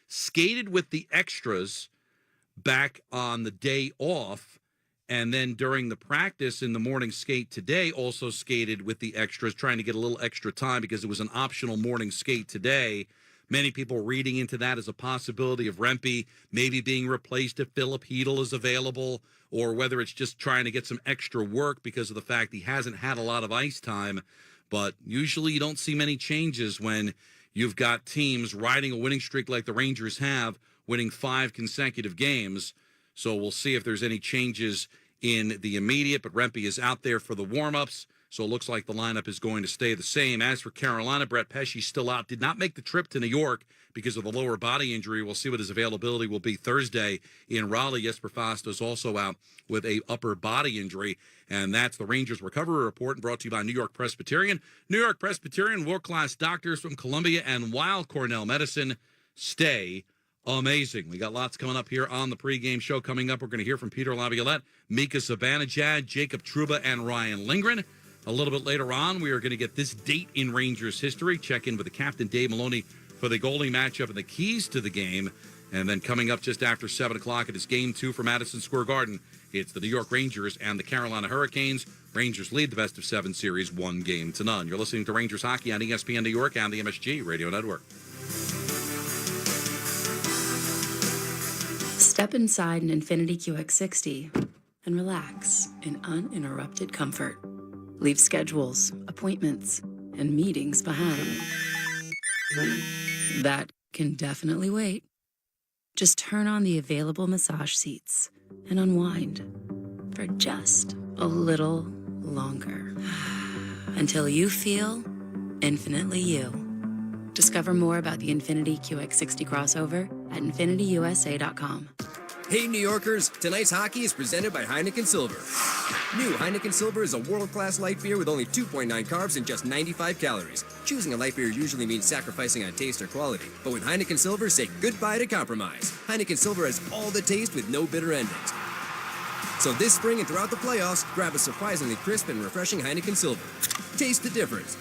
skated with the extras back on the day off, and then during the practice in the morning skate today also skated with the extras, trying to get a little extra time because it was an optional morning skate today. Many people reading into that as a possibility of Rempe maybe being replaced if Philip Hedl is available, or whether it's just trying to get some extra work because of the fact he hasn't had a lot of ice time. But usually you don't see many changes when you've got teams riding a winning streak like the Rangers have, winning 5 consecutive games. So we'll see if there's any changes in the immediate, but Rempe is out there for the warm-ups, so it looks like the lineup is going to stay the same. As for Carolina, Brett Pesce's still out, did not make the trip to New York because of the lower body injury. We'll see what his availability will be Thursday in Raleigh. Jesper Fast is also out with a upper body injury, and that's the Rangers Recovery Report, brought to you by New York Presbyterian. New York Presbyterian, world-class doctors from Columbia and Weill Cornell Medicine. Stay amazing. We got lots coming up here on the pregame show. Coming up, we're going to hear from Peter Laviolette, Mika Zibanejad, Jacob Trouba, and Ryan Lindgren. A little bit later on, we are going to get this date in Rangers history, check in with the captain, Dave Maloney, for the goalie matchup and the keys to the game. And then coming up just after 7 o'clock, it is Game 2 for Madison Square Garden. It's the New York Rangers and the Carolina Hurricanes. Rangers lead the best-of-7 series 1-0. You're listening to Rangers Hockey on ESPN New York and the MSG Radio Network. Step inside an Infiniti QX60 and relax in uninterrupted comfort. Leave schedules, appointments, and meetings behind. That can definitely wait. Just turn on the available massage seats and unwind for just a little longer. Until you feel infinitely you. Discover more about the Infiniti QX60 crossover at InfinityUSA.com. Hey, New Yorkers, tonight's hockey is presented by Heineken Silver. New Heineken Silver is a world-class light beer with only 2.9 carbs and just 95 calories. Choosing a light beer usually means sacrificing on taste or quality. But with Heineken Silver, say goodbye to compromise. Heineken Silver has all the taste with no bitter endings. So this spring and throughout the playoffs, grab a surprisingly crisp and refreshing Heineken Silver. Taste the difference.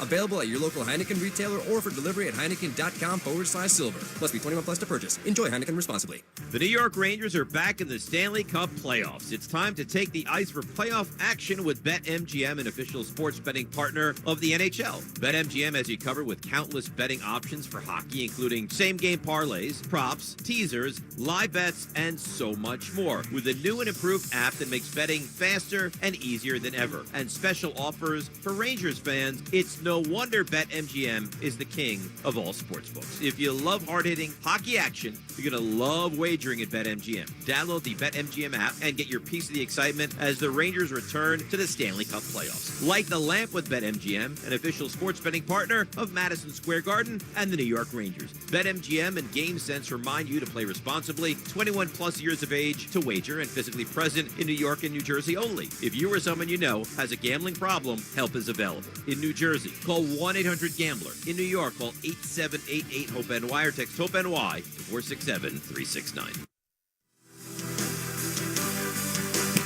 Available at your local Heineken retailer or for delivery at Heineken.com/silver. Must be 21 plus to purchase. Enjoy Heineken responsibly. The New York Rangers are back in the Stanley Cup playoffs. It's time to take the ice for playoff action with BetMGM, an official sports betting partner of the NHL. BetMGM has you covered with countless betting options for hockey, including same-game parlays, props, teasers, live bets, and so much more. With a new and improved app that makes betting faster and easier than ever. And special offers for Rangers fans. It's no wonder BetMGM is the king of all sportsbooks. If you love hard-hitting hockey action, you're going to love wagering at BetMGM. Download the BetMGM app and get your piece of the excitement as the Rangers return to the Stanley Cup playoffs. Light the lamp with BetMGM, an official sports betting partner of Madison Square Garden and the New York Rangers. BetMGM and GameSense remind you to play responsibly, 21 plus years of age to wager, and physically present in New York and New Jersey only. If you or someone you know has a gambling problem, help is available. In New Jersey, call 1-800-GAMBLER. In New York, call 8788-HOPE-NY or text HOPE-NY to 467-369.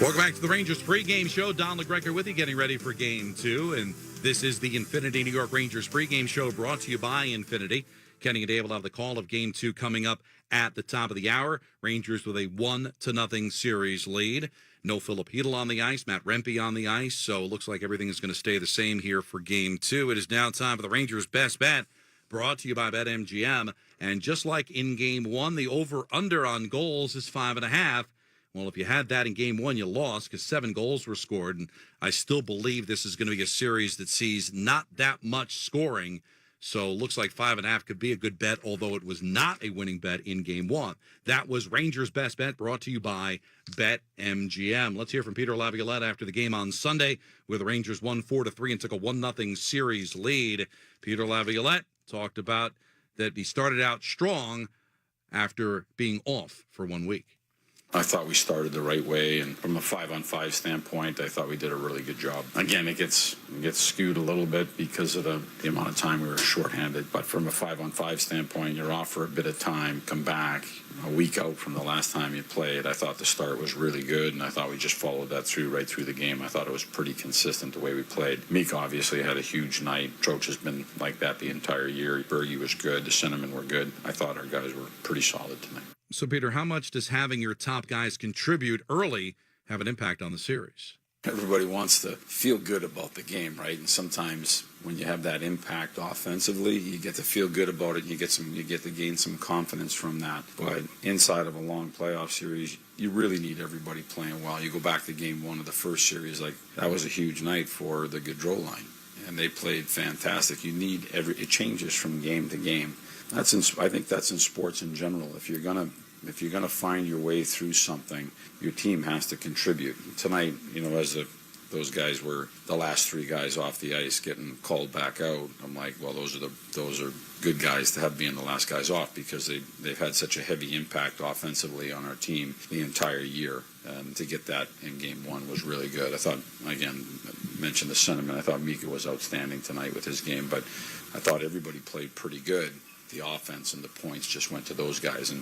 Welcome back to the Rangers pregame show. Don LeGrecker with you, getting ready for Game 2. And this is the Infiniti New York Rangers pregame show brought to you by Infiniti. Kenny and Dave will have the call of Game 2 coming up at the top of the hour. Rangers with a 1-0 series lead. No Philip Hedl on the ice, Matt Rempe on the ice, so it looks like everything is going to stay the same here for Game 2. It is now time for the Rangers' best bet, brought to you by BetMGM. And just like in Game 1, the over-under on goals is 5.5. Well, if you had that in Game 1, you lost because 7 goals were scored. And I still believe this is going to be a series that sees not that much scoring. So looks like 5.5 could be a good bet, although it was not a winning bet in Game 1. That was Rangers' best bet, brought to you by BetMGM. Let's hear from Peter Laviolette after the game on Sunday, where the Rangers won 4-3 and took a 1-0 series lead. Peter Laviolette talked about that he started out strong after being off for 1 week. I thought we started the right way, and from a 5-on-5 standpoint, I thought we did a really good job. Again, it gets skewed a little bit because of the amount of time we were shorthanded, but from a 5-on-5 standpoint, you're off for a bit of time, come back a week out from the last time you played. I thought the start was really good, and I thought we just followed that right through the game. I thought it was pretty consistent the way we played. Meek obviously had a huge night. Troch has been like that the entire year. Bergie was good. The centermen were good. I thought our guys were pretty solid tonight. So, Peter, how much does having your top guys contribute early have an impact on the series? Everybody wants to feel good about the game, right? And sometimes when you have that impact offensively, you get to feel good about it. You get to gain some confidence from that. But inside of a long playoff series, you really need everybody playing well. You go back to game one of the first series, like that was a huge night for the Gaudreau line, and they played fantastic. You need it changes from game to game. I think that's in sports in general. If you're gonna find your way through something, your team has to contribute. Tonight, as those guys were the last three guys off the ice getting called back out, I'm like, well, those are good guys to have being the last guys off, because they've had such a heavy impact offensively on our team the entire year. And to get that in game one was really good. I thought, again, I mentioned the sentiment. I thought Mika was outstanding tonight with his game, but I thought everybody played pretty good. The offense and the points just went to those guys, and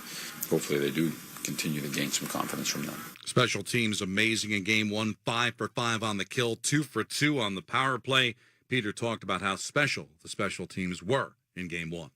hopefully they do continue to gain some confidence from them. Special teams amazing in game one, 5 for 5 on the kill, 2 for 2 on the power play. Peter talked about how special the special teams were in game one.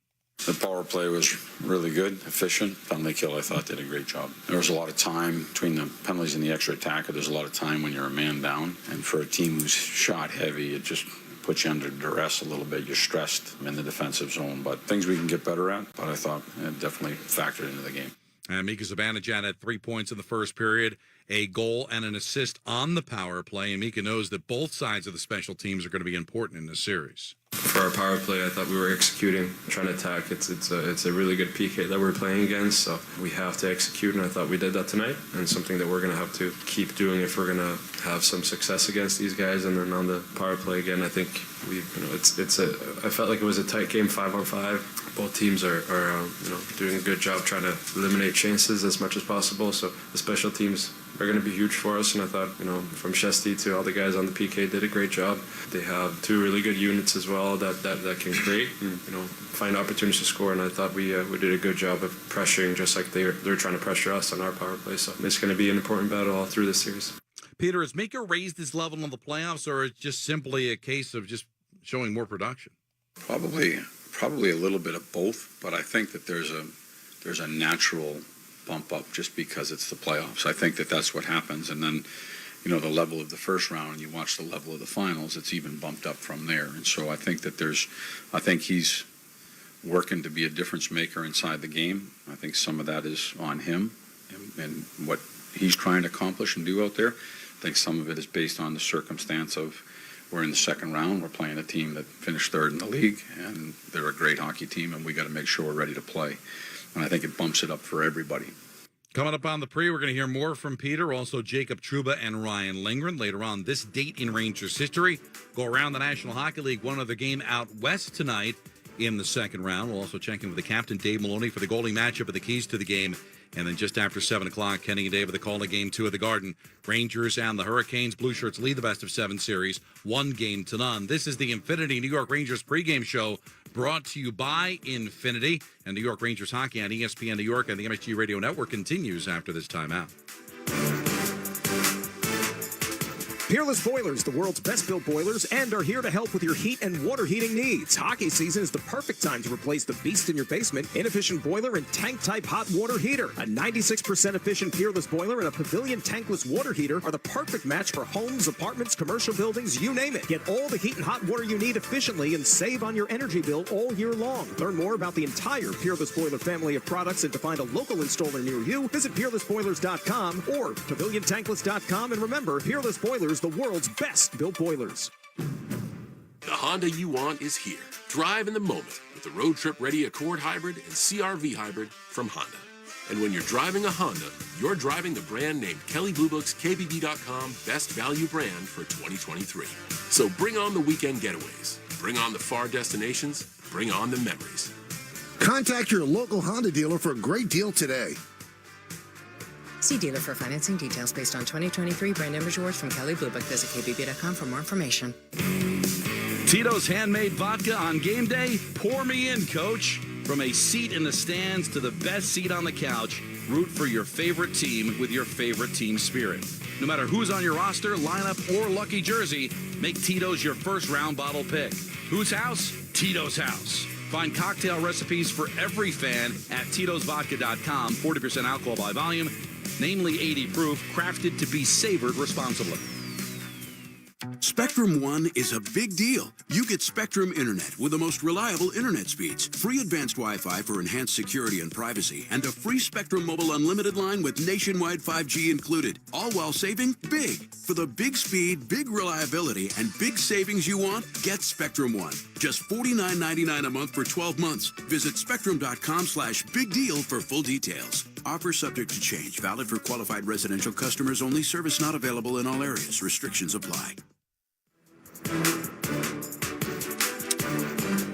The power play was really good, efficient. Penalty kill, I thought, did a great job. There was a lot of time between the penalties and the extra attacker. There's a lot of time when you're a man down, and for a team who's shot heavy, it just puts you under duress a little bit. You're stressed in the defensive zone, but things we can get better at. But I thought it definitely factored into the game. And Mika Zibanejad had 3 points in the first period, a goal and an assist on the power play. And Mika knows that both sides of the special teams are going to be important in this series. For our power play, I thought we were executing, trying to attack. It's a really good PK that we're playing against, so we have to execute, and I thought we did that tonight, and something that we're going to have to keep doing if we're going to have some success against these guys. And then on the power play again, I think I felt like it was a tight game, 5-on-5. Both teams are doing a good job trying to eliminate chances as much as possible. So the special teams are going to be huge for us, and I thought, from Shesty to all the guys on the PK did a great job. They have 2 really good units as well that can create and find opportunities to score, and I thought we did a good job of pressuring, just like they're trying to pressure us on our power play. So it's going to be an important battle all through this series. Peter, has Mika raised his level in the playoffs, or is it just simply a case of just showing more production? Probably a little bit of both, but I think that there's a natural bump up just because it's the playoffs. I think that's what happens, and then the level of the first round, and you watch the level of the finals, it's even bumped up from there. And so I think he's working to be a difference maker inside the game. I think some of that is on him and what he's trying to accomplish and do out there. I think some of it is based on the circumstance of we're in the second round. We're playing a team that finished third in the league, and they're a great hockey team, and we got to make sure we're ready to play. And I think it bumps it up for everybody. Coming up on the pre, we're going to hear more from Peter, also Jacob Trouba and Ryan Lindgren. Later on this date in Rangers history, go around the National Hockey League, one other game out west tonight in the second round. We'll also check in with the captain, Dave Maloney, for the goalie matchup of the keys to the game. And then just after 7 o'clock, Kenny and Dave with the call to Game 2 of the Garden. Rangers and the Hurricanes. Blue Shirts lead the best-of-7 series, 1-0. This is the Infinity New York Rangers pregame show, brought to you by Infinity. And New York Rangers hockey on ESPN New York and the MSG Radio Network continues after this timeout. Peerless Boilers, the world's best built boilers, and are here to help with your heat and water heating needs. Hockey season is the perfect time to replace the beast in your basement. Inefficient boiler and tank-type hot water heater. A 96% efficient Peerless boiler and a Pavilion tankless water heater are the perfect match for homes, apartments, commercial buildings, you name it. Get all the heat and hot water you need efficiently and save on your energy bill all year long. Learn more about the entire Peerless Boiler family of products and to find a local installer near you, visit peerlessboilers.com or paviliontankless.com. And remember, Peerless Boilers, the world's best built boilers. The Honda you want is here. Drive in the moment with the road trip ready Accord Hybrid and CR-V Hybrid from Honda. And when you're driving a Honda, you're driving the brand named Kelley Blue Book's KBB.com Best Value brand for 2023. So bring on the weekend getaways. Bring on the far destinations. Bring on the memories. Contact your local Honda dealer for a great deal today. See dealer for financing details based on 2023 brand image awards from Kelley Blue Book. Visit kbb.com for more information. Tito's handmade vodka on game day? Pour me in, coach. From a seat in the stands to the best seat on the couch, root for your favorite team with your favorite team spirit. No matter who's on your roster, lineup, or lucky jersey, make Tito's your first round bottle pick. Whose house? Tito's house. Find cocktail recipes for every fan at Tito'sVodka.com. 40% alcohol by volume, namely 80 proof, crafted to be savored responsibly. Spectrum One is a big deal. You get Spectrum Internet with the most reliable internet speeds, free advanced Wi-Fi for enhanced security and privacy, and a free Spectrum Mobile Unlimited line with nationwide 5G included, all while saving big. For the big speed, big reliability, and big savings you want, get Spectrum One. Just $49.99 a month for 12 months. Visit spectrum.com/big deal for full details. Offer subject to change. Valid for qualified residential customers only. Service not available in all areas. Restrictions apply.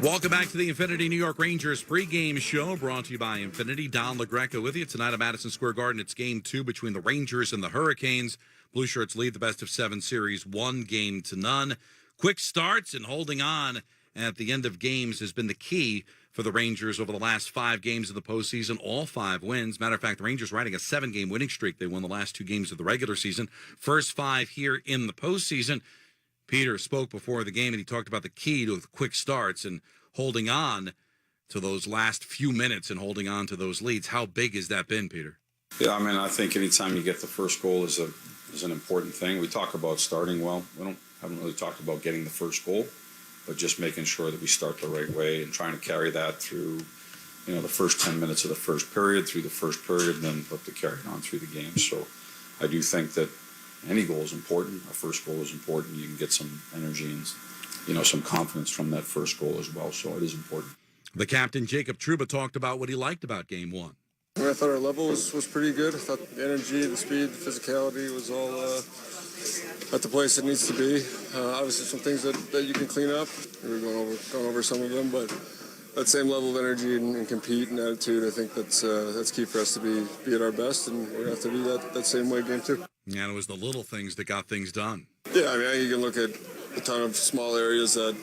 Welcome back to the Infinity New York Rangers pregame show, brought to you by Infinity. Don LaGreca with you tonight at Madison Square Garden. It's Game 2 between the Rangers and the Hurricanes. Blue Shirts lead the best-of-7 series 1-0. Quick starts and holding on at the end of games has been the key for the Rangers over the last 5 games of the postseason, all 5 wins. Matter of fact, the Rangers riding a 7-game winning streak. They won the last 2 games of the regular season. First 5 here in the postseason. Peter spoke before the game, and he talked about the key to quick starts and holding on to those last few minutes and holding on to those leads. How big has that been, Peter? Yeah, I mean, I think anytime you get the first goal is an important thing. We talk about starting well. We haven't really talked about getting the first goal, but just making sure that we start the right way and trying to carry that through, the first 10 minutes of the first period, through the first period, and then look to carry it on through the game. So I do think that any goal is important. A first goal is important. You can get some energy and, some confidence from that first goal as well. So it is important. The captain, Jacob Trouba, talked about what he liked about Game 1. I thought our level was pretty good. I thought the energy, the speed, the physicality was all at the place it needs to be. Obviously, some things that you can clean up. We're going over some of them, but that same level of energy and compete and attitude, I think that's key for us to be at our best, and we're going to have to do that same way Game 2. And it was the little things that got things done. Yeah, I mean, you can look at a ton of small areas that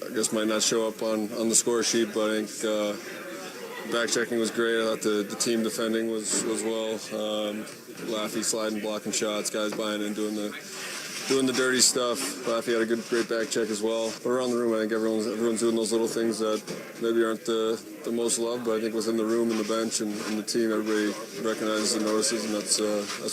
I guess might not show up on the score sheet, but I think back checking was great. I thought the team defending was well. Laffy sliding, blocking shots, guys buying in, doing the dirty stuff. Laffy had a great back check as well. But around the room, I think everyone's doing those little things that maybe aren't the most loved, but I think within the room and the bench and the team, everybody recognizes and notices, and that's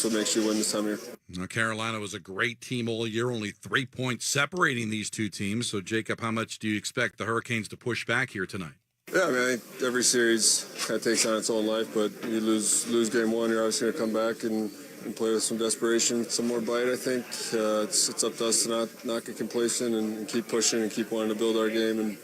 what makes you win this time of year. Now, Carolina was a great team all year, only 3 points separating these two teams. So, Jacob, how much do you expect the Hurricanes to push back here tonight? Yeah, I mean, I think every series kind of takes on its own life, but you lose Game 1, you're obviously going to come back and play with some desperation, some more bite, I think. It's up to us to not get complacent and keep pushing and keep wanting to build our game and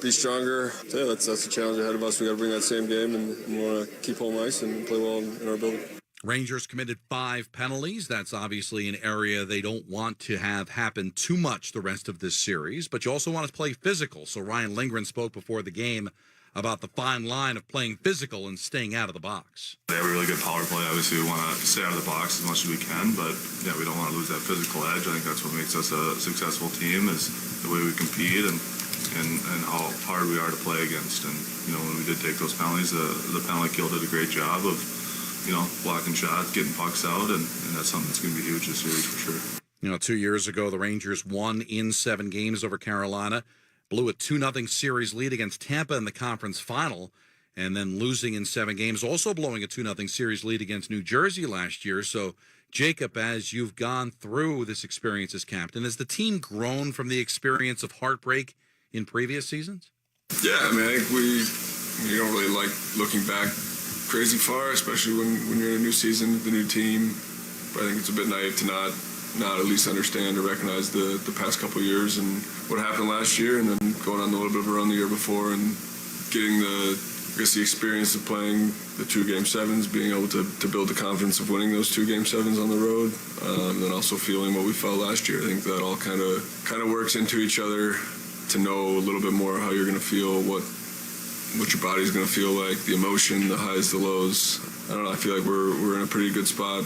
be stronger. So, yeah, that's the challenge ahead of us. We got to bring that same game, and we want to keep home ice and play well in our building. Rangers committed 5 penalties. That's obviously an area they don't want to have happen too much the rest of this series, but you also want to play physical. So Ryan Lindgren spoke before the game about the fine line of playing physical and staying out of the box. They have a really good power play. Obviously, we want to stay out of the box as much as we can, but yeah, we don't want to lose that physical edge. I think that's what makes us a successful team, is the way we compete and how hard we are to play against. And, when we did take those penalties, the penalty kill did a great job of blocking shots, getting pucks out, and that's something that's going to be huge this series for sure. 2 years ago, the Rangers won in 7 games over Carolina, blew a 2-0 series lead against Tampa in the conference final, and then losing in 7 games, also blowing a 2-0 series lead against New Jersey last year. So, Jacob, as you've gone through this experience as captain, has the team grown from the experience of heartbreak in previous seasons? Yeah, I mean, I think you don't really like looking back crazy far, especially when you're in a new season, the new team. But I think it's a bit naive to not at least understand or recognize the past couple of years and what happened last year, and then going on a little bit of a run the year before and getting the experience of playing the 2 Game 7s, being able to build the confidence of winning those 2 Game 7s on the road, and then also feeling what we felt last year. I think that all kind of works into each other to know a little bit more how you're going to feel, what what your body's going to feel like, the emotion, the highs, the lows. I don't know. I feel like we're in a pretty good spot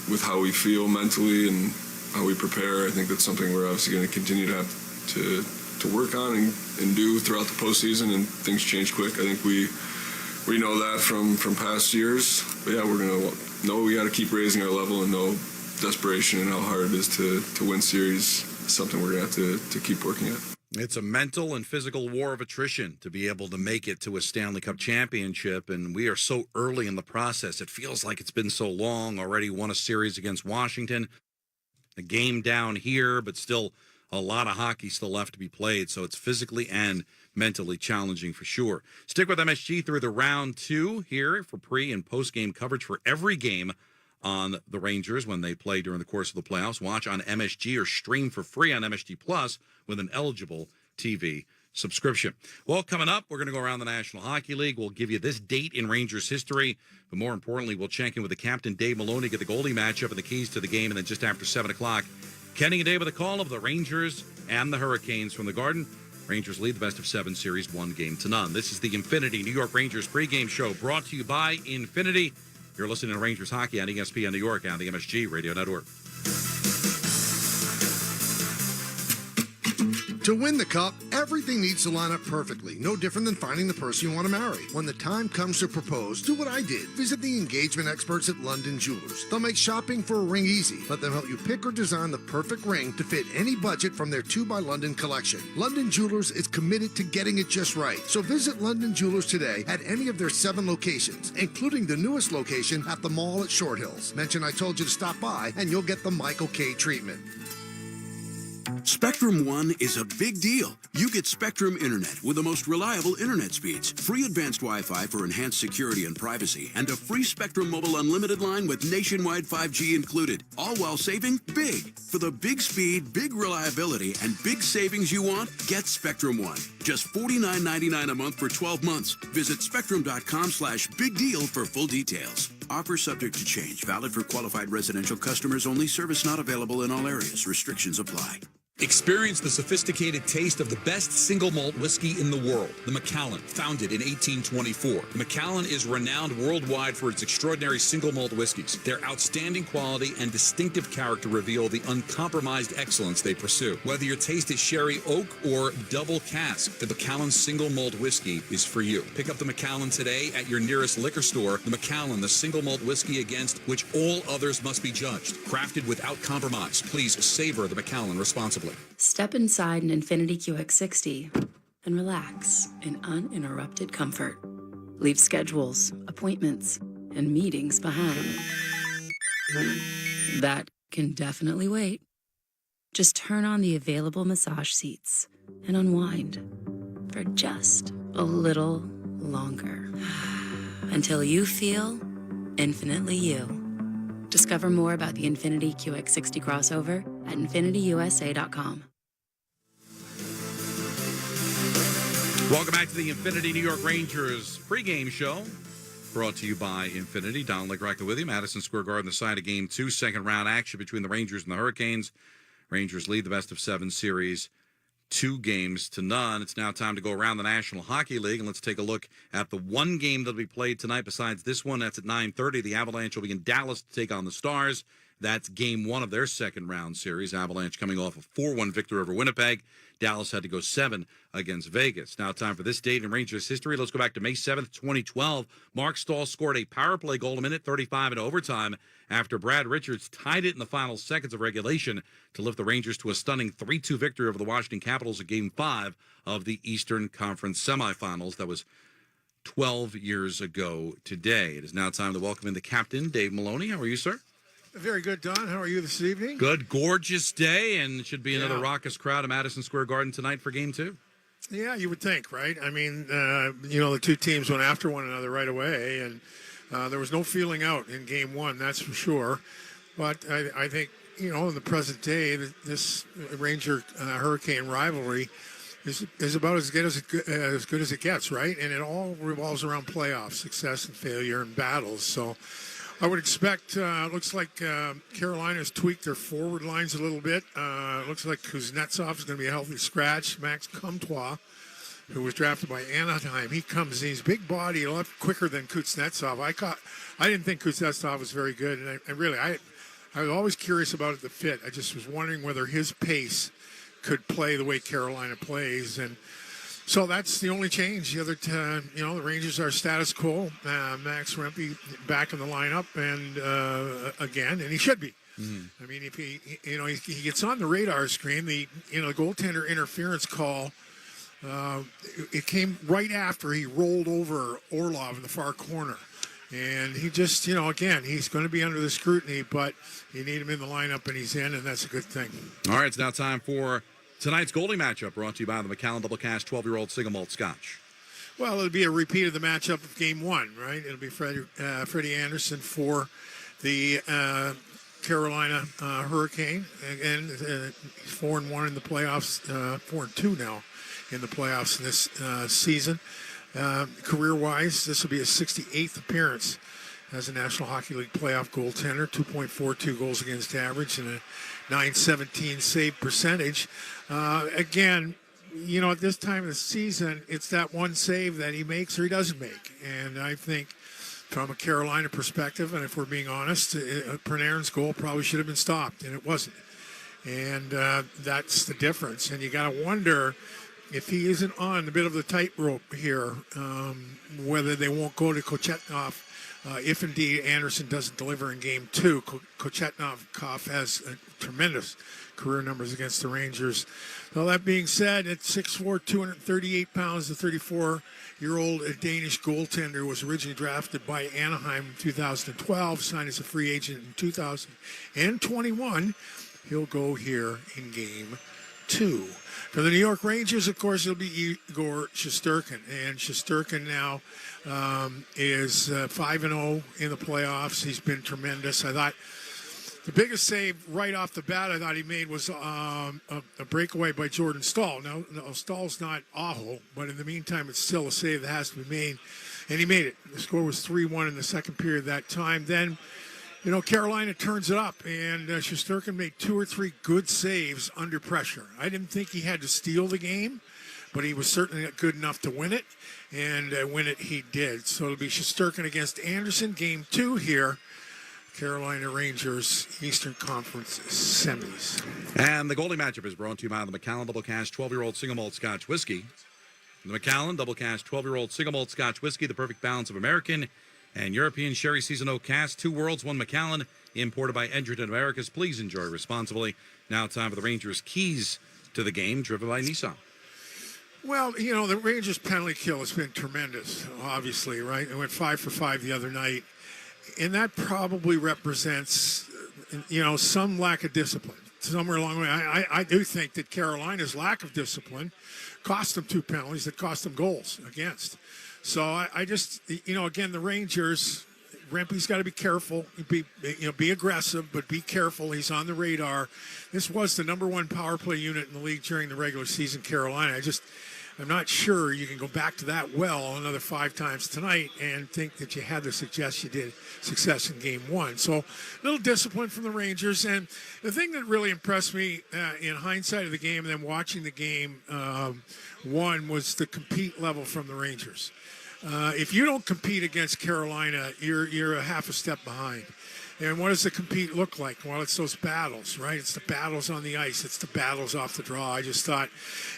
with how we feel mentally and how we prepare. I think that's something we're obviously going to continue to have to work on and do throughout the postseason, and things change quick. I think we know that from past years. But yeah, we're going to know we got to keep raising our level and know desperation and how hard it is to win series is something we're going to have to keep working at. It's a mental and physical war of attrition to be able to make it to a Stanley Cup championship, and we are so early in the process. It feels like it's been so long. Already won a series against Washington, a game down here, but still a lot of hockey still left to be played, so it's physically and mentally challenging for sure. Stick with MSG through the round 2 here for pre- and post-game coverage for every game on the Rangers when they play during the course of the playoffs. Watch on MSG or stream for free on MSG Plus with an eligible TV subscription. Well, coming up, we're going to go around the National Hockey League. We'll give you this date in Rangers history, but more importantly, we'll check in with the captain, Dave Maloney, get the goalie matchup and the keys to the game, and then just after 7 o'clock, Kenny and Dave with a call of the Rangers and the Hurricanes from the Garden. Rangers lead the best-of-7 series 1-0. This is the Infinity New York Rangers pregame show brought to you by Infinity. You're listening to Rangers Hockey on ESPN New York on the MSG Radio Network. To win the Cup, everything needs to line up perfectly. No different than finding the person you want to marry. When the time comes to propose, do what I did. Visit the engagement experts at London Jewelers. They'll make shopping for a ring easy. Let them help you pick or design the perfect ring to fit any budget from their 2 by London collection. London Jewelers is committed to getting it just right. So visit London Jewelers today at any of their 7 locations, including the newest location at the mall at Short Hills. Mention I told you to stop by and you'll get the Michael K treatment. Spectrum One is a big deal. You get Spectrum Internet with the most reliable internet speeds, free advanced Wi-Fi for enhanced security and privacy, and a free Spectrum Mobile Unlimited line with nationwide 5G included, all while saving big. For the big speed, big reliability, and big savings you want, get Spectrum One. Just $49.99 a month for 12 months. Visit spectrum.com/big deal for full details. Offer subject to change. Valid for qualified residential customers only. Service not available in all areas. Restrictions apply. Experience the sophisticated taste of the best single malt whiskey in the world, the Macallan, founded in 1824. The Macallan is renowned worldwide for its extraordinary single malt whiskeys. Their outstanding quality and distinctive character reveal the uncompromised excellence they pursue. Whether your taste is sherry oak or double cask, the Macallan single malt whiskey is for you. Pick up the Macallan today at your nearest liquor store. The Macallan, the single malt whiskey against which all others must be judged. Crafted without compromise. Please savor the Macallan responsibly. Step inside an Infinity QX60 and relax in uninterrupted comfort. Leave schedules, appointments, and meetings behind. That can definitely wait. Just turn on the available massage seats and unwind for just a little longer. Until you feel infinitely you. Discover more about the Infinity QX60 crossover at InfinityUSA.com. Welcome back to the Infinity New York Rangers pregame show, brought to you by Infinity. Don Lickrock with you. Madison Square Garden, the side of Game 2, second round action between the Rangers and the Hurricanes. Rangers lead the best-of-7 series 2-0. It's now time to go around the National Hockey League, and let's take a look at the one game that will be played tonight besides this one. That's at 9:30. The Avalanche will be in Dallas to take on the Stars. That's Game 1 of their second-round series. Avalanche coming off a 4-1 victory over Winnipeg. Dallas had to go 7 against Vegas. Now time for this date in Rangers history. Let's go back to May 7th, 2012. Mark Stahl scored a power play goal in minute 35 in overtime after Brad Richards tied it in the final seconds of regulation to lift the Rangers to a stunning 3-2 victory over the Washington Capitals in Game 5 of the Eastern Conference semifinals. That was 12 years ago today. It is now time to welcome in the captain, Dave Maloney. How are you, sir? Very good, Don. How are you this evening? Good, gorgeous day, and should be another raucous crowd at Madison Square Garden tonight for Game 2. Yeah, you would think, right? I mean, the two teams went after one another right away, and there was no feeling out in Game 1, that's for sure. But I think, in the present day, this Ranger-Hurricane rivalry is about as good as it gets, right? And it all revolves around playoffs, success and failure and battles. So I would expect, looks like Carolina's tweaked their forward lines a little bit. Looks like Kuznetsov is going to be a healthy scratch. Max Comtois who was drafted by Anaheim. He comes, he's big body, a lot quicker than Kuznetsov. I didn't think Kuznetsov was very good, and I was always curious about the fit. I just was wondering whether his pace could play the way Carolina plays, and so that's the only change. The other, the Rangers are status quo. Max Rempe back in the lineup, and again, and he should be. I mean, if he gets on the radar screen, the goaltender interference call. It came right after he rolled over Orlov in the far corner. And he just, again, he's going to be under the scrutiny, but you need him in the lineup, and he's in, and that's a good thing. All right, it's now time for tonight's Goldie matchup, brought to you by the Macallan Double Cast 12-year-old single malt scotch. Well, it'll be a repeat of the matchup of Game 1, right? It'll be Freddie Anderson for the Carolina Hurricane. Again, 4-1 in the playoffs, 4-2 now in the playoffs in this season. Career-wise, this will be his 68th appearance as a National Hockey League playoff goaltender, 2.42 goals against average and a .917 save percentage. Again, at this time of the season, it's that one save that he makes or he doesn't make. And I think from a Carolina perspective, and if we're being honest, Panarin's goal probably should have been stopped, and it wasn't. And that's the difference. And you got to wonder if he isn't on a bit of the tightrope here, whether they won't go to Kochetnov if indeed Anderson doesn't deliver in Game 2. Kochetnov has tremendous career numbers against the Rangers. So that being said, at 6'4", 238 pounds, the 34-year-old Danish goaltender was originally drafted by Anaheim in 2012, signed as a free agent in 2021. He'll go here in Game 2. For the New York Rangers, of course, it'll be Igor Shesterkin. And Shesterkin now is 5-0 in the playoffs. He's been tremendous. I thought the biggest save right off the bat I thought he made was a breakaway by Jordan Staal. Now, Stahl's not Aho, but in the meantime, it's still a save that has to be made. And he made it. The score was 3-1 in the second period that time. Then, Carolina turns it up, and Shesterkin made 2 or 3 good saves under pressure. I didn't think he had to steal the game, but he was certainly good enough to win it, and win it he did. So it'll be Shesterkin against Anderson, Game 2 here. Carolina Rangers Eastern Conference semis. And the Goldie matchup is brought to you by the Macallan Double Cast 12-year-old single malt Scotch whiskey. The Macallan Double Cast 12-year-old single malt Scotch whiskey, the perfect balance of American and European Sherry Season Oak Cask, 2 worlds, 1 Macallan, imported by Edgerton Americas. Please enjoy responsibly. Now time for the Rangers' keys to the game, driven by Nissan. Well, the Rangers' penalty kill has been tremendous, obviously, right? They went 5 for 5 the other night. And that probably represents, some lack of discipline. Somewhere along the way, I do think that Carolina's lack of discipline cost them 2 penalties that cost them goals against. So I just, again, the Rangers, Rempe's got to be careful, be aggressive, but be careful. He's on the radar. This was the number 1 power play unit in the league during the regular season, Carolina. I'm not sure you can go back to that well another 5 times tonight and think that you had the success in Game 1. So a little discipline from the Rangers. And the thing that really impressed me in hindsight of the game and then watching the game 1 was the compete level from the Rangers. If you don't compete against Carolina, you're a half a step behind. And what does the compete look like? Well, it's those battles, right? It's the battles on the ice. It's the battles off the draw. I just thought,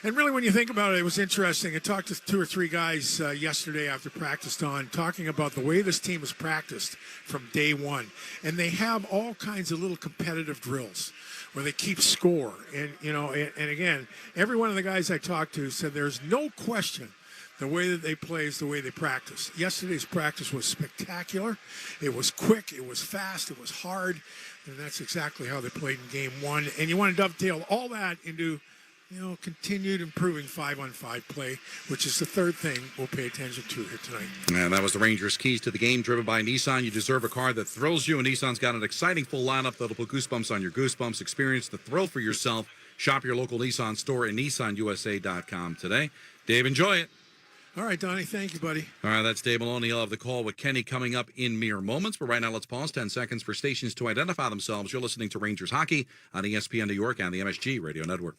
and really when you think about it, it was interesting. I talked to 2 or 3 guys yesterday after practice, talking about the way this team has practiced from day 1. And they have all kinds of little competitive drills where they keep score. And, and again, every one of the guys I talked to said there's no question the way that they play is the way they practice. Yesterday's practice was spectacular. It was quick. It was fast. It was hard. And that's exactly how they played in Game 1. And you want to dovetail all that into, continued improving 5-on-5 play, which is the third thing we'll pay attention to here tonight. And that was the Rangers' keys to the game, driven by Nissan. You deserve a car that thrills you, and Nissan's got an exciting full lineup that'll put goosebumps on your goosebumps. Experience the thrill for yourself. Shop your local Nissan store at nissanusa.com today. Dave, enjoy it. All right, Donnie. Thank you, buddy. All right, that's Dave Maloney. He'll have the call with Kenny coming up in mere moments. But right now, let's pause 10 seconds for stations to identify themselves. You're listening to Rangers Hockey on ESPN New York and the MSG Radio Network.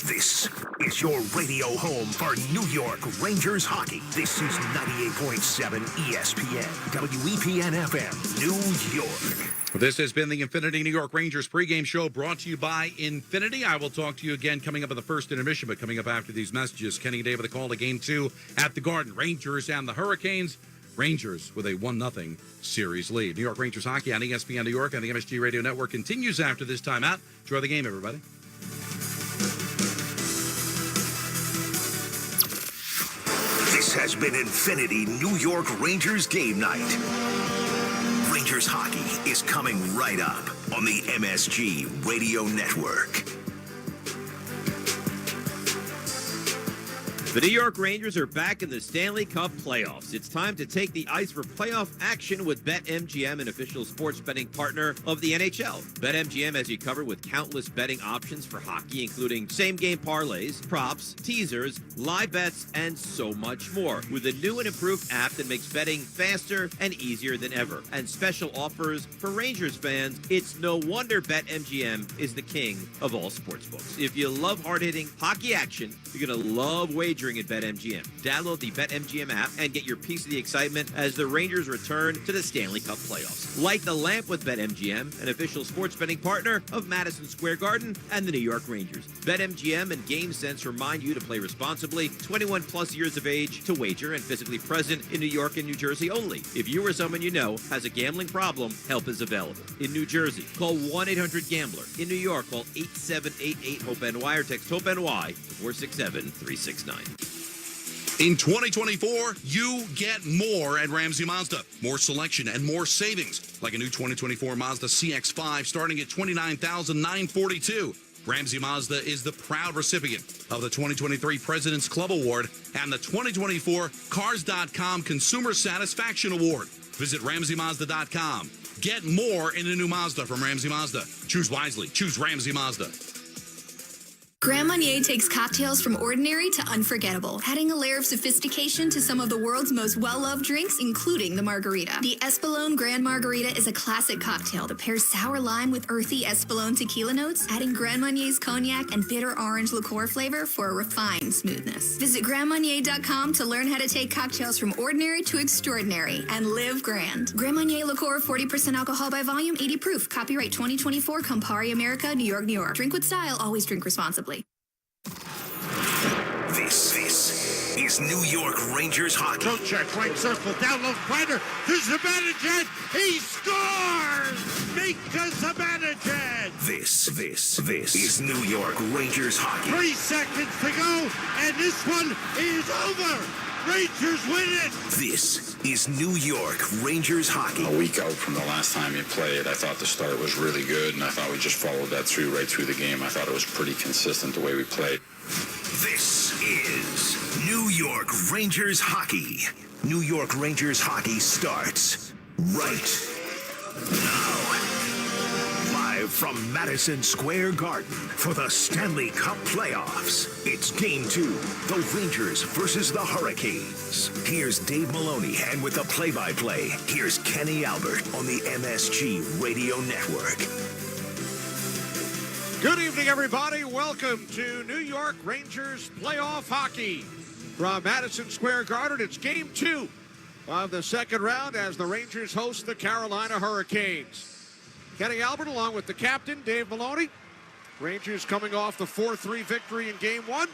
This is your radio home for New York Rangers Hockey. This is 98.7 ESPN, WEPN FM, New York. This has been the Infinity New York Rangers pregame show brought to you by Infinity. I will talk to you again coming up in the first intermission, but coming up after these messages, Kenny and Dave with the call to Game 2 at the Garden. Rangers and the Hurricanes. Rangers with a 1-0 series lead. New York Rangers Hockey on ESPN New York and the MSG Radio Network continues after this timeout. Enjoy the game, everybody. This has been Infinity New York Rangers game night. Rangers Hockey is coming right up on the MSG Radio Network. The New York Rangers are back in the Stanley Cup playoffs. It's time to take the ice for playoff action with BetMGM, an official sports betting partner of the NHL. BetMGM has you covered with countless betting options for hockey, including same-game parlays, props, teasers, live bets, and so much more. With a new and improved app that makes betting faster and easier than ever. And special offers for Rangers fans. It's no wonder BetMGM is the king of all sportsbooks. If you love hard-hitting hockey action, you're going to love wagering at BetMGM. Download the BetMGM app and get your piece of the excitement as the Rangers return to the Stanley Cup playoffs. Light the lamp with BetMGM, an official sports betting partner of Madison Square Garden and the New York Rangers. BetMGM and GameSense remind you to play responsibly, 21 plus years of age to wager, and physically present in New York and New Jersey only. If you or someone you know has a gambling problem, help is available. In New Jersey, call 1-800-GAMBLER. In New York, call 8788-HOPE-NY or text HOPE-NY to 467-369. In 2024, you get more at Ramsey Mazda. More selection and more savings, like a new 2024 Mazda CX-5 starting at $29,942. Ramsey Mazda is the proud recipient of the 2023 President's Club Award and the 2024 Cars.com Consumer Satisfaction Award. Visit RamseyMazda.com. Get more in a new Mazda from Ramsey Mazda. Choose wisely. Choose Ramsey Mazda. Grand Marnier takes cocktails from ordinary to unforgettable, adding a layer of sophistication to some of the world's most well-loved drinks, including the margarita. The Espolón Grand Margarita is a classic cocktail that pairs sour lime with earthy Espolón tequila notes, adding Grand Marnier's cognac and bitter orange liqueur flavor for a refined smoothness. Visit GrandMarnier.com to learn how to take cocktails from ordinary to extraordinary and live grand. Grand Marnier liqueur, 40% alcohol by volume, 80 proof. Copyright 2024, Campari America, New York, New York. Drink with style, always drink responsibly. This is New York Rangers Hockey. Don't check, right circle, down low, Kreider, to Zibanejad, he scores! Make to Zibanejad! This is New York Rangers Hockey. 3 seconds to go, and this one is over! Rangers win it! This is New York Rangers Hockey. A week out from the last time you played, I thought the start was really good, and I thought we just followed that right through the game. I thought it was pretty consistent the way we played. This is New York Rangers Hockey. New York Rangers Hockey starts right now. Live from Madison Square Garden for the Stanley Cup playoffs. It's Game 2, the Rangers versus the Hurricanes. Here's Dave Maloney, and with the play-by-play, here's Kenny Albert on the MSG Radio Network. Good evening, everybody. Welcome to New York Rangers playoff hockey. From Madison Square Garden, it's Game 2 of the second round as the Rangers host the Carolina Hurricanes. Kenny Albert along with the captain, Dave Maloney. Rangers coming off the 4-3 victory in Game 1.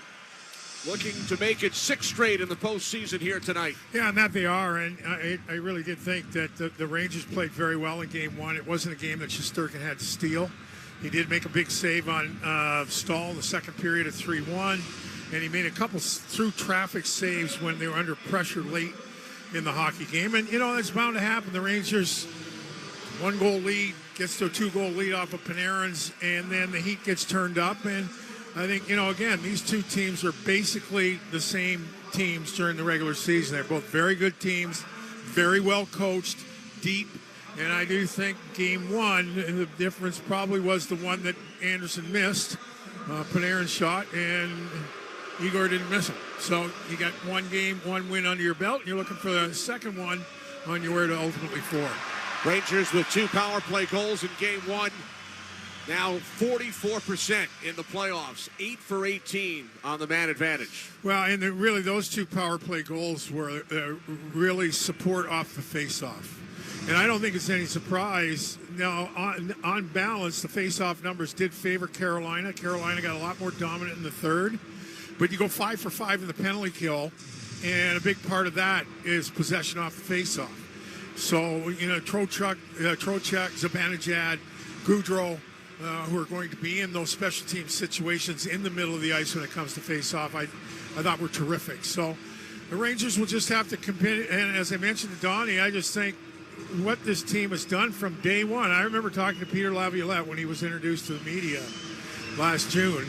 Looking to make it 6 straight in the postseason here tonight. Yeah, and that they are. And I really did think that the Rangers played very well in Game 1. It wasn't a game that Shesterkin had to steal. He did make a big save on Stahl in the second period at 3-1. And he made a couple through traffic saves when they were under pressure late in the hockey game. And, you know, it's bound to happen. The Rangers, 1-goal lead, gets to a 2-goal lead off of Panarin's, and then the heat gets turned up. And I think, you know, again, these two teams are basically the same teams during the regular season. They're both very good teams, very well coached, deep. And I do think Game 1, the difference probably was the one that Anderson missed, Panarin's shot, and Igor didn't miss them. So you got one game, one win under your belt. And you're looking for the second one on your way to ultimately 4. Rangers with 2 power play goals in game 1. Now 44% in the playoffs, 8 for 18 on the man advantage. Well, and really those 2 power play goals were really support off the faceoff. And I don't think it's any surprise. Now, on balance, the faceoff numbers did favor Carolina. Carolina got a lot more dominant in the third. But you go 5 for 5 in the penalty kill, and a big part of that is possession off the faceoff. So, Trocheck, Zibanejad, Goudreau, who are going to be in those special team situations in the middle of the ice when it comes to face-off, I thought were terrific. So the Rangers will just have to compete. And as I mentioned to Donnie, I just think what this team has done from day one. I remember talking to Peter Laviolette when he was introduced to the media last June,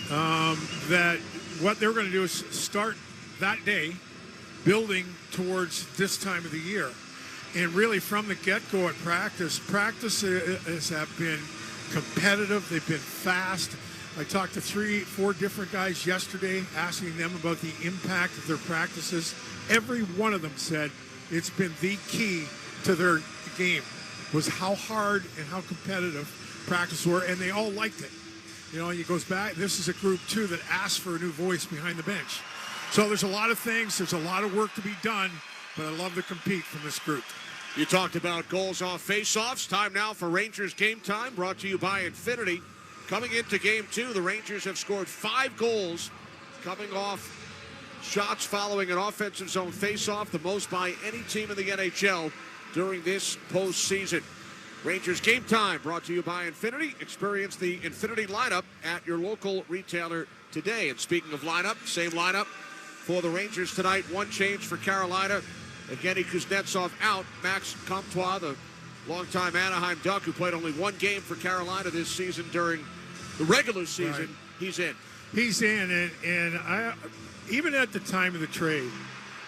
that what they're going to do is start that day building towards this time of the year. And really from the get-go at practices have been competitive. They've been fast. I talked to 3-4 different guys yesterday asking them about the impact of their practices. Every one of them said it's been the key to their game was how hard and how competitive practice were, and they all liked it. It goes back. This is a group, too, that asked for a new voice behind the bench. So there's a lot of things. There's a lot of work to be done, but I love to compete from this group. You talked about goals off face-offs. Time now for Rangers Game Time, brought to you by Infinity. Coming into Game 2, the Rangers have scored 5 goals coming off shots following an offensive zone face-off, the most by any team in the NHL during this postseason. Rangers Game Time, brought to you by Infinity. Experience the Infinity lineup at your local retailer today. And speaking of lineup, same lineup for the Rangers tonight. One change for Carolina. Evgeny Kuznetsov out. Max Comtois, the longtime Anaheim Duck, who played only 1 game for Carolina this season during the regular season, right. He's in. He's in, and I, even at the time of the trade,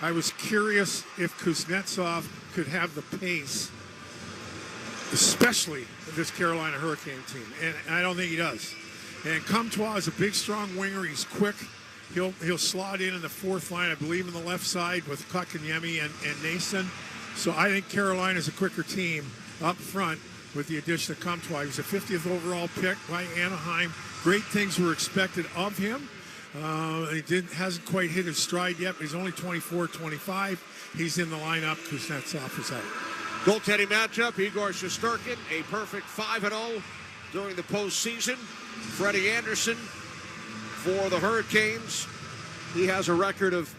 I was curious if Kuznetsov could have the pace, especially this Carolina Hurricane team, and I don't think he does. And Comtois is a big, strong winger. He's quick. He'll slot in the 4th line, I believe, on the left side with Kotkaniemi and Nason. So I think Carolina's a quicker team up front with the addition of Comtois. He was a 50th overall pick by Anaheim. Great things were expected of him. He hasn't quite hit his stride yet, but he's only 24, 25. He's in the lineup. Kuznetsov is out. Goaltending matchup, Igor Shesterkin, a perfect 5-0 during the postseason. Freddie Anderson for the Hurricanes. He has a record of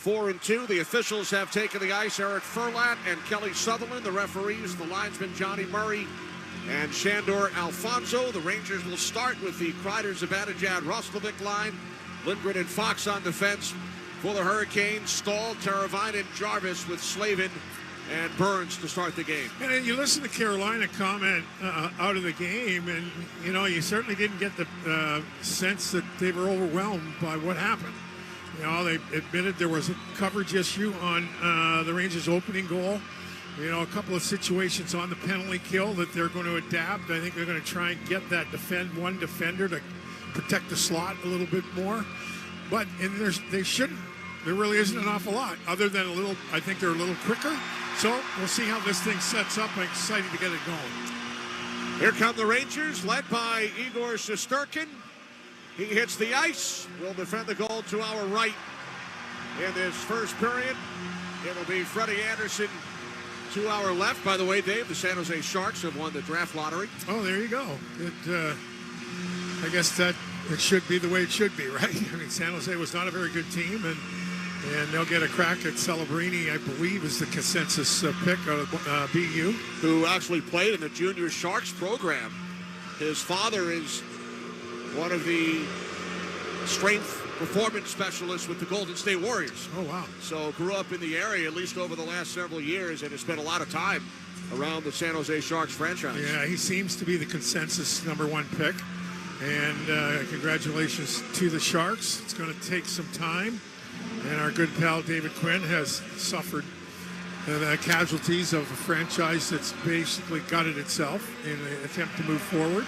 4-2. The officials have taken the ice. Eric Furlat and Kelly Sutherland. The referees, the linesmen Johnny Murray and Shandor Alfonso. The Rangers will start with the Kreider, Zibanejad, Roslovic line. Lindgren and Fox on defense for the Hurricanes. Stahl, Teravainen, Jarvis with Slavin and Burns to start the game. And then you listen to Carolina comment out of the game, and you certainly didn't get the sense that they were overwhelmed by what happened. They admitted there was a coverage issue on the Rangers' opening goal. A couple of situations on the penalty kill that they're going to adapt. I think they're going to try and get that one defender to protect the slot a little bit more. But they shouldn't. There really isn't an awful lot other than a little. I think they're a little quicker. So we'll see how this thing sets up. I'm excited to get it going. Here come the Rangers, led by Igor Shesterkin. He hits the ice. Will defend the goal to our right in this first period. It'll be Freddie Anderson to our left. By the way, Dave, the San Jose Sharks have won the draft lottery. Oh, there you go. I guess that it should be the way it should be, right? I mean, San Jose was not a very good team, and they'll get a crack at Celebrini, I believe, is the consensus pick out of BU. Who actually played in the Junior Sharks program. His father is one of the strength performance specialists with the Golden State Warriors. Oh, wow. So grew up in the area, at least over the last several years, and has spent a lot of time around the San Jose Sharks franchise. Yeah, he seems to be the consensus #1 pick. And congratulations to the Sharks. It's going to take some time. And our good pal David Quinn has suffered the casualties of a franchise that's basically gutted itself in an attempt to move forward.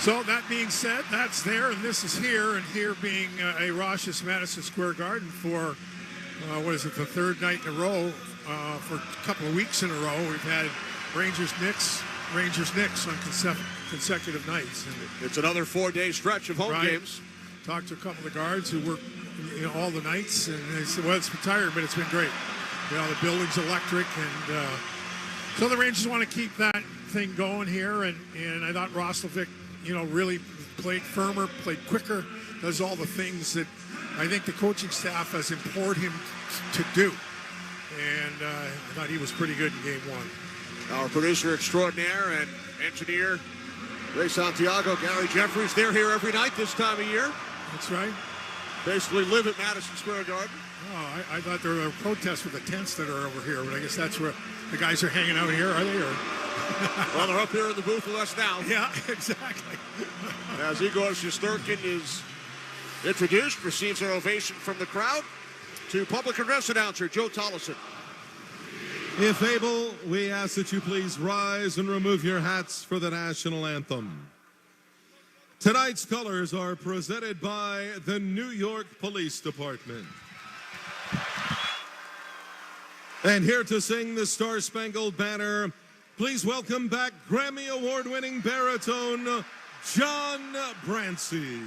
So that being said, that's there, and this is here, and here being a raucous Madison Square Garden for, the third night in a row, for a couple of weeks in a row. We've had Rangers-Knicks on consecutive nights. And it's another 4-day stretch of home games. Talked to a couple of the guards who work all the nights, and they said, well, it's retired, but it's been great. The building's electric, and so the Rangers want to keep that thing going here, and I thought Roslovic, really played firmer, played quicker, does all the things that I think the coaching staff has implored him to do. And I thought he was pretty good in game one. Our producer extraordinaire and engineer, Ray Santiago, Gary Jeffries, they're here every night this time of year. That's right. Basically live at Madison Square Garden. Oh, I thought there were protests with the tents that are over here, but I guess that's where the guys are hanging out here, are they? Or? Well, they're up here in the booth with us now. Yeah, exactly. As Igor Shesterkin is introduced, receives an ovation from the crowd, to public address announcer Joe Tollison. If able, we ask that you please rise and remove your hats for the national anthem. Tonight's colors are presented by the New York Police Department. And here to sing the Star-Spangled Banner, please welcome back Grammy Award-winning baritone, John Brancy.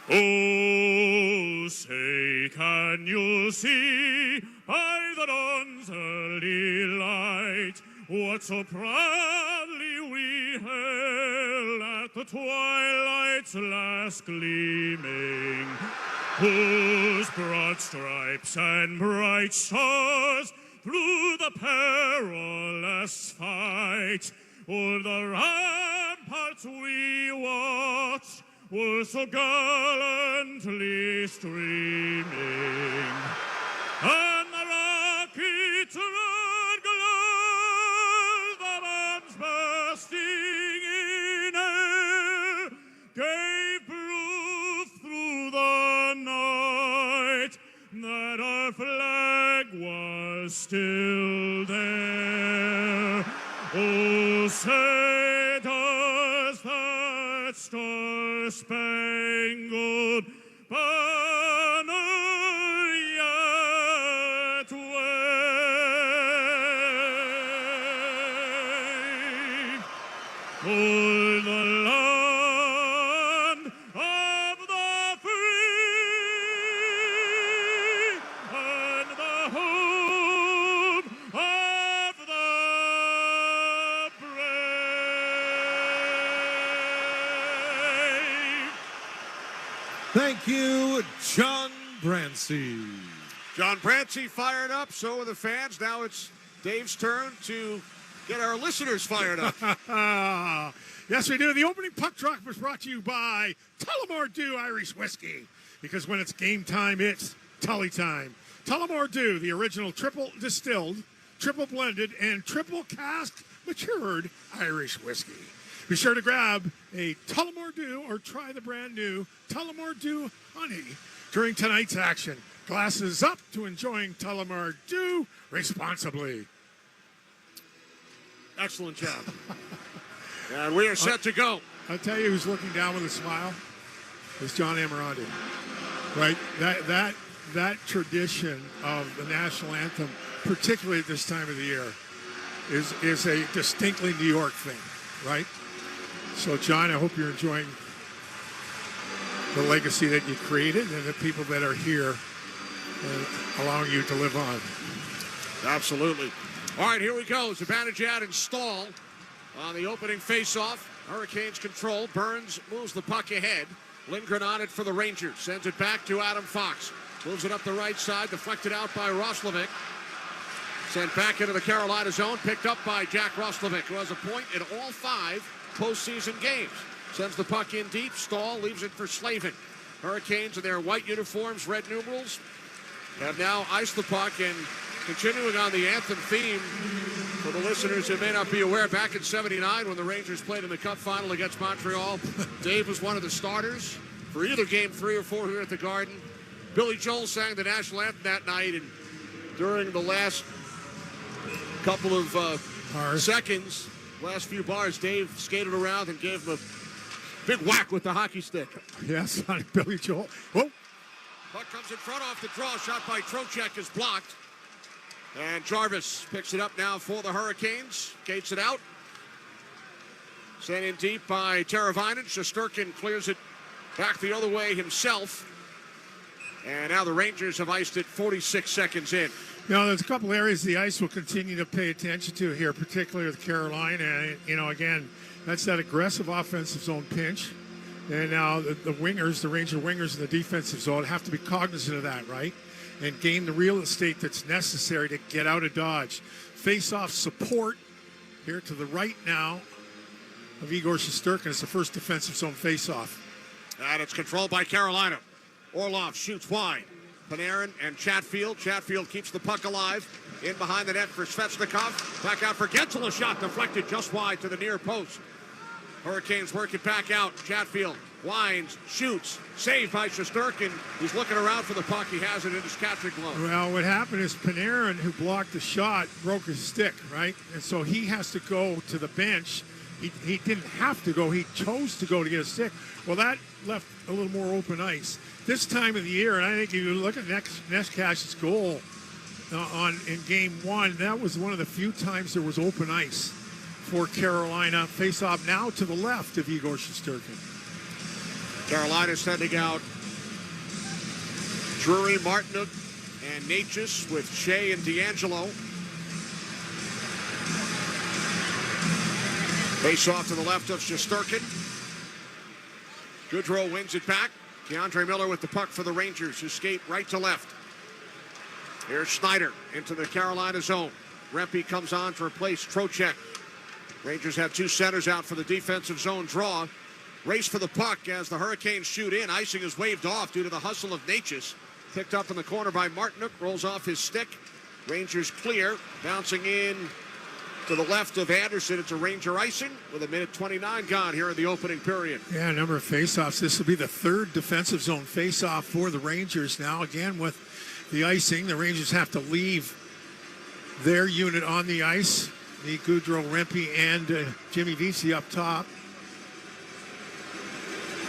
Oh, say, can you see by the dawn's early light what so proudly we hailed at the twilight's last gleaming, whose broad stripes and bright stars through the perilous fight o'er the ramparts we watched were so gallantly streaming, and the rocket's red glow, the bombs bursting in air, gave proof through the night that our flag was still there. Oh, say does that Star-Spangled Banner yet wave o'er the land of the free and the home of the brave. Thank you, John Brancy. John Brancy fired up, so are the fans. Now it's Dave's turn to get our listeners fired up. Yes, we do. The opening puck drop was brought to you by Tullamore Dew Irish Whiskey, because when it's game time, it's Tully time. Tullamore Dew, the original triple distilled, triple blended, and triple cask matured Irish whiskey. Be sure to grab a Tullamore Dew or try the brand new Tullamore Dew Honey during tonight's action. Glasses up to enjoying Tullamore Dew responsibly. Excellent job. And we are set to go. I'll tell you who's looking down with a smile is John Amirandi. Right? That tradition of the national anthem, particularly at this time of the year, is a distinctly New York thing, right? So, John, I hope you're enjoying the legacy that you created and the people that are here allowing you to live on. Absolutely. All right, here we go. Zibanejad and Stahl on the opening faceoff. Hurricanes control. Burns moves the puck ahead. Lindgren on it for the Rangers. Sends it back to Adam Fox. Moves it up the right side. Deflected out by Roslovic. Sent back into the Carolina zone. Picked up by Jack Roslovic, who has a point in all 5 postseason games. Sends the puck in deep. Stahl leaves it for Slavin. Hurricanes in their white uniforms, red numerals, have now iced the puck. And continuing on the anthem theme, for the listeners who may not be aware, back in '79 when the Rangers played in the Cup final against Montreal, Dave was one of the starters for either Game 3 or 4 here at the Garden. Billy Joel sang the national anthem that night, and during the last couple of seconds, last few bars, Dave skated around and gave him a big whack with the hockey stick. Yes, on Billy Joel. Whoa. Puck comes in front off the draw. Shot by Trocheck is blocked. And Jarvis picks it up now for the Hurricanes. Gates it out. Sent in deep by Teravainen. Shesterkin clears it back the other way himself. And now the Rangers have iced it 46 seconds in. You know, there's a couple areas the ice will continue to pay attention to here, particularly with Carolina. You know, again, that's that aggressive offensive zone pinch. And now the wingers, the Ranger wingers in the defensive zone have to be cognizant of that, right? And gain the real estate that's necessary to get out of dodge. Face-off support here to the right now of Igor Shesterkin. It's the first defensive zone face-off. And it's controlled by Carolina. Orlov shoots wide. Panarin and Chatfield. Chatfield keeps the puck alive. In behind the net for Svechnikov. Back out for Gensel. A shot deflected just wide to the near post. Hurricanes work it back out. Chatfield winds, shoots, saved by Shesterkin. He's looking around for the puck. He has it in his catching glove. Well, what happened is Panarin, who blocked the shot, broke his stick, right? And so he has to go to the bench. He didn't have to go. He chose to go to get a stick. Well, that left a little more open ice. This time of the year, and I think if you look at Neskash's goal in Game 1, that was one of the few times there was open ice for Carolina. Face-off now to the left of Igor Shesterkin. Carolina sending out Drury, Martinuk, and Natchez with Shea and D'Angelo. Face-off to the left of Shesterkin. Goodrow wins it back. DeAndre Miller with the puck for the Rangers, who skate right to left. Here's Schneider into the Carolina zone. Rempe comes on to replace Trocheck. Rangers have two centers out for the defensive zone draw. Race for the puck as the Hurricanes shoot in. Icing is waved off due to the hustle of Natchez. Picked up in the corner by Martinuk. Rolls off his stick. Rangers clear. Bouncing in to the left of Anderson. It's a Ranger icing with 1:29 gone here in the opening period. Yeah, a number of faceoffs. This will be the third defensive zone faceoff for the Rangers now. Again, with the icing, the Rangers have to leave their unit on the ice. The Goudreau, Rempe, and Jimmy Vesey up top.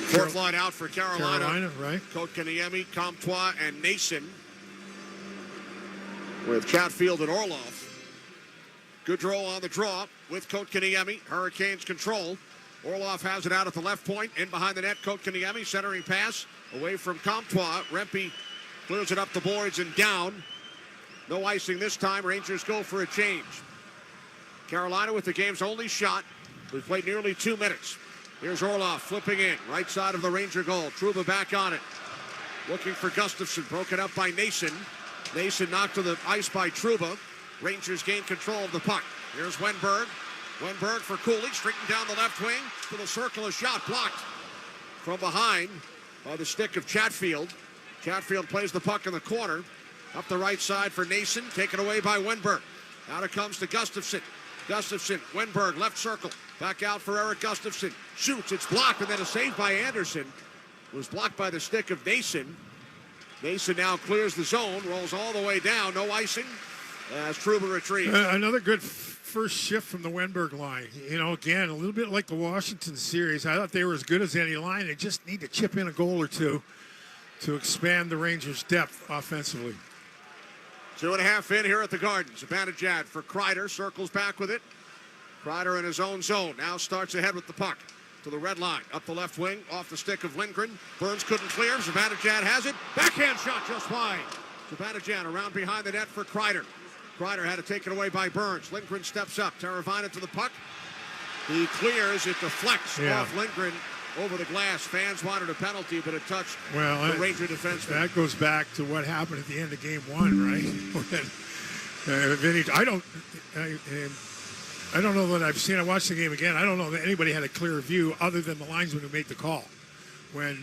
Fourth line out for Carolina. Right. Kotkaniemi, Comtois, and Nason. With Chatfield and Orlov. Goudreau on the draw with Kotkaniemi. Hurricanes control. Orlov has it out at the left point. In behind the net, Kotkaniemi centering pass away from Comtois. Rempe clears it up the boards and down. No icing this time. Rangers go for a change. Carolina with the game's only shot. We've played nearly 2 minutes. Here's Orlov flipping in. Right side of the Ranger goal. Trouba back on it. Looking for Gustafsson. Broken up by Nason. Nason knocked to the ice by Trouba. Rangers gain control of the puck. Here's Wenberg. Wenberg for Cooley. Streaking down the left wing to the circle. A shot blocked from behind by the stick of Chatfield. Chatfield plays the puck in the corner. Up the right side for Nason. Taken away by Wenberg. Now it comes to Gustafsson. Gustafsson, Wenberg, left circle. Back out for Eric Gustafsson. Shoots, it's blocked, and then a save by Anderson. It was blocked by the stick of Nason. Nason now clears the zone, rolls all the way down. No icing as Trouba retrieves. Another good first shift from the Wenberg line. You know, again, a little bit like the Washington series. I thought they were as good as any line. They just need to chip in a goal or two to expand the Rangers' depth offensively. 2.5 in here at the Garden. Zibanejad for Kreider. Circles back with it. Kreider in his own zone. Now starts ahead with the puck. To the red line. Up the left wing. Off the stick of Lindgren. Burns couldn't clear. Zibanejad has it. Backhand shot just wide. Zibanejad around behind the net for Kreider. Kreider had it taken away by Burns. Lindgren steps up. Teravainen to the puck. He clears. It deflects off Lindgren over the glass. Fans wanted a penalty, but it touched the Ranger defenseman. That goes back to what happened at the end of Game 1, right? Vinny, I don't know that I've seen. I watched the game again. I don't know that anybody had a clear view other than the linesman who made the call. When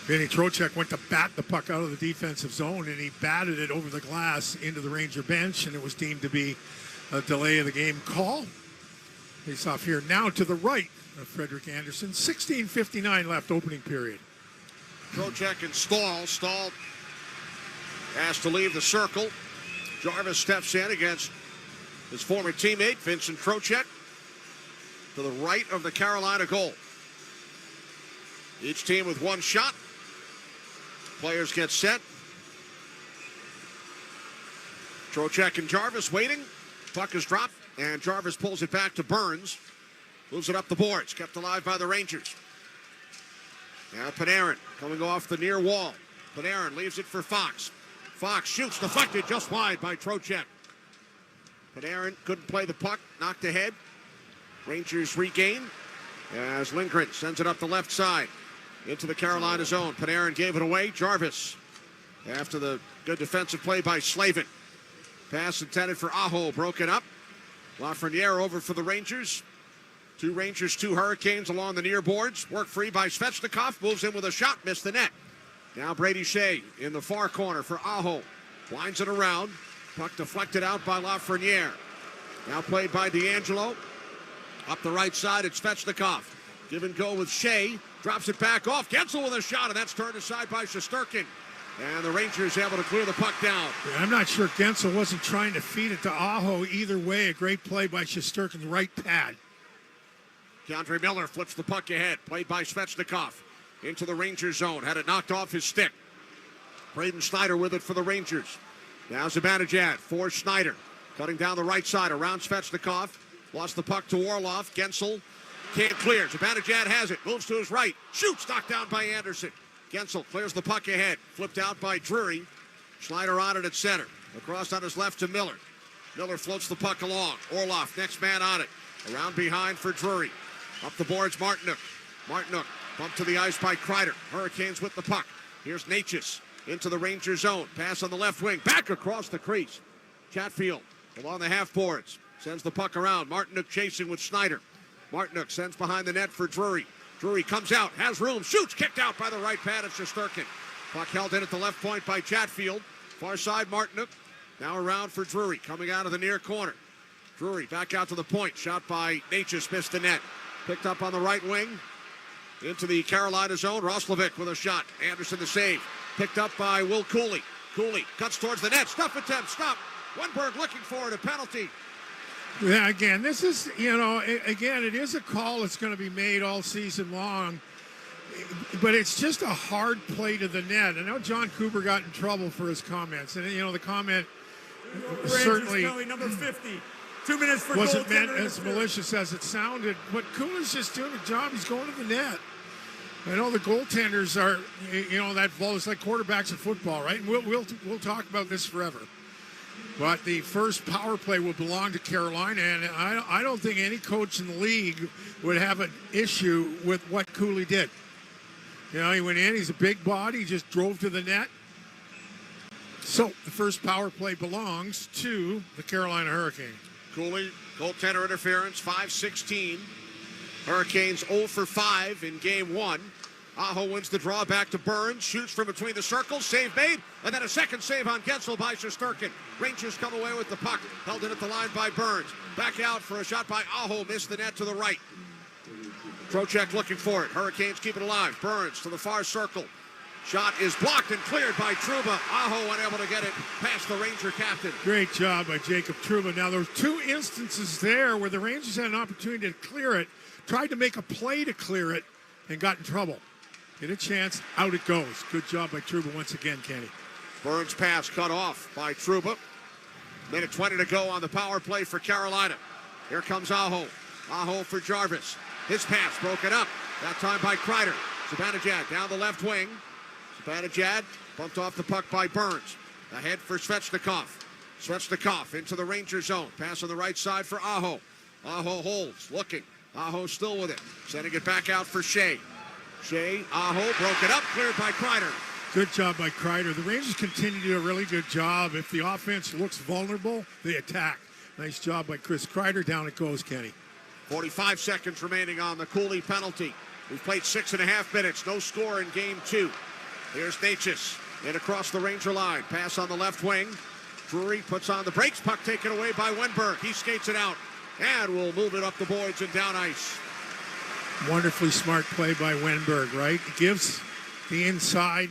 Vinny Trocheck went to bat the puck out of the defensive zone, and he batted it over the glass into the Ranger bench, and it was deemed to be a delay of the game call. Face off here now to the right of Frederik Andersen. 16:59 left, opening period. Trocheck and Stahl. Stahl asked to leave the circle. Jarvis steps in against his former teammate, Vincent Trocheck, to the right of the Carolina goal. Each team with one shot. Players get set. Trocheck and Jarvis waiting. Puck is dropped, and Jarvis pulls it back to Burns. Moves it up the boards, kept alive by the Rangers. Now Panarin coming off the near wall. Panarin leaves it for Fox. Fox shoots, deflected just wide by Trocheck. Panarin couldn't play the puck, knocked ahead. Rangers regain as Lindgren sends it up the left side into the Carolina zone. Panarin gave it away. Jarvis, after the good defensive play by Slavin. Pass intended for Aho, broken up. Lafreniere over for the Rangers. Two Rangers, two Hurricanes along the near boards. Work free by Svechnikov. Moves in with a shot, missed the net. Now Brady Shea in the far corner for Aho. Winds it around. Puck deflected out by Lafreniere. Now played by D'Angelo. Up the right side, it's Svechnikov. Give and go with Shea. Drops it back off. Gensel with a shot, and that's turned aside by Shesterkin. And the Rangers able to clear the puck down. Yeah, I'm not sure Gensel wasn't trying to feed it to Aho. Either way, a great play by Shesterkin's right pad. Keandre Miller flips the puck ahead. Played by Svechnikov. Into the Rangers zone. Had it knocked off his stick. Braden Snyder with it for the Rangers. Now Zibanejad for Snyder. Cutting down the right side around Svechnikov. Lost the puck to Orlov. Gensel can't clear. Zibanejad has it. Moves to his right. Shoots. Knocked down by Anderson. Gensel clears the puck ahead. Flipped out by Drury. Schneider on it at center. Across on his left to Miller. Miller floats the puck along. Orlov, next man on it. Around behind for Drury. Up the boards, Martinuk. Martinuk bumped to the ice by Kreider. Hurricanes with the puck. Here's Natchez into the Ranger zone. Pass on the left wing. Back across the crease. Chatfield along the half boards. Sends the puck around. Martinuk chasing with Snyder. Martinuk sends behind the net for Drury. Drury comes out, has room, shoots, kicked out by the right pad of Shesterkin. Puck held in at the left point by Chatfield. Far side, Martinuk. Now around for Drury, coming out of the near corner. Drury back out to the point. Shot by Natchez, missed the net. Picked up on the right wing. Into the Carolina zone. Roslovic with a shot. Anderson the save. Picked up by Will Cooley. Cooley cuts towards the net. Stuff attempt, stop. Wenberg looking for it, a penalty. Yeah, again, this is, it is a call that's going to be made all season long. But it's just a hard play to the net. I know John Cooper got in trouble for his comments. And, the comment certainly number 50. 2 minutes for wasn't meant as malicious as it sounded. But Cooper's just doing a job. He's going to the net. I know the goaltenders are, that ball is like quarterbacks in football, right? And we'll talk about this forever. But the first power play will belong to Carolina, and I don't think any coach in the league would have an issue with what Cooley did. He went in, he's a big body, he just drove to the net. So the first power play belongs to the Carolina Hurricanes. Cooley, goaltender interference, 5-16. Hurricanes 0 for 5 in game 1. Aho wins the draw back to Burns, shoots from between the circles, save made, and then a second save on Gensel by Shesterkin. Rangers come away with the puck, held in at the line by Burns. Back out for a shot by Aho, missed the net to the right. Trocheck looking for it. Hurricanes keep it alive. Burns to the far circle. Shot is blocked and cleared by Trouba. Aho unable to get it past the Ranger captain. Great job by Jacob Trouba. Now, there were 2 instances there where the Rangers had an opportunity to clear it, tried to make a play to clear it, and got in trouble. Get a chance, out it goes. Good job by Trouba once again, Kenny. Burns pass cut off by Trouba. Minute 20 to go on the power play for Carolina. Here comes Aho. Aho for Jarvis. His pass broken up. That time by Kreider. Zibanejad down the left wing. Zibanejad bumped off the puck by Burns. Ahead for Svechnikov. Svechnikov into the Ranger zone. Pass on the right side for Aho. Aho holds, looking. Aho still with it. Sending it back out for Shea. Shea, Aho, broke it up, cleared by Kreider. Good job by Kreider. The Rangers continue to do a really good job. If the offense looks vulnerable, they attack. Nice job by Chris Kreider. Down it goes, Kenny. 45 seconds remaining on the Cooley penalty. We've played 6.5 minutes. No score in game 2. Here's Natchez in across the Ranger line. Pass on the left wing. Drury puts on the brakes. Puck taken away by Wenberg. He skates it out and will move it up the boards and down ice. Wonderfully smart play by Wenberg, right? He gives the inside.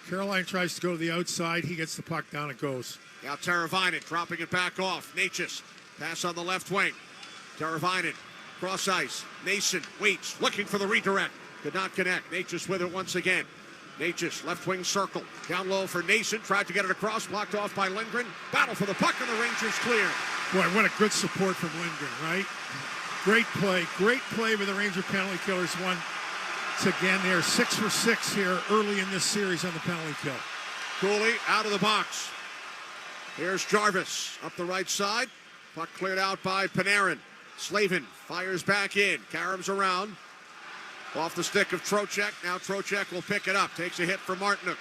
Caroline tries to go to the outside. He gets the puck, down it goes. Now Teravainen dropping it back off. Natchez Pass on the left wing. Teravainen, cross ice. Nason waits, looking for the redirect. Could not connect. Natchez with it once again. Natchez, left wing circle. Down low for Nason. Tried to get it across. Blocked off by Lindgren. Battle for the puck, and the Rangers clear. Boy, what a good support from Lindgren, right? Great play. Great play with the Ranger penalty killers. Once again, they're 6 for 6 here early in this series on the penalty kill. Cooley out of the box. Here's Jarvis up the right side. Puck cleared out by Panarin. Slavin fires back in. Karams around. Off the stick of Trocheck. Now Trocheck will pick it up. Takes a hit for Martinook.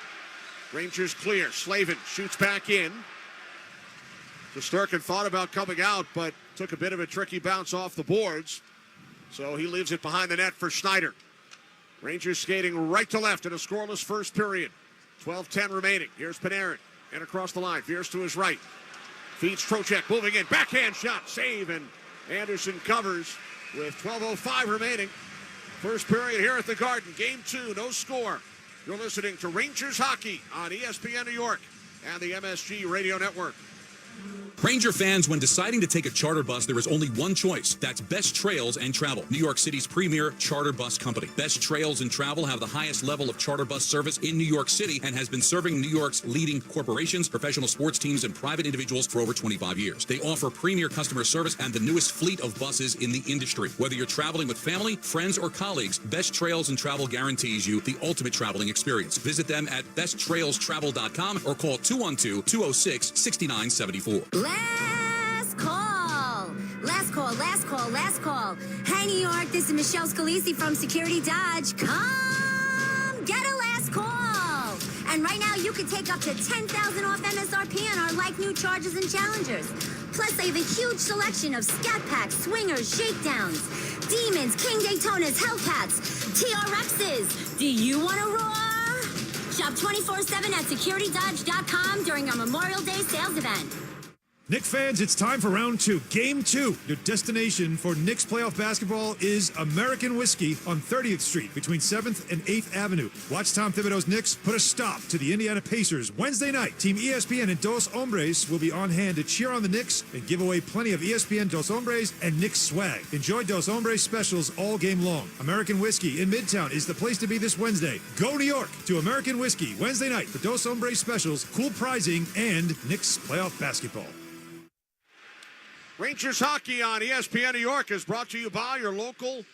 Rangers clear. Slavin shoots back in. Shesterkin thought about coming out, but took a bit of a tricky bounce off the boards. So he leaves it behind the net for Schneider. Rangers skating right to left in a scoreless first period. 12:10 remaining. Here's Panarin. And across the line. Veers to his right. Feeds Trocheck. Moving in. Backhand shot. Save. And Anderson covers with 12:05 remaining. First period here at the Garden. Game 2. No score. You're listening to Rangers Hockey on ESPN New York and the MSG Radio Network. Ranger fans, when deciding to take a charter bus, there is only one choice. That's Best Trails and Travel, New York City's premier charter bus company. Best Trails and Travel have the highest level of charter bus service in New York City and has been serving New York's leading corporations, professional sports teams, and private individuals for over 25 years. They offer premier customer service and the newest fleet of buses in the industry. Whether you're traveling with family, friends, or colleagues, Best Trails and Travel guarantees you the ultimate traveling experience. Visit them at besttrailstravel.com or call 212-206-6974. Last call. Last call, last call, last call. Hi, New York. This is Michelle Scalisi from Security Dodge. Come get a last call. And right now, you can take up to $10,000 off MSRP on our like-new Chargers and Challengers. Plus, they have a huge selection of Scat Packs, Swingers, Shakedowns, Demons, King Daytonas, Hellcats, TRXs. Do you want to roar? Shop 24/7 at securitydodge.com during our Memorial Day sales event. Knicks fans, it's time for round 2, game 2. Your destination for Knicks playoff basketball is American Whiskey on 30th Street between 7th and 8th Avenue. Watch Tom Thibodeau's Knicks put a stop to the Indiana Pacers Wednesday night. Team ESPN and Dos Hombres will be on hand to cheer on the Knicks and give away plenty of ESPN Dos Hombres and Knicks swag. Enjoy Dos Hombres specials all game long. American Whiskey in Midtown is the place to be this Wednesday. Go New York to American Whiskey Wednesday night for Dos Hombres specials, cool pricing, and Knicks playoff basketball. Rangers Hockey on ESPN New York is brought to you by your local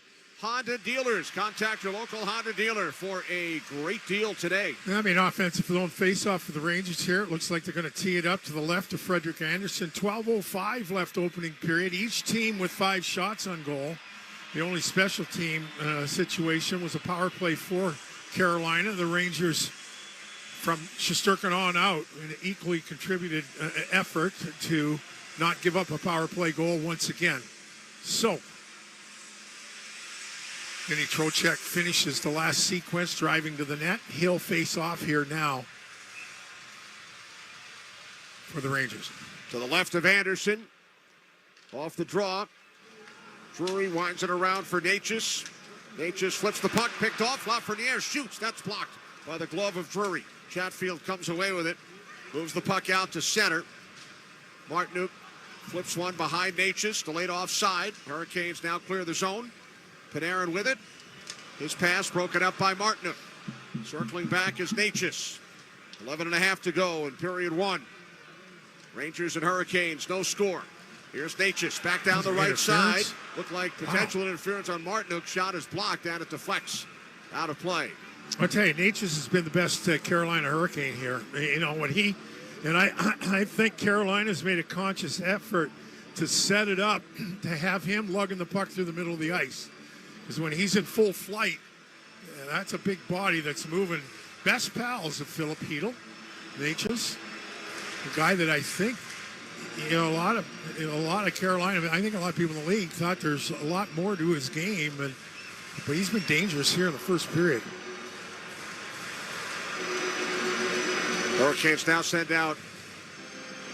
Honda dealers. Contact your local Honda dealer for a great deal today. I mean, offensive zone face-off for the Rangers here. It looks like they're going to tee it up to the left of Frederik Andersen. 12:05 left opening period. Each team with 5 shots on goal. The only special team situation was a power play for Carolina. The Rangers, from Shesterkin on out, an equally contributed effort to not give up a power play goal once again. So, Vinny Trocheck finishes the last sequence, driving to the net. He'll face off here now for the Rangers. To the left of Anderson. Off the draw. Drury winds it around for Natchez. Natchez flips the puck, picked off. Lafreniere shoots. That's blocked by the glove of Drury. Chatfield comes away with it. Moves the puck out to center. Martinook flips one behind Natchez, delayed offside. Hurricanes now clear the zone. Panarin with it. His pass broken up by Martinook. Circling back is Natchez. 11:30 to go in period 1. Rangers and Hurricanes, no score. Here's Natchez back down the right side. Looked like potential interference on Martinook. Shot is blocked and it deflects out of play. I'll tell you, Natchez has been the best Carolina Hurricane here. You know, when he... And I think Carolina's made a conscious effort to set it up to have him lugging the puck through the middle of the ice. Because when he's in full flight, that's a big body that's moving. Best pals of Philip Hedl, Natchez, a guy that I think, a lot of Carolina, I think a lot of people in the league thought there's a lot more to his game, but he's been dangerous here in the first period. Hurricanes now send out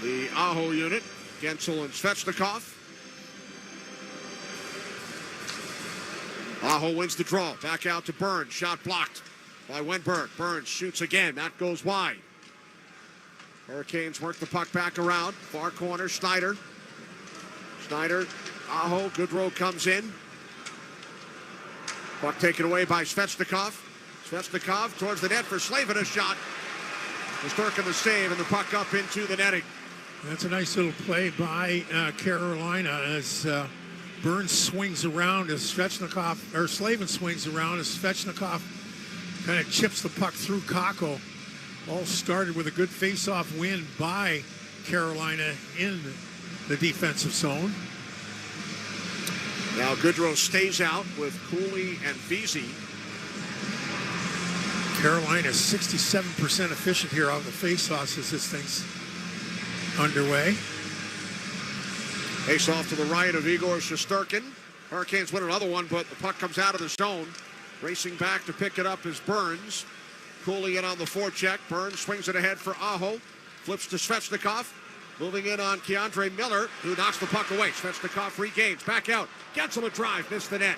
the Aho unit, Gensel and Svechnikov. Aho wins the draw. Back out to Burns. Shot blocked by Wenberg. Burns shoots again. That goes wide. Hurricanes work the puck back around. Far corner, Schneider. Snyder, Aho, Goodrow comes in. Puck taken away by Svechnikov. Svechnikov towards the net for Slavin, a shot. Shesterkin the save, and the puck up into the netting. That's a nice little play by Carolina as Burns swings around as Slavin swings around as Svechnikov kind of chips the puck through Kakko. All started with a good face-off win by Carolina in the defensive zone. Now Goodrow stays out with Cooley and Vesey. Carolina is 67% efficient here on the face-offs as this thing's underway. Face off to the right of Igor Shesterkin. Hurricanes win another one, but the puck comes out of the zone. Racing back to pick it up is Burns. Cooley in on the forecheck. Burns swings it ahead for Aho. Flips to Svechnikov. Moving in on Keandre Miller, who knocks the puck away. Svechnikov regains. Back out. Gets him a drive. Missed the net.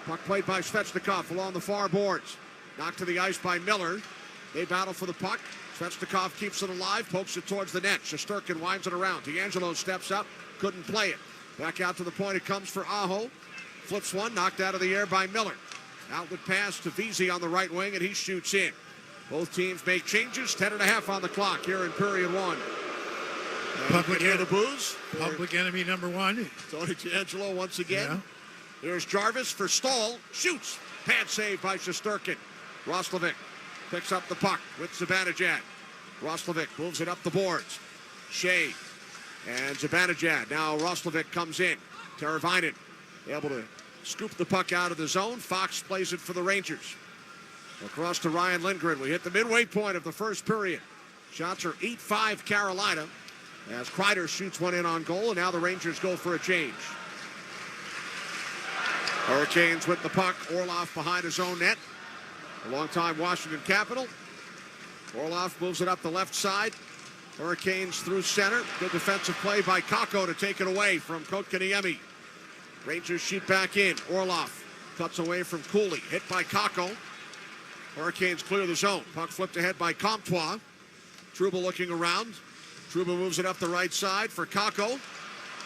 Puck played by Svechnikov along the far boards. Knocked to the ice by Miller. They battle for the puck. Svechnikov keeps it alive. Pokes it towards the net. Shesterkin winds it around. D'Angelo steps up. Couldn't play it. Back out to the point it comes for Aho. Flips one. Knocked out of the air by Miller. Outlet pass to Vesey on the right wing, and he shoots in. Both teams make changes. 10.5 on the clock here in period one. Public enemy the booze. Public enemy number one. Tony D'Angelo once again. Yeah. There's Jarvis for Stahl. Shoots. Pad save by Shesterkin. Roslovic picks up the puck with Zibanejad. Roslovic moves it up the boards. Shea and Zibanejad. Now Roslovic comes in. Teravainen able to scoop the puck out of the zone. Fox plays it for the Rangers. Across to Ryan Lindgren. We hit the midway point of the first period. Shots are 8-5 Carolina as Kreider shoots one in on goal, and now the Rangers go for a change. Hurricanes with the puck. Orlov behind his own net. A longtime Washington Capital. Orlov moves it up the left side. Hurricanes through center. Good defensive play by Kakko to take it away from Kotkaniemi. Rangers shoot back in. Orlov cuts away from Cooley. Hit by Kakko. Hurricanes clear the zone. Puck flipped ahead by Comtois. Trouba looking around. Trouba moves it up the right side for Kakko.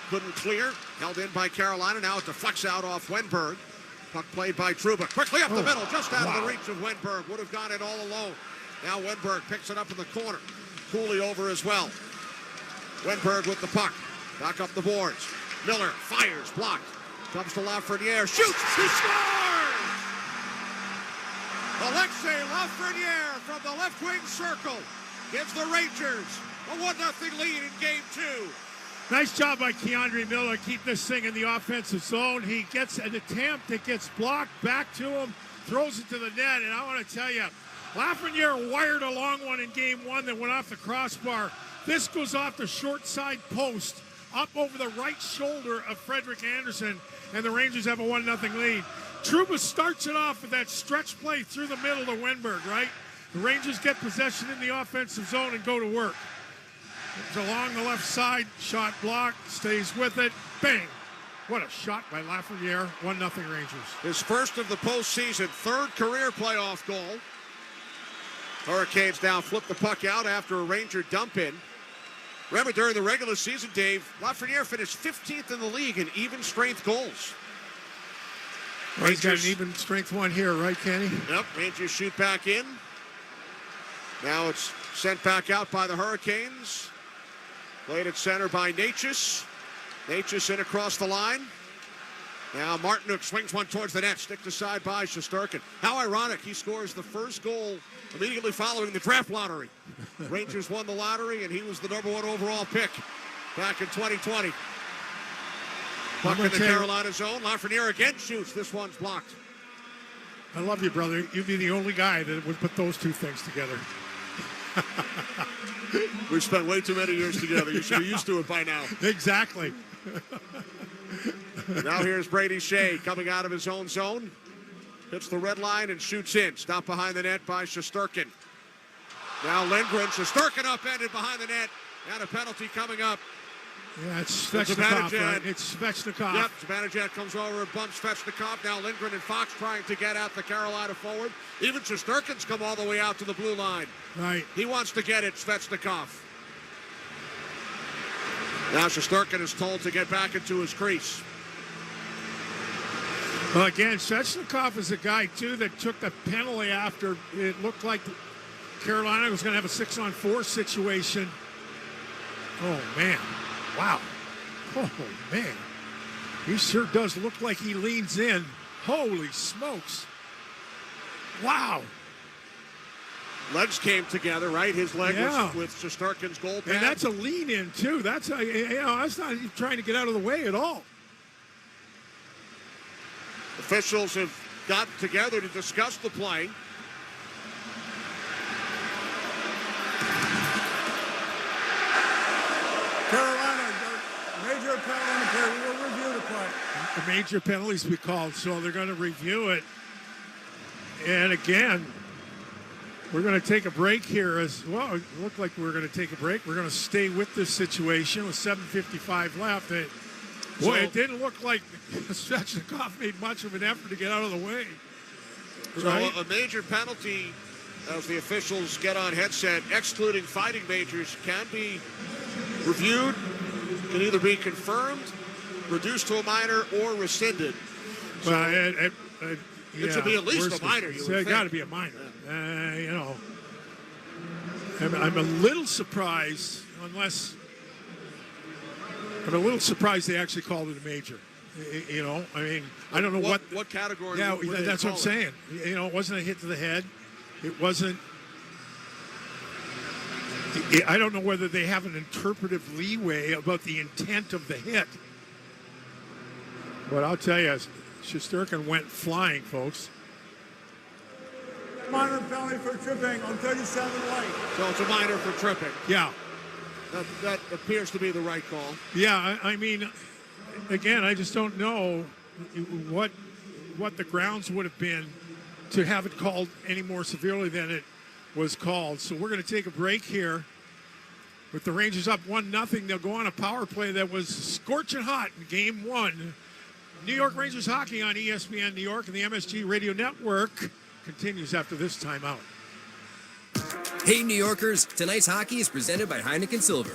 Couldn't clear. Held in by Carolina. Now it deflects out off Wenberg. Puck played by Trouba. Quickly up the middle. Just out of the reach of Wenberg. Would have gone in all alone. Now Wenberg picks it up in the corner. Cooley over as well. Wenberg with the puck. Back up the boards. Miller fires. Blocked. Comes to Lafreniere. Shoots. He scores! Alexei Lafreniere from the left wing circle gives the Rangers a 1-0 lead in game two. Nice job by Keandre Miller. Keep this thing in the offensive zone. He gets an attempt that gets blocked back to him, throws it to the net, and I want to tell you, Lafreniere wired a long one in game one that went off the crossbar. This goes off the short side post, up over the right shoulder of Frederik Andersen, and the Rangers have a 1-0 lead. Trouba starts it off with that stretch play through the middle to Wenberg, right? The Rangers get possession in the offensive zone and go to work. It's along the left side, shot blocked, stays with it, bang! What a shot by Lafreniere, 1-0 Rangers. His first of the postseason, third career playoff goal. Hurricanes now flip the puck out after a Ranger dump in. Remember, during the regular season, Dave, Lafreniere finished 15th in the league in even strength goals. Well, he's got an even strength one here, right, Kenny? Yep, Rangers shoot back in. Now it's sent back out by the Hurricanes. Played at center by Natchez. Natchez in across the line. Now Martinuk swings one towards the net, sticked aside by Shesterkin. How ironic, he scores the first goal immediately following the draft lottery. Rangers won the lottery, and he was the #1 overall pick back in 2020. Puck in the Carolina zone. Lafreniere again shoots. This one's blocked. I love you, brother. You'd be the only guy that would put those two things together. We've spent way too many years together. You should be used to it by now. Exactly. Now here's Brady Shea coming out of his own zone. Hits the red line and shoots in. Stopped behind the net by Shesterkin. Now Lindgren. Shesterkin upended behind the net. And a penalty coming up. Yeah, it's Svechnikov, right? It's Svechnikov. Yep, Zibanejad comes over and bumps Svechnikov. Now Lindgren and Fox trying to get at the Carolina forward. Even Shesterkin's come all the way out to the blue line. Right. He wants to get it, Svechnikov. Now Shesterkin is told to get back into his crease. Well, again, Svechnikov is a guy, too, that took the penalty after it looked like Carolina was going to have a 6-on-4 situation. Oh, man. Wow. Oh, man. He sure does look like he leans in. Holy smokes. Wow. Legs came together, right? His leg Yeah. was with Shesterkin's goal pad. And that's a lean in, too. That's that's not even trying to get out of the way at all. Officials have got together to discuss the play. Carolina, major penalty on the play. We will review the play. The major penalties we called, so they're going to review it. And again, we're going to take a break here as well. It looked like we were going to take a break. We're going to stay with this situation with 7:55 left. It didn't look like Svechnikov made much of an effort to get out of the way. So Right? a major penalty, as the officials get on headset, excluding fighting majors, can be reviewed, can either be confirmed, reduced to a minor, or rescinded. So Well, it should be at least a minor. You would It's got to think. be a minor. I'm a little surprised, I'm a little surprised they actually called it a major. I don't know what category. Yeah, would they that's what I'm call saying. It wasn't a hit to the head. It wasn't. I don't know whether they have an interpretive leeway about the intent of the hit. But I'll tell you, Shesterkin went flying, folks. Minor penalty for tripping on 37 white. So it's a minor for tripping. Yeah. That appears to be the right call. Yeah, I mean, again, I just don't know what the grounds would have been to have it called any more severely than it was called. So we're going to take a break here. With the Rangers up 1-0, they'll go on a power play that was scorching hot in Game 1. New York Rangers hockey on ESPN New York and the MSG Radio Network continues after this timeout. Hey, New Yorkers, tonight's hockey is presented by Heineken Silver.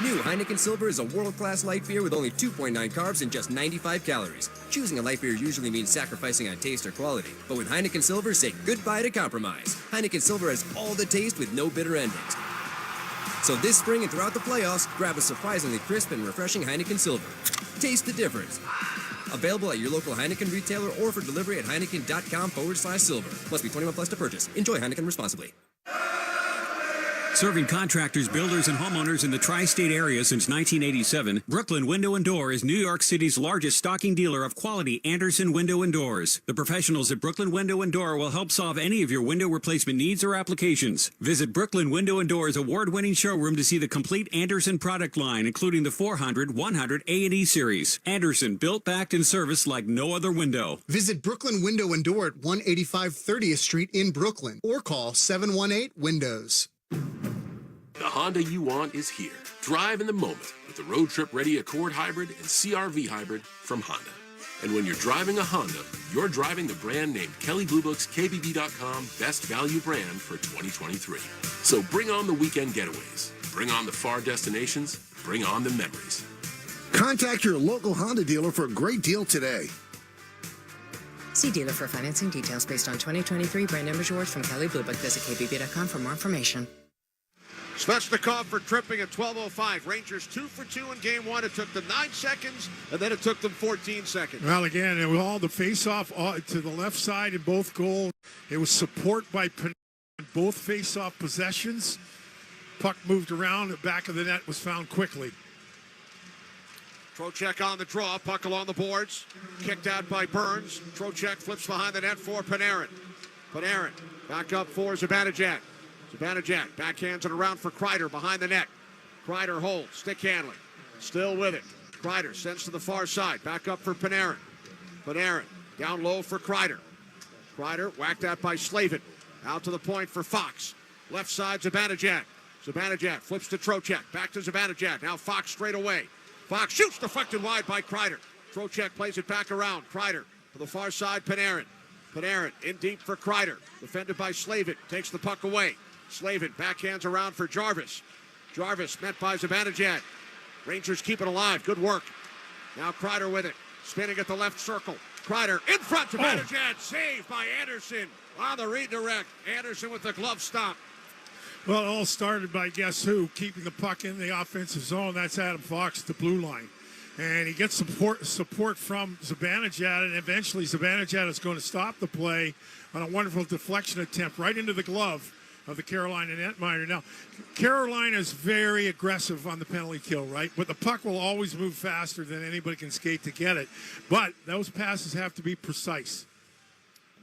New Heineken Silver is a world-class light beer with only 2.9 carbs and just 95 calories. Choosing a light beer usually means sacrificing on taste or quality. But with Heineken Silver, say goodbye to compromise. Heineken Silver has all the taste with no bitter endings. So this spring and throughout the playoffs, grab a surprisingly crisp and refreshing Heineken Silver. Taste the difference. Available at your local Heineken retailer or for delivery at Heineken.com/silver. Must be 21 plus to purchase. Enjoy Heineken responsibly. Serving contractors, builders, and homeowners in the tri-state area since 1987, Brooklyn Window and Door is New York City's largest stocking dealer of quality Andersen window and doors. The professionals at Brooklyn Window and Door will help solve any of your window replacement needs or applications. Visit Brooklyn Window and Door's award-winning showroom to see the complete Andersen product line, including the 400, 100, A&E series. Andersen, built, backed, and serviced like no other window. Visit Brooklyn Window and Door at 185 30th Street in Brooklyn or call 718-WINDOWS. The Honda you want is here. Drive in the moment with the road trip ready Accord Hybrid and CRV Hybrid from Honda. And when you're driving a Honda, you're driving the brand named Kelley Blue Book's KBB.com Best Value Brand for 2023. So bring on the weekend getaways. Bring on the far destinations. Bring on the memories. Contact your local Honda dealer for a great deal today. See dealer for financing details based on 2023 brand image awards from Kelley Blue Book. Visit KBB.com for more information. Svechnikov for tripping at 12:05. Rangers 2 for 2 in Game 1. It took them 9 seconds, and then it took them 14 seconds. Well, again, it was all the face-off to the left side in both goals. It was support by both face-off possessions. Puck moved around. The back of the net was found quickly. Trocheck on the draw. Puck along the boards. Kicked out by Burns. Trocheck flips behind the net for Panarin. Panarin back up for Zibanejad. Zibanejad backhands it around for Kreider behind the net. Kreider holds. Stick handling. Still with it. Kreider sends to the far side. Back up for Panarin. Panarin down low for Kreider. Kreider whacked out by Slavin. Out to the point for Fox. Left side Zibanejad. Zibanejad flips to Trocheck. Back to Zibanejad. Now Fox straight away. Fox shoots, deflected wide by Kreider. Trocheck plays it back around. Kreider to the far side, Panarin. Panarin in deep for Kreider. Defended by Slavin. Takes the puck away. Slavin backhands around for Jarvis. Jarvis met by Zibanejad. Rangers keep it alive. Good work. Now Kreider with it. Spinning at the left circle. Kreider in front to Zibanejad. Saved by Anderson on the redirect. Anderson with the glove stop. Well, it all started by guess who? Keeping the puck in the offensive zone. That's Adam Fox, the blue line. And he gets support from Zibanejad, and eventually Zibanejad is going to stop the play on a wonderful deflection attempt right into the glove of the Carolina netminder. Now, Carolina is very aggressive on the penalty kill, right? But the puck will always move faster than anybody can skate to get it. But those passes have to be precise.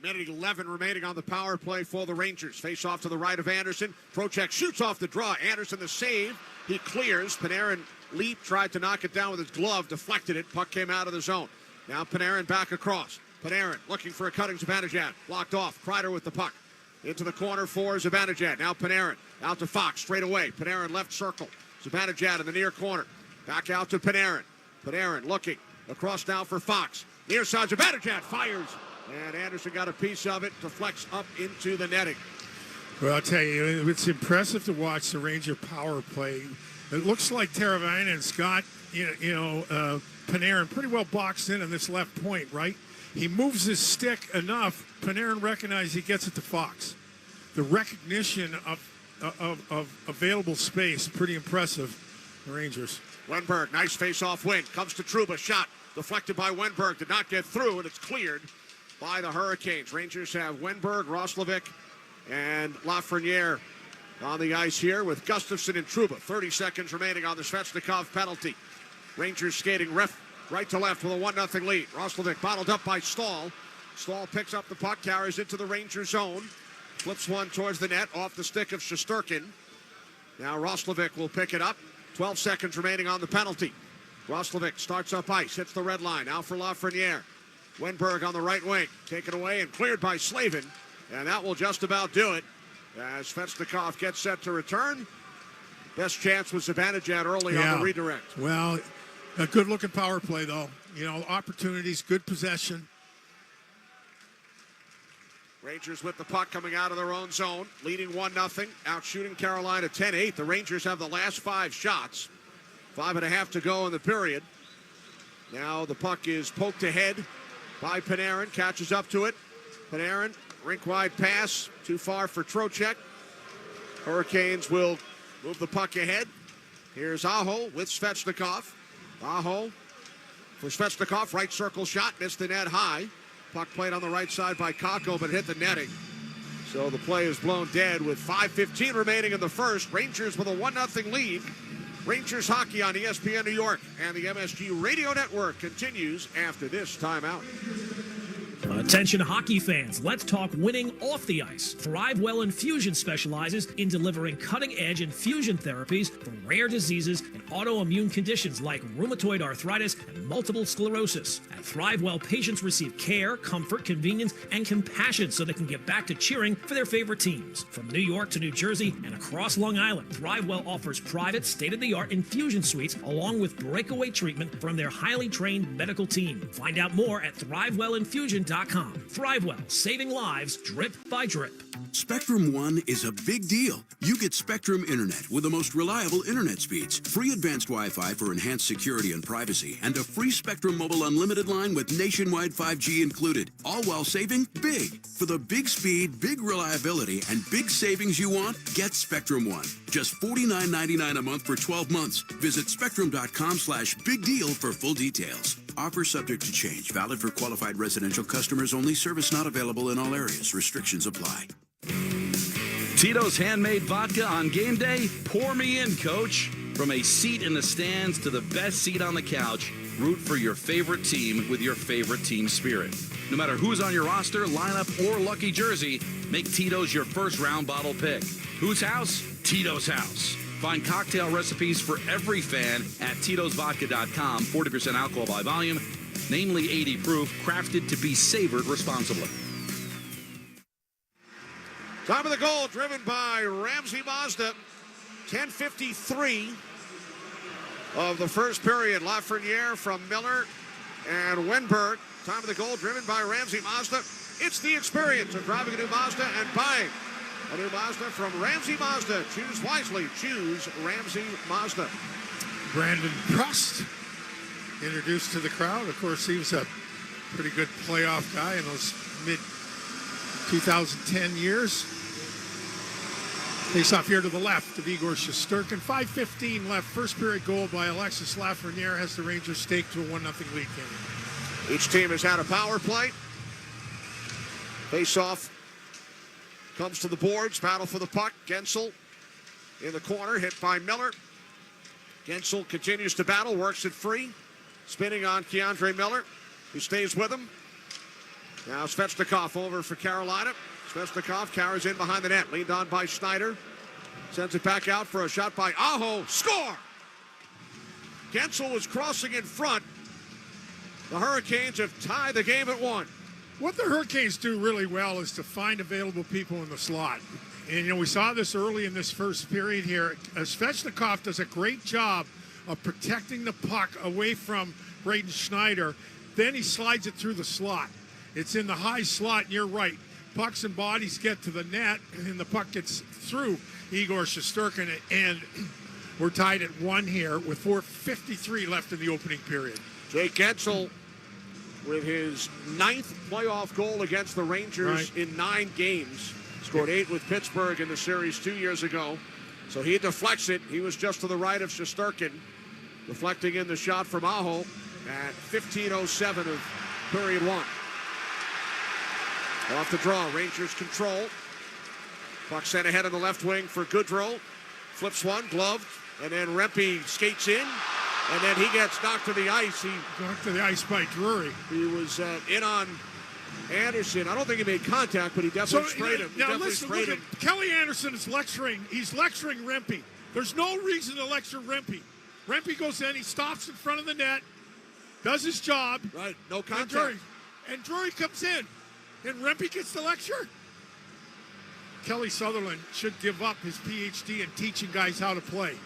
Minute 11 remaining on the power play for the Rangers. Face off to the right of Anderson. Prochek shoots off the draw. Anderson the save. He clears. Panarin leaped, tried to knock it down with his glove, deflected it. Puck came out of the zone. Now Panarin back across. Panarin looking for a cutting Zibanejad. Blocked off. Kreider with the puck. Into the corner for Zibanejad. Now Panarin out to Fox straight away. Panarin left circle. Zibanejad in the near corner. Back out to Panarin. Panarin looking across now for Fox. Near side Zibanejad fires. And Anderson got a piece of it, deflects up into the netting. Well, I'll tell you, it's impressive to watch the Ranger power play. It looks like Teravainen and Scott, Panarin pretty well boxed in on this left point, right? He moves his stick enough, Panarin recognizes he gets it to Fox. The recognition of available space, pretty impressive, the Rangers. Wenberg, nice face-off win. Comes to Trouba, shot deflected by Wenberg, did not get through, and it's cleared by the Hurricanes. Rangers have Wenberg, Roslovic, and Lafreniere on the ice here with Gustafsson and Trouba. 30 seconds remaining on the Svechnikov penalty. Rangers skating right to left with a 1-0 lead. Roslovic bottled up by Stahl. Stahl picks up the puck, carries it to the Ranger zone. Flips one towards the net, off the stick of Shesterkin. Now Roslovic will pick it up. 12 seconds remaining on the penalty. Roslovic starts up ice, hits the red line. Now for Lafreniere. Wenberg on the right wing, taken away and cleared by Slavin, and that will just about do it as Svechnikov gets set to return. Best chance was Zibanejad early on the redirect. Well, a good-looking power play, though. Opportunities, good possession. Rangers with the puck coming out of their own zone, leading 1-0, out shooting Carolina 10-8. The Rangers have the last 5 shots. 5.5 to go in the period. Now the puck is poked ahead by Panarin, catches up to it. Panarin, rink-wide pass, too far for Trocheck. Hurricanes will move the puck ahead. Here's Aho with Svechnikov. Aho for Svechnikov, right circle shot, missed the net high. Puck played on the right side by Kakko, but hit the netting. So the play is blown dead with 5:15 remaining in the first. Rangers with a 1-0 lead. Rangers hockey on ESPN New York and the MSG Radio Network continues after this timeout. Attention hockey fans, let's talk winning off the ice. ThriveWell Infusion specializes in delivering cutting-edge infusion therapies for rare diseases and autoimmune conditions like rheumatoid arthritis and multiple sclerosis. At ThriveWell, patients receive care, comfort, convenience, and compassion so they can get back to cheering for their favorite teams. From New York to New Jersey and across Long Island, ThriveWell offers private, state-of-the-art infusion suites along with breakaway treatment from their highly trained medical team. Find out more at ThriveWellInfusion.com. ThriveWell, saving lives drip by drip. Spectrum One is a big deal. You get Spectrum Internet with the most reliable internet speeds, free advanced Wi-Fi for enhanced security and privacy, and a free Spectrum Mobile Unlimited line with nationwide 5G included, all while saving big. For the big speed, big reliability, and big savings you want, get Spectrum One. Just $49.99 a month for 12 months. Visit spectrum.com/big deal for full details. Offer subject to change. Valid for qualified residential customers only. Service not available in all areas. Restrictions apply. Tito's handmade vodka on game day? Pour me in, coach. From a seat in the stands to the best seat on the couch, root for your favorite team with your favorite team spirit. No matter who's on your roster, lineup, or lucky jersey, make Tito's your first round bottle pick. Whose house? Tito's house. Find cocktail recipes for every fan at Tito'sVodka.com. 40% alcohol by volume, namely 80 proof, crafted to be savored responsibly. Time of the goal, driven by Ramsey Mazda. 10:53 of the first period. Lafreniere from Miller and Wenberg. Time of the goal, driven by Ramsey Mazda. It's the experience of driving a new Mazda and buying a new Mazda from Ramsey Mazda. Choose wisely. Choose Ramsey Mazda. Brandon Prust introduced to the crowd. Of course, he was a pretty good playoff guy in those mid-2010 years. Face off here to the left of Igor Shesterkin. 5:15 left. First period goal by Alexis Lafreniere has the Rangers staked to a 1-0 lead. Each team has had a power play. Face-off comes to the boards. Battle for the puck. Gensel in the corner, hit by Miller. Gensel continues to battle, works it free. Spinning on Keandre Miller, who stays with him. Now Svechnikov over for Carolina. Svechnikov carries in behind the net, leaned on by Schneider. Sends it back out for a shot by Aho. Score! Gensel was crossing in front. The Hurricanes have tied the game at 1. What the Hurricanes do really well is to find available people in the slot. And, we saw this early in this first period here. Svechnikov does a great job of protecting the puck away from Braden Schneider. Then he slides it through the slot. It's in the high slot, and you're right. Pucks and bodies get to the net, and the puck gets through Igor Shesterkin, and we're tied at 1 here with 4:53 left in the opening period. Jake Gensel with his 9th playoff goal against the Rangers in 9 games. Scored 8 with Pittsburgh in the series 2 years ago. So he deflects it. He was just to the right of Shesterkin, deflecting in the shot from Aho at 15:07 of period 1. Off the draw, Rangers control. Puck sent ahead on the left wing for Goodrow. Flips one, gloved, and then Rempe skates in, and then he gets knocked to the ice. He knocked to the ice by Drury. He was in on Anderson. I don't think he made contact, but he definitely sprayed him. Now listen, look at Kelly Anderson is lecturing. He's lecturing Rempe. There's no reason to lecture Rempe. Rempe goes in, he stops in front of the net, does his job. Right, no contact. And Drury comes in, and Rempe gets the lecture. Kelly Sutherland should give up his PhD in teaching guys how to play.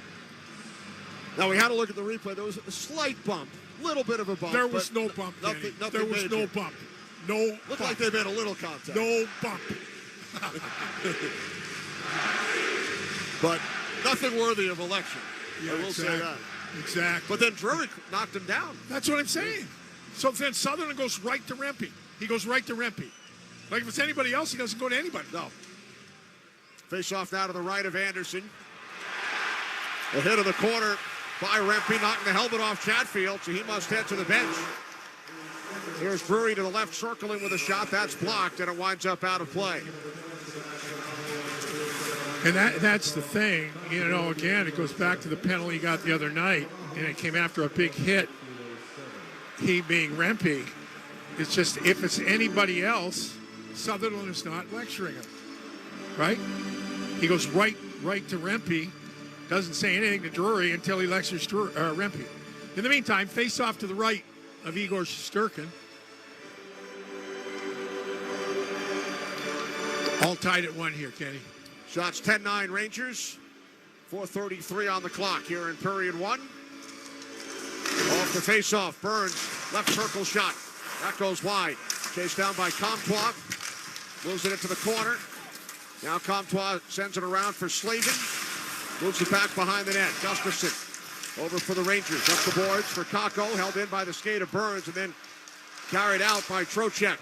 Now we had to look at the replay. There was a slight bump, little bit of a bump. There was no bump. Nothing there was major. no bump. No Looked bump. like they made a little contact. No bump. But nothing worthy of election. Yeah, I will say that. Exactly. But then Drury knocked him down. That's what I'm saying. So then Sutherland goes right to Rempe. He goes right to Rempe. Like if it's anybody else, he doesn't go to anybody. No. Face off now to the right of Anderson. A hit of the corner by Rempe, knocking the helmet off Chatfield, so he must head to the bench. Here's Drury to the left, circling with a shot. That's blocked, and it winds up out of play. And that's the thing. Again, it goes back to the penalty he got the other night, and it came after a big hit. He being Rempe. It's just, if it's anybody else, Sutherland is not lecturing him. Right? He goes right to Rempe. Doesn't say anything to Drury until he lectures Rempe. In the meantime, face off to the right of Igor Shesterkin. All tied at 1 here, Kenny. Shots 10-9 Rangers. 4:33 on the clock here in period 1. Off the face-off. Burns, left circle shot. That goes wide. Chased down by Comtois. Moves it into the corner. Now Comtois sends it around for Slavin. Moves it back behind the net. Gustafson over for the Rangers. Up the boards for Kakko. Held in by the skate of Burns and then carried out by Trocheck.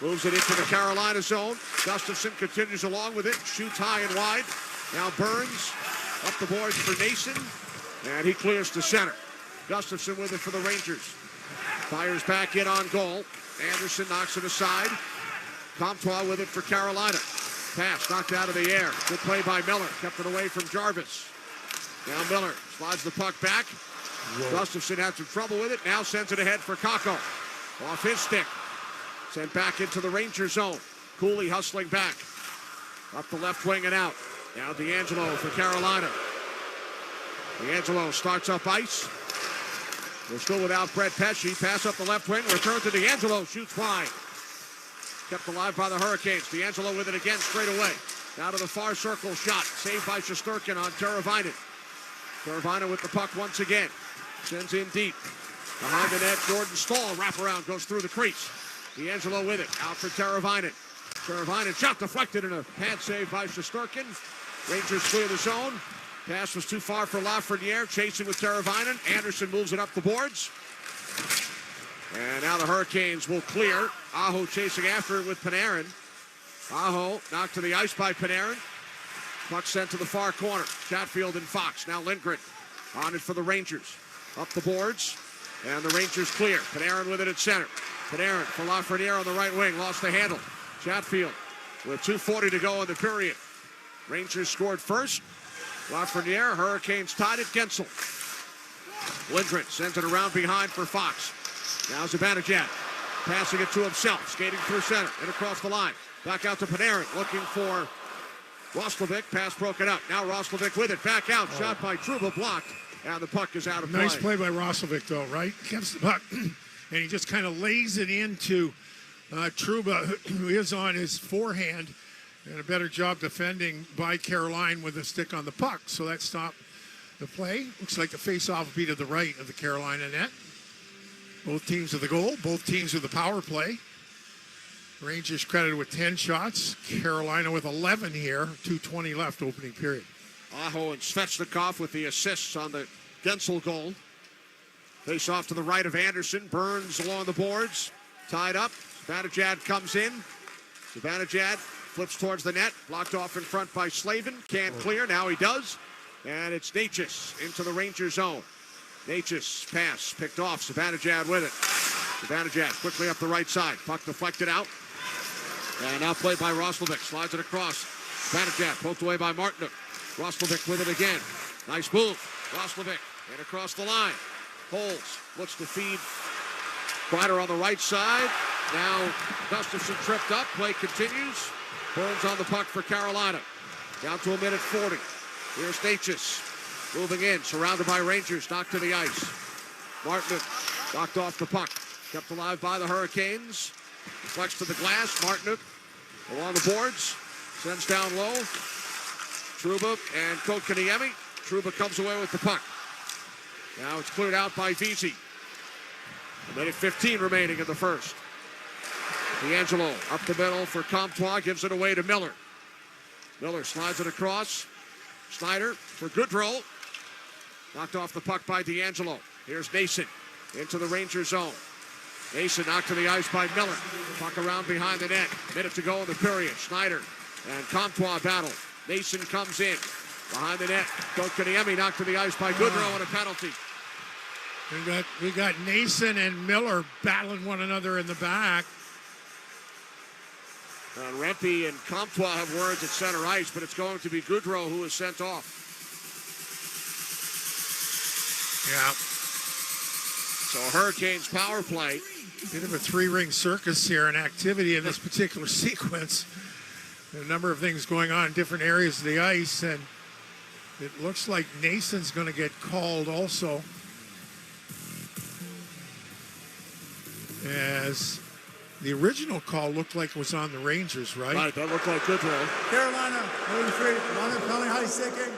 Moves it into the Carolina zone. Gustafson continues along with it. Shoots high and wide. Now Burns up the boards for Nason. And he clears to center. Gustafson with it for the Rangers. Fires back in on goal. Anderson knocks it aside. Comtois with it for Carolina. Pass knocked out of the air. Good play by Miller. Kept it away from Jarvis. Now Miller slides the puck back. Gustafson had some trouble with it. Now sends it ahead for Kakko. Off his stick. Sent back into the Ranger zone. Cooley hustling back. Up the left wing and out. Now D'Angelo for Carolina. D'Angelo starts up ice. We're still without Brett Pesce. Pass up the left wing. Return to D'Angelo. Shoots wide. Kept alive by the Hurricanes. D'Angelo with it again straight away. Now to the far circle shot. Saved by Shesterkin on Teravainen. Teravainen with the puck once again. Sends in deep. Behind the net, Jordan Stahl. Wraparound goes through the crease. D'Angelo with it. Out for Teravainen. Teravainen shot deflected and a pad save by Shesterkin. Rangers clear the zone. Pass was too far for Lafreniere, chasing with Teravainen. Anderson moves it up the boards. And now the Hurricanes will clear. Aho chasing after it with Panarin. Aho knocked to the ice by Panarin. Puck sent to the far corner. Chatfield and Fox. Now Lindgren on it for the Rangers. Up the boards. And the Rangers clear. Panarin with it at center. Panarin for Lafreniere on the right wing. Lost the handle. Chatfield with 2:40 to go in the period. Rangers scored first. Lafreniere. Hurricanes tied at Gensel. Lindgren sends it around behind for Fox. Now Zibanejad passing it to himself. Skating through center and across the line. Back out to Panarin. Looking for Roslovic. Pass broken up. Now Roslovic with it. Back out. Shot by Trouba. Blocked. And the puck is out of play. Nice play by Roslovic, though, right? Gets the puck, and he just kind of lays it into Trouba, who is on his forehand, and a better job defending by Caroline with a stick on the puck. So that stopped the play. Looks like the face-off will be to the right of the Carolina net. Both teams with the goal, both teams with the power play. Rangers credited with 10 shots. Carolina with 11 here. 2:20 left, opening period. Aho and Svechnikov with the assists on the Gensel goal. Face off to the right of Anderson. Burns along the boards. Tied up. Zibanejad comes in. Zibanejad flips towards the net. Blocked off in front by Slavin. Can't clear. Now he does. And it's Natchez into the Ranger zone. Natchez pass picked off. Zibanejad with it. Zibanejad quickly up the right side. Puck deflected out. And now played by Roslovic. Slides it across. Zibanejad poked away by Martinook. Roslovic with it again. Nice move. Roslovic and across the line. Holds. Looks to feed Kreider on the right side. Now Gustafsson tripped up. Play continues. Burns on the puck for Carolina. Down to 1:40. Here's Natchez. Moving in. Surrounded by Rangers. Knocked to the ice. Martinook knocked off the puck. Kept alive by the Hurricanes. Flex to the glass. Martinook along the boards. Sends down low. Trouba and Kotkaniemi. Trouba comes away with the puck. Now it's cleared out by Vesey. 1:15 remaining in the first. D'Angelo up the middle for Comtois. Gives it away to Miller. Miller slides it across. Snyder for Goodrow. Knocked off the puck by D'Angelo. Here's Nason into the Ranger zone. Nason knocked to the ice by Miller. Puck around behind the net. Minute to go in the period. Snyder and Comtois battle. Nason comes in behind the net. Kotkaniemi knocked to the ice by Goodrow and a penalty. We got Nason and Miller battling one another in the back. Rempe and Comtois have words at center ice, but it's going to be Goodrow who is sent off. Yeah. So Hurricanes power play. Bit of a three-ring circus here in activity in this particular sequence. A number of things going on in different areas of the ice, and it looks like Nason's going to get called also, as the original call looked like it was on the Rangers, right? Right, that looked like Goodrow. Carolina, 33, minor penalty, high sticking.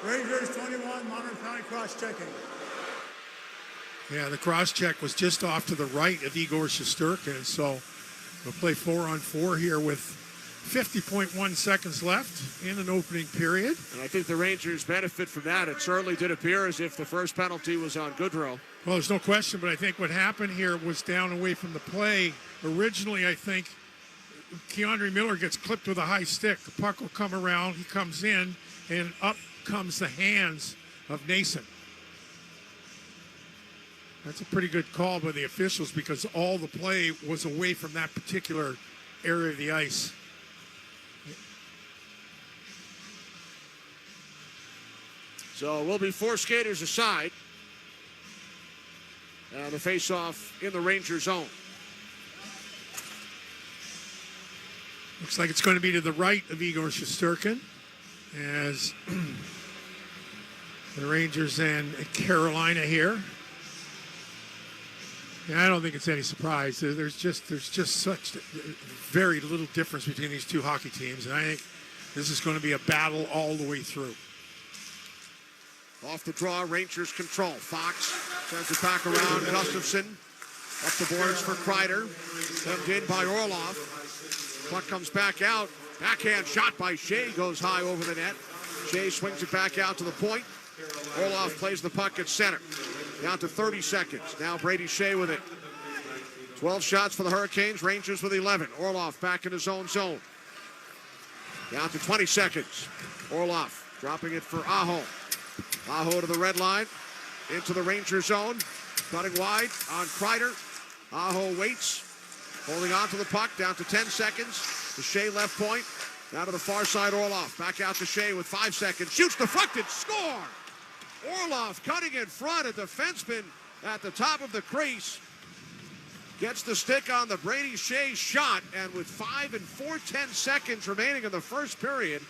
Rangers, 21, minor penalty, cross-checking. Yeah, the cross-check was just off to the right of Igor Shesterkin, so we'll play 4-on-4 here with 50.1 seconds left in an opening period. And I think the Rangers benefit from that. It certainly did appear as if the first penalty was on Goodrow. Well, there's no question, but I think what happened here was down away from the play. Originally, I think Keandre Miller gets clipped with a high stick. The puck will come around. He comes in, and up comes the hands of Nason. That's a pretty good call by the officials because all the play was away from that particular area of the ice. So we'll be four skaters aside. The face-off in the Ranger zone. Looks like it's going to be to the right of Igor Shesterkin as the Rangers and Carolina here. Yeah, I don't think it's any surprise. There's just such very little difference between these two hockey teams, and I think this is going to be a battle all the way through. Off the draw, Rangers control. Fox sends it back around. Gustafsson up the boards for Kreider. Hemmed in by Orlov. Puck comes back out. Backhand shot by Shea goes high over the net. Shea swings it back out to the point. Orloff plays the puck at center. Down to 30 seconds. Now Brady Shea with it. 12 shots for the Hurricanes. Rangers with 11. Orloff back in his own zone. Down to 20 seconds. Orloff dropping it for Aho. Aho to the red line. Into the Ranger zone. Cutting wide on Kreider. Aho waits. Holding on to the puck. Down to 10 seconds. To Shea left point. Down to the far side, Orloff. Back out to Shea with 5 seconds. Shoots deflected. Score! Orloff cutting in front. A defenseman at the top of the crease. Gets the stick on the Brady Shea shot. And with 5 and 4/10 seconds remaining in the first period,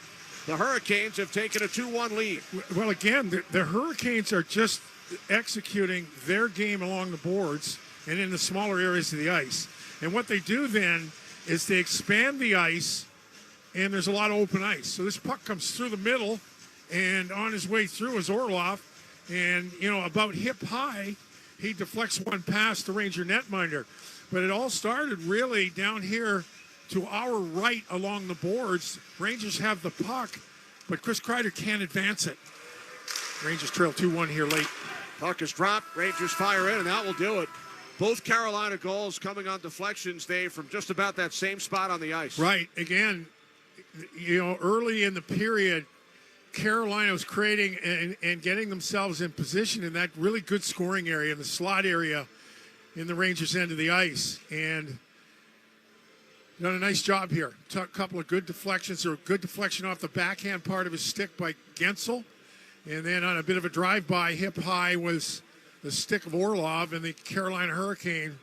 the Hurricanes have taken a 2-1 lead. Well, again, the Hurricanes are just executing their game along the boards and in the smaller areas of the ice. And what they do then is they expand the ice, and there's a lot of open ice. So this puck comes through the middle, and on his way through is Orloff. And, about hip high, he deflects one past the Ranger netminder. But it all started really down here to our right along the boards. Rangers have the puck, but Chris Kreider can't advance it. Rangers trail 2-1 here late. Puck is dropped. Rangers fire in, and that will do it. Both Carolina goals coming on deflections, Dave, from just about that same spot on the ice. Right. Again, early in the period, Carolina was creating and getting themselves in position in that really good scoring area, in the slot area in the Rangers' end of the ice. And done a nice job here. Took a couple of good deflections, or a good deflection off the backhand part of his stick by Gensel. And then on a bit of a drive-by, hip high was the stick of Orlov, and the Carolina Hurricane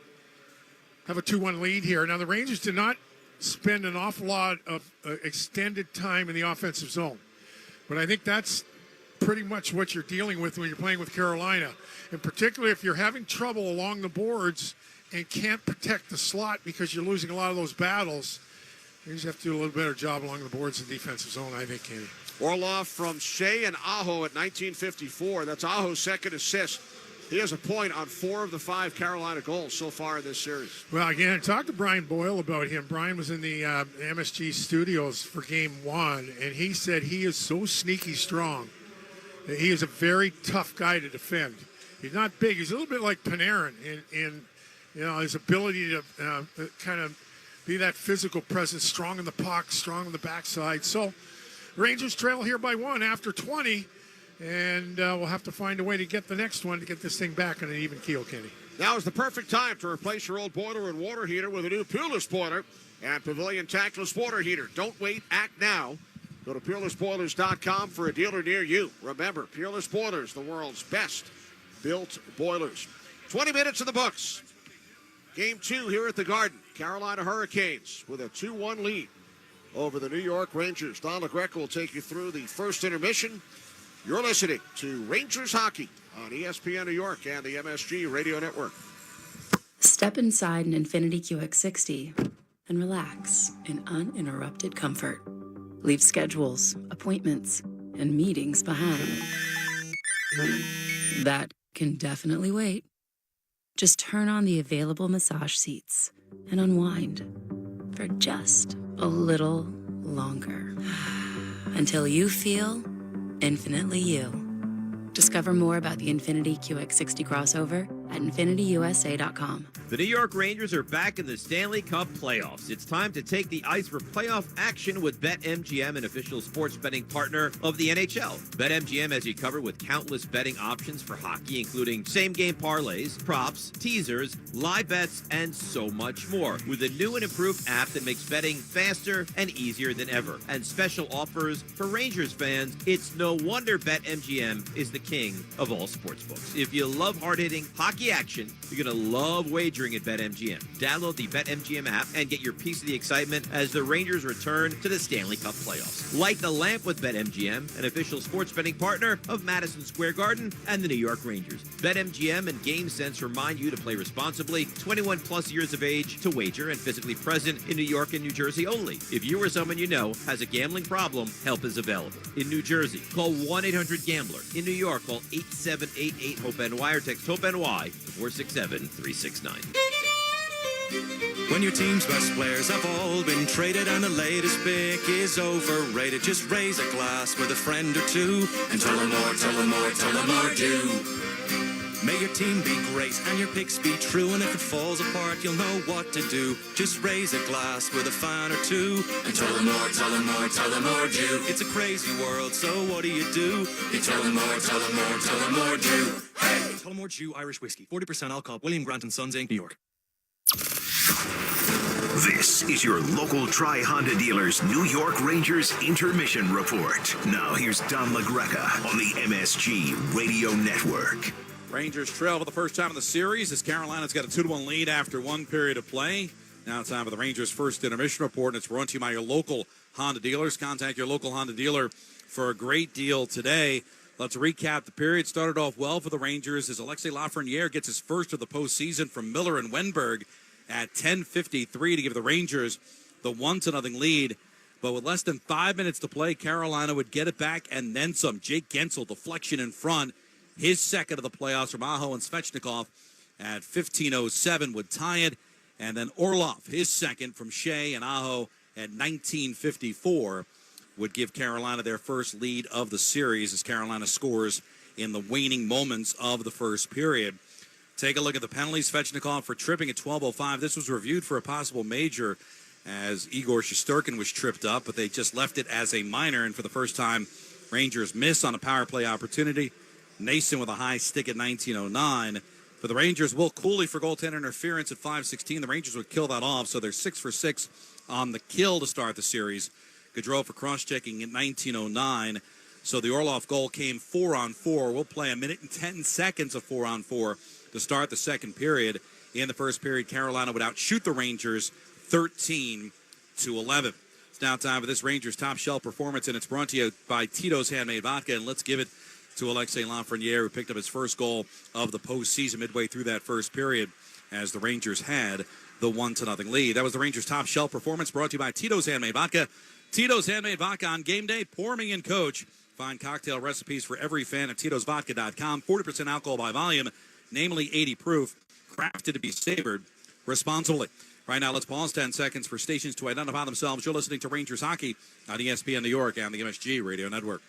have a 2-1 lead here. Now, the Rangers did not spend an awful lot of extended time in the offensive zone. But I think that's pretty much what you're dealing with when you're playing with Carolina. And particularly if you're having trouble along the boards and can't protect the slot because you're losing a lot of those battles, you just have to do a little better job along the boards in the defensive zone, I think, Kenny. Orloff from Shea and Aho at 1954. That's Aho's second assist. He has a point on 4 of the 5 Carolina goals so far in this series. Well, again, talk to Brian Boyle about him. Brian was in the MSG studios for Game 1, and he said he is so sneaky strong. He is a very tough guy to defend. He's not big. He's a little bit like Panarin in his ability to kind of be that physical presence, strong in the puck, strong on the backside. So Rangers trail here by 1 after 20. And we'll have to find a way to get the next one to get this thing back on an even keel, Kenny. Now is the perfect time to replace your old boiler and water heater with a new Peerless boiler and Pavilion Tankless water heater. Don't wait, act now. Go to PeerlessBoilers.com for a dealer near you. Remember, Peerless Boilers, the world's best built boilers. 20 minutes in the books. Game 2 here at the Garden. Carolina Hurricanes with a 2-1 lead over the New York Rangers. Don LaGreca will take you through the first intermission. You're listening to Rangers Hockey on ESPN New York and the MSG Radio Network. Step inside an Infiniti QX60 and relax in uninterrupted comfort. Leave schedules, appointments, and meetings behind. That can definitely wait. Just turn on the available massage seats and unwind for just a little longer. Until you feel infinitely you. Discover more about the Infiniti QX60 crossover at InfinityUSA.com. The New York Rangers are back in the Stanley Cup playoffs. It's time to take the ice for playoff action with BetMGM, an official sports betting partner of the NHL. BetMGM has you covered with countless betting options for hockey, including same-game parlays, props, teasers, live bets, and so much more. With a new and improved app that makes betting faster and easier than ever. And special offers for Rangers fans. It's no wonder BetMGM is the king of all sportsbooks. If you love hard-hitting hockey action, you're going to love wagering at BetMGM. Download the BetMGM app and get your piece of the excitement as the Rangers return to the Stanley Cup playoffs. Light the lamp with BetMGM, an official sports betting partner of Madison Square Garden and the New York Rangers. BetMGM and GameSense remind you to play responsibly, 21 plus years of age to wager, and physically present in New York and New Jersey only. If you or someone you know has a gambling problem, help is available. In New Jersey, call 1-800-GAMBLER. In New York, call 8788-HOPE-NY or text HOPE-NY to 467-369. When your team's best players have all been traded and the latest pick is overrated, just raise a glass with a friend or two and tell them more, tell them more, tell them more do. May your team be great and your picks be true, and if it falls apart, you'll know what to do. Just raise a glass with a fan or two and tell them more, tell them more, tell them more do. It's a crazy world, so what do? You tell them more, tell them more, tell them more do. Hey! Tullamore Dew Irish Whiskey, 40% alcohol, William Grant & Sons, Inc., New York. This is your local Tri-Honda dealer's New York Rangers Intermission Report. Now here's Don LaGreca on the MSG Radio Network. Rangers trail for the first time in the series as Carolina's got a 2-1 lead after one period of play. Now it's time for the Rangers' first intermission report, and it's brought to you by your local Honda dealers. Contact your local Honda dealer for a great deal today. Let's recap the period. Started off well for the Rangers as Alexis Lafreniere gets his first of the postseason from Miller and Wenberg at 10:53 to give the Rangers the 1-0 lead. But with less than 5 minutes to play, Carolina would get it back and then some. Jake Gensel, deflection in front. His second of the playoffs from Aho and Svechnikov at 15:07 would tie it. And then Orlov, his second from Shea and Aho at 19:54 would give Carolina their first lead of the series as Carolina scores in the waning moments of the first period. Take a look at the penalties. Svechnikov for tripping at 12:05. This was reviewed for a possible major as Igor Shesterkin was tripped up, but they just left it as a minor. And for the first time, Rangers miss on a power play opportunity. Nason with a high stick at 19:09. For the Rangers, Will Cooley for goaltender interference at 5:16. The Rangers would kill that off, so they're 6 for 6 on the kill to start the series. Gaudreau for cross-checking at 19:09. So the Orlov goal came 4-on-4. We'll play a minute and 10 seconds of 4-on-4 to start the second period. In the first period, Carolina would outshoot the Rangers 13-11. It's now time for this Rangers top shelf performance, and it's brought to you by Tito's Handmade Vodka. And let's give it to Alexis Lafreniere, who picked up his first goal of the postseason midway through that first period as the Rangers had the 1-0 lead. That was the Rangers top shelf performance brought to you by Tito's Handmade Vodka. Tito's Handmade Vodka on game day. Pour me in, Coach. Find cocktail recipes for every fan at Tito'sVodka.com. 40% alcohol by volume, namely 80 proof, crafted to be savored responsibly. Right now, let's pause 10 seconds for stations to identify themselves. You're listening to Rangers Hockey on ESPN New York and the MSG Radio Network.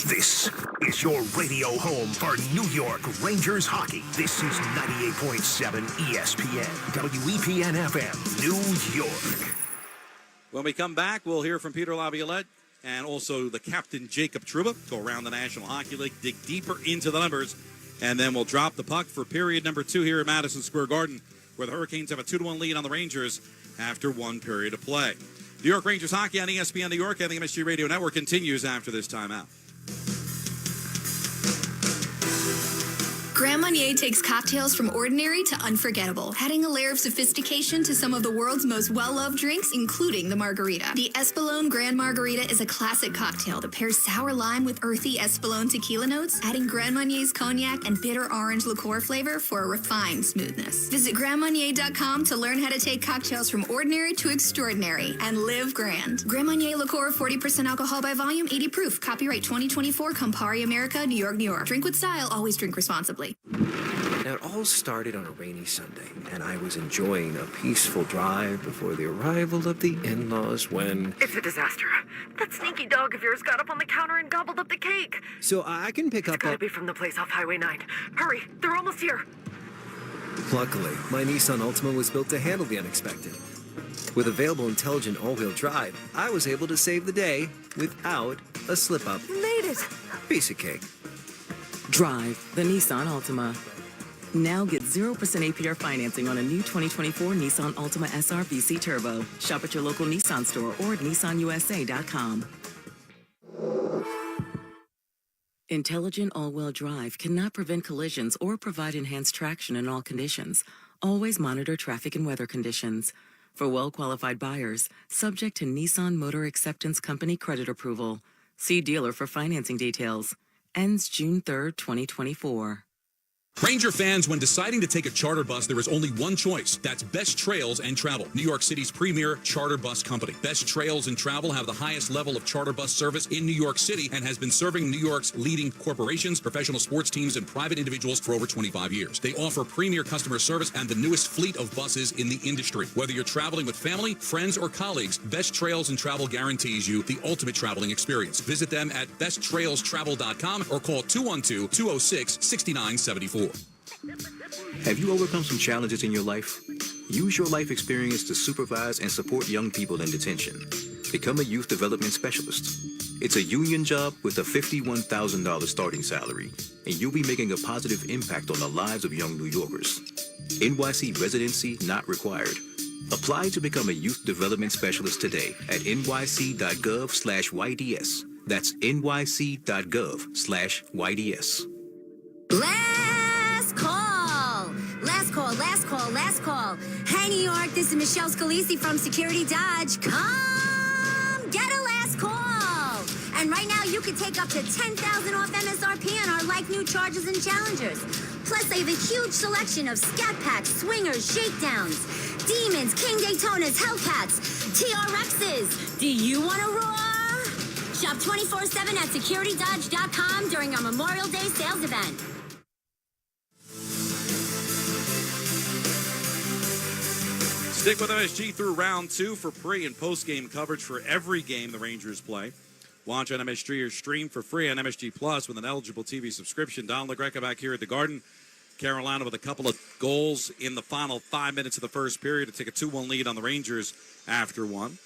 This is your radio home for New York Rangers hockey. This is 98.7 ESPN, WEPN FM, New York. When we come back, we'll hear from Peter Laviolette and also the captain, Jacob Trouba. Go around the National Hockey League, dig deeper into the numbers, and then we'll drop the puck for period number 2 here at Madison Square Garden, where the Hurricanes have a 2-1 lead on the Rangers after one period of play. New York Rangers hockey on ESPN New York and the MSG Radio Network continues after this timeout. Grand Marnier takes cocktails from ordinary to unforgettable, adding a layer of sophistication to some of the world's most well-loved drinks, including the margarita. The Espolón Grand Margarita is a classic cocktail that pairs sour lime with earthy Espolón tequila notes, adding Grand Marnier's cognac and bitter orange liqueur flavor for a refined smoothness. Visit GrandMarnier.com to learn how to take cocktails from ordinary to extraordinary and live grand. Grand Marnier liqueur, 40% alcohol by volume, 80 proof. Copyright 2024, Campari America, New York, New York. Drink with style, always drink responsibly. Now, it all started on a rainy Sunday, and I was enjoying a peaceful drive before the arrival of the in-laws when... It's a disaster. That sneaky dog of yours got up on the counter and gobbled up the cake. So I can pick up It's gotta be from the place off Highway 9. Hurry, they're almost here. Luckily, my Nissan Altima was built to handle the unexpected. With available intelligent all-wheel drive, I was able to save the day without a slip-up. You made it. Piece of cake. Drive the Nissan Altima. Now get 0% APR financing on a new 2024 Nissan Altima SR VC Turbo. Shop at your local Nissan store or at nissanusa.com. Intelligent all-wheel drive cannot prevent collisions or provide enhanced traction in all conditions. Always monitor traffic and weather conditions. For well-qualified buyers, subject to Nissan Motor Acceptance Company credit approval. See dealer for financing details. Ends June 3rd, 2024. Ranger fans, when deciding to take a charter bus, there is only one choice. That's Best Trails and Travel, New York City's premier charter bus company. Best Trails and Travel have the highest level of charter bus service in New York City and has been serving New York's leading corporations, professional sports teams, and private individuals for over 25 years. They offer premier customer service and the newest fleet of buses in the industry. Whether you're traveling with family, friends, or colleagues, Best Trails and Travel guarantees you the ultimate traveling experience. Visit them at besttrailstravel.com or call 212-206-6974. Have you overcome some challenges in your life? Use your life experience to supervise and support young people in detention. Become a youth development specialist. It's a union job with a $51,000 starting salary, and you'll be making a positive impact on the lives of young New Yorkers. NYC residency not required. Apply to become a youth development specialist today at nyc.gov/YDS. That's nyc.gov/YDS. Last call. Hey, New York, this is Michelle Scalisi from Security Dodge. Come get a last call. And right now, you can take up to $10,000 off MSRP on our like new Chargers and Challengers. Plus, they have a huge selection of Scat Packs, Swingers, Shakedowns, Demons, King Daytonas, Hellcats, TRXs. Do you want to roar? Shop 24/7 at securitydodge.com during our Memorial Day sales event. Stick with MSG through round 2 for pre- and post-game coverage for every game the Rangers play. Watch on MSG or stream for free on MSG Plus with an eligible TV subscription. Don LaGreca back here at the Garden. Carolina with a couple of goals in the final 5 minutes of the first period to take a 2-1 lead on the Rangers after one.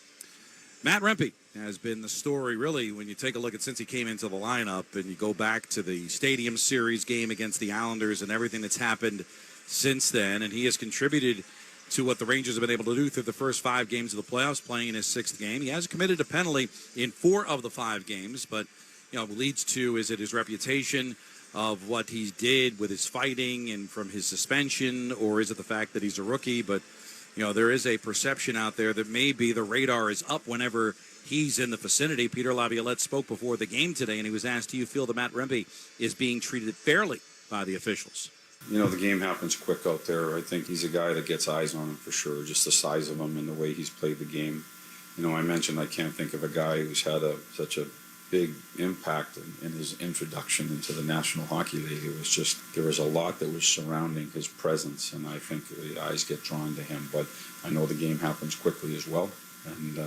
Matt Rempe has been the story, really, when you take a look at since he came into the lineup and you go back to the Stadium Series game against the Islanders and everything that's happened since then. And he has contributed to what the Rangers have been able to do through the first 5 games of the playoffs, playing in his 6th game. He has committed a penalty in 4 of the 5 games, but, leads to, is it his reputation of what he did with his fighting and from his suspension, or is it the fact that he's a rookie? But, there is a perception out there that maybe the radar is up whenever he's in the vicinity. Peter Laviolette spoke before the game today, and he was asked, do you feel that Matt Rempe is being treated fairly by the officials? The game happens quick out there. I think he's a guy that gets eyes on him for sure, just the size of him and the way he's played the game. I mentioned I can't think of a guy who's had such a big impact in his introduction into the National Hockey League. It was just, there was a lot that was surrounding his presence, and I think the eyes get drawn to him. But I know the game happens quickly as well. And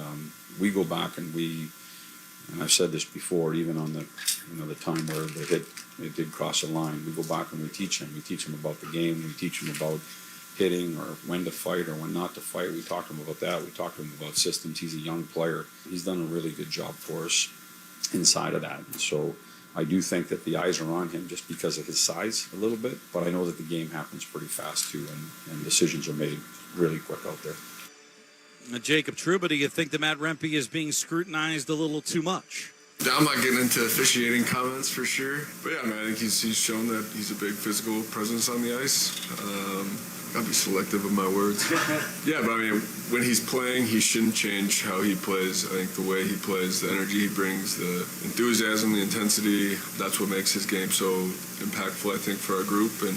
we go back and I've said this before, even on the time where the hit, it did cross a line, we go back and we teach him. We teach him about the game. We teach him about hitting or when to fight or when not to fight. We talk to him about that. We talk to him about systems. He's a young player. He's done a really good job for us inside of that. And so I do think that the eyes are on him just because of his size a little bit, but I know that the game happens pretty fast too, and decisions are made really quick out there. Jacob Trouba, do you think that Matt Rempe is being scrutinized a little too much? I'm not getting into officiating comments for sure. But yeah, man, I think he's shown that he's a big physical presence on the ice. Gotta be selective of my words. Yeah, but I mean, when he's playing, he shouldn't change how he plays. I think the way he plays, the energy he brings, the enthusiasm, the intensity, that's what makes his game so impactful, I think, for our group, and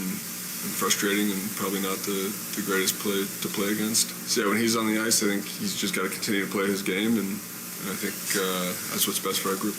frustrating and probably not the greatest play to play against. So yeah, when he's on the ice, I think he's just got to continue to play his game, and I think that's what's best for our group.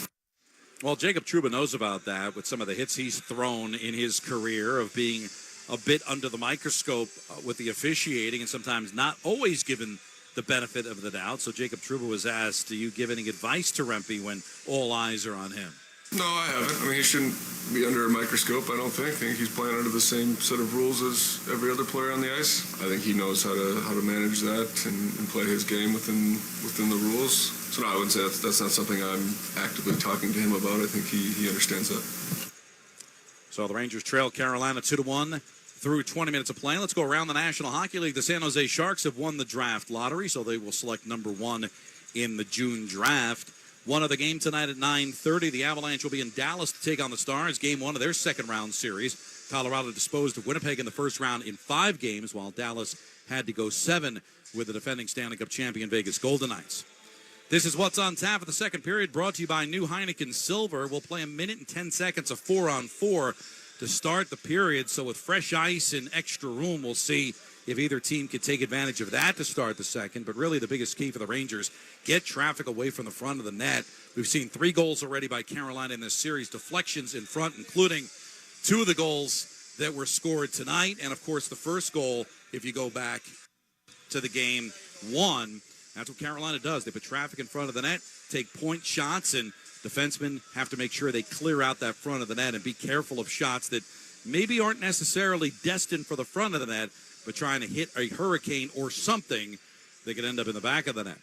Well, Jacob Trouba knows about that with some of the hits he's thrown in his career of being a bit under the microscope with the officiating and sometimes not always given the benefit of the doubt. So Jacob Trouba was asked, do you give any advice to Rempe when all eyes are on him? No, I haven't. I mean, he shouldn't be under a microscope, I don't think. I think he's playing under the same set of rules as every other player on the ice. I think he knows how to manage that and play his game within the rules. So no, I wouldn't say that's not something I'm actively talking to him about. I think he understands that. So the Rangers trail Carolina 2-1 through 20 minutes of play. Let's go around the National Hockey League. The San Jose Sharks have won the draft lottery, so they will select number 1 in the June draft. One of the game tonight at 9:30. The Avalanche will be in Dallas to take on the Stars. Game 1 of their second-round series. Colorado disposed of Winnipeg in the first round in 5 games, while Dallas had to go 7 with the defending Stanley Cup champion Vegas Golden Knights. This is what's on tap for the second period, brought to you by new Heineken Silver. We'll play a minute and 10 seconds of 4-on-4 to start the period. So with fresh ice and extra room, we'll see if either team could take advantage of that to start the second. But really the biggest key for the Rangers, get traffic away from the front of the net. We've seen 3 goals already by Carolina in this series, deflections in front, including 2 of the goals that were scored tonight. And, of course, the first goal, if you go back to the game 1, that's what Carolina does. They put traffic in front of the net, take point shots, and defensemen have to make sure they clear out that front of the net and be careful of shots that maybe aren't necessarily destined for the front of the net, but trying to hit a hurricane or something that could end up in the back of the net.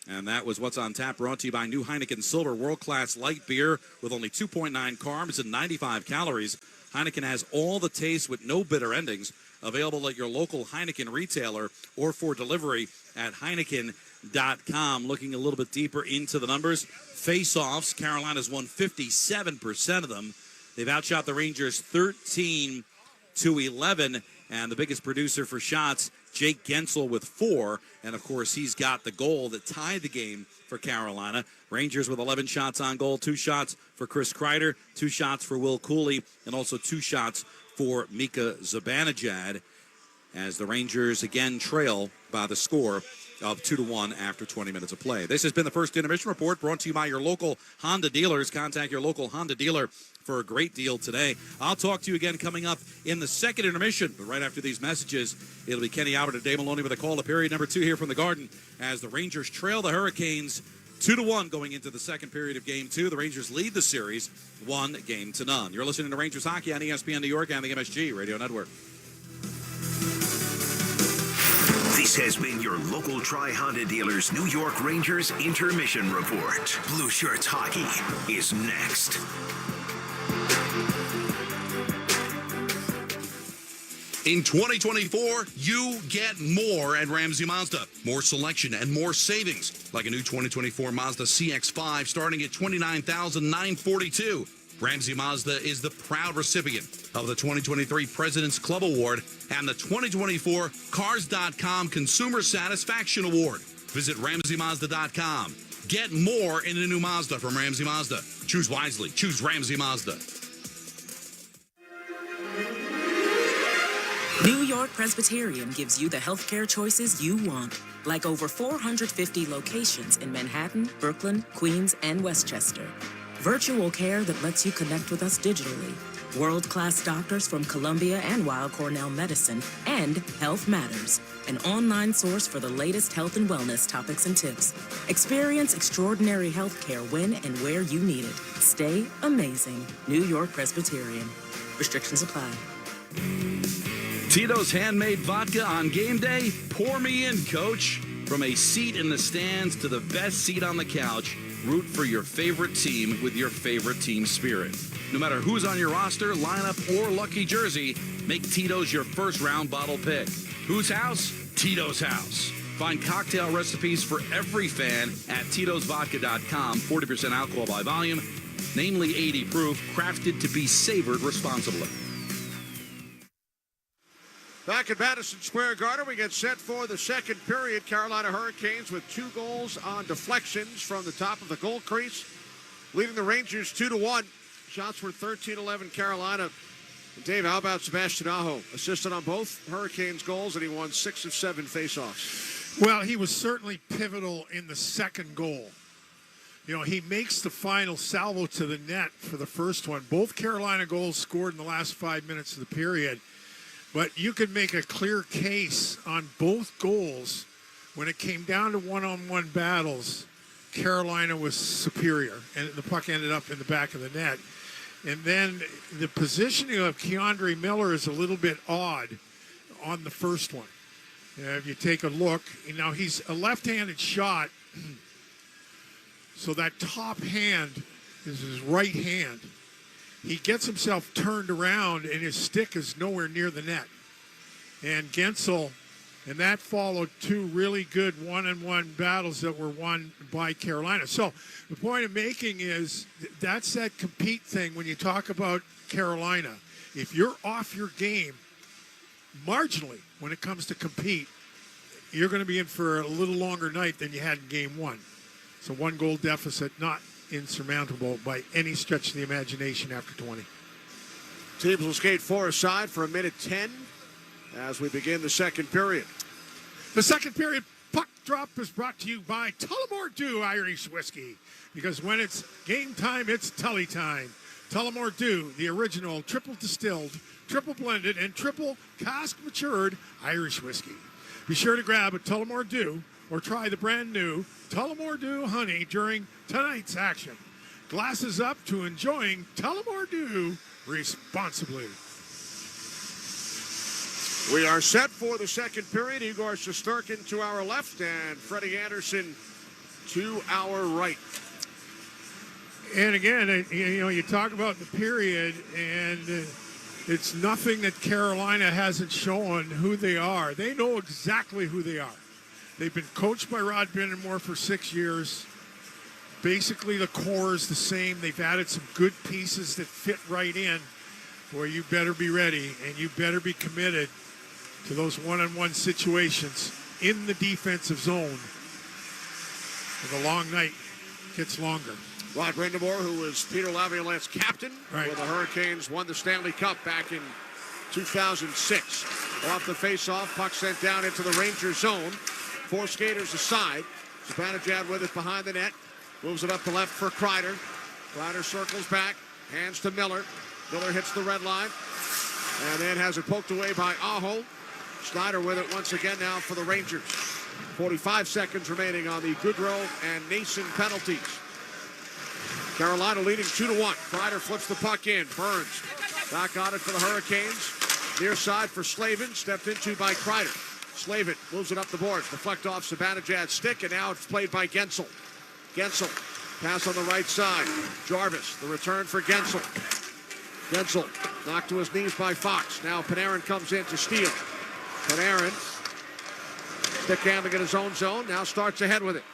And that was What's on Tap, brought to you by New Heineken Silver, world-class light beer with only 2.9 carbs and 95 calories. Heineken has all the taste with no bitter endings. Available at your local Heineken retailer or for delivery at Heineken.com. Looking a little bit deeper into the numbers. Face-offs, Carolina's won 57% of them. They've outshot the Rangers 13-11. And the biggest producer for shots, Jake Gensel with 4. And, of course, he's got the goal that tied the game for Carolina. Rangers with 11 shots on goal, 2 shots for Chris Kreider, 2 shots for Will Cooley, and also 2 shots for Mika Zibanejad, as the Rangers again trail by the score of 2-1 after 20 minutes of play. This has been the First Intermission Report, brought to you by your local Honda dealers. Contact your local Honda dealer for a great deal today. I'll talk to you again coming up in the second intermission, but right after these messages, it'll be Kenny Albert and Dave Maloney with a call to period number 2 here from the Garden, as the Rangers trail the Hurricanes 2-1 going into the second period of Game 2. The Rangers lead the series 1-0. You're listening to Rangers Hockey on ESPN New York and the MSG Radio Network. This has been your local Tri-Honda dealers New York Rangers Intermission Report. Blue Shirts Hockey is next. In 2024, you get more at Ramsey Mazda. More selection and more savings, like a new 2024 Mazda CX-5 starting at $29,942. Ramsey Mazda is the proud recipient of the 2023 President's Club Award and the 2024 Cars.com Consumer Satisfaction Award. Visit RamseyMazda.com. Get more in a new Mazda from Ramsey Mazda. Choose wisely. Choose Ramsey Mazda. New York Presbyterian gives you the healthcare choices you want, like over 450 locations in Manhattan, Brooklyn, Queens, and Westchester. Virtual care that lets you connect with us digitally. World-class doctors from Columbia and Weill Cornell Medicine, and Health Matters, an online source for the latest health and wellness topics and tips. Experience extraordinary healthcare when and where you need it. Stay amazing. New York Presbyterian. Restrictions apply. Tito's handmade vodka on game day? Pour me in, coach. From a seat in the stands to the best seat on the couch, root for your favorite team with your favorite team spirit. No matter who's on your roster, lineup, or lucky jersey, make Tito's your first round bottle pick. Whose house? Tito's house. Find cocktail recipes for every fan at Tito'sVodka.com. 40% alcohol by volume, namely 80 proof, crafted to be savored responsibly. Back at Madison Square Garden, we get set for the second period. Carolina Hurricanes with 2 goals on deflections from the top of the goal crease, leading the Rangers 2-1. Shots were 13-11 Carolina. And Dave, how about Sebastian Aho? Assisted on both Hurricanes goals, and he won 6 of 7 faceoffs. Well, he was certainly pivotal in the second goal. You know, he makes the final salvo to the net for the first one. Both Carolina goals scored in the last 5 minutes of the period. But you could make a clear case on both goals. When it came down to one-on-one battles, Carolina was superior, and the puck ended up in the back of the net. And then the positioning of Keandre Miller is a little bit odd on the first one. If you take a look, now he's a left-handed shot, so that top hand is his right hand. He gets himself turned around, and his stick is nowhere near the net. And Gensel, and that followed 2 really good one-on-one battles that were won by Carolina. So the point I'm making is that's that compete thing when you talk about Carolina. If you're off your game marginally when it comes to compete, you're going to be in for a little longer night than you had in Game 1. So 1-goal deficit, not insurmountable by any stretch of the imagination after 20. Teams will skate 4 aside for 1:10 as we begin the second period. The second period puck drop is brought to you by Tullamore Dew Irish Whiskey. Because when it's game time, it's Tully time. Tullamore Dew, the original triple distilled, triple blended, and triple cask matured Irish whiskey. Be sure to grab a Tullamore Dew or try the brand new Tullamore Dew Honey during tonight's action. Glasses up to enjoying Tullamore Dew responsibly. We are set for the second period. Igor Shesterkin to our left and Freddie Anderson to our right. And again, you talk about the period, and it's nothing that Carolina hasn't shown who they are. They know exactly who they are. They've been coached by Rod Brind'Amour for 6 years. Basically, the core is the same. They've added some good pieces that fit right in. Boy, you better be ready, and you better be committed to those one-on-one situations in the defensive zone. And the long night gets longer. Rod Brind'Amour, who was Peter Laviolette's captain, where the Hurricanes won the Stanley Cup back in 2006. Off the face-off, puck sent down into the Rangers zone. 4 skaters aside. Zibanejad with it behind the net. Moves it up the left for Kreider. Kreider circles back, hands to Miller. Miller hits the red line, and then has it poked away by Aho. Schneider with it once again now for the Rangers. 45 seconds remaining on the Goodrow and Nason penalties. Carolina leading 2-1. Kreider flips the puck in. Burns back on it for the Hurricanes. Near side for Slavin, stepped into by Kreider. Slavin moves it up the boards. Deflect off Zibanejad's stick, and now it's played by Gensel. Gensel, pass on the right side. Jarvis, the return for Gensel. Gensel knocked to his knees by Fox. Now Panarin comes in to steal. Panarin, stick handling in his own zone, now starts ahead with it.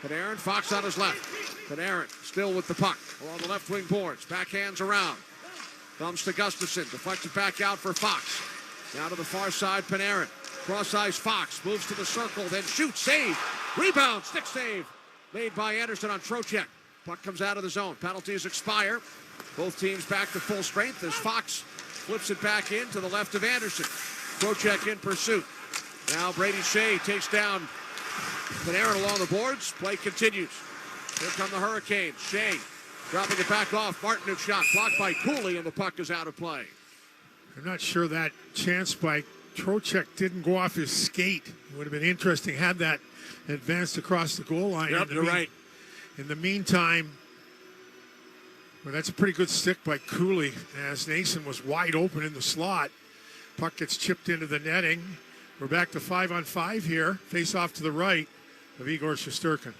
Panarin, Fox on his left. Panarin still with the puck along the left wing boards. Backhands around. Comes to Gustafsson. Deflects it back out for Fox. Now to the far side, Panarin. Cross-ice Fox. Moves to the circle, then shoots. Save. Rebound. Stick save. Made by Anderson on Trocheck. Puck comes out of the zone. Penalties expire. Both teams back to full strength as Fox flips it back in to the left of Anderson. Trocheck in pursuit. Now Brady Shea takes down Panarin along the boards. Play continues. Here come the Hurricanes. Shea dropping it back off. Martinuk shot blocked by Cooley, and the puck is out of play. I'm not sure that chance by Trocheck didn't go off his skate. It would have been interesting had that advanced across the goal line. Yep, you're right. In the meantime, well, that's a pretty good stick by Cooley as Nason was wide open in the slot. Puck gets chipped into the netting. We're back to 5-on-5 here. Face off to the right of Igor Shesterkin.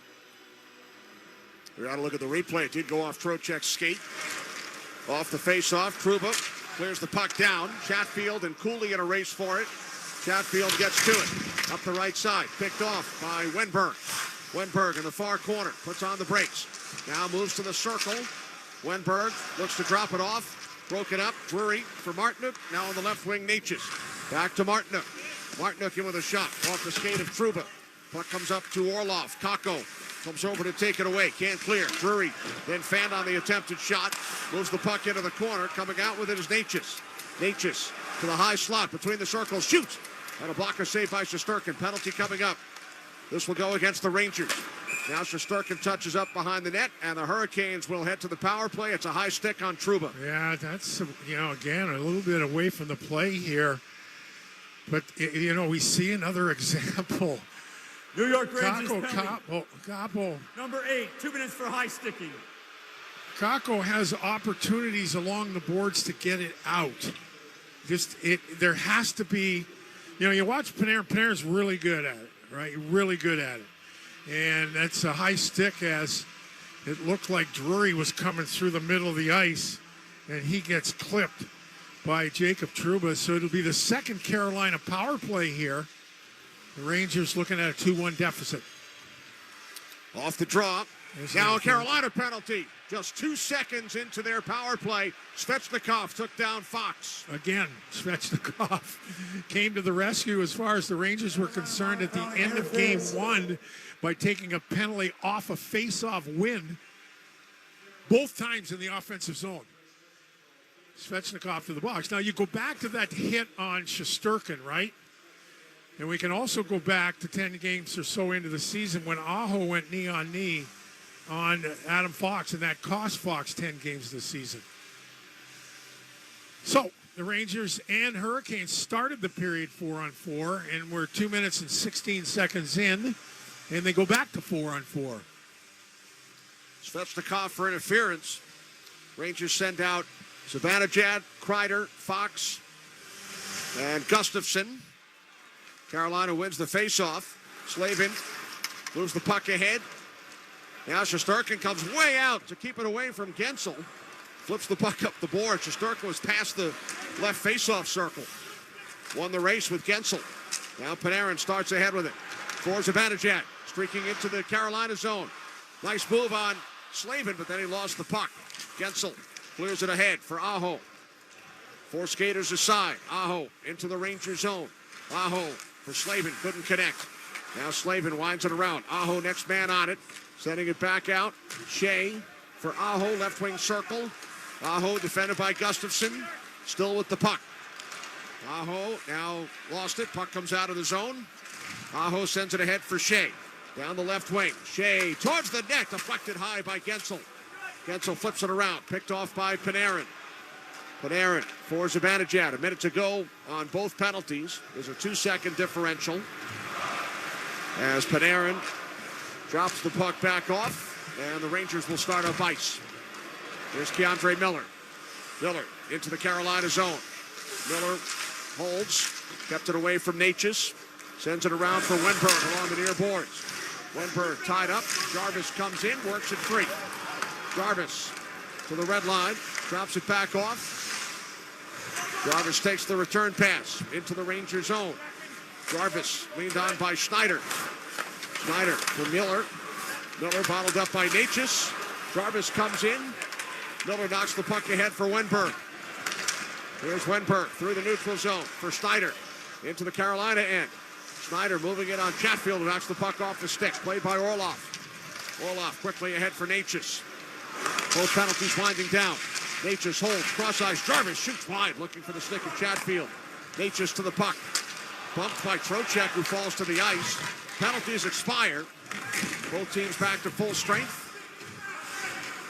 We got to look at the replay. It did go off Trocheck's skate. Off the face-off, Trouba clears the puck down. Chatfield and Cooley in a race for it. Chatfield gets to it. Up the right side. Picked off by Wenberg. Wenberg in the far corner. Puts on the brakes. Now moves to the circle. Wenberg looks to drop it off. Broken up. Drury for Martinuk. Now on the left wing, Natchez. Back to Martinuk. Martinuk in with a shot. Off the skate of Trouba. Puck comes up to Orlov. Kakko comes over to take it away. Can't clear. Drury then fanned on the attempted shot. Moves the puck into the corner. Coming out with it is Natchez. Natchez to the high slot between the circles. Shoots. And a blocker saved by Shesterkin. Penalty coming up. This will go against the Rangers. Now Shesterkin touches up behind the net, and the Hurricanes will head to the power play. It's a high stick on Trouba. Yeah, that's, again, a little bit away from the play here. But, we see another example. New York Rangers Capo. Number 8, 2 minutes for high sticking. Kakko has opportunities along the boards to get it out. There has to be, you watch Panarin. Panarin's really good at it, right? Really good at it. And that's a high stick as it looked like Drury was coming through the middle of the ice, and he gets clipped by Jacob Trouba. So it'll be the second Carolina power play here. The Rangers looking at a 2-1 deficit. Off the draw. Now a Carolina penalty. Just 2 seconds into their power play. Svechnikov took down Fox. Again, Svechnikov came to the rescue as far as the Rangers were concerned at the end of Game 1 by taking a penalty off a face-off win both times in the offensive zone. Svechnikov to the box. Now, you go back to that hit on Shesterkin, right? And we can also go back to 10 games or so into the season when Aho went knee on knee on Adam Fox, and that cost Fox 10 games this season. So, the Rangers and Hurricanes started the period 4-on-4, and we're 2 minutes and 16 seconds in, and they go back to 4-on-4. Svechnikov for interference. Rangers send out Zibanejad, Kreider, Fox, and Gustafson. Carolina wins the faceoff. Slavin moves the puck ahead. Now Shesterkin comes way out to keep it away from Gensel. Flips the puck up the board. Shesterkin was past the left faceoff circle. Won the race with Gensel. Now Panarin starts ahead with it. For Zibanejad, streaking into the Carolina zone. Nice move on Slavin, but then he lost the puck. Gensel clears it ahead for Aho. 4 skaters aside. Aho into the Ranger zone. Aho for Slavin, couldn't connect. Now Slavin winds it around. Aho next man on it. Sending it back out. Shea for Aho, left wing circle. Aho defended by Gustafson. Still with the puck. Aho now lost it. Puck comes out of the zone. Aho sends it ahead for Shea. Down the left wing. Shea towards the net. Deflected high by Gensel. Gensel flips it around. Picked off by Panarin. Panarin for Zibanejad. A minute to go on both penalties. There's a 2-second differential. As Panarin drops the puck back off, and the Rangers will start up ice. Here's Keandre Miller. Miller into the Carolina zone. Miller holds, kept it away from Natchez. Sends it around for Wenberg along the near boards. Wenberg tied up. Jarvis comes in, works it free. Jarvis to the red line, drops it back off. Jarvis takes the return pass into the Ranger zone. Jarvis leaned on by Schneider. Schneider for Miller. Miller bottled up by Natchez. Jarvis comes in. Miller knocks the puck ahead for Wenberg. Here's Wenberg through the neutral zone for Schneider. Into the Carolina end. Schneider moving it on Chatfield, who knocks the puck off the stick. Played by Orlov. Orlov quickly ahead for Natchez. Both penalties winding down. Natchez holds, cross ice. Jarvis shoots wide, looking for the stick of Chatfield. Natchez to the puck. Bumped by Trocheck, who falls to the ice. Penalties expire. Both teams back to full strength.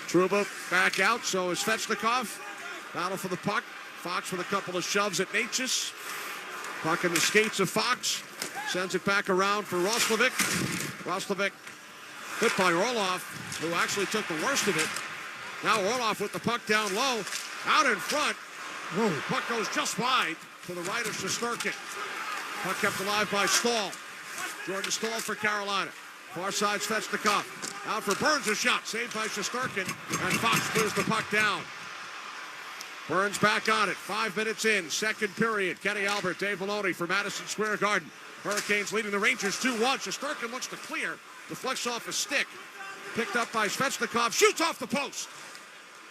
Trouba back out, so is Svechnikov. Battle for the puck. Fox with a couple of shoves at Natchez. Puck in the skates of Fox. Sends it back around for Roslovic. Roslovic hit by Orlov, who actually took the worst of it. Now Orlov with the puck down low. Out in front. Whoa. Puck goes just wide to the right of Shesterkin. Puck kept alive by Stahl. Jordan Stahl for Carolina. Far side Svechnikov. Out for Burns, a shot. Saved by Shesterkin. And Fox clears the puck down. Burns back on it. 5 minutes in. Second period. Kenny Albert, Dave Maloney for Madison Square Garden. Hurricanes leading the Rangers 2-1. Shesterkin looks to clear. Deflects off a stick. Picked up by Svechnikov. Shoots off the post.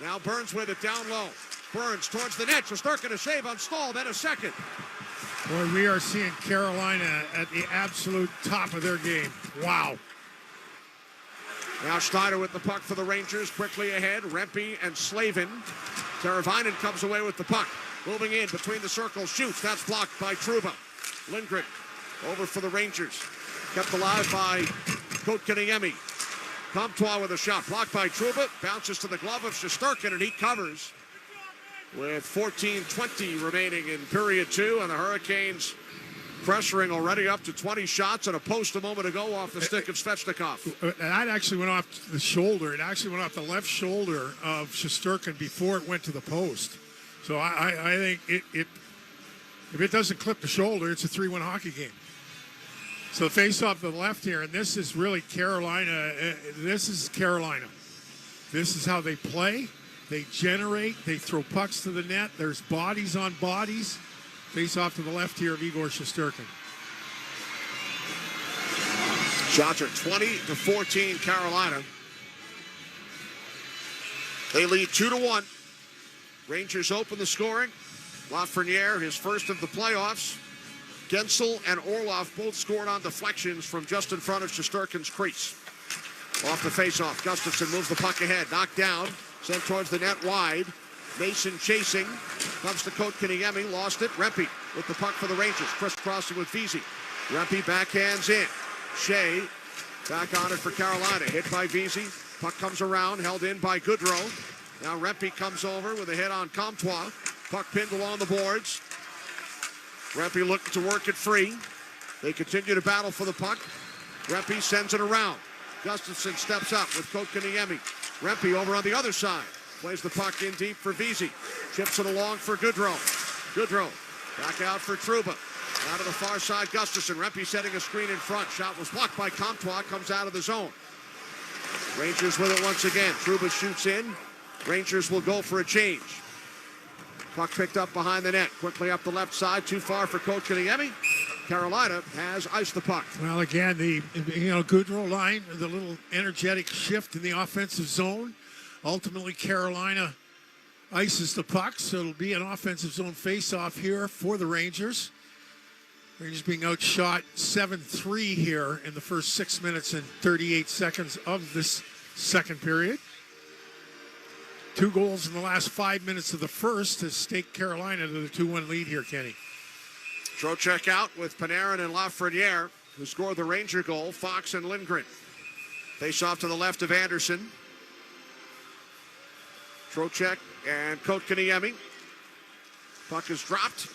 Now Burns with it down low. Burns towards the net. Shesterkin a save on Stahl. Then a second. Boy, we are seeing Carolina at the absolute top of their game. Wow. Now Schneider with the puck for the Rangers. Quickly ahead. Rempe and Slavin. Teravainen comes away with the puck. Moving in between the circles. Shoots. That's blocked by Trouba. Lindgren over for the Rangers. Kept alive by Kotkaniemi. Comtois with a shot. Blocked by Trouba. Bounces to the glove of Shesterkin, and he covers. With 14:20 remaining in period 2, and the Hurricanes pressuring already up to 20 shots and a post a moment ago off the stick of Svechnikov. That actually went off the shoulder. It actually went off the left shoulder of Shesterkin before it went to the post. So I think if it doesn't clip the shoulder, it's a 3-1 hockey game. So face off to the left here, and this is really Carolina. This is Carolina. This is how they play. They generate. They throw pucks to the net. There's bodies on bodies. Face off to the left here of Igor Shesterkin. Shots are 20-14 Carolina. They lead 2-1. Rangers open the scoring. Lafreniere, his first of the playoffs. Gensel and Orlov both scored on deflections from just in front of Shesterkin's crease. Off the faceoff, Gustafson moves the puck ahead. Knocked down. Sent towards the net wide. Mason chasing. Comes to Kotkaniemi. Lost it. Rempe with the puck for the Rangers. Crisscrossing with Vesey. Rempe backhands in. Shea back on it for Carolina. Hit by Vesey. Puck comes around. Held in by Goodrow. Now Rempe comes over with a hit on Comtois. Puck pinned along the boards. Rempe looking to work it free. They continue to battle for the puck. Rempe sends it around. Gustafsson steps up with Kotkaniemi. Rempe over on the other side. Plays the puck in deep for Vesey. Chips it along for Goodrow. Goodrow back out for Trouba. Out of the far side, Gustafsson. Rempe setting a screen in front. Shot was blocked by Comtois. Comes out of the zone. Rangers with it once again. Trouba shoots in. Rangers will go for a change. Puck picked up behind the net. Quickly up the left side. Too far for Kotkaniemi. Carolina has iced the puck. Well, again, the Goodrow line, the little energetic shift in the offensive zone. Ultimately, Carolina ices the puck, so it'll be an offensive zone face-off here for the Rangers. Rangers being outshot 7-3 here in the first 6 minutes and 38 seconds of this second period. 2 goals in the last 5 minutes of the first to stake Carolina to the 2-1 lead here, Kenny. Trocheck out with Panarin and Lafreniere, who scored the Ranger goal. Fox and Lindgren. Face off to the left of Anderson. Trocheck and Kotkaniemi. Puck is dropped.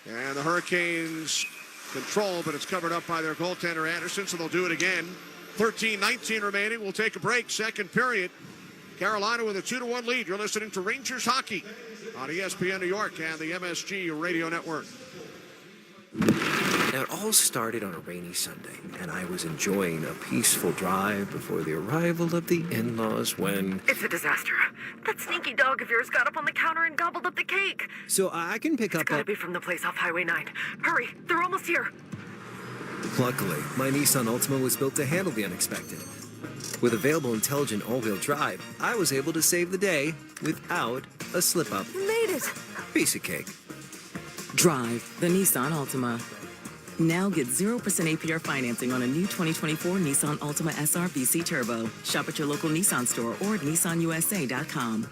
And the Hurricanes control, but it's covered up by their goaltender Anderson, so they'll do it again. 13-19 remaining. We'll take a break. Second period. Carolina with a 2-1 lead. You're listening to Rangers Hockey on ESPN New York and the MSG Radio Network. Now, it all started on a rainy Sunday, and I was enjoying a peaceful drive before the arrival of the in-laws when... It's a disaster. That sneaky dog of yours got up on the counter and gobbled up the cake. So I can pick up... It's gotta be from the place off Highway 9. Hurry, they're almost here. Luckily, my Nissan Altima was built to handle the unexpected. With available intelligent all-wheel drive, I was able to save the day without a slip-up. You made it. Piece of cake. Drive the Nissan Altima. Now get 0% APR financing on a new 2024 Nissan Altima SR VC Turbo. Shop at your local Nissan store or at nissanusa.com.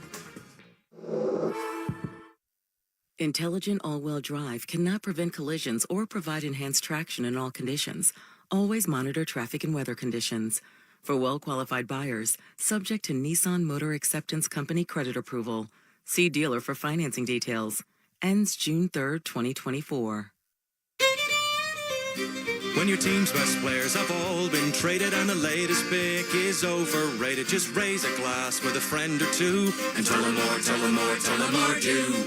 Intelligent all-wheel drive cannot prevent collisions or provide enhanced traction in all conditions. Always monitor traffic and weather conditions. For well-qualified buyers, subject to Nissan Motor Acceptance Company credit approval. See dealer for financing details. Ends June 3rd, 2024. When your team's best players have all been traded and the latest pick is overrated, just raise a glass with a friend or two and tell them more, tell them more, tell them more, do.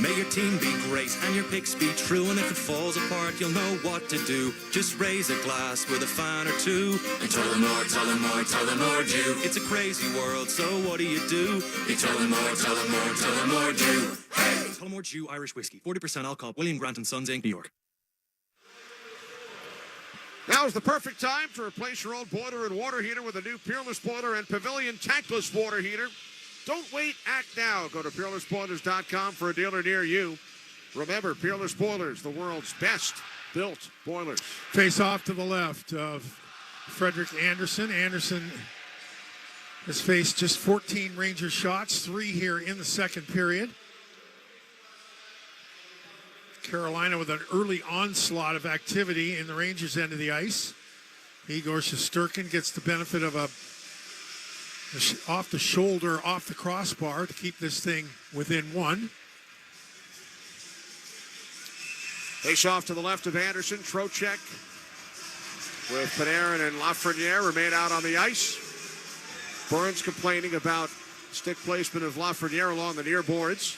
May your team be great and your picks be true, and if it falls apart, you'll know what to do. Just raise a glass with a fan or two and tell them more, tell them more, tell them more, do. It's a crazy world, so what do? You tell them more, tell them more, tell them more, do. Hey! Tullamore Dew Irish Whiskey, 40% alcohol, William Grant & Sons, Inc., New York. Now is the perfect time to replace your old boiler and water heater with a new Peerless Boiler and Pavilion tankless water heater. Don't wait, act now. Go to PeerlessBoilers.com for a dealer near you. Remember, Peerless Boilers, the world's best built boilers. Face off to the left of Frederick Anderson. Anderson has faced just 14 Ranger shots, 3 here in the second period. Carolina with an early onslaught of activity in the Rangers' end of the ice. Igor Shesterkin gets the benefit of a off the shoulder, off the crossbar to keep this thing within 1. Face off to the left of Anderson. Trocheck with Panarin and Lafreniere remain out on the ice. Burns complaining about stick placement of Lafreniere along the near boards.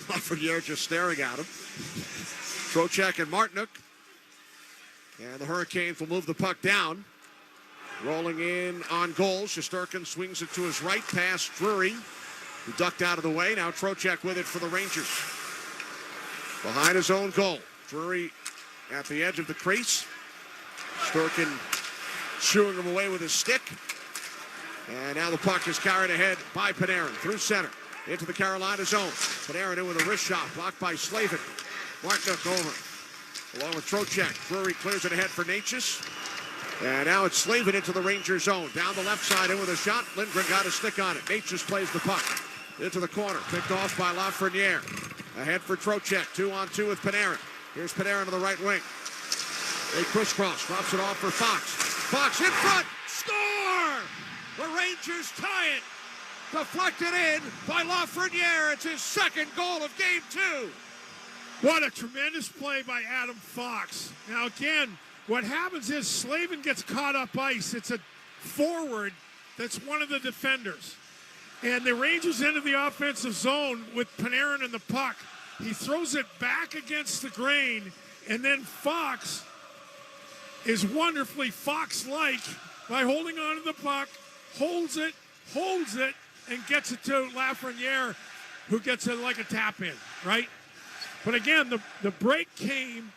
Lafreniere just staring at him. Trocheck and Martinook. And the Hurricanes will move the puck down. Rolling in on goal. Shesterkin swings it to his right past Drury, who ducked out of the way. Now Trocheck with it for the Rangers. Behind his own goal. Drury at the edge of the crease. Shesterkin shooing him away with his stick. And now the puck is carried ahead by Panarin through center. Into the Carolina zone. Panarin in with a wrist shot. Blocked by Slavin. Martinook over. Along with Trocheck. Drury clears it ahead for Natchez. And now it's Slavin into the Ranger zone. Down the left side in with a shot. Lindgren got a stick on it. Natchez plays the puck. Into the corner. Picked off by Lafreniere. Ahead for Trocheck. 2-on-2 with Panarin. Here's Panarin to the right wing. They crisscross. Drops it off for Fox. Fox in front. Score! The Rangers tie it. Deflected in by Lafreniere. It's his second goal of game 2. What a tremendous play by Adam Fox. Now, again, what happens is Slavin gets caught up ice. It's a forward that's one of the defenders. And the Rangers enter the offensive zone with Panarin and the puck. He throws it back against the grain, and then Fox is wonderfully Fox-like by holding on to the puck, holds it, and gets it to Lafreniere, who gets it like a tap-in, right? But again, the break came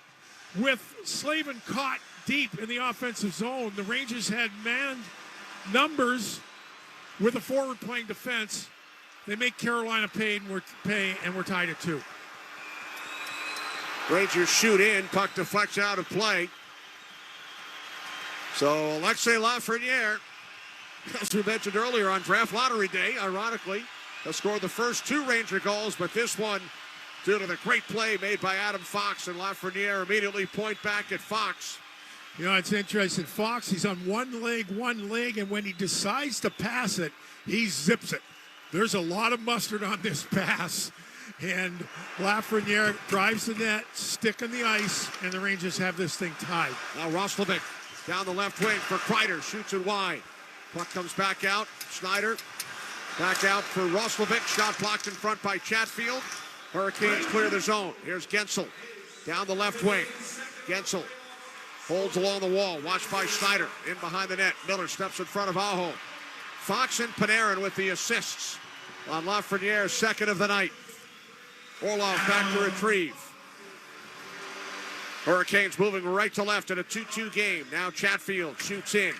with Slavin caught deep in the offensive zone. The Rangers had manned numbers with a forward playing defense. They make Carolina pay, and we're tied at 2. Rangers shoot in. Puck deflects out of play. So Alexei Lafreniere, as we mentioned earlier on draft lottery day, ironically, has scored the first 2 Ranger goals, but this one, due to the great play made by Adam Fox, and Lafreniere immediately point back at Fox. You know, it's interesting. Fox, he's on one leg, and when he decides to pass it, he zips it. There's a lot of mustard on this pass. And Lafreniere drives the net, stick on the ice, and the Rangers have this thing tied. Now Roslovic down the left wing for Kreider, shoots it wide. Puck comes back out. Schneider back out for Roslovic. Shot blocked in front by Chatfield. Hurricanes clear the zone. Here's Gensel down the left wing. Gensel holds along the wall. Watched by Schneider. In behind the net. Miller steps in front of Aho. Fox and Panarin with the assists on Lafreniere's second of the night. Orlov back to retrieve. Hurricanes moving right to left in a 2-2 game. Now Chatfield shoots in.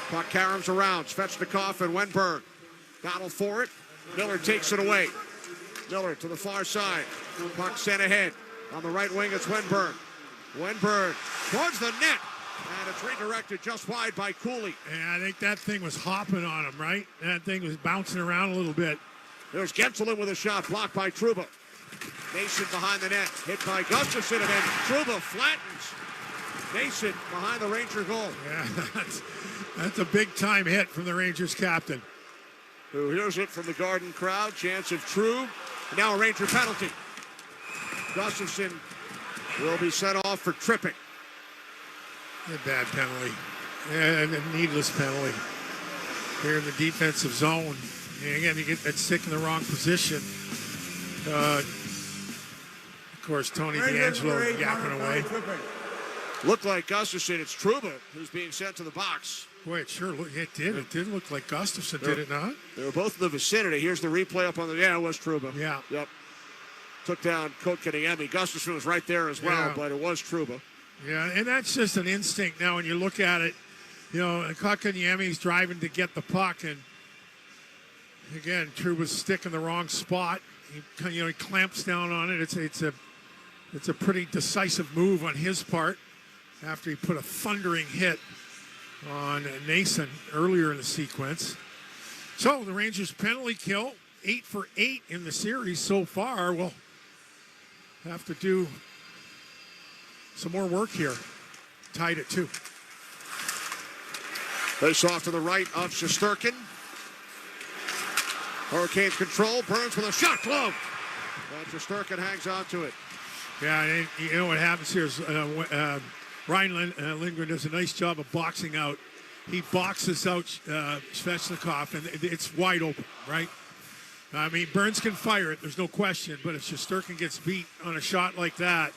Puck caroms around. Svechnikov and Wenberg battle for it. Miller takes it away. Miller to the far side. Puck sent ahead. On the right wing, it's Wenberg. Wenberg towards the net. And it's redirected just wide by Cooley. Yeah, I think that thing was hopping on him, right? That thing was bouncing around a little bit. There's Gensel with a shot blocked by Trouba. Mason behind the net, hit by Gustafsson, and then Trouba flattens Mason behind the Ranger goal. Yeah, that's a big-time hit from the Rangers captain. Who hears it from the Garden crowd. Chance of true. Now a Ranger penalty. Gustafsson will be sent off for tripping. A bad penalty. And a needless penalty. Here in the defensive zone. And again, you get that stick in the wrong position. Of course, Tony DeAngelo yapping away. Looked like Gustafsson. It's Trouba who's being sent to the box. Boy, it sure it did. It did look like Gustafsson, did it not? They were both in the vicinity. Here's the replay up on the... Yeah, it was Trouba. Yeah. Yep. Took down Kotkaniemi. Gustafsson was right there as well, but it was Trouba. Yeah, and that's just an instinct now when you look at it. You know, Kotkaniemi's driving to get the puck, and again, Trouba's sticking the wrong spot. He clamps down on it. It's a pretty decisive move on his part after he put a thundering hit on Nason earlier in the sequence. So the Rangers penalty kill, 8 for 8 in the series so far. We'll have to do some more work here. Tied at 2. Face off to the right of Shesterkin. Hurricanes control. Burns with a shot glove. But Shesterkin hangs on to it. Yeah, and you know what happens here is Ryan Lindgren does a nice job of boxing out. He boxes out Svechnikov, and it's wide open, right? I mean, Burns can fire it, there's no question, but if Shesterkin gets beat on a shot like that,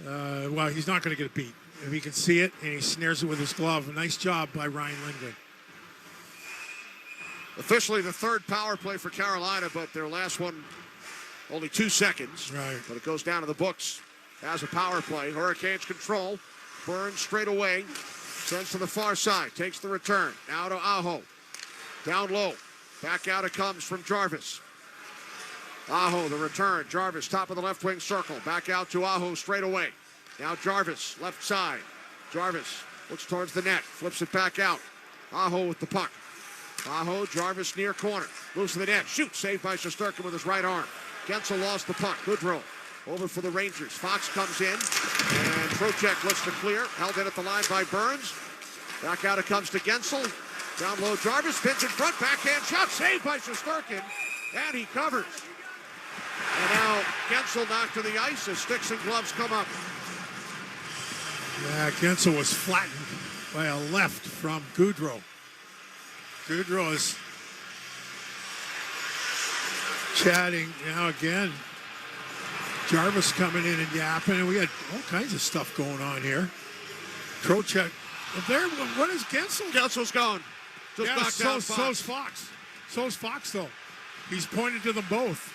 well, he's not going to get beat. If he can see it, and he snares it with his glove. A nice job by Ryan Lindgren. Officially the third power play for Carolina, but their last one, only 2 seconds. Right. But it goes down to the books as a power play. Hurricanes control. Burns straight away. Sends to the far side. Takes the return. Now to Aho. Down low. Back out it comes from Jarvis. Aho, the return. Jarvis, top of the left wing circle. Back out to Aho straight away. Now Jarvis, left side. Jarvis looks towards the net. Flips it back out. Aho with the puck. Aho, Jarvis near corner. Moves to the net. Shoots. Saved by Shesterkin with his right arm. Gensel lost the puck. Goodrow over for the Rangers. Fox comes in. And Trocheck looks to clear. Held in at the line by Burns. Back out it comes to Gensel. Down low, Jarvis spins in front. Backhand shot. Saved by Shesterkin. And he covers. And now Gensel knocked to the ice as sticks and gloves come up. Yeah, Gensel was flattened by a left from Goodrow. Goodrow is chatting now again. Jarvis coming in and yapping, and we had all kinds of stuff going on here. Trocheck, there. What is Gensel? Gensel's gone. Just knocked down Fox. So's Fox. So's Fox, though. He's pointed to them both.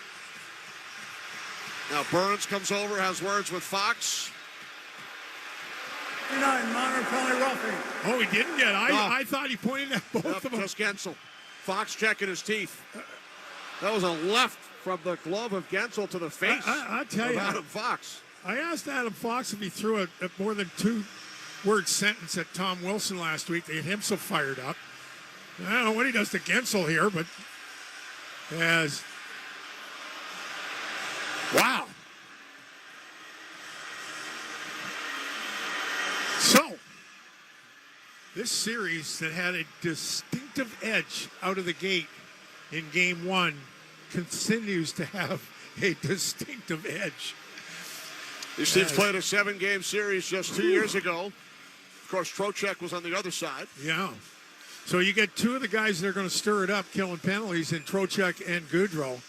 Now Burns comes over, has words with Fox. 39, minor penalty roughing. Oh, he didn't yet. I thought he pointed at both of them. Just Gensel. Fox checking his teeth. That was a left from the glove of Gensel to the face I tell of you, Adam Fox. I asked Adam Fox if he threw a more than two-word sentence at Tom Wilson last week. They had him so fired up. I don't know what he does to Gensel here, but as wow. So, this series that had a distinctive edge out of the gate in Game 1 continues to have a distinctive edge. These teams played a 7-game series just 2 years ago. Of course, Trocheck was on the other side. Yeah. So you get two of the guys that are going to stir it up, killing penalties, in Trocheck and Goodrow.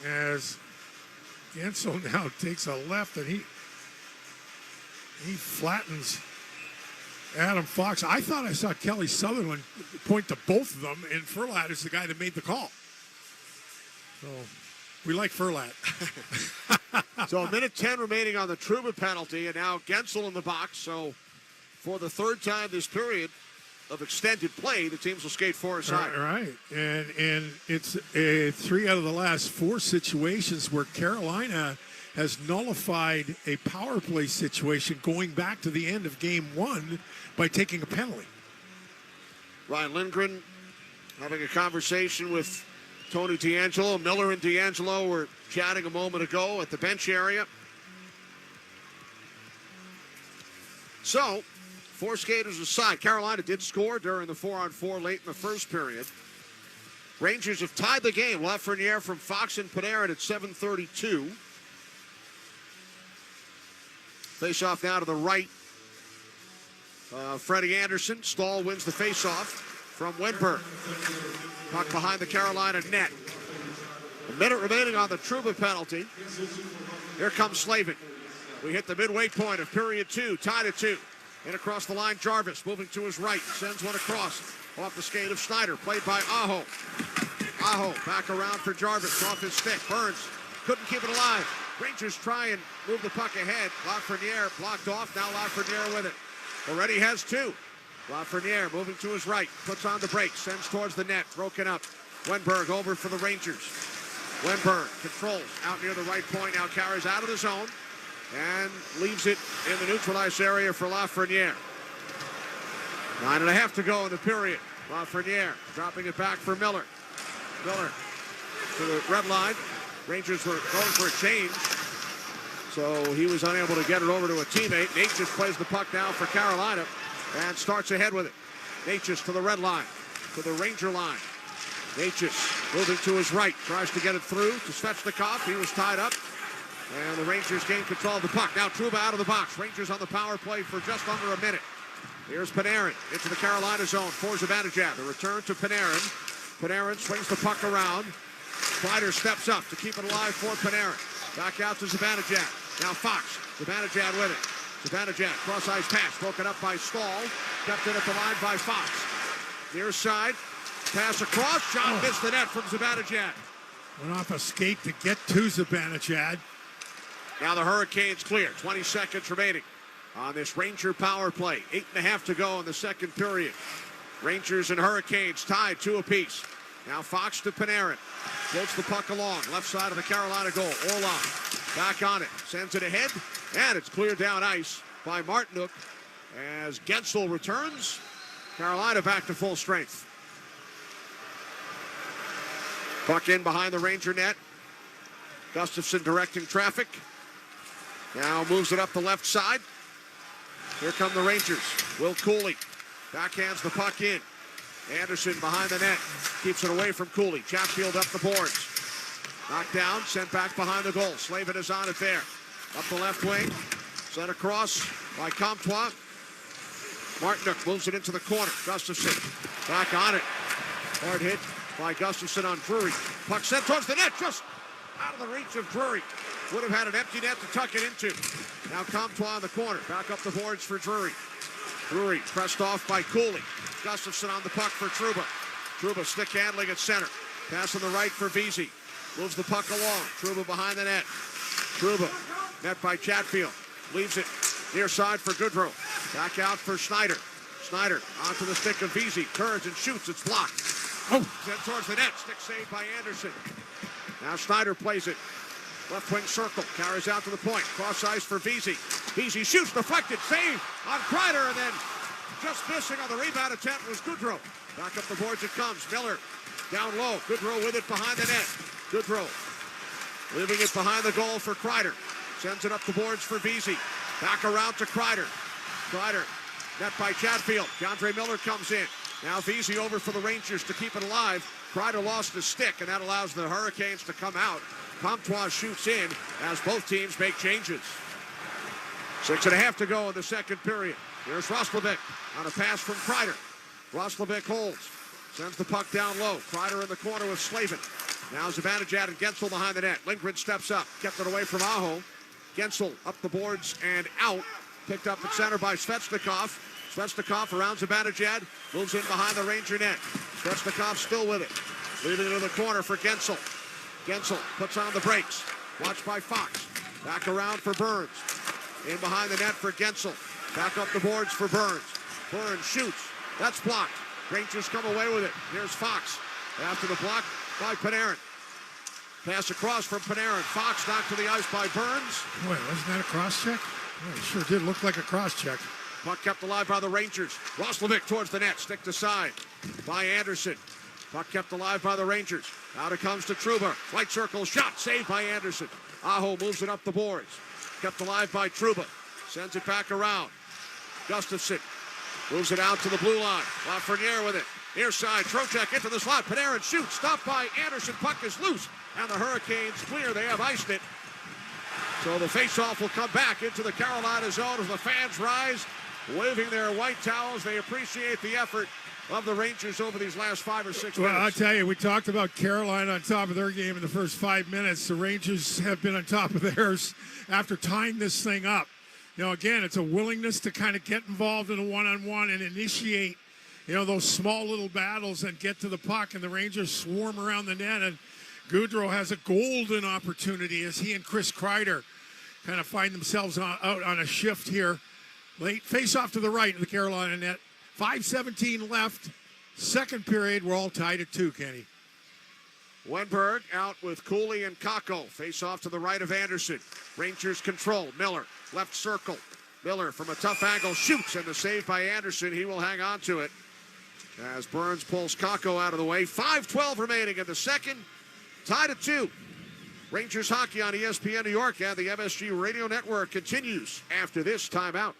As Gensel now takes a left, and he flattens Adam Fox. I thought I saw Kelly Sutherland point to both of them, and Furlat is the guy that made the call. So we like Furlat. So a minute 10 remaining on the Trouba penalty, and now Gensel in the box. So for the third time this period of extended play, the teams will skate four aside. Right. And it's 3 out of the last 4 situations where Carolina has nullified a power play situation going back to the end of Game 1 by taking a penalty. Ryan Lindgren having a conversation with Tony D'Angelo. Miller and D'Angelo were chatting a moment ago at the bench area. So, 4 skaters aside. Carolina did score during the 4-on-4 late in the first period. Rangers have tied the game. Lafreniere from Fox and Panarin at 7:32. Face-off now to the right. Freddie Anderson. Stahl wins the face-off from Wenberg. Puck behind the Carolina net. A minute remaining on the Trouba penalty. Here comes Slavin. We hit the midway point of period 2. Tied at 2. In across the line, Jarvis moving to his right. Sends one across. Off the skate of Snyder. Played by Aho. Aho back around for Jarvis. Off his stick. Burns couldn't keep it alive. Rangers try and move the puck ahead. Lafreniere blocked off. Now Lafreniere with it. Already has 2. Lafreniere moving to his right. Puts on the brakes. Sends towards the net. Broken up. Wenberg over for the Rangers. Wenberg controls out near the right point. Now carries out of the zone. And leaves it in the neutralized area for Lafreniere. 9.5 to go in the period. Lafreniere dropping it back for Miller. Miller to the red line. Rangers were going for a change, so he was unable to get it over to a teammate. Natchez plays the puck down for Carolina and starts ahead with it. Natchez to the red line, to the Ranger line. Natchez moving to his right, tries to get it through to Svechnikov. He was tied up, and the Rangers gain control of the puck. Now Trouba out of the box. Rangers on the power play for just under a minute. Here's Panarin into the Carolina zone for Zibanejad. The return to Panarin. Panarin swings the puck around. Kreider steps up to keep it alive for Panarin. Back out to Zibanejad. Now Fox. Zibanejad with it. Zibanejad, cross-ice pass, broken up by Stahl. Kept in at the line by Fox. Near side. Pass across. Shot missed the net from Zibanejad. Went off a skate to get to Zibanejad. Now the Hurricanes clear. 20 seconds remaining on this Ranger power play. 8.5 to go in the second period. Rangers and Hurricanes tied 2 apiece. Now Fox to Panarin. Floats the puck along. Left side of the Carolina goal. Orlov back on it. Sends it ahead. And it's cleared down ice by Martinook as Gensel returns. Carolina back to full strength. Puck in behind the Ranger net. Gustafson directing traffic. Now moves it up the left side. Here come the Rangers. Will Cooley backhands the puck in. Anderson behind the net. Keeps it away from Cooley. Chatfield up the boards. Knocked down, sent back behind the goal. Slavin is on it there. Up the left wing. Sent across by Comtois. Martinook moves it into the corner. Gustafson back on it. Hard hit by Gustafson on Drury. Puck sent towards the net, just out of the reach of Drury. Would have had an empty net to tuck it into. Now Comtois in the corner. Back up the boards for Drury. Drury pressed off by Cooley. Gustafson on the puck for Trouba. Trouba stick handling at center. Pass on the right for Vesey. Moves the puck along. Trouba behind the net. Trouba, net by Chatfield. Leaves it near side for Goodrow. Back out for Schneider. Schneider onto the stick of Vesey. Turns and shoots. It's blocked. Sent towards the net. Stick saved by Anderson. Now Schneider plays it. Left wing circle. Carries out to the point. Cross ice for Vesey. Vesey shoots. Deflected. Save on Kreider. And then just missing on the rebound attempt was Goodrow. Back up the boards it comes. Miller down low. Goodrow with it behind the net. Goodrow leaving it behind the goal for Kreider. Sends it up the boards for Vesey. Back around to Kreider. Kreider, net by Chatfield. DeAndre Miller comes in. Now Vesey over for the Rangers to keep it alive. Kreider lost his stick, and that allows the Hurricanes to come out. Comtois shoots in as both teams make changes. 6.5 to go in the second period. Here's Roslovic on a pass from Kreider. Roslovic holds. Sends the puck down low. Kreider in the corner with Slavin. Now Zibanejad and Gensel behind the net. Lindgren steps up. Kept it away from Aho. Gensel up the boards and out. Picked up at center by Svechnikov. Svechnikov around Zibanejad. Moves in behind the Ranger net. Svechnikov still with it. Leaving it in the corner for Gensel. Gensel puts on the brakes. Watched by Fox. Back around for Burns. In behind the net for Gensel. Back up the boards for Burns. Burns shoots. That's blocked. Rangers come away with it. Here's Fox. After the block by Panarin. Pass across from Panarin. Fox knocked to the ice by Burns. Boy, wasn't that a cross-check? Yeah, it sure did look like a cross-check. Puck kept alive by the Rangers. Roslovic towards the net. Stick to side by Anderson. Puck kept alive by the Rangers. Out it comes to Trouba. Right circle shot. Saved by Anderson. Aho moves it up the boards. Kept alive by Trouba. Sends it back around. Gustafson moves it out to the blue line. Lafreniere with it. Near side. Trocheck into the slot. Panarin shoots. Stopped by Anderson. Puck is loose. And the Hurricanes clear. They have iced it. So the faceoff will come back into the Carolina zone as the fans rise, waving their white towels. They appreciate the effort of the Rangers over these last 5 or 6 minutes. Well, I'll tell you, we talked about Carolina on top of their game in the first 5 minutes. The Rangers have been on top of theirs after tying this thing up. You know, again, it's a willingness to kind of get involved in a one-on-one and initiate, you know, those small little battles and get to the puck. And the Rangers swarm around the net, and Goodrow has a golden opportunity as he and Chris Kreider kind of find themselves out on a shift here. Late face off to the right of the Carolina net. 5:17 left. Second period, we're all tied at 2, Kenny. Wenberg out with Cooley and Kakko. Face off to the right of Anderson. Rangers control. Miller, left circle. Miller from a tough angle shoots, and the save by Anderson. He will hang on to it as Burns pulls Kakko out of the way. 5:12 remaining in the second. Tied at 2. Rangers hockey on ESPN New York and the MSG Radio Network continues after this timeout.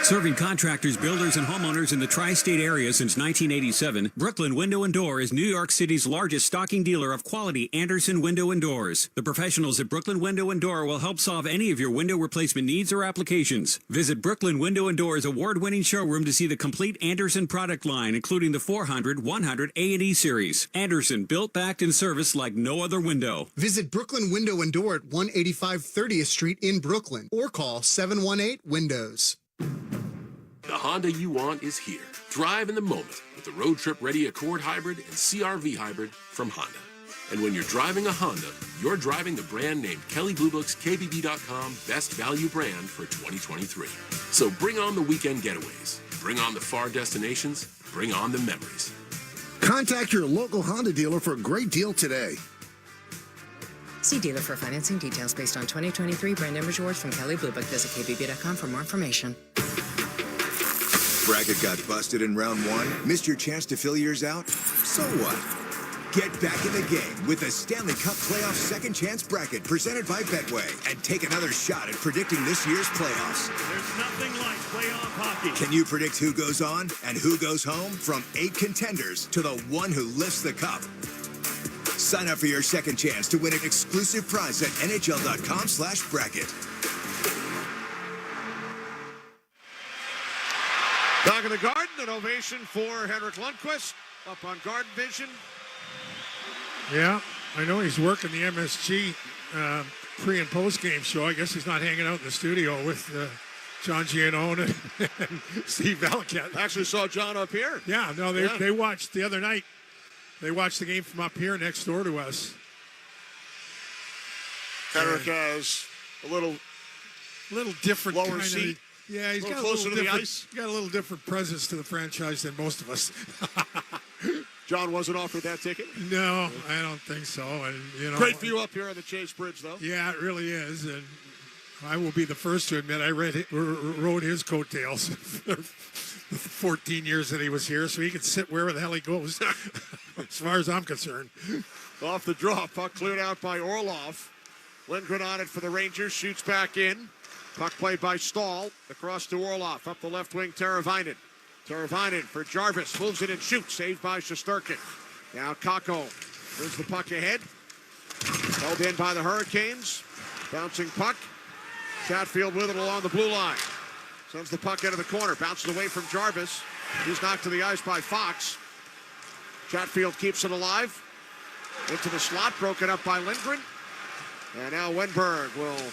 Serving contractors, builders, and homeowners in the tri-state area since 1987, Brooklyn Window & Door is New York City's largest stocking dealer of quality Andersen window and doors. The professionals at Brooklyn Window & Door will help solve any of your window replacement needs or applications. Visit Brooklyn Window & Door's award-winning showroom to see the complete Andersen product line, including the 400, 100, A&E series. Andersen, built, backed, and serviced like no other window. Visit Brooklyn Window & Door at 185 30th Street in Brooklyn or call 718-WINDOWS. The Honda you want is here. Drive in the moment with the road trip ready Accord Hybrid and CR-V Hybrid from Honda. And when you're driving a Honda, you're driving the brand named Kelley Blue Book's KBB.com Best Value Brand for 2023. So bring on the weekend getaways. Bring on the far destinations. Bring on the memories. Contact your local Honda dealer for a great deal today. See dealer for financing details based on 2023 brand image awards from Kelley Blue Book. Visit KBB.com for more information. Bracket got busted in round 1? Missed your chance to fill yours out? So what? Get back in the game with the Stanley Cup Playoff Second Chance Bracket presented by Betway and take another shot at predicting this year's playoffs. There's nothing like playoff hockey. Can you predict who goes on and who goes home? From 8 contenders to the one who lifts the cup. Sign up for your second chance to win an exclusive prize at NHL.com/bracket. Back in the Garden, an ovation for Henrik Lundqvist up on Garden Vision. Yeah, I know he's working the MSG pre- and post-game show. I guess he's not hanging out in the studio with John Giannone and Steve Valiquette. Actually saw John up here. Yeah, no, they watched the other night. They watched the game from up here next door to us. Henrik has a little different lower kind seat. Yeah, he's a got little closer to the different, ice. He's got a little different presence to the franchise than most of us. John wasn't offered that ticket? No, I don't think so. And great view up here on the Chase Bridge, though. Yeah, it really is. And I will be the first to admit I rode his coattails for 14 years that he was here, so he can sit wherever the hell he goes, as far as I'm concerned. Off the draw, puck cleared out by Orlov. Lindgren on it for the Rangers, shoots back in. Puck played by Stahl, across to Orlov, up the left wing, Teravainen. Teravainen for Jarvis, moves it and shoots, saved by Shesterkin. Now Kakko brings the puck ahead. Held in by the Hurricanes. Bouncing puck. Chatfield with it along the blue line. Sends the puck into the corner, bounces away from Jarvis. He's knocked to the ice by Fox. Chatfield keeps it alive. Into the slot, broken up by Lindgren. And now Wenberg will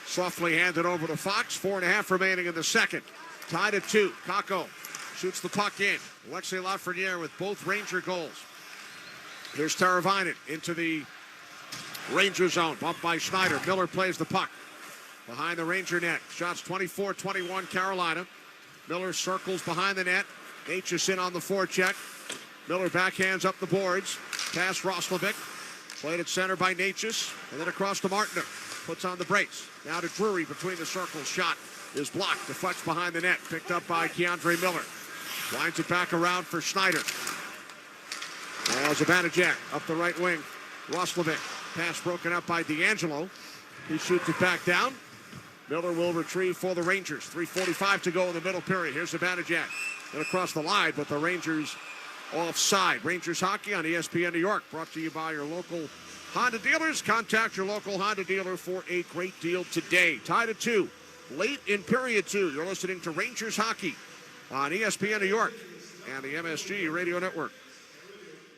softly hand it over to Fox. 4.5 remaining in the second. Tied at 2. Kakko shoots the puck in. Alexei Lafreniere with both Ranger goals. Here's Teravainen into the Ranger zone. Bumped by Schneider. Miller plays the puck behind the Ranger net. Shots 24-21 Carolina. Miller circles behind the net. Natchez in on the forecheck. Miller backhands up the boards. Pass Roslovic. Played at center by Natchez. And then across to Martiner. Puts on the brace. Now to Drury between the circles. Shot is blocked. Deflects behind the net. Picked up by Keandre Miller. Winds it back around for Schneider. Now Zibanejad up the right wing. Roslovic. Pass broken up by D'Angelo. He shoots it back down. Miller will retrieve for the Rangers. 3:45 to go in the middle period. Here's Zibanejad. And across the line, but the Rangers offside. Rangers hockey on ESPN New York. Brought to you by your local Honda dealers. Contact your local Honda dealer for a great deal today. Tied at 2. Late in period 2. You're listening to Rangers hockey on ESPN New York and the MSG Radio Network.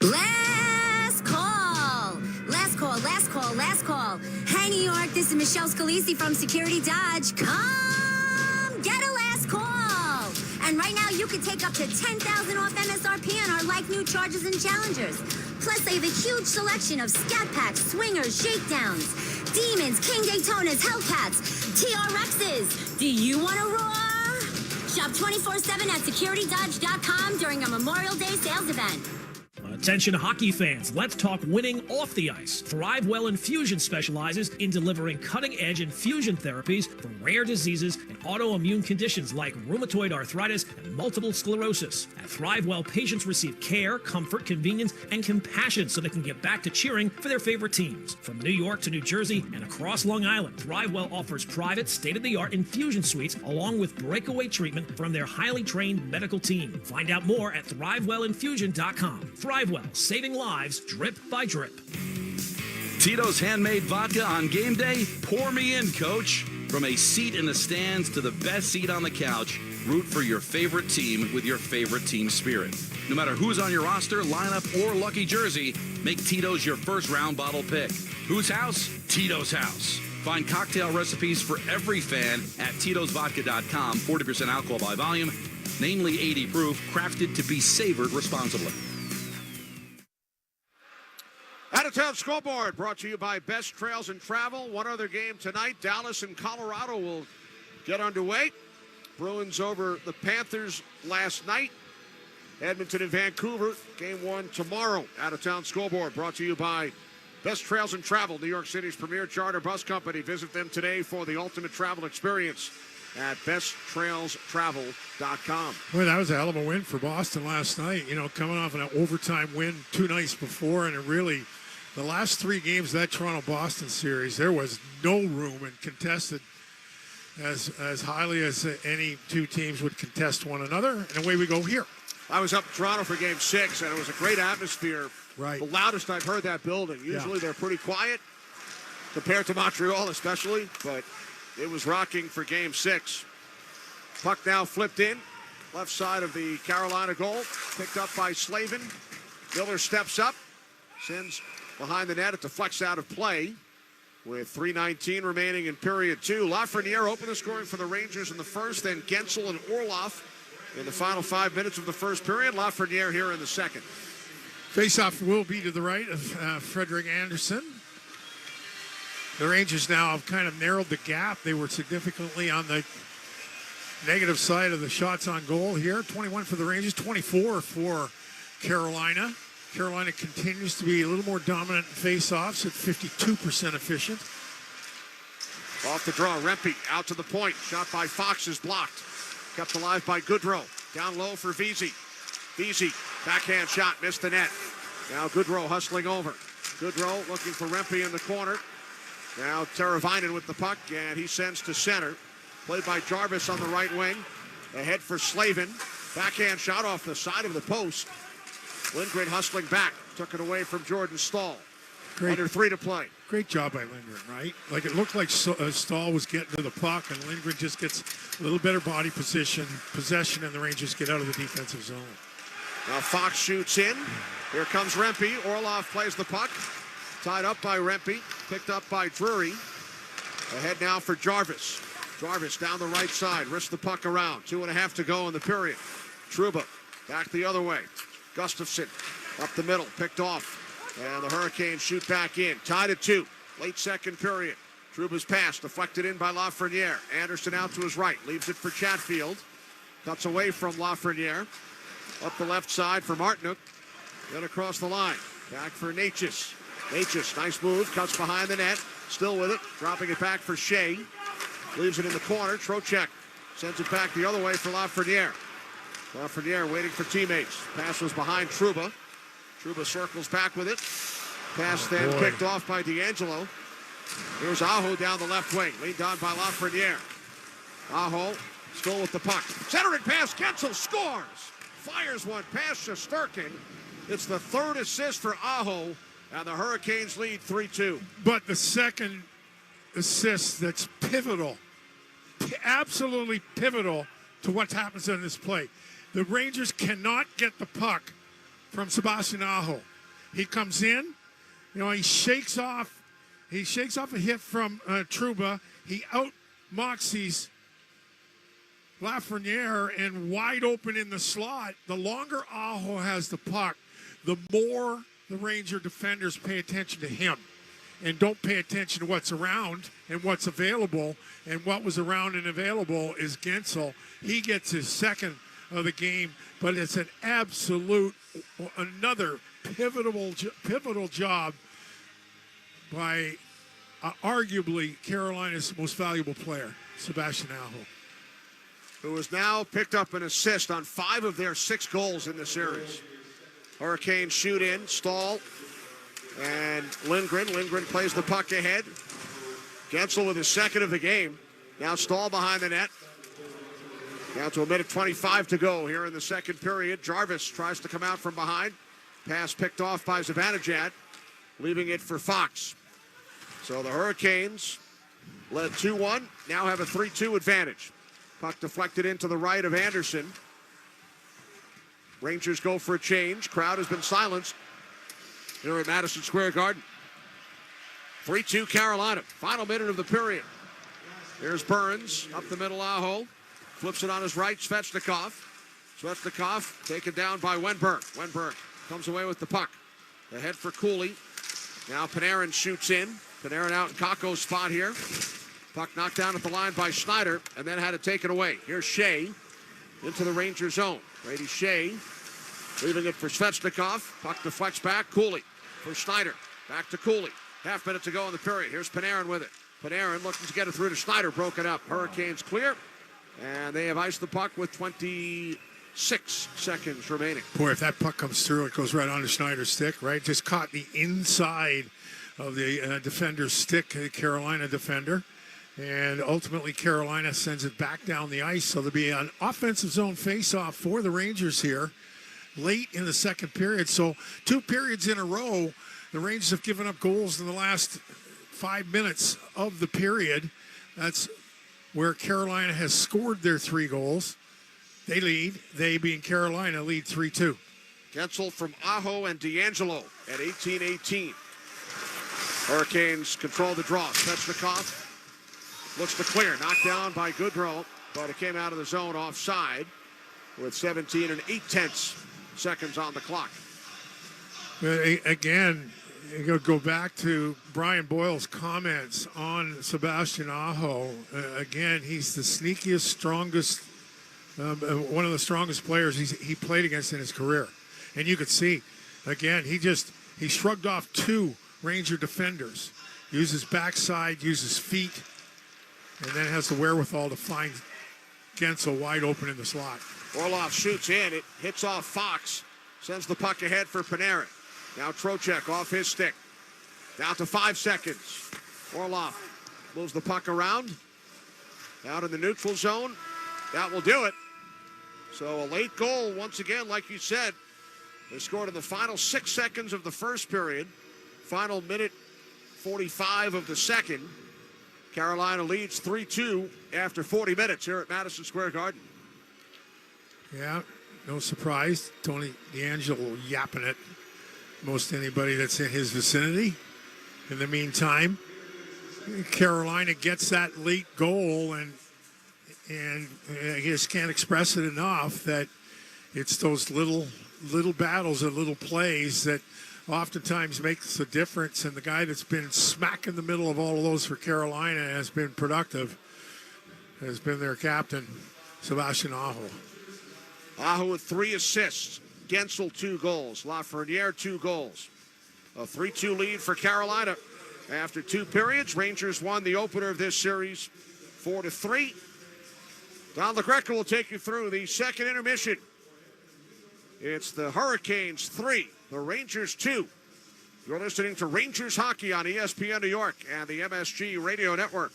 Last call. Last call, last call, last call. Hey, New York, this is Michelle Scalisi from Security Dodge. Come get a last call. And right now, you can take up to $10,000 off MSRP on our like-new Chargers and Challengers. Plus, they have a huge selection of Scat Packs, Swingers, Shakedowns, Demons, King Daytonas, Hellcats, TRXs. Do you want to roar? Shop 24/7 at securitydodge.com during a Memorial Day sales event. Attention hockey fans, let's talk winning off the ice. ThriveWell Infusion specializes in delivering cutting-edge infusion therapies for rare diseases and autoimmune conditions like rheumatoid arthritis and multiple sclerosis. At ThriveWell, patients receive care, comfort, convenience, and compassion so they can get back to cheering for their favorite teams. From New York to New Jersey and across Long Island, ThriveWell offers private, state-of-the-art infusion suites along with breakaway treatment from their highly trained medical team. Find out more at ThriveWellInfusion.com. ThriveWell, saving lives drip by drip. Tito's handmade vodka on game day? Pour me in, coach. From a seat in the stands to the best seat on the couch, root for your favorite team with your favorite team spirit. No matter who's on your roster, lineup, or lucky jersey, make Tito's your first round bottle pick. Whose house? Tito's house. Find cocktail recipes for every fan at Tito'sVodka.com. 40% alcohol by volume, namely 80 proof, crafted to be savored responsibly. Out-of-town scoreboard brought to you by Best Trails and Travel. One other game tonight. Dallas and Colorado will get underway. Bruins over the Panthers last night. Edmonton and Vancouver, game 1 tomorrow. Out-of-town scoreboard brought to you by Best Trails and Travel, New York City's premier charter bus company. Visit them today for the ultimate travel experience. at besttrailstravel.com. Boy, that was a hell of a win for Boston last night. You know, coming off an overtime win 2 nights before, and it really, the last 3 games of that Toronto-Boston series, there was no room and contested as highly as any 2 teams would contest one another. And away we go here. I was up in Toronto for Game 6, and it was a great atmosphere. Right. The loudest I've heard that building. Usually they're pretty quiet compared to Montreal especially, but it was rocking for Game 6. Puck now flipped in, left side of the Carolina goal, picked up by Slavin. Miller steps up, sends behind the net. It deflects out of play with 3:19 remaining in period 2. Lafreniere opened the scoring for the Rangers in the first, then Gensel and Orloff in the final 5 minutes of the first period. Lafreniere here in the second. Faceoff will be to the right of Frederik Andersen. The Rangers now have kind of narrowed the gap. They were significantly on the negative side of the shots on goal here. 21 for the Rangers, 24 for Carolina. Carolina continues to be a little more dominant in faceoffs at 52% efficient. Off the draw, Rempe out to the point. Shot by Fox is blocked. Kept alive by Goodrow. Down low for Vesey. Vesey, backhand shot, missed the net. Now Goodrow hustling over. Goodrow looking for Rempe in the corner. Now Teravainen with the puck, and he sends to center. Played by Jarvis on the right wing. Ahead for Slavin. Backhand shot off the side of the post. Lindgren hustling back. Took it away from Jordan Stahl. Under 3 to play. Great job by Lindgren, right? Like it looked like Stahl was getting to the puck, and Lindgren just gets a little better body possession, and the Rangers get out of the defensive zone. Now Fox shoots in. Here comes Rempe. Orloff plays the puck. Tied up by Rempe. Picked up by Drury. Ahead now for Jarvis. Jarvis down the right side. Wrists the puck around. 2.5 to go in the period. Trouba back the other way. Gustafsson up the middle. Picked off. And the Hurricanes shoot back in. Tied at 2. Late second period. Trouba's pass deflected in by Lafreniere. Anderson out to his right. Leaves it for Chatfield. Cuts away from Lafreniere. Up the left side for Martinook. Then across the line. Back for Natchez. Natchez, nice move. Cuts behind the net. Still with it. Dropping it back for Shea. Leaves it in the corner. Trocheck sends it back the other way for Lafreniere. Lafreniere waiting for teammates. Pass was behind Trouba. Trouba circles back with it. Pass then picked off by D'Angelo. Here's Aho down the left wing. Leaned on by Lafreniere. Aho still with the puck. Centering pass. Gensel scores. Fires one past Shesterkin. It's the 3rd assist for Aho. And the Hurricanes lead 3-2. But the second assist that's pivotal, absolutely pivotal to what happens in this play. The Rangers cannot get the puck from Sebastian Aho. He comes in, he shakes off a hit from Trouba. He out-moxies Lafreniere and wide open in the slot. The longer Aho has the puck, the more the Ranger defenders pay attention to him and don't pay attention to what's around and what's available. And what was around and available is Gensel. He gets his second of the game, but it's an another pivotal job by arguably Carolina's most valuable player, Sebastian Aho, who has now picked up an assist on 5 of their 6 goals in the series. Hurricanes shoot in, Stahl, and Lindgren. Lindgren plays the puck ahead. Gensel with his second of the game. Now Stahl behind the net. Down to 1:25 to go here in the second period. Jarvis tries to come out from behind. Pass picked off by Zibanejad, leaving it for Fox. So the Hurricanes led 2-1, now have a 3-2 advantage. Puck deflected into the right of Anderson. Rangers go for a change. Crowd has been silenced here at Madison Square Garden. 3-2 Carolina. Final minute of the period. Here's Burns up the middle. Aho flips it on his right. Svechnikov. Svechnikov taken down by Wenberg. Wenberg comes away with the puck. Ahead for Cooley. Now Panarin shoots in. Panarin out in Kakko's spot here. Puck knocked down at the line by Schneider and then had it taken away. Here's Shea into the Ranger zone. Brady Shea leaving it for Svechnikov. Puck deflects back. Cooley for Schneider. Back to Cooley. Half minute to go in the period. Here's Panarin with it. Panarin looking to get it through to Schneider. Broken up. Hurricanes clear. And they have iced the puck with 26 seconds remaining. Boy, if that puck comes through, it goes right onto Schneider's stick, right? Just caught the inside of the defender's stick, the Carolina defender. And ultimately, Carolina sends it back down the ice. So there'll be an offensive zone faceoff for the Rangers here late in the second period. So 2 periods in a row, the Rangers have given up goals in the last 5 minutes of the period. That's where Carolina has scored their 3 goals. They lead. They, being Carolina, lead 3-2. Gensel from Aho and D'Angelo at 18-18. Hurricanes control the draw. Svechnikov looks to clear. Knocked down by Goodrow, but it came out of the zone offside with 17 8/10 seconds on the clock. Again, you go back to Brian Boyle's comments on Sebastian Aho. Again, he's the sneakiest, strongest, one of the strongest players he played against in his career. And you could see, again, he shrugged off 2 Ranger defenders, uses backside, uses feet, and then has the wherewithal to find Gensel wide open in the slot. Orlov shoots in. It hits off Fox. Sends the puck ahead for Panarin. Now Trocheck off his stick. Down to 5 seconds. Orlov moves the puck around. Out in the neutral zone. That will do it. So a late goal, once again, like you said. They scored in the final 6 seconds of the first period. Final minute 45 of the second. Carolina leads 3-2 after 40 minutes here at Madison Square Garden. Yeah, no surprise. Tony DeAngelo yapping at most anybody that's in his vicinity. In the meantime, Carolina gets that late goal, and I just can't express it enough that it's those little battles and little plays that oftentimes makes a difference. And the guy that's been smack in the middle of all of those for Carolina has been productive, has been their captain, Sebastian Aho. Aho with 3 assists. Gensel 2 goals. Lafreniere 2 goals. A 3-2 lead for Carolina. After 2 periods, Rangers won the opener of this series 4-3. Don LaGreca will take you through the second intermission. It's the Hurricanes 3, the Rangers 2. You're listening to Rangers Hockey on ESPN New York and the MSG Radio Network.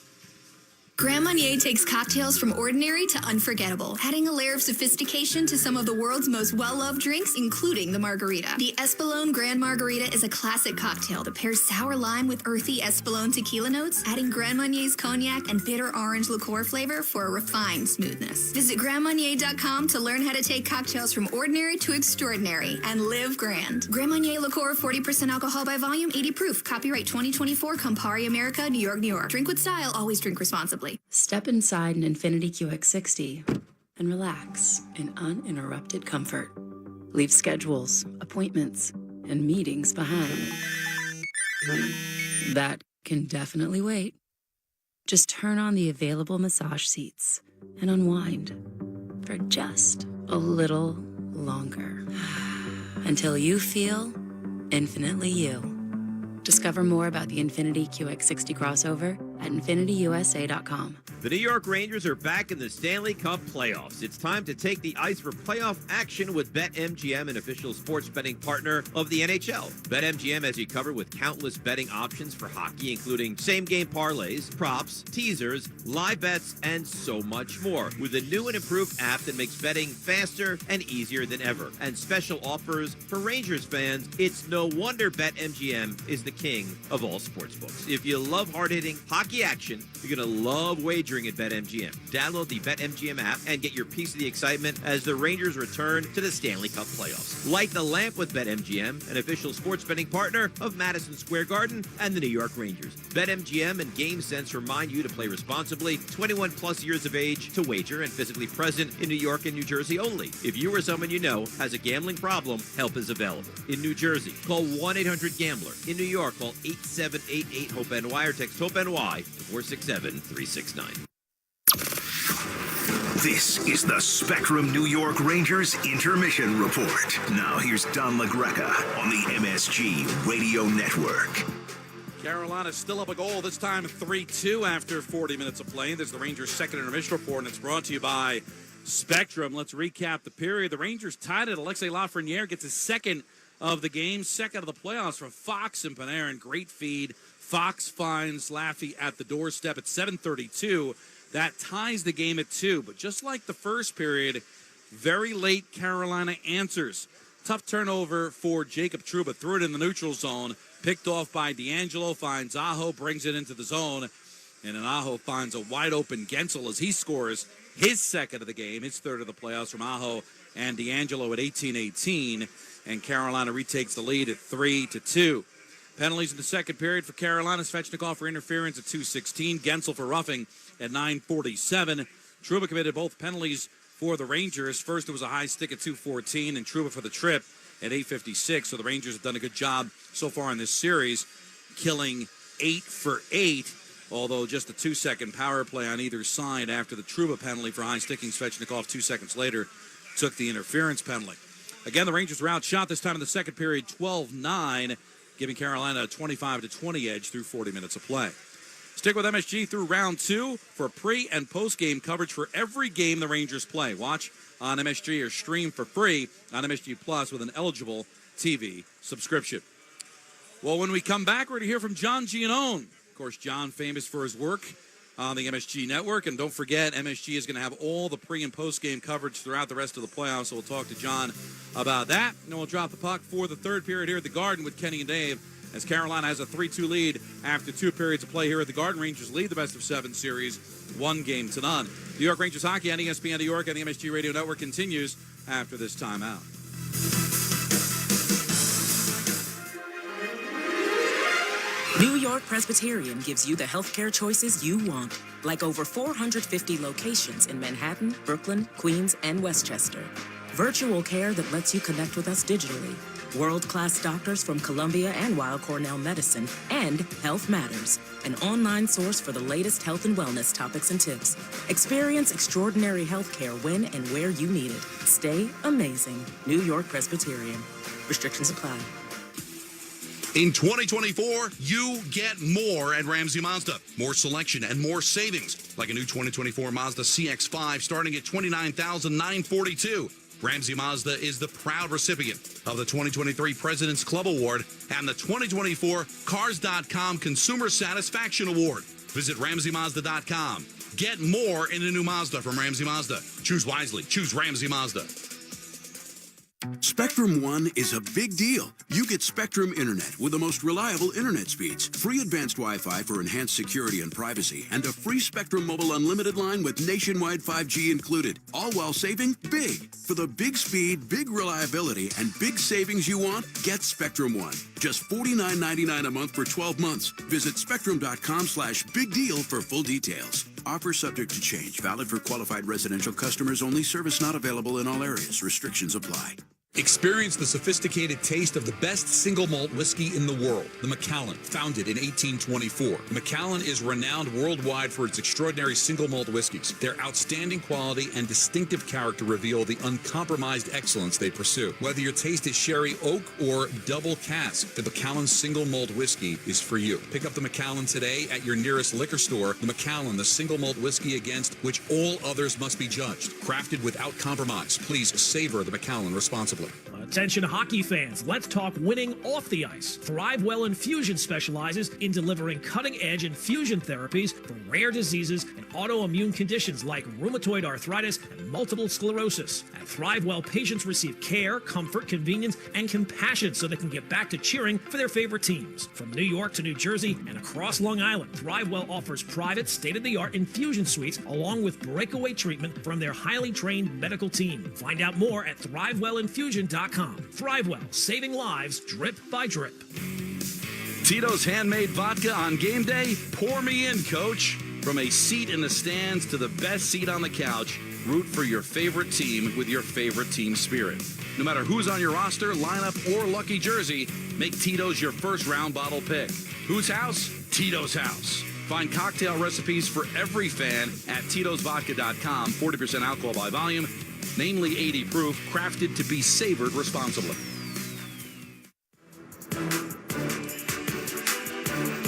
Grand Marnier takes cocktails from ordinary to unforgettable, adding a layer of sophistication to some of the world's most well-loved drinks, including the margarita. The Espolòn Grand Margarita is a classic cocktail that pairs sour lime with earthy Espolòn tequila notes, adding Grand Marnier's cognac and bitter orange liqueur flavor for a refined smoothness. Visit GrandMarnier.com to learn how to take cocktails from ordinary to extraordinary and live grand. Grand Marnier liqueur, 40% alcohol by volume, 80 proof. Copyright 2024, Campari America, New York, New York. Drink with style, always drink responsibly. Step inside an Infiniti QX60 and relax in uninterrupted comfort. Leave schedules, appointments, and meetings behind. That can definitely wait. Just turn on the available massage seats and unwind for just a little longer until you feel infinitely you. Discover more about the Infiniti QX60 crossover at InfinityUSA.com. The New York Rangers are back in the Stanley Cup playoffs. It's time to take the ice for playoff action with BetMGM, an official sports betting partner of the NHL. BetMGM has you covered with countless betting options for hockey, including same-game parlays, props, teasers, live bets, and so much more. With a new and improved app that makes betting faster and easier than ever. And special offers for Rangers fans. It's no wonder BetMGM is the king of all sportsbooks. If you love hard-hitting hockey action, you're going to love wagering at BetMGM. Download the BetMGM app and get your piece of the excitement as the Rangers return to the Stanley Cup playoffs. Light the lamp with BetMGM, an official sports betting partner of Madison Square Garden and the New York Rangers. BetMGM and GameSense remind you to play responsibly, 21 plus years of age to wager, and physically present in New York and New Jersey only. If you or someone you know has a gambling problem, help is available. In New Jersey, call 1-800-GAMBLER. In New York, call 8788-HOPE-NY or text HOPE-NY to 467-369. This is the Spectrum New York Rangers Intermission Report. Now here's Don LaGreca on the MSG Radio Network. Carolina still up a goal, this time 3-2 after 40 minutes of play. There's the Rangers' second intermission report, and it's brought to you by Spectrum. Let's recap the period. The Rangers tied it. Alexei Lafreniere gets his second of the game, second of the playoffs from Fox and Panarin. Great feed. Fox finds Laffy at the doorstep at 7:32. That ties the game at 2. But just like the first period, very late Carolina answers. Tough turnover for Jacob Trouba. Threw it in the neutral zone. Picked off by D'Angelo. Finds Aho. Brings it into the zone. And then Aho finds a wide-open Gensel as he scores his second of the game, his third of the playoffs from Aho and D'Angelo at 18-18. And Carolina retakes the lead at 3-2. Penalties in the second period for Carolina. Svechnikov for interference at 2:16. Gensel for roughing at 9:47. Trouba committed both penalties for the Rangers. First, it was a high stick at 2:14, and Trouba for the trip at 8:56. So the Rangers have done a good job so far in this series, killing 8 for 8, although just a 2-second power play on either side after the Trouba penalty for high sticking. Svechnikov 2 seconds later took the interference penalty. Again, the Rangers were outshot this time in the second period, 12-9, giving Carolina a 25-20 edge through 40 minutes of play. Stick with MSG through round 2 for pre- and post-game coverage for every game the Rangers play. Watch on MSG or stream for free on MSG Plus with an eligible TV subscription. Well, when we come back, we're going to hear from John Giannone. Of course, John famous for his work on the MSG network. And don't forget, MSG is going to have all the pre- and post-game coverage throughout the rest of the playoffs. So we'll talk to John about that. And then we'll drop the puck for the third period here at the Garden with Kenny and Dave, as Carolina has a 3-2 lead after 2 periods of play here at the Garden. Rangers lead the best-of-7 series 1-0. New York Rangers hockey on ESPN New York and the MSG Radio Network continues after this timeout. New York Presbyterian gives you the healthcare choices you want, like over 450 locations in Manhattan, Brooklyn, Queens, and Westchester. Virtual care that lets you connect with us digitally. World-class doctors from Columbia and Weill Cornell Medicine, and Health Matters, an online source for the latest health and wellness topics and tips. Experience extraordinary health care when and where you need it. Stay amazing. New York Presbyterian. Restrictions apply. In 2024, you get more at Ramsey Mazda. More selection and more savings, like a new 2024 Mazda CX-5 starting at $29,942. Ramsey Mazda is the proud recipient of the 2023 President's Club Award and the 2024 Cars.com Consumer Satisfaction Award. Visit RamseyMazda.com. Get more in a new Mazda from Ramsey Mazda. Choose wisely. Choose Ramsey Mazda. Spectrum One is a big deal. You get Spectrum Internet with the most reliable internet speeds, free advanced Wi-Fi for enhanced security and privacy, and a free Spectrum Mobile Unlimited line with nationwide 5G included, all while saving big. For the big speed, big reliability, and big savings you want, get Spectrum One. Just $49.99 a month for 12 months. Visit spectrum.com/big deal for full details. Offer subject to change. Valid for qualified residential customers only. Service not available in all areas. Restrictions apply. Experience the sophisticated taste of the best single malt whiskey in the world, the Macallan, founded in 1824. Macallan is renowned worldwide for its extraordinary single malt whiskeys. Their outstanding quality and distinctive character reveal the uncompromised excellence they pursue. Whether your taste is sherry, oak, or double cask, the Macallan single malt whiskey is for you. Pick up the Macallan today at your nearest liquor store. The Macallan, the single malt whiskey against which all others must be judged. Crafted without compromise. Please savor the Macallan responsibly. Attention hockey fans, let's talk winning off the ice. ThriveWell Infusion specializes in delivering cutting-edge infusion therapies for rare diseases and autoimmune conditions like rheumatoid arthritis and multiple sclerosis. At ThriveWell, patients receive care, comfort, convenience, and compassion so they can get back to cheering for their favorite teams. From New York to New Jersey and across Long Island, ThriveWell offers private, state-of-the-art infusion suites along with breakaway treatment from their highly trained medical team. Find out more at ThriveWellInfusion.com. ThriveWell, saving lives drip by drip. Tito's handmade vodka on game day? Pour me in, coach. From a seat in the stands to the best seat on the couch, root for your favorite team with your favorite team spirit. No matter who's on your roster, lineup, or lucky jersey, make Tito's your first round bottle pick. Whose house? Tito's house. Find cocktail recipes for every fan at Tito'sVodka.com. 40% alcohol by volume, namely 80 proof, crafted to be savored responsibly.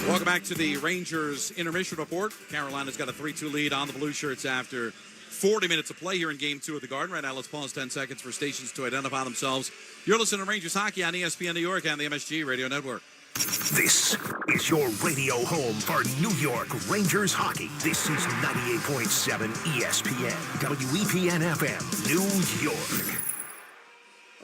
Welcome back to the Rangers Intermission Report. Carolina's got a 3-2 lead on the Blue Shirts after 40 minutes of play here in Game 2 of the Garden. Right now, let's pause 10 seconds for stations to identify themselves. You're listening to Rangers Hockey on ESPN New York and the MSG Radio Network. This is your radio home for New York Rangers hockey. This is 98.7 ESPN, WEPN FM, New York.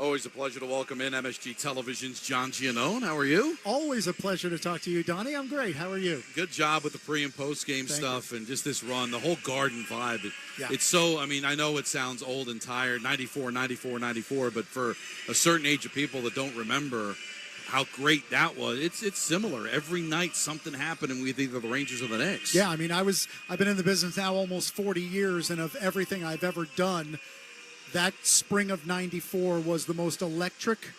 Always a pleasure to welcome in MSG Television's John Giannone. How are you? Always a pleasure to talk to you, Donnie. I'm great. How are you? Good job with the pre- and post-game stuff and just this run, the whole Garden vibe. It's so, I mean, I know it sounds old and tired, 94, but for a certain age of people that don't remember how great that was, it's similar. Every night something happening with either the Rangers or the Knicks. Yeah, I mean, I've been in the business now almost 40 years, and of everything I've ever done, that spring of 94 was the most electric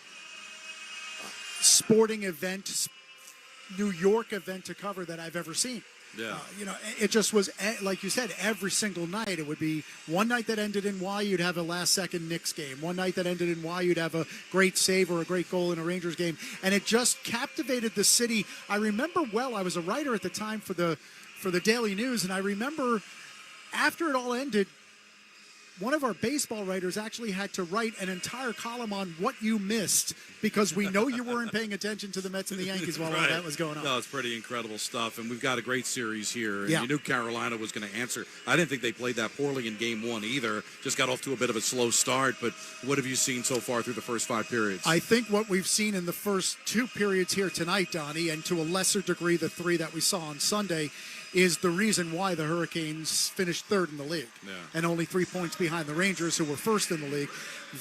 sporting event, New York event to cover that I've ever seen. Yeah. It just was, like you said, every single night. It would be one night that ended in Y, you'd have a last-second Knicks game. One night that ended in Y, you'd have a great save or a great goal in a Rangers game. And it just captivated the city. I remember well, I was a writer at the time for the Daily News, and I remember after it all ended, one of our baseball writers actually had to write an entire column on what you missed because we know you weren't paying attention to the Mets and the Yankees while all that was going on. No, it's pretty incredible stuff, and we've got a great series here. And Yeah. you knew Carolina was going to answer. I didn't think they played that poorly in Game 1 either. Just got off to a bit of a slow start, but what have you seen so far through the first 5 periods? I think what we've seen in the first 2 periods here tonight, Donnie, and to a lesser degree the 3 that we saw on Sunday, is the reason why the Hurricanes finished 3rd in the league and only 3 points behind the Rangers, who were 1st in the league.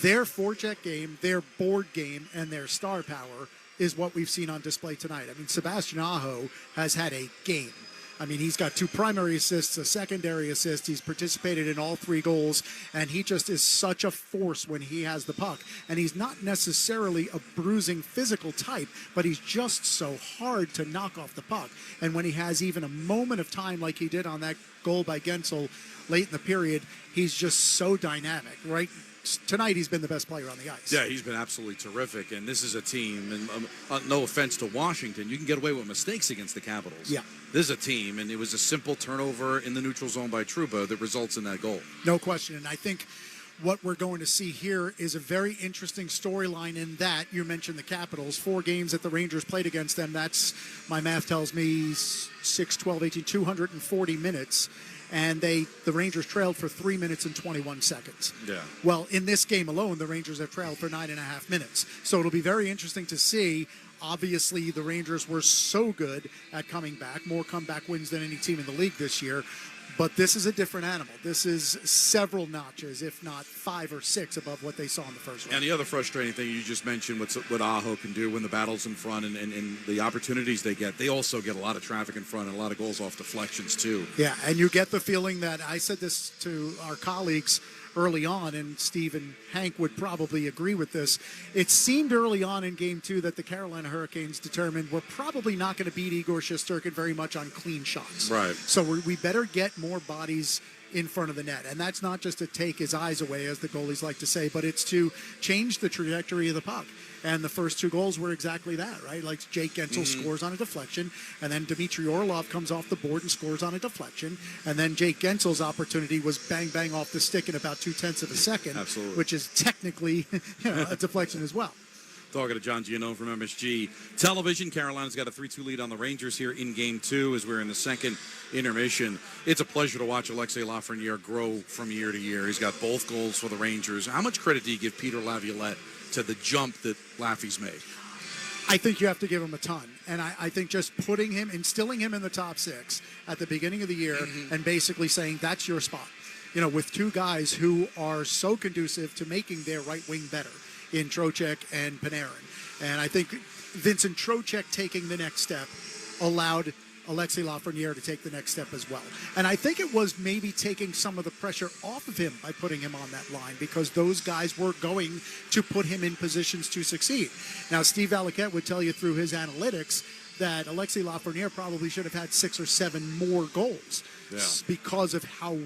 Their forecheck game, their board game, and their star power is what we've seen on display tonight. I mean, Sebastian Aho has had a game. I mean, he's got 2 primary assists, a secondary assist. He's participated in all 3 goals, and he just is such a force when he has the puck. And he's not necessarily a bruising physical type, but he's just so hard to knock off the puck. And when he has even a moment of time like he did on that goal by Gensel late in the period, he's just so dynamic, right? Tonight, he's been the best player on the ice. Yeah, he's been absolutely terrific, and this is a team, and no offense to Washington, you can get away with mistakes against the Capitals. Yeah. This is a team, and it was a simple turnover in the neutral zone by Trouba that results in that goal. No question, and I think what we're going to see here is a very interesting storyline in that you mentioned the Capitals. 4 games that the Rangers played against them. That's, my math tells me, 6, 12, 18, 240 minutes. And the Rangers trailed for 3 minutes and 21 seconds. Yeah. Well, in this game alone, the Rangers have trailed for 9.5 minutes. So it'll be very interesting to see. Obviously, the Rangers were so good at coming back, more comeback wins than any team in the league this year. But this is a different animal. This is several notches, if not 5 or 6 above what they saw in the first round. And the other frustrating thing you just mentioned, what Aho can do when the battle's in front and the opportunities they get, they also get a lot of traffic in front and a lot of goals off deflections, too. Yeah, and you get the feeling that, I said this to our colleagues early on, and Steve and Hank would probably agree with this. It seemed early on in Game 2 that the Carolina Hurricanes determined we're probably not going to beat Igor Shesterkin very much on clean shots. Right. So we better get more bodies in front of the net. And that's not just to take his eyes away, as the goalies like to say, but it's to change the trajectory of the puck. And the first 2 goals were exactly that, right? Like Jake Gensel scores on a deflection, and then Dmitry Orlov comes off the board and scores on a deflection. And then Jake Gensel's opportunity was bang, bang off the stick in about 0.2 of a second, Absolutely. which is technically a deflection as well. Talking to John Giannone from MSG Television. Carolina's got a 3-2 lead on the Rangers here in Game 2 as we're in the second intermission. It's a pleasure to watch Alexei Lafreniere grow from year to year. He's got both goals for the Rangers. How much credit do you give Peter Laviolette to the jump that Laffy's made? I think you have to give him a ton. And I think just instilling him in the top 6 at the beginning of the year and basically saying that's your spot, with 2 guys who are so conducive to making their right wing better in Trocheck and Panarin. And I think Vincent Trocheck taking the next step allowed Alexei Lafreniere to take the next step as well. And I think it was maybe taking some of the pressure off of him by putting him on that line, because those guys were going to put him in positions to succeed. Now, Steve Laviolette would tell you through his analytics that Alexei Lafreniere probably should have had 6 or 7 more goals because of how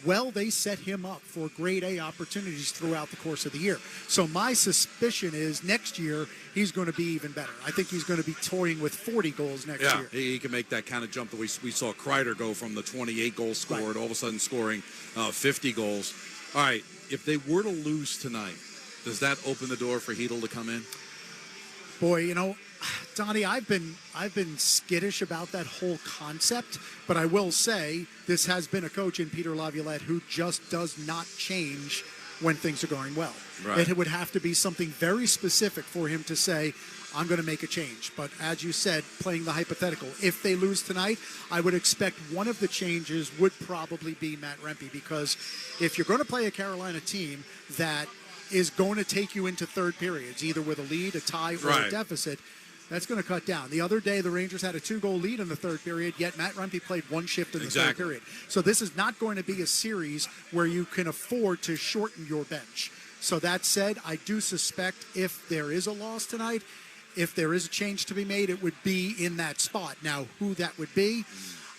well, they set him up for grade A opportunities throughout the course of the year. So my suspicion is next year he's going to be even better. I think he's going to be toying with 40 goals next year. He can make that kind of jump that we saw Kreider go from the 28 goals scored, all of a sudden scoring 50 goals. All right, if they were to lose tonight, does that open the door for Hedl to come in? Boy, Donnie, I've been skittish about that whole concept, but I will say this has been a coach in Peter Laviolette who just does not change when things are going well. Right. It would have to be something very specific for him to say, I'm going to make a change. But as you said, playing the hypothetical, if they lose tonight, I would expect one of the changes would probably be Matt Rempe, because if you're going to play a Carolina team that is going to take you into third periods, either with a lead, a tie, or a deficit, that's going to cut down. The other day, the Rangers had a 2-goal lead in the third period, yet Matt Rempe played one shift in the third period. So this is not going to be a series where you can afford to shorten your bench. So that said, I do suspect if there is a loss tonight, if there is a change to be made, it would be in that spot. Now, who that would be,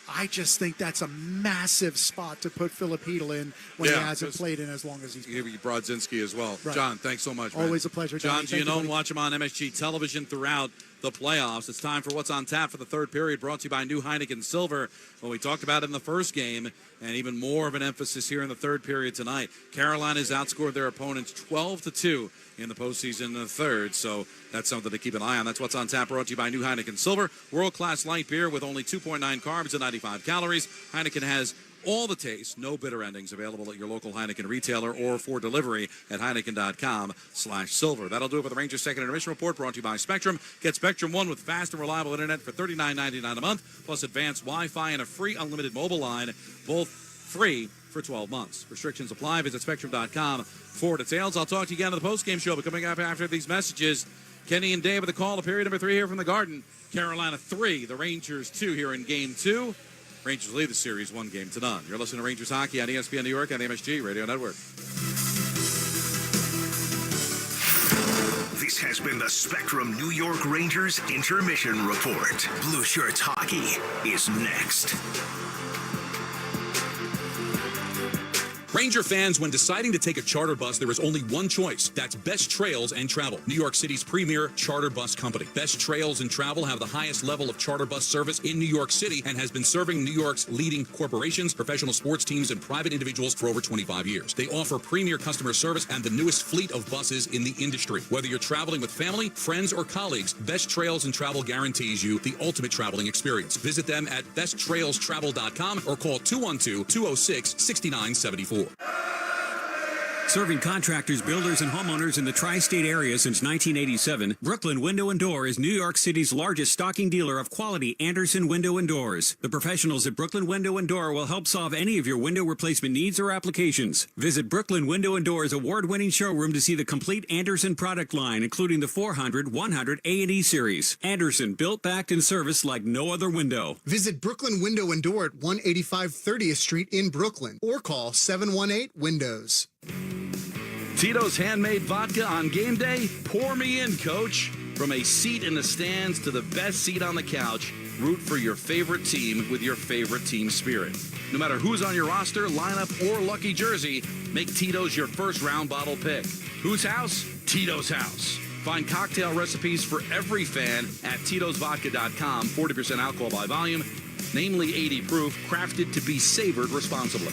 I just think that's a massive spot to put Philip Hedl in when he hasn't played in as long as he's played. Brodzinski as well. Right. John, thanks so much, man. Always a pleasure, John Johnny. Giannone, watch him on MSG Television throughout the playoffs. It's time for What's on Tap for the third period, brought to you by New Heineken Silver. Well, we talked about it in the first game, and even more of an emphasis here in the third period tonight. Carolina's outscored their opponents 12-2 in the postseason in the third, so that's something to keep an eye on. That's What's on Tap, brought to you by New Heineken Silver. World-class light beer with only 2.9 carbs and 95 calories. Heineken has all the taste, no bitter endings, available at your local Heineken retailer or for delivery at Heineken.com/silver. That'll do it for the Rangers Second Intermission Report, brought to you by Spectrum. Get Spectrum One with fast and reliable internet for $39.99 a month, plus advanced Wi-Fi and a free unlimited mobile line, both free for 12 months. Restrictions apply. Visit Spectrum.com for details. I'll talk to you again on the postgame show, but coming up after these messages, Kenny and Dave with the call to period number 3 here from the Garden. Carolina 3, the Rangers 2 here in Game 2. Rangers lead the series 1-0. You're listening to Rangers Hockey on ESPN New York and the MSG Radio Network. This has been the Spectrum New York Rangers Intermission Report. Blue Shirts Hockey is next. Ranger fans, when deciding to take a charter bus, there is only one choice. That's Best Trails and Travel, New York City's premier charter bus company. Best Trails and Travel have the highest level of charter bus service in New York City and has been serving New York's leading corporations, professional sports teams, and private individuals for over 25 years. They offer premier customer service and the newest fleet of buses in the industry. Whether you're traveling with family, friends, or colleagues, Best Trails and Travel guarantees you the ultimate traveling experience. Visit them at besttrailstravel.com or call 212-206-6974. Serving contractors, builders, and homeowners in the tri-state area since 1987, Brooklyn Window & Door is New York City's largest stocking dealer of quality Andersen window and doors. The professionals at Brooklyn Window & Door will help solve any of your window replacement needs or applications. Visit Brooklyn Window & Door's award-winning showroom to see the complete Andersen product line, including the 400, 100, A&E series. Andersen, built, backed, and serviced like no other window. Visit Brooklyn Window & Door at 185 30th Street in Brooklyn or call 718-WINDOWS. Tito's handmade vodka on game day? Pour me in, coach. From a seat in the stands to the best seat on the couch, root for your favorite team with your favorite team spirit. No matter who's on your roster, lineup, or lucky jersey, make Tito's your first round bottle pick. Whose house? Tito's house. Find cocktail recipes for every fan at Tito'sVodka.com. 40% alcohol by volume, namely 80 proof, crafted to be savored responsibly.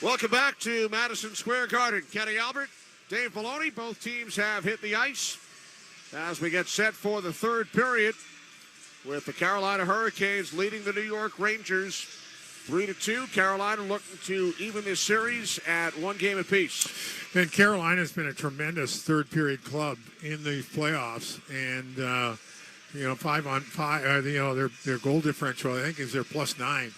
Welcome back to Madison Square Garden. Kenny Albert, Dave Maloney, both teams have hit the ice as we get set for the third period with the Carolina Hurricanes leading the New York Rangers 3-2. Carolina looking to even this series at 1 game apiece. And Carolina's been a tremendous third period club in the playoffs, and 5-on-5, their goal differential I think is their +9.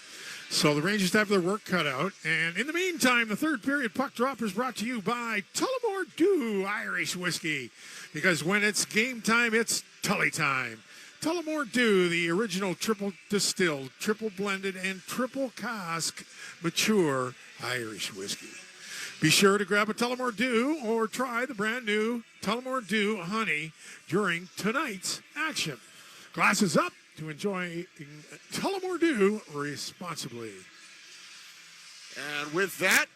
So the Rangers have their work cut out. And in the meantime, the third period puck drop is brought to you by Tullamore Dew Irish Whiskey. Because when it's game time, it's Tully time. Tullamore Dew, the original triple distilled, triple blended, and triple cask mature Irish whiskey. Be sure to grab a Tullamore Dew or try the brand new Tullamore Dew Honey during tonight's action. Glasses up, to enjoy Tullamore responsibly. And with that,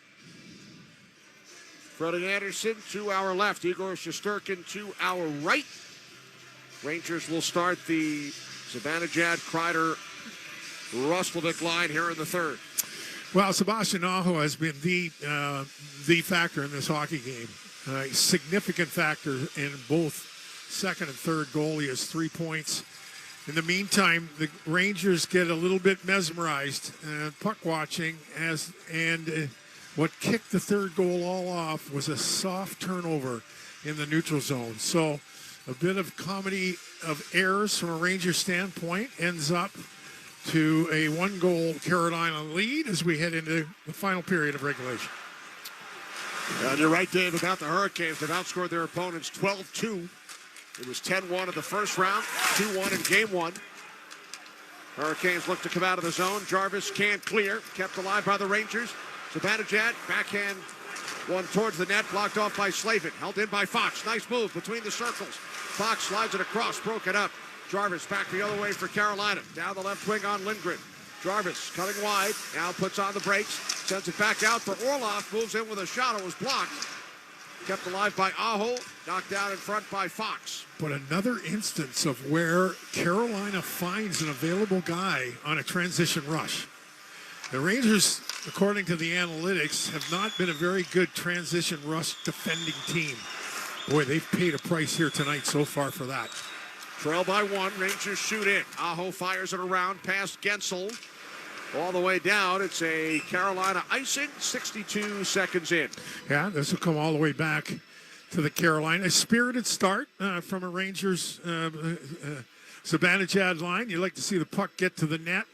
Freddie Anderson to our left, Igor Shesterkin to our right. Rangers will start the Zibanejad, Kreider, Roslovic line here in the third. Well, Sebastian Aho has been the factor in this hockey game. Significant factor in both second and third goal. He has 3 points. In the meantime, the Rangers get a little bit mesmerized puck watching what kicked the third goal all off was a soft turnover in the neutral zone. So a bit of comedy of errors from a Rangers standpoint ends up to a 1-goal Carolina lead as we head into the final period of regulation. And you're right, Dave, about the Hurricanes. They've outscored their opponents 12-2. It was 10-1 in the first round, 2-1 in game one. Hurricanes look to come out of the zone. Jarvis can't clear, kept alive by the Rangers. Zibanejad, backhand one towards the net, blocked off by Slavin. Held in by Fox. Nice move between the circles. Fox slides it across, broke it up. Jarvis back the other way for Carolina. Down the left wing on Lindgren. Jarvis cutting wide, now puts on the brakes, sends it back out for Orlov, moves in with a shot. It was blocked. Kept alive by Aho, knocked down in front by Fox. But another instance of where Carolina finds an available guy on a transition rush. The Rangers, according to the analytics, have not been a very good transition rush defending team. Boy, they've paid a price here tonight so far for that. Trail by one, Rangers shoot in. Aho fires it around past Gensel. All the way down, it's a Carolina icing, 62 seconds in. Yeah, this will come all the way back to the Carolina. Spirited start from a Rangers Zibanejad line. You like to see the puck get to the net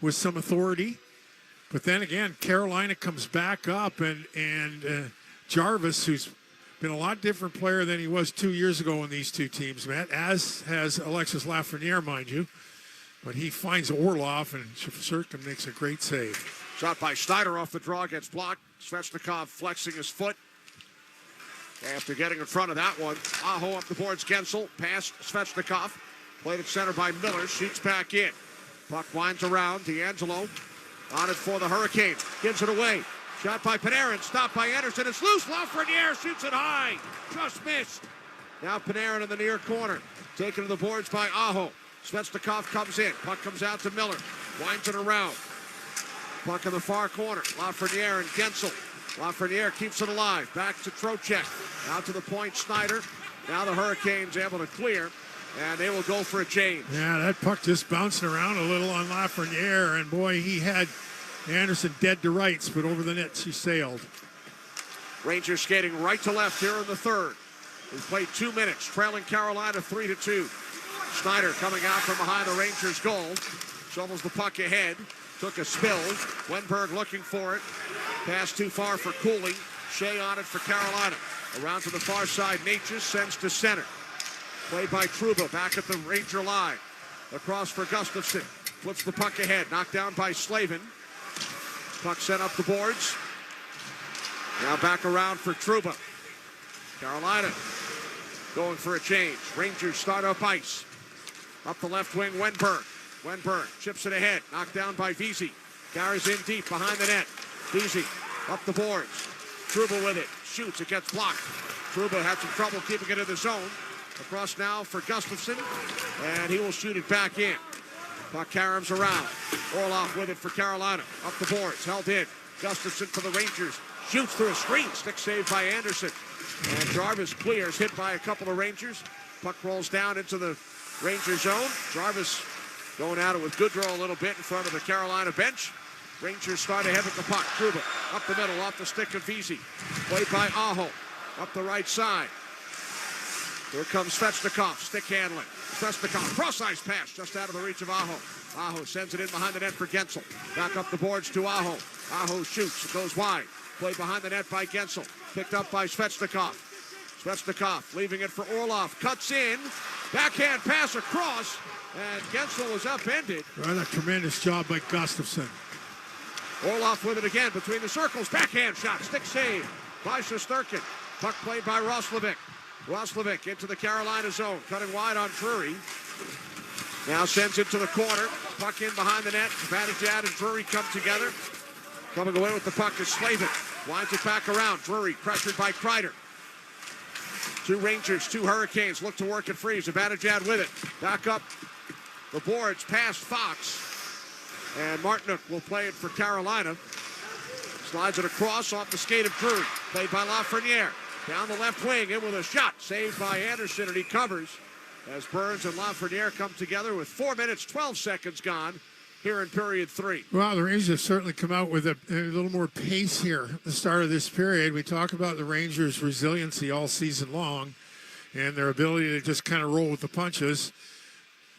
with some authority. But then again, Carolina comes back up, and Jarvis, who's been a lot different player than he was 2 years ago in these two teams, Matt, as has Alexis Lafreniere, mind you. But he finds Orlov, and Shesterkin makes a great save. Shot by Schneider off the draw, gets blocked. Svechnikov flexing his foot. After getting in front of that one, Aho up the boards, Gensel, past Svechnikov. Played at center by Miller, shoots back in. Puck winds around, D'Angelo on it for the Hurricanes. Gives it away. Shot by Panarin, stopped by Anderson. It's loose. Lafreniere shoots it high. Just missed. Now Panarin in the near corner. Taken to the boards by Aho. Svechnikov comes in. Puck comes out to Miller. Winds it around. Puck in the far corner. Lafreniere and Gensel. Lafreniere keeps it alive. Back to Trocheck. Out to the point, Schneider. Now the Hurricanes able to clear, and they will go for a change. Yeah, that puck just bouncing around a little on Lafreniere, and boy, he had Anderson dead to rights, but over the net she sailed. Rangers skating right to left here in the third. We've played 2 minutes, trailing Carolina 3-2. Schneider coming out from behind the Rangers' goal. Shovels the puck ahead. Took a spill. Wenberg looking for it. Pass too far for Cooley. Shea on it for Carolina. Around to the far side. Natchez sends to center. Played by Trouba back at the Ranger line. Across for Gustafsson. Flips the puck ahead. Knocked down by Slavin. Puck sent up the boards. Now back around for Trouba. Carolina going for a change. Rangers start up ice. Up the left wing, Wenberg. Wenberg chips it ahead. Knocked down by Vesey. Carries in deep behind the net. Vesey up the boards. Trouba with it. Shoots. It gets blocked. Trouba had some trouble keeping it in the zone. Across now for Gustafsson. And he will shoot it back in. Puck caroms around. Orlov with it for Carolina. Up the boards. Held in. Gustafsson for the Rangers. Shoots through a screen. Stick save by Anderson. And Jarvis clears. Hit by a couple of Rangers. Puck rolls down into the Ranger zone. Jarvis going at it with Goodrow a little bit in front of the Carolina bench. Rangers start ahead with the puck. Trouba up the middle, off the stick of Vesey. Played by Aho. Up the right side. Here comes Svechnikov, stick handling. Svechnikov, cross-ice pass just out of the reach of Aho. Aho sends it in behind the net for Gensel. Back up the boards to Aho. Aho shoots, it goes wide. Played behind the net by Gensel. Picked up by Svechnikov. Svechnikov leaving it for Orlov. Cuts in. Backhand pass across. And Gensel was upended. Right, a tremendous job by Gustafsson. Orlov with it again between the circles. Backhand shot. Stick save by Shesterkin. Puck played by Roslovic. Roslovic into the Carolina zone. Cutting wide on Drury. Now sends it to the corner. Puck in behind the net. Zibanejad and Drury come together. Coming away with the puck is Slavin. Winds it back around. Drury pressured by Kreider. 2 Rangers, 2 Hurricanes look to work it free. Zibanejad with it. Back up the boards past Fox. And Martinook will play it for Carolina. Slides it across off the skate of Drury. Played by Lafreniere. Down the left wing, in with a shot. Saved by Anderson, and he covers as Burns and Lafreniere come together with 4 minutes, 12 seconds gone here in period 3. Well, the Rangers have certainly come out with a little more pace here at the start of this period. We talk about the Rangers' resiliency all season long and their ability to just kind of roll with the punches.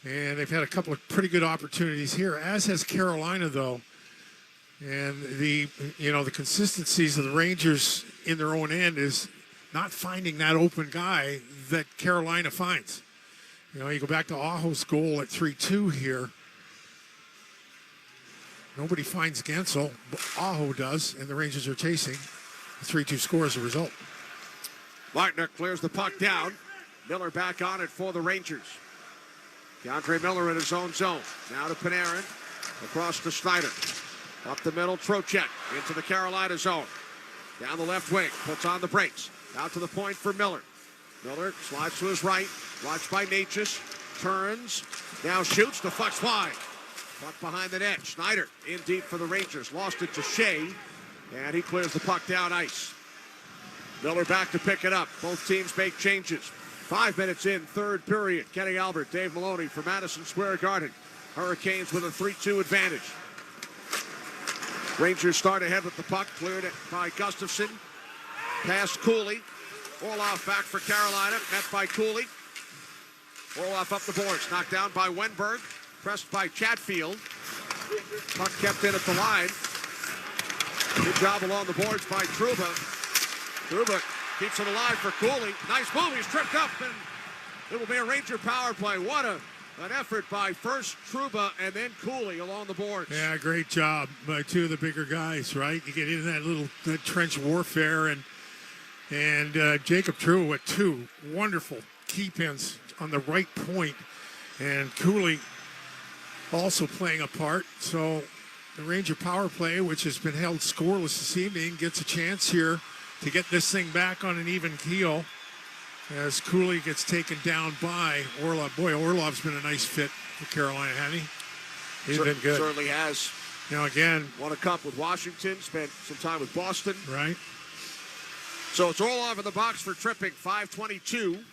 And they've had a couple of pretty good opportunities here, as has Carolina, though. And the consistencies of the Rangers in their own end is not finding that open guy that Carolina finds. You go back to Aho's goal at 3-2 here. Nobody finds Gensel, but Aho does, and the Rangers are chasing. The 3-2 score as a result. Martinook clears the puck down. Miller back on it for the Rangers. DeAndre Miller in his own zone. Now to Panarin. Across to Schneider. Up the middle, Trocheck into the Carolina zone. Down the left wing, puts on the brakes. Out to the point for Miller. Miller slides to his right. Watched by Natchez. Turns. Now shoots. Deflects wide. Puck behind the net. Schneider in deep for the Rangers. Lost it to Shea. And he clears the puck down ice. Miller back to pick it up. Both teams make changes. 5 minutes in, third period. Kenny Albert, Dave Maloney for Madison Square Garden. Hurricanes with a 3-2 advantage. Rangers start ahead with the puck. Cleared it by Gustafsson. Past Cooley. Orlov back for Carolina. Met by Cooley. Orlov up the boards. Knocked down by Wenberg. Pressed by Chatfield. Puck kept in at the line. Good job along the boards by Trouba. Trouba keeps it alive for Cooley. Nice move. He's tripped up, and it will be a Ranger power play. What an effort by first Trouba and then Cooley along the boards. Yeah, great job by 2 of the bigger guys, right? You get into that trench warfare, and Jacob Trouba with 2 wonderful keep ins on the right point, and Cooley also playing a part. So the Ranger power play, which has been held scoreless this evening, gets a chance here to get this thing back on an even keel as Cooley gets taken down by Orlov. Boy, Orlov's been a nice fit for Carolina, hasn't he? He's been good. Certainly has. Again, won a cup with Washington, spent some time with Boston. Right. So it's Orlov in the box for tripping. 5:22.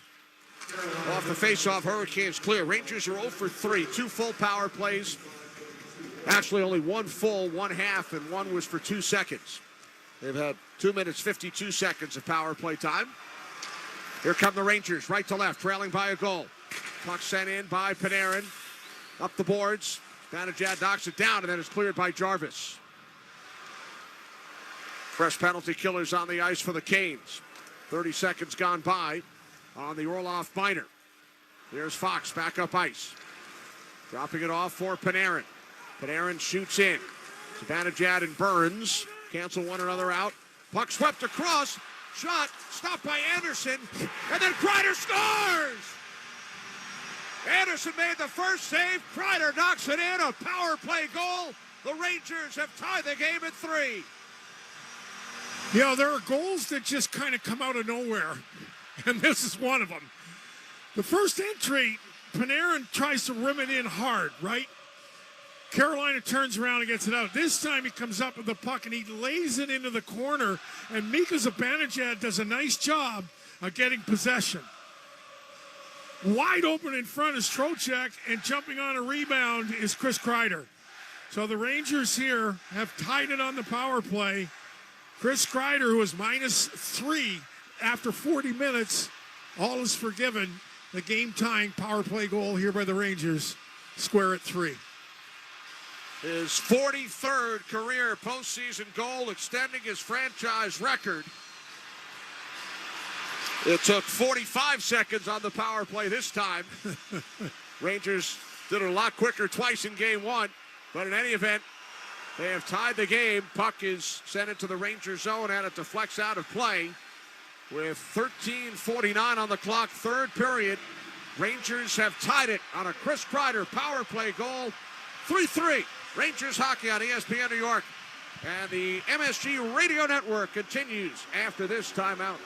Off the face-off, Hurricanes clear. Rangers are 0 for 3. 2 full power plays. Actually, only 1 full, 1 half, and 1 was for 2 seconds. They've had 2 minutes, 52 seconds of power play time. Here come the Rangers, right to left, trailing by a goal. Puck sent in by Panarin. Up the boards. Zibanejad knocks it down, and then it's cleared by Jarvis. Fresh penalty killers on the ice for the Canes. 30 seconds gone by on the Orlov minor. There's Fox back up ice. Dropping it off for Panarin. Panarin shoots in. Zibanejad and Burns cancel one another out. Puck swept across. Shot stopped by Anderson. And then Kreider scores! Anderson made the first save. Kreider knocks it in. A power play goal. The Rangers have tied the game at 3. There are goals that just kind of come out of nowhere, and this is one of them. The first entry, Panarin tries to rim it in hard, right? Carolina turns around and gets it out. This time he comes up with the puck, and he lays it into the corner, and Mika Zibanejad does a nice job of getting possession. Wide open in front is Trocheck, and jumping on a rebound is Chris Kreider. So the Rangers here have tied it on the power play. Chris Kreider, who is -3 after 40 minutes, all is forgiven. The game-tying power play goal here by the Rangers, square at 3. His 43rd career postseason goal, extending his franchise record. It took 45 seconds on the power play this time. Rangers did it a lot quicker twice in game 1, but in any event, they have tied the game. Puck is sent into the Rangers zone, and it deflects out of play with 13:49 on the clock, third period. Rangers have tied it on a Chris Kreider power play goal. 3-3. Rangers hockey on ESPN New York. And the MSG Radio Network continues after this timeout.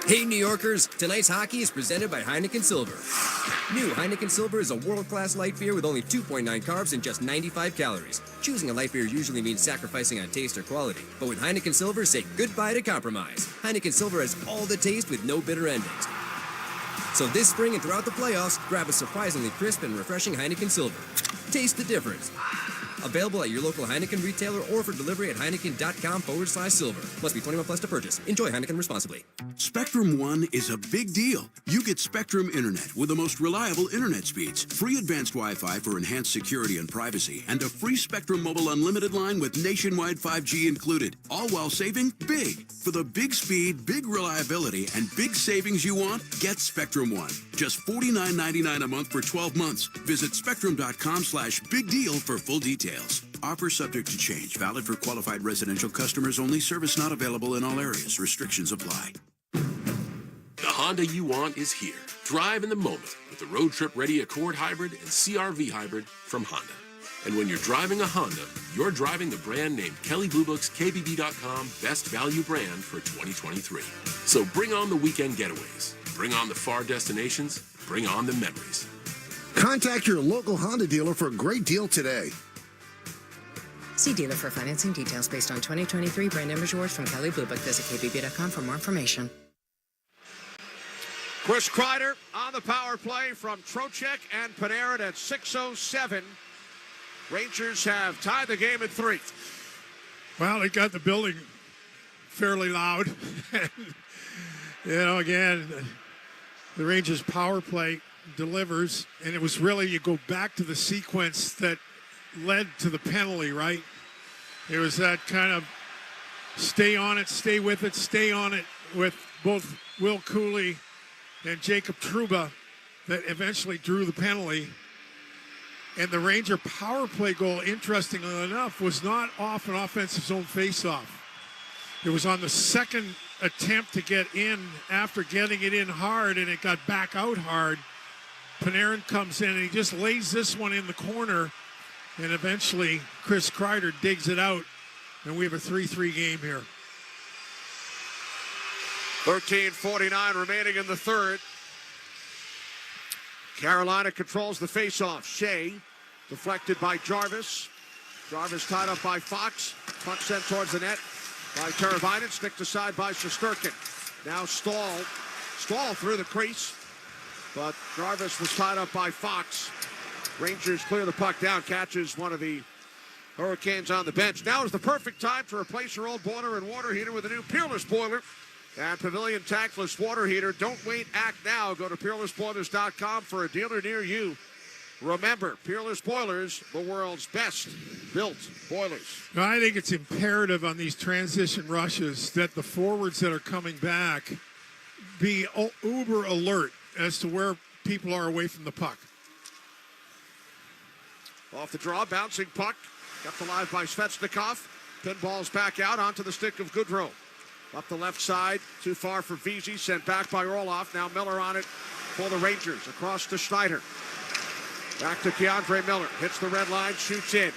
Hey, New Yorkers, tonight's hockey is presented by Heineken Silver. New Heineken Silver is a world-class light beer with only 2.9 carbs and just 95 calories. Choosing a light beer usually means sacrificing on taste or quality. But with Heineken Silver, say goodbye to compromise. Heineken Silver has all the taste with no bitter endings. So this spring and throughout the playoffs, grab a surprisingly crisp and refreshing Heineken Silver. Taste the difference. Available at your local Heineken retailer or for delivery at Heineken.com/silver. Must be 21 plus to purchase. Enjoy Heineken responsibly. Spectrum One is a big deal. You get Spectrum Internet with the most reliable internet speeds, free advanced Wi-Fi for enhanced security and privacy, and a free Spectrum Mobile Unlimited line with nationwide 5G included. All while saving big. For the big speed, big reliability, and big savings you want, get Spectrum One. Just $49.99 a month for 12 months. Visit spectrum.com/big deal for full details. Offer subject to change. Valid for qualified residential customers only. Service not available in all areas. Restrictions apply. The Honda you want is here. Drive in the moment with the road trip ready Accord Hybrid and CR-V Hybrid from Honda. And when you're driving a Honda, you're driving the brand named Kelley Blue Book's KBB.com Best Value Brand for 2023. So bring on the weekend getaways. Bring on the far destinations. Bring on the memories. Contact your local Honda dealer for a great deal today. See dealer for financing details based on 2023 brand image awards from Kelley Blue Book. Visit KBB.com for more information. Chris Kreider on the power play from Trocheck and Panarin at 6:07. Rangers have tied the game at 3. Well, it got the building fairly loud. Again, the Rangers power play delivers, and it was really, you go back to the sequence that led to the penalty, right? It was that kind of stay on it, stay with it, stay on it with both Will Cooley and Jacob Trouba that eventually drew the penalty. And the Ranger power play goal, interestingly enough, was not off an offensive zone faceoff. It was on the second attempt to get in after getting it in hard, and it got back out hard. Panarin comes in, and he just lays this one in the corner, and eventually Chris Kreider digs it out, and we have a 3-3 game here. 13:49 remaining in the third. Carolina controls the faceoff. Shea deflected by Jarvis. Jarvis tied up by Fox. Puck sent towards the net by Teravainen. Sticked aside by Shesterkin. Now Stahl through the crease, but Jarvis was tied up by Fox. Rangers clear the puck down, catches one of the Hurricanes on the bench. Now is the perfect time to replace your old boiler and water heater with a new Peerless boiler and Pavilion tankless water heater. Don't wait, act now. Go to peerlessboilers.com for a dealer near you. Remember, Peerless Boilers, the world's best built boilers. Now, I think it's imperative on these transition rushes that the forwards that are coming back be uber alert as to where people are away from the puck. Off the draw, bouncing puck. Kept alive by Svechnikov. Pinballs back out onto the stick of Goodrow. Up the left side, too far for Vesey. Sent back by Orloff. Now Miller on it for the Rangers. Across to Schneider. Back to Keandre Miller. Hits the red line, shoots in.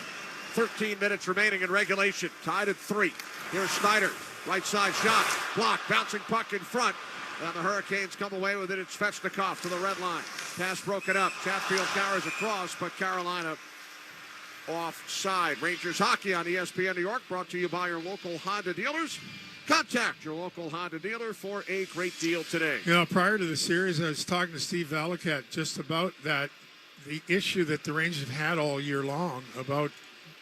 13 minutes remaining in regulation. Tied at 3. Here's Schneider. Right side shot. Blocked. Bouncing puck in front. And the Hurricanes come away with it. It's Svechnikov to the red line. Pass broken up. Chatfield carries across, but Carolina offside. Rangers hockey on ESPN New York, brought to you by your local Honda dealers. Contact your local Honda dealer for a great deal today. Prior to the series, I was talking to Steve Valiquette just about that, the issue that the Rangers have had all year long about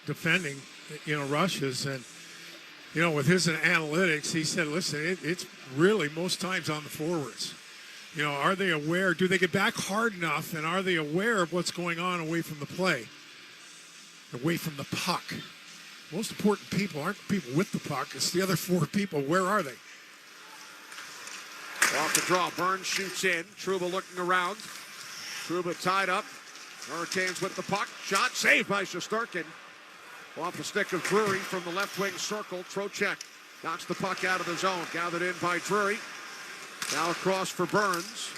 defending, rushes. And, with his analytics, he said, listen, it's really most times on the forwards. Are they aware? Do they get back hard enough, and are they aware of what's going on away from the play? Away from the puck. Most important people aren't the people with the puck. It's the other 4 people. Where are they? Off the draw. Burns shoots in. Trouba looking around. Trouba tied up. Hurricanes with the puck. Shot saved by Shesterkin. Off the stick of Drury from the left wing circle. Trocheck knocks the puck out of the zone. Gathered in by Drury. Now across for Burns.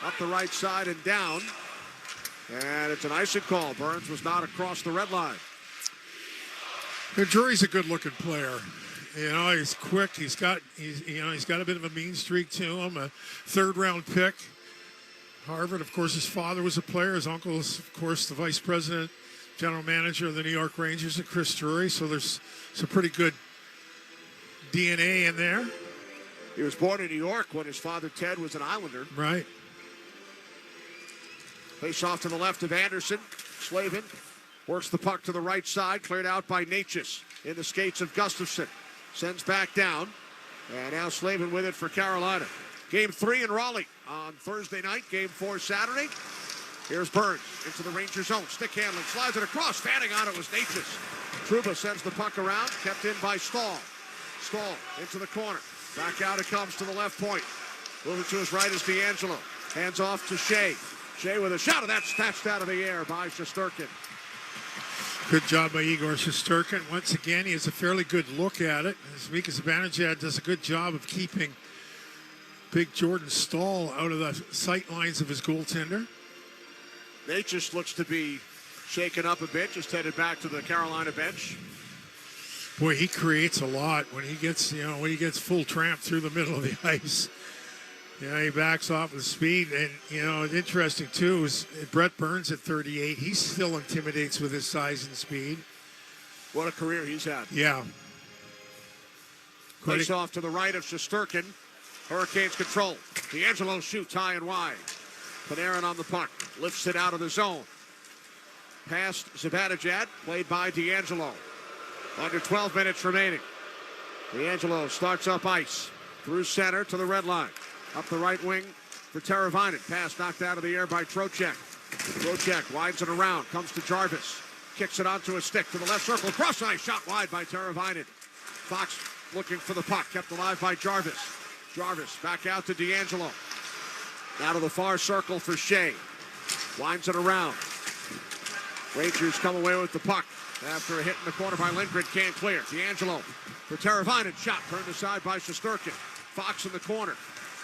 up the right side and down. And it's an icing call. Burns was not across the red line. Drury's a good-looking player. You know, he's quick. He's got a bit of a mean streak to him. A third-round pick. Harvard, of course, his father was a player. His uncle is, of course, the vice president, general manager of the New York Rangers, and Chris Drury. So there's some pretty good DNA in there. He was born in New York when his father, Ted, was an Islander. Right. Face off to the left of Anderson. Slavin works the puck to the right side, cleared out by Natchez in the skates of Gustafsson. Sends back down, and now Slavin with it for Carolina. Game 3 in Raleigh on Thursday night, Game 4 Saturday. Here's Burns into the Ranger zone. Stick handling, slides it across. Fanning on it was Natchez. Trouba sends the puck around, kept in by Stahl. Stahl into the corner. Back out it comes to the left point. Moving to his right is D'Angelo. Hands off to Shea. Shea with a shot, and that's snatched out of the air by Shesterkin. Good job by Igor Shesterkin. Once again, he has a fairly good look at it. Zvika Zibanejad does a good job of keeping big Jordan Stahl out of the sight lines of his goaltender. Natchez looks to be shaken up a bit, just headed back to the Carolina bench. Boy, he creates a lot when he gets, full tramp through the middle of the ice. Yeah, he backs off with speed. And, interesting, too, is Brett Burns at 38. He still intimidates with his size and speed. What a career he's had. Yeah. Face off to the right of Shesterkin. Hurricanes control. D'Angelo shoots high and wide. Panarin on the puck. Lifts it out of the zone. Past Zibanejad, played by D'Angelo. Under 12 minutes remaining. D'Angelo starts up ice. Through center to the red line. Up the right wing for Teravainen. Pass knocked out of the air by Trocheck. Trocheck winds it around. Comes to Jarvis. Kicks it onto a stick to the left circle. Cross ice shot wide by Teravainen. Fox looking for the puck. Kept alive by Jarvis. Jarvis back out to D'Angelo. Now to the far circle for Shea. Winds it around. Rangers come away with the puck after a hit in the corner by Lindgren. Can't clear. D'Angelo for Teravainen. Shot turned aside by Shesterkin. Fox in the corner.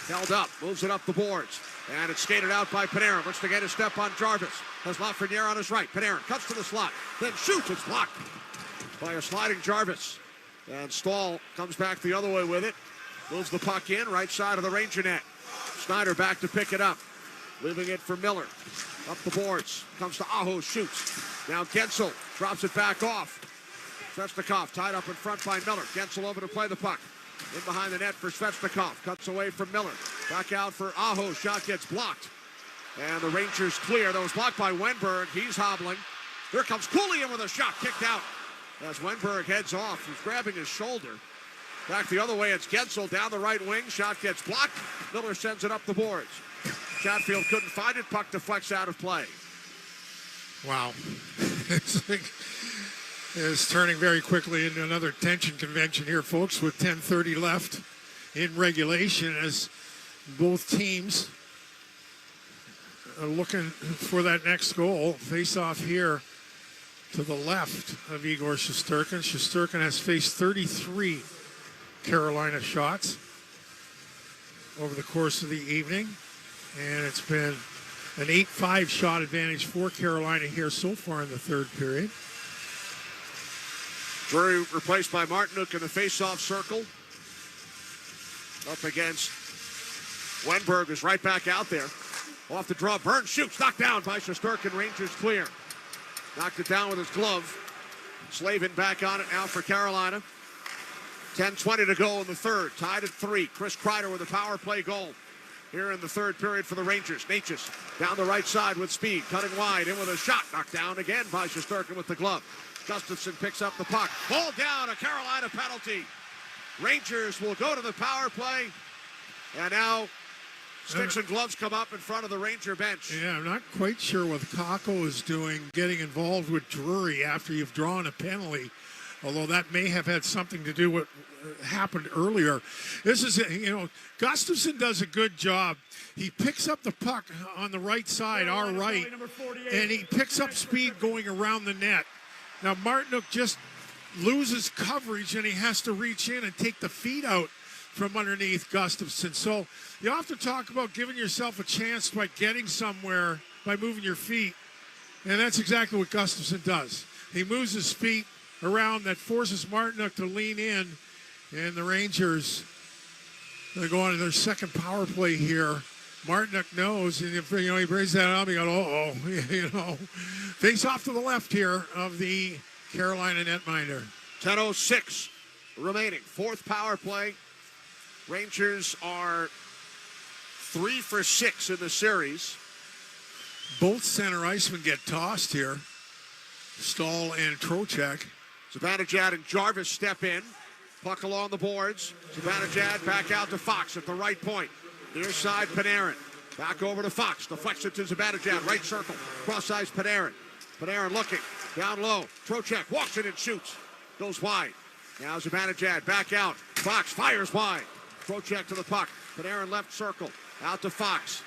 Held up. Moves it up the boards. And it's skated out by Panarin. Looks to get a step on Jarvis. Has Lafreniere on his right. Panarin cuts to the slot. Then shoots. It's blocked by a sliding Jarvis. And Stahl comes back the other way with it. Moves the puck in. Right side of the Ranger net. Snyder back to pick it up. Leaving it for Miller. Up the boards. Comes to Aho. Shoots. Now Gensel drops it back off. Svechnikov tied up in front by Miller. Gensel over to play the puck. In behind the net for Svechnikov. Cuts away from Miller. Back out for Aho. Shot gets blocked. And the Rangers clear. That was blocked by Wenberg. He's hobbling. Here comes Cooley in with a shot. Kicked out. As Wenberg heads off. He's grabbing his shoulder. Back the other way. It's Gensel down the right wing. Shot gets blocked. Miller sends it up the boards. Chatfield couldn't find it. Puck deflects out of play. Wow. It's turning very quickly into another tension convention here, folks, with 10:30 left in regulation as both teams are looking for that next goal. Face off here to the left of Igor Shesterkin. Shesterkin has faced 33 Carolina shots over the course of the evening, and it's been an 8-5 shot advantage for Carolina here so far in the third period. Drury replaced by Martinuk in the face-off circle. Up against Wenberg is right back out there. Off the draw, Burns shoots, knocked down by Shesterkin. Rangers clear. Knocked it down with his glove. Slavin back on it now for Carolina. 10:20 to go in the third. Tied at 3. Chris Kreider with a power play goal here in the third period for the Rangers. Natchez down the right side with speed. Cutting wide, in with a shot. Knocked down again by Shesterkin with the glove. Gustafsson picks up the puck. Ball down, a Carolina penalty. Rangers will go to the power play. And now sticks and gloves come up in front of the Ranger bench. Yeah, I'm not quite sure what Kakko is doing, getting involved with Drury after you've drawn a penalty, although that may have had something to do with what happened earlier. This is, Gustafsson does a good job. He picks up the puck on the right side, our right, and he picks up speed going around the net. Now, Martinuk just loses coverage, and he has to reach in and take the feet out from underneath Gustafson. So you often talk about giving yourself a chance by getting somewhere by moving your feet. And that's exactly what Gustafson does. He moves his feet around that forces Martinook to lean in. And the Rangers, they're going to their second power play here. Martinook knows, and if he brings that up, you go, face off to the left here of the Carolina netminder. 10:06 remaining, fourth power play. Rangers are 3 for 6 in the series. Both center icemen get tossed here. Stahl and Trocheck. Zibanejad and Jarvis step in. Puck along the boards. Zibanejad back out to Fox at the right point. Near side, Panarin. Back over to Fox. Deflects it to Zibanejad. Right circle. Cross-ice, Panarin. Panarin looking. Down low. Trocheck walks it and shoots. Goes wide. Now Zibanejad back out. Fox fires wide. Trocheck to the puck. Panarin left circle. Out to Fox.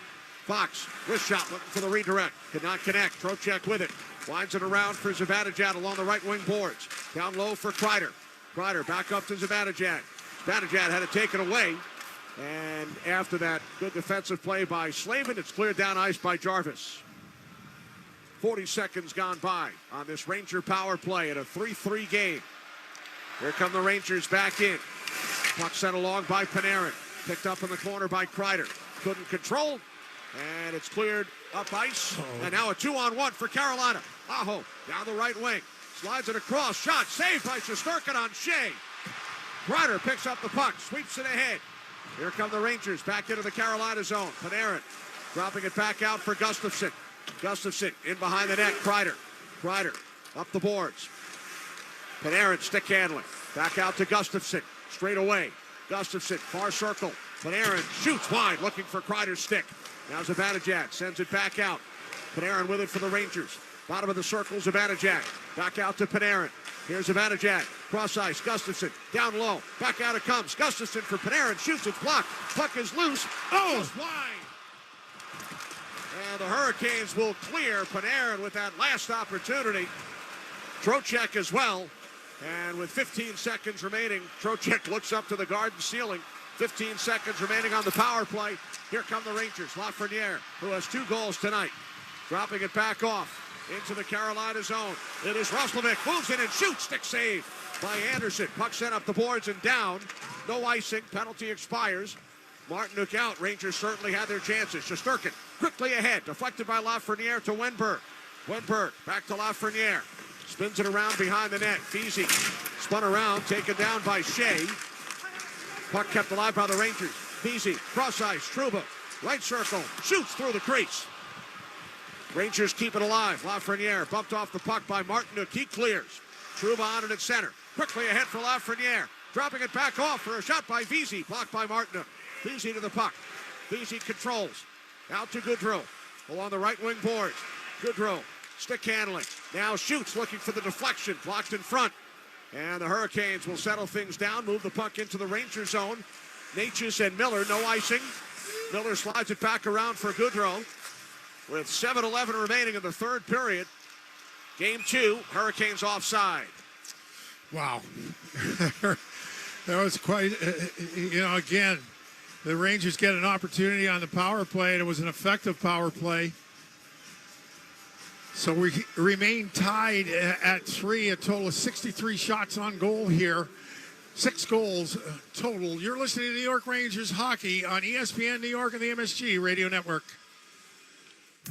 Fox, wrist shot looking for the redirect. Could not connect. Trocheck with it. Winds it around for Zibanejad along the right wing boards. Down low for Kreider. Kreider back up to Zibanejad. Zibanejad had it taken away. And after that good defensive play by Slavin, it's cleared down ice by Jarvis. 40 seconds gone by on this Ranger power play in a 3-3 game. Here come the Rangers back in. Puck sent along by Panarin. Picked up in the corner by Kreider. Couldn't control. And it's cleared up ice. And now a 2-on-1 for Carolina. Aho down the right wing. Slides it across. Shot saved by Shesterkin on Shea. Kreider picks up the puck. Sweeps it ahead. Here come the Rangers back into the Carolina zone. Panarin dropping it back out for Gustafson. Gustafson in behind the net. Kreider. Kreider up the boards. Panarin stick handling. Back out to Gustafson. Straight away. Gustafson far circle. Panarin shoots wide looking for Kreider's stick. Now Zibanejad sends it back out. Panarin with it for the Rangers. Bottom of the circle, Zibanejad. Back out to Panarin. Here's Zibanejad. Cross ice, Gustafson. Down low. Back out it comes. Gustafson for Panarin. Shoots, it's blocked. Puck is loose. Oh! Just wide. And the Hurricanes will clear Panarin with that last opportunity. Trocheck as well. And with 15 seconds remaining, Trocheck looks up to the garden ceiling. 15 seconds remaining on the power play. Here come the Rangers. Lafreniere, who has 2 goals tonight. Dropping it back off into the Carolina zone. It is Roslovic. Moves in and shoots. Stick save by Anderson. Puck sent up the boards and down. No icing. Penalty expires. Martinook out. Rangers certainly had their chances. Shesterkin quickly ahead. Deflected by Lafreniere to Wenberg. Wenberg back to Lafreniere. Spins it around behind the net. Feasy spun around. Taken down by Shea. Puck kept alive by the Rangers. Feasy, cross ice, Trouba, right circle, shoots through the crease. Rangers keep it alive. Lafreniere bumped off the puck by Martinook. He clears. Trouba on it at center. Quickly ahead for Lafreniere. Dropping it back off for a shot by Vesey. Blocked by Martinook. Vesey to the puck. Vesey controls. Out to Goodrow. Along the right wing boards. Goodrow, stick handling. Now shoots, looking for the deflection. Blocked in front. And the Hurricanes will settle things down. Move the puck into the Ranger zone. Natchez and Miller, no icing. Miller slides it back around for Goodrow. With 7:11 remaining in the third period. Game 2, Hurricanes offside. Wow. That was quite, again, the Rangers get an opportunity on the power play, and it was an effective power play. So we remain tied at 3, a total of 63 shots on goal here. 6 goals total. You're listening to New York Rangers hockey on ESPN New York and the MSG Radio Network.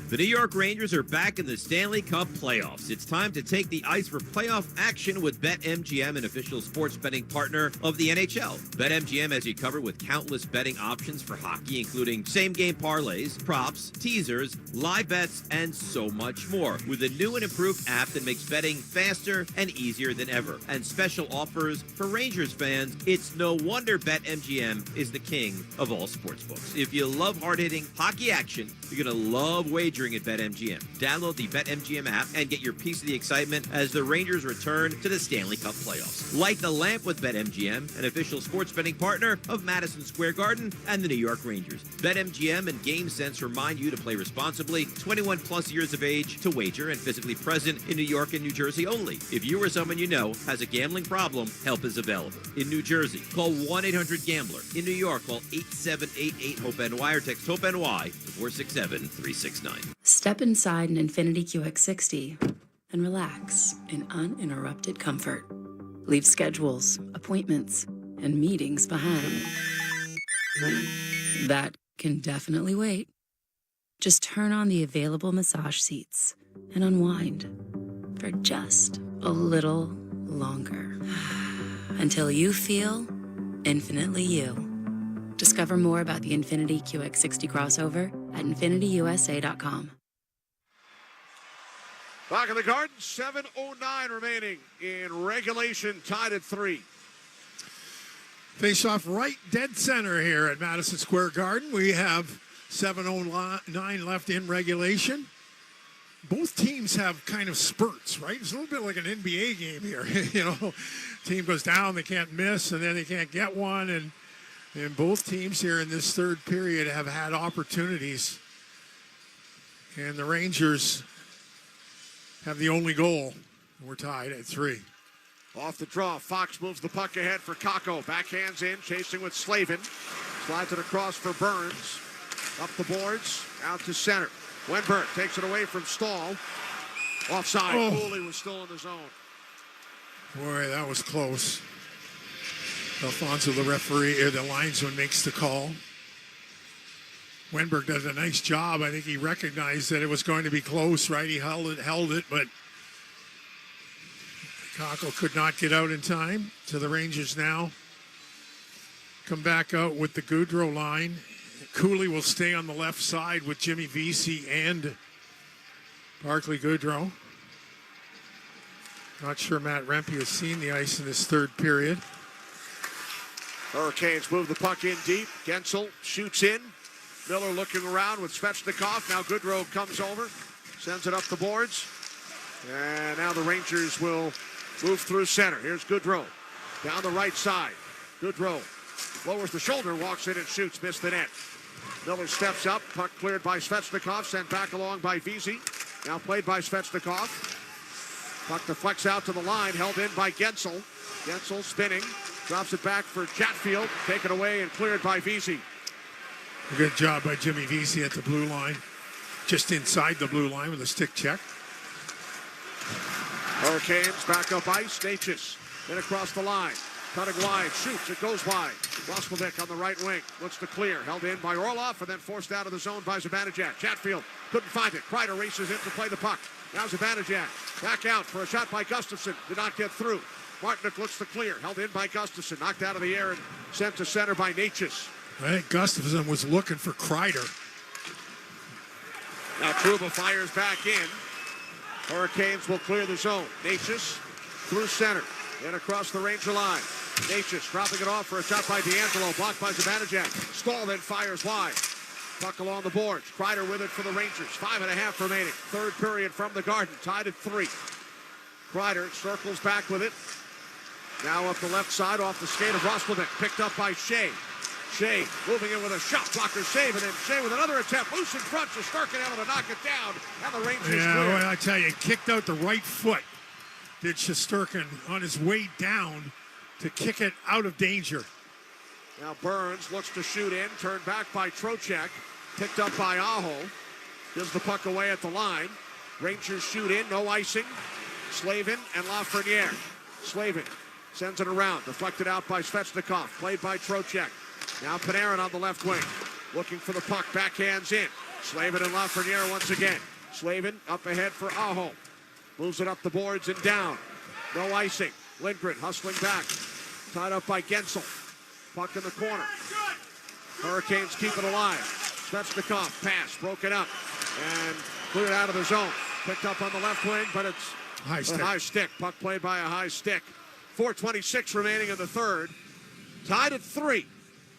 The New York Rangers are back in the Stanley Cup playoffs. It's time to take the ice for playoff action with BetMGM, an official sports betting partner of the NHL. BetMGM has you covered with countless betting options for hockey, including same-game parlays, props, teasers, live bets, and so much more. With a new and improved app that makes betting faster and easier than ever. And special offers for Rangers fans, it's no wonder BetMGM is the king of all sportsbooks. If you love hard-hitting hockey action, you're going to love wagering wagering at BetMGM. Download the BetMGM app and get your piece of the excitement as the Rangers return to the Stanley Cup playoffs. Light the lamp with BetMGM, an official sports betting partner of Madison Square Garden and the New York Rangers. BetMGM and GameSense remind you to play responsibly, 21 plus years of age to wager, and physically present in New York and New Jersey only. If you or someone you know has a gambling problem, help is available. In New Jersey, call 1-800-GAMBLER. In New York, call 8788-HOPE-NY or text HOPE-NY to 467-369. Step inside an Infiniti QX60 and relax in uninterrupted comfort. Leave schedules, appointments, and meetings behind. That can definitely wait. Just turn on the available massage seats and unwind for just a little longer. Until you feel infinitely you. Discover more about the Infiniti QX60 crossover at InfinityUSA.com. Back in the Garden, 7:09 remaining in regulation, tied at 3. Face off right dead center here at Madison Square Garden. We have 7:09 left in regulation. Both teams have kind of spurts, right? It's a little bit like an NBA game here. You know, team goes down, they can't miss, and then they can't get one. And both teams here in this third period have had opportunities. And the Rangers have the only goal. We're tied at 3. Off the draw, Fox moves the puck ahead for Kakko. Backhands in, chasing with Slavin. Slides it across for Burns. Up the boards, out to center. Wenberg takes it away from Stahl. Offside. Oh. Cooley was still in the zone. Boy, that was close. Alfonso, the referee, or the linesman, makes the call. Wenberg does a nice job. I think he recognized that it was going to be close, right? He held it, but Kakko could not get out in time. So the Rangers now come back out with the Gaudreau line. Cooley will stay on the left side with Jimmy Vesey and Barclay Gaudreau. Not sure Matt Rempe has seen the ice in this third period. Hurricanes move the puck in deep. Gensel shoots in. Miller looking around with Svechnikov. Now Gaudreau comes over, sends it up the boards. And now the Rangers will move through center. Here's Gaudreau down the right side. Gaudreau lowers the shoulder, walks in and shoots, missed the net. Miller steps up, puck cleared by Svechnikov, sent back along by Vesey. Now played by Svechnikov. Puck deflects out to the line, held in by Gensel. Gensel spinning, drops it back for Chatfield, taken away and cleared by Vesey. A good job by Jimmy Vesey at the blue line, just inside the blue line with a stick check. Hurricanes back up ice, Natchez in across the line. Cutting wide, shoots, it goes wide. Roslovic on the right wing, looks to clear. Held in by Orlov and then forced out of the zone by Zibanejad. Chatfield couldn't find it. Kreider races in to play the puck. Now Zibanejad back out for a shot by Gustafsson. Did not get through. Martinick looks to clear. Held in by Gustafsson. Knocked out of the air and sent to center by Natchez. I think Gustafsson was looking for Kreider. Now Trouba fires back in. Hurricanes will clear the zone. Natchez through center and across the Ranger line. Natchez dropping it off for a shot by D'Angelo, blocked by Zibanejad. Stahl then fires wide. Puck along the boards. Kreider with it for the Rangers. 5.5 remaining. Third period from the Garden, tied at 3. Kreider circles back with it. Now up the left side off the skate of Roslovic. Picked up by Shea. Shea moving in with a shot blocker save, and then Shea with another attempt. Loose in front, Shesterkin able to knock it down, and the Rangers clear. Well, I tell you, kicked out the right foot. Did Shesterkin on his way down to kick it out of danger. Now Burns looks to shoot in, turned back by Trocheck, picked up by Aho. Gives the puck away at the line. Rangers shoot in, no icing. Slavin and Lafreniere. Slavin sends it around, deflected out by Svechnikov, played by Trocheck. Now Panarin on the left wing, looking for the puck, backhands in. Slavin and Lafreniere once again. Slavin up ahead for Aho. Moves it up the boards and down. No icing. Lindgren hustling back. Tied up by Gensel. Puck in the corner. Hurricanes keep it alive. Svechnikov pass, broken up, and cleared out of the zone. Picked up on the left wing, but it's a high stick. Puck played by a high stick. 4:26 remaining in the third. Tied at 3.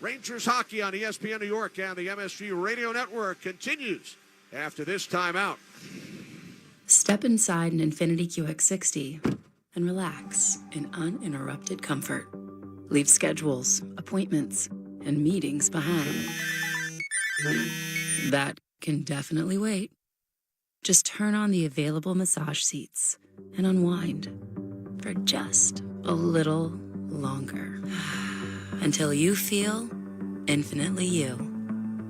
Rangers hockey on ESPN New York and the MSG Radio Network continues after this timeout. Step inside an Infiniti QX60 and relax in uninterrupted comfort. Leave schedules, appointments, and meetings behind. That can definitely wait. Just turn on the available massage seats and unwind for just a little longer. Until you feel infinitely you.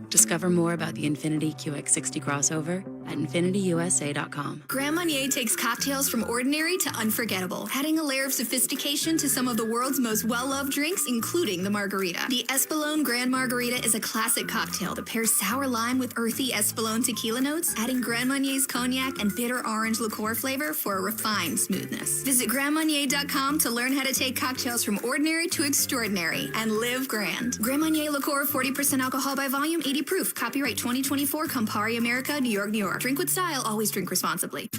Discover more about the Infiniti QX60 crossover at InfinityUSA.com. Grand Marnier takes cocktails from ordinary to unforgettable, adding a layer of sophistication to some of the world's most well-loved drinks, including the margarita. The Espolòn Grand Margarita is a classic cocktail that pairs sour lime with earthy Espolòn tequila notes, adding Grand Marnier's cognac and bitter orange liqueur flavor for a refined smoothness. Visit GrandMarnier.com to learn how to take cocktails from ordinary to extraordinary and live grand. Grand Marnier liqueur, 40% alcohol by volume, 80 proof. Copyright 2024, Campari America, New York, New York. Drink with style. Always drink responsibly.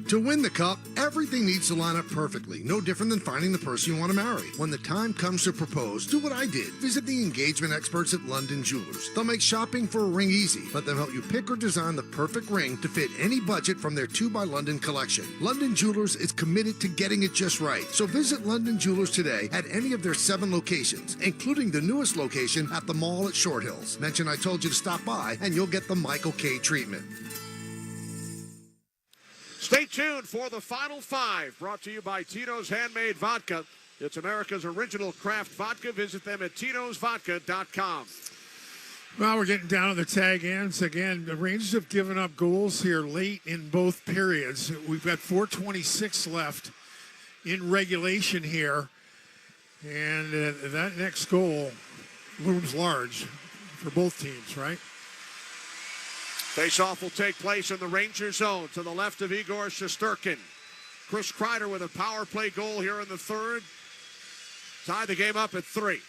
To win the cup, everything needs to line up perfectly. No different than finding the person you want to marry. When the time comes to propose, do what I did. Visit the engagement experts at London Jewelers. They'll make shopping for a ring easy. Let them help you pick or design the perfect ring to fit any budget from their 2 by London collection. London Jewelers is committed to getting it just right. So visit London Jewelers today at any of their 7 locations, including the newest location at the mall at Short Hills. Mention I told you to stop by and you'll get the Michael K treatment. Stay tuned for the Final Five, brought to you by Tito's Handmade Vodka. It's America's original craft vodka. Visit them at Tito'sVodka.com. Well, we're getting down to the tag ends. Again, the Rangers have given up goals here late in both periods. We've got 4:26 left in regulation here. And that next goal looms large for both teams, right? Face-off will take place in the Ranger zone to the left of Igor Shesterkin. Chris Kreider with a power play goal here in the third. Tied the game up at 3.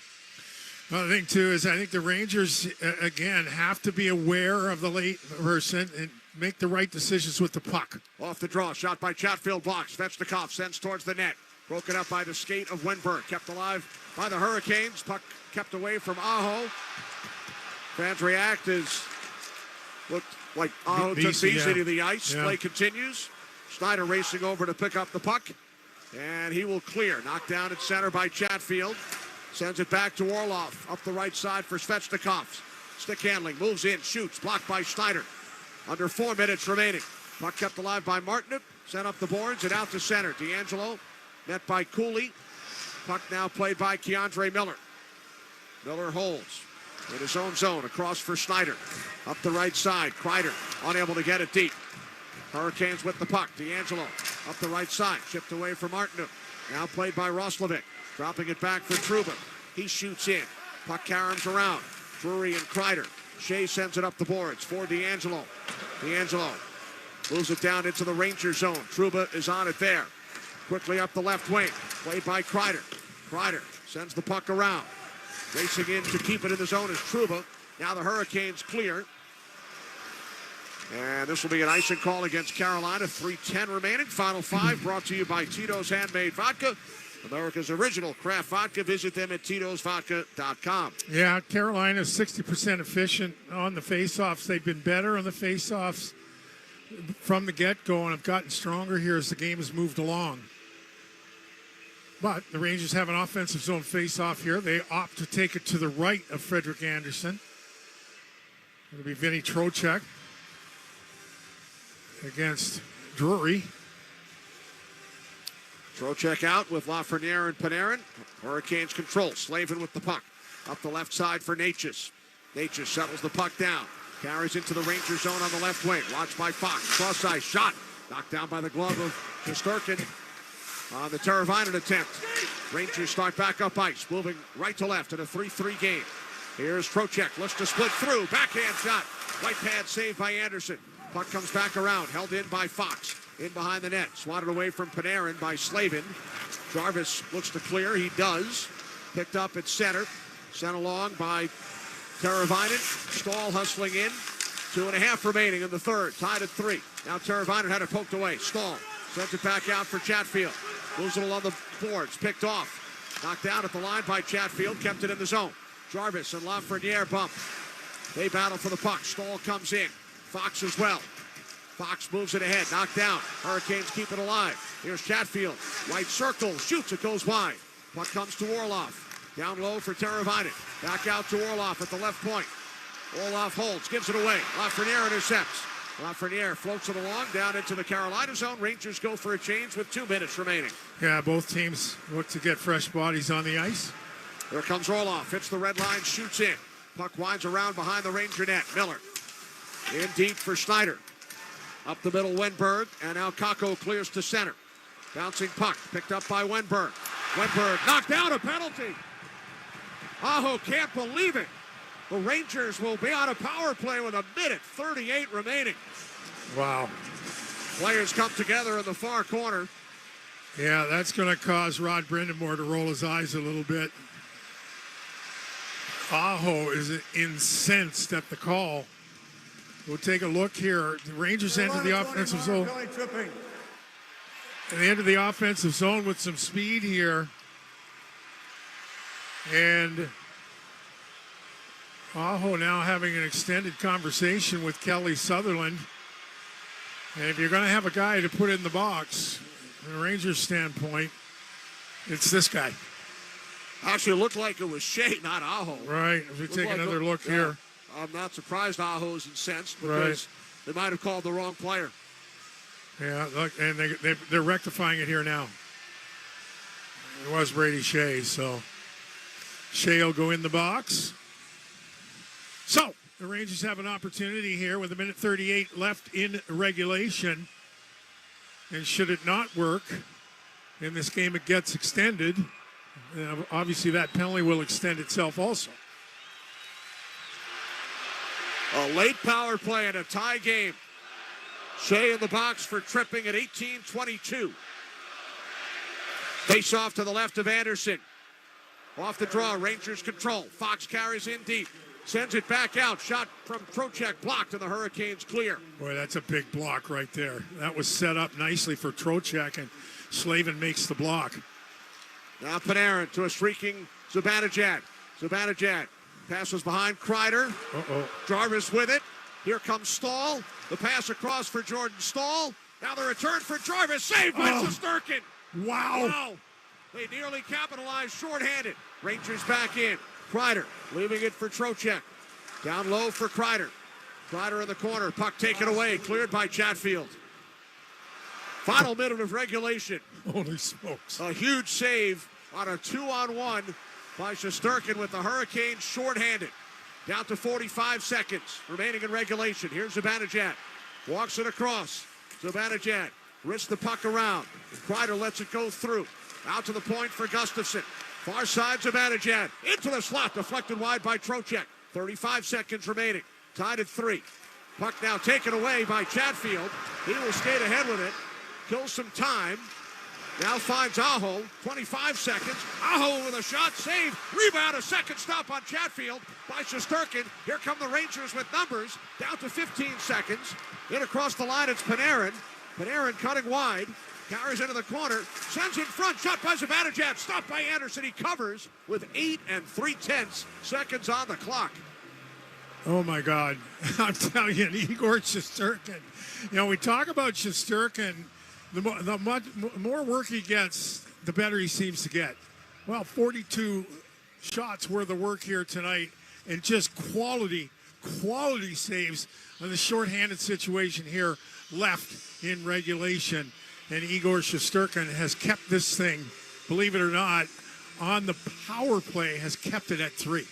Well, the thing, too, is I think the Rangers, again, have to be aware of the late person and make the right decisions with the puck. Off the draw, shot by Chatfield, blocks. Svechnikov sends towards the net. Broken up by the skate of Wenberg. Kept alive by the Hurricanes. Puck kept away from Aho. Fans react as looked like Aho took Beasley to the ice. Yeah. Play continues. Schneider racing over to pick up the puck. And he will clear. Knocked down at center by Chatfield. Sends it back to Orlov. Up the right side for Svechnikov. Stick handling. Moves in. Shoots. Blocked by Schneider. Under 4 minutes remaining. Puck kept alive by Martineau. Sent up the boards and out to center. D'Angelo. Net by Cooley. Puck now played by Keandre Miller. Miller holds in his own zone. Across for Schneider. Up the right side. Kreider unable to get it deep. Hurricanes with the puck. D'Angelo up the right side. Chipped away from Martineau. Now played by Roslovic. Dropping it back for Trouba. He shoots in. Puck caroms around. Drury and Kreider. Shea sends it up the boards for D'Angelo. D'Angelo moves it down into the Ranger zone. Trouba is on it there. Quickly up the left wing. Played by Kreider. Kreider sends the puck around. Racing in to keep it in the zone is Trouba. Now the Hurricanes clear. And this will be an icing call against Carolina. 3:10 remaining. Final five brought to you by Tito's Handmade Vodka. America's original craft vodka. Visit them at Tito'sVodka.com. Yeah, Carolina's 60% efficient on the faceoffs. They've been better on the faceoffs from the get-go and have gotten stronger here as the game has moved along. But the Rangers have an offensive zone face-off here. They opt to take it to the right of Frederik Andersen. It'll be Vinny Trocheck against Drury. Trocheck out with Lafreniere and Panarin. Hurricanes control. Slavin with the puck. Up the left side for Natchez. Natchez settles the puck down. Carries into the Ranger zone on the left wing. Watched by Fox. Cross ice shot. Knocked down by the glove of Shesterkin on the Teravainen attempt. Rangers start back up ice. Moving right to left in a 3-3 game. Here's Trocheck. Looks to split through. Backhand shot. Right pad saved by Anderson. Puck comes back around. Held in by Fox. In behind the net. Swatted away from Panarin by Slavin. Jarvis looks to clear. He does. Picked up at center. Sent along by Teravainen. Stahl hustling in. 2.5 remaining in the third. Tied at 3. Now Teravainen had it poked away. Stahl sends it back out for Chatfield. Moves it along the boards. Picked off. Knocked down at the line by Chatfield. Kept it in the zone. Jarvis and Lafreniere bump. They battle for the puck. Stahl comes in. Fox as well. Fox moves it ahead, knocked down. Hurricanes keep it alive. Here's Chatfield. Right circle, shoots, it goes wide. Puck comes to Orlov. Down low for Teravainen. Back out to Orlov at the left point. Orlov holds, gives it away. Lafreniere intercepts. Lafreniere floats it along down into the Carolina zone. Rangers go for a change with 2 minutes remaining. Yeah, both teams look to get fresh bodies on the ice. Here comes Orlov. Hits the red line, shoots in. Puck winds around behind the Ranger net. Miller in deep for Schneider. Up the middle, Wenberg, and now Kakko clears to center. Bouncing puck, picked up by Wenberg. Wenberg knocked down, a penalty. Aho can't believe it. The Rangers will be on a power play with 1:38 remaining. Wow. Players come together in the far corner. Yeah, that's going to cause Rod Brindamore to roll his eyes a little bit. Aho is incensed at the call. We'll take a look here. The Rangers enter the offensive zone. And they enter the offensive zone with some speed here. And Aho now having an extended conversation with Kelly Sutherland. And if you're going to have a guy to put in the box, from a Rangers standpoint, it's this guy. Actually, it looked like it was Shea, not Aho. Right. If we take another look here. I'm not surprised Aho's incensed because they might have called the wrong player. Yeah, look, and they're rectifying it here now. It was Brady Shea, so Shea will go in the box. So the Rangers have an opportunity here with 1:38 left in regulation. And should it not work in this game, it gets extended. Obviously, that penalty will extend itself also. A late power play and a tie game. Shea in the box for tripping at 18:22. Face off to the left of Anderson. Off the draw, Rangers control. Fox carries in deep. Sends it back out. Shot from Trocheck blocked and the Hurricanes clear. Boy, that's a big block right there. That was set up nicely for Trocheck, and Slavin makes the block. Now Panarin to a streaking Zibanejad. Zibanejad passes behind Kreider. Jarvis with it. Here comes Stahl. The pass across for Jordan Stahl. Now the return for Jarvis. Saved by Shesterkin. Wow. They nearly capitalized shorthanded. Rangers back in. Kreider leaving it for Trocheck. Down low for Kreider. Kreider in the corner. Puck taken away. Cleared by Chatfield. Final minute of regulation. Holy smokes. A huge save on a 2-on-1 by Shesterkin with the Hurricanes shorthanded. Down to 45 seconds remaining in regulation. Here's Zibanejad. Walks it across. Zibanejad wrists the puck around. Kreider lets it go through. Out to the point for Gustafsson. Far side Zibanejad. Into the slot. Deflected wide by Trocheck. 35 seconds remaining. Tied at 3. Puck now taken away by Chatfield. He will skate ahead with it. Kills some time. Now finds Aho. 25 seconds. Aho with a shot. Save. Rebound. A second stop on Chatfield by Shesterkin. Here come the Rangers with numbers. Down to 15 seconds. In across the line, it's Panarin. Panarin cutting wide. Carries into the corner. Sends in front. Shot by Zibanejad. Stopped by Anderson. He covers with 8 3/10 seconds on the clock. Oh, my God. I'm telling you, Igor Shesterkin. You know, we talk about Shesterkin. The more work he gets, the better he seems to get. Well, 42 shots worth of work here tonight, and just quality saves on the shorthanded situation here left in regulation. And Igor Shesterkin has kept this thing, believe it or not, on the power play, has kept it at 3.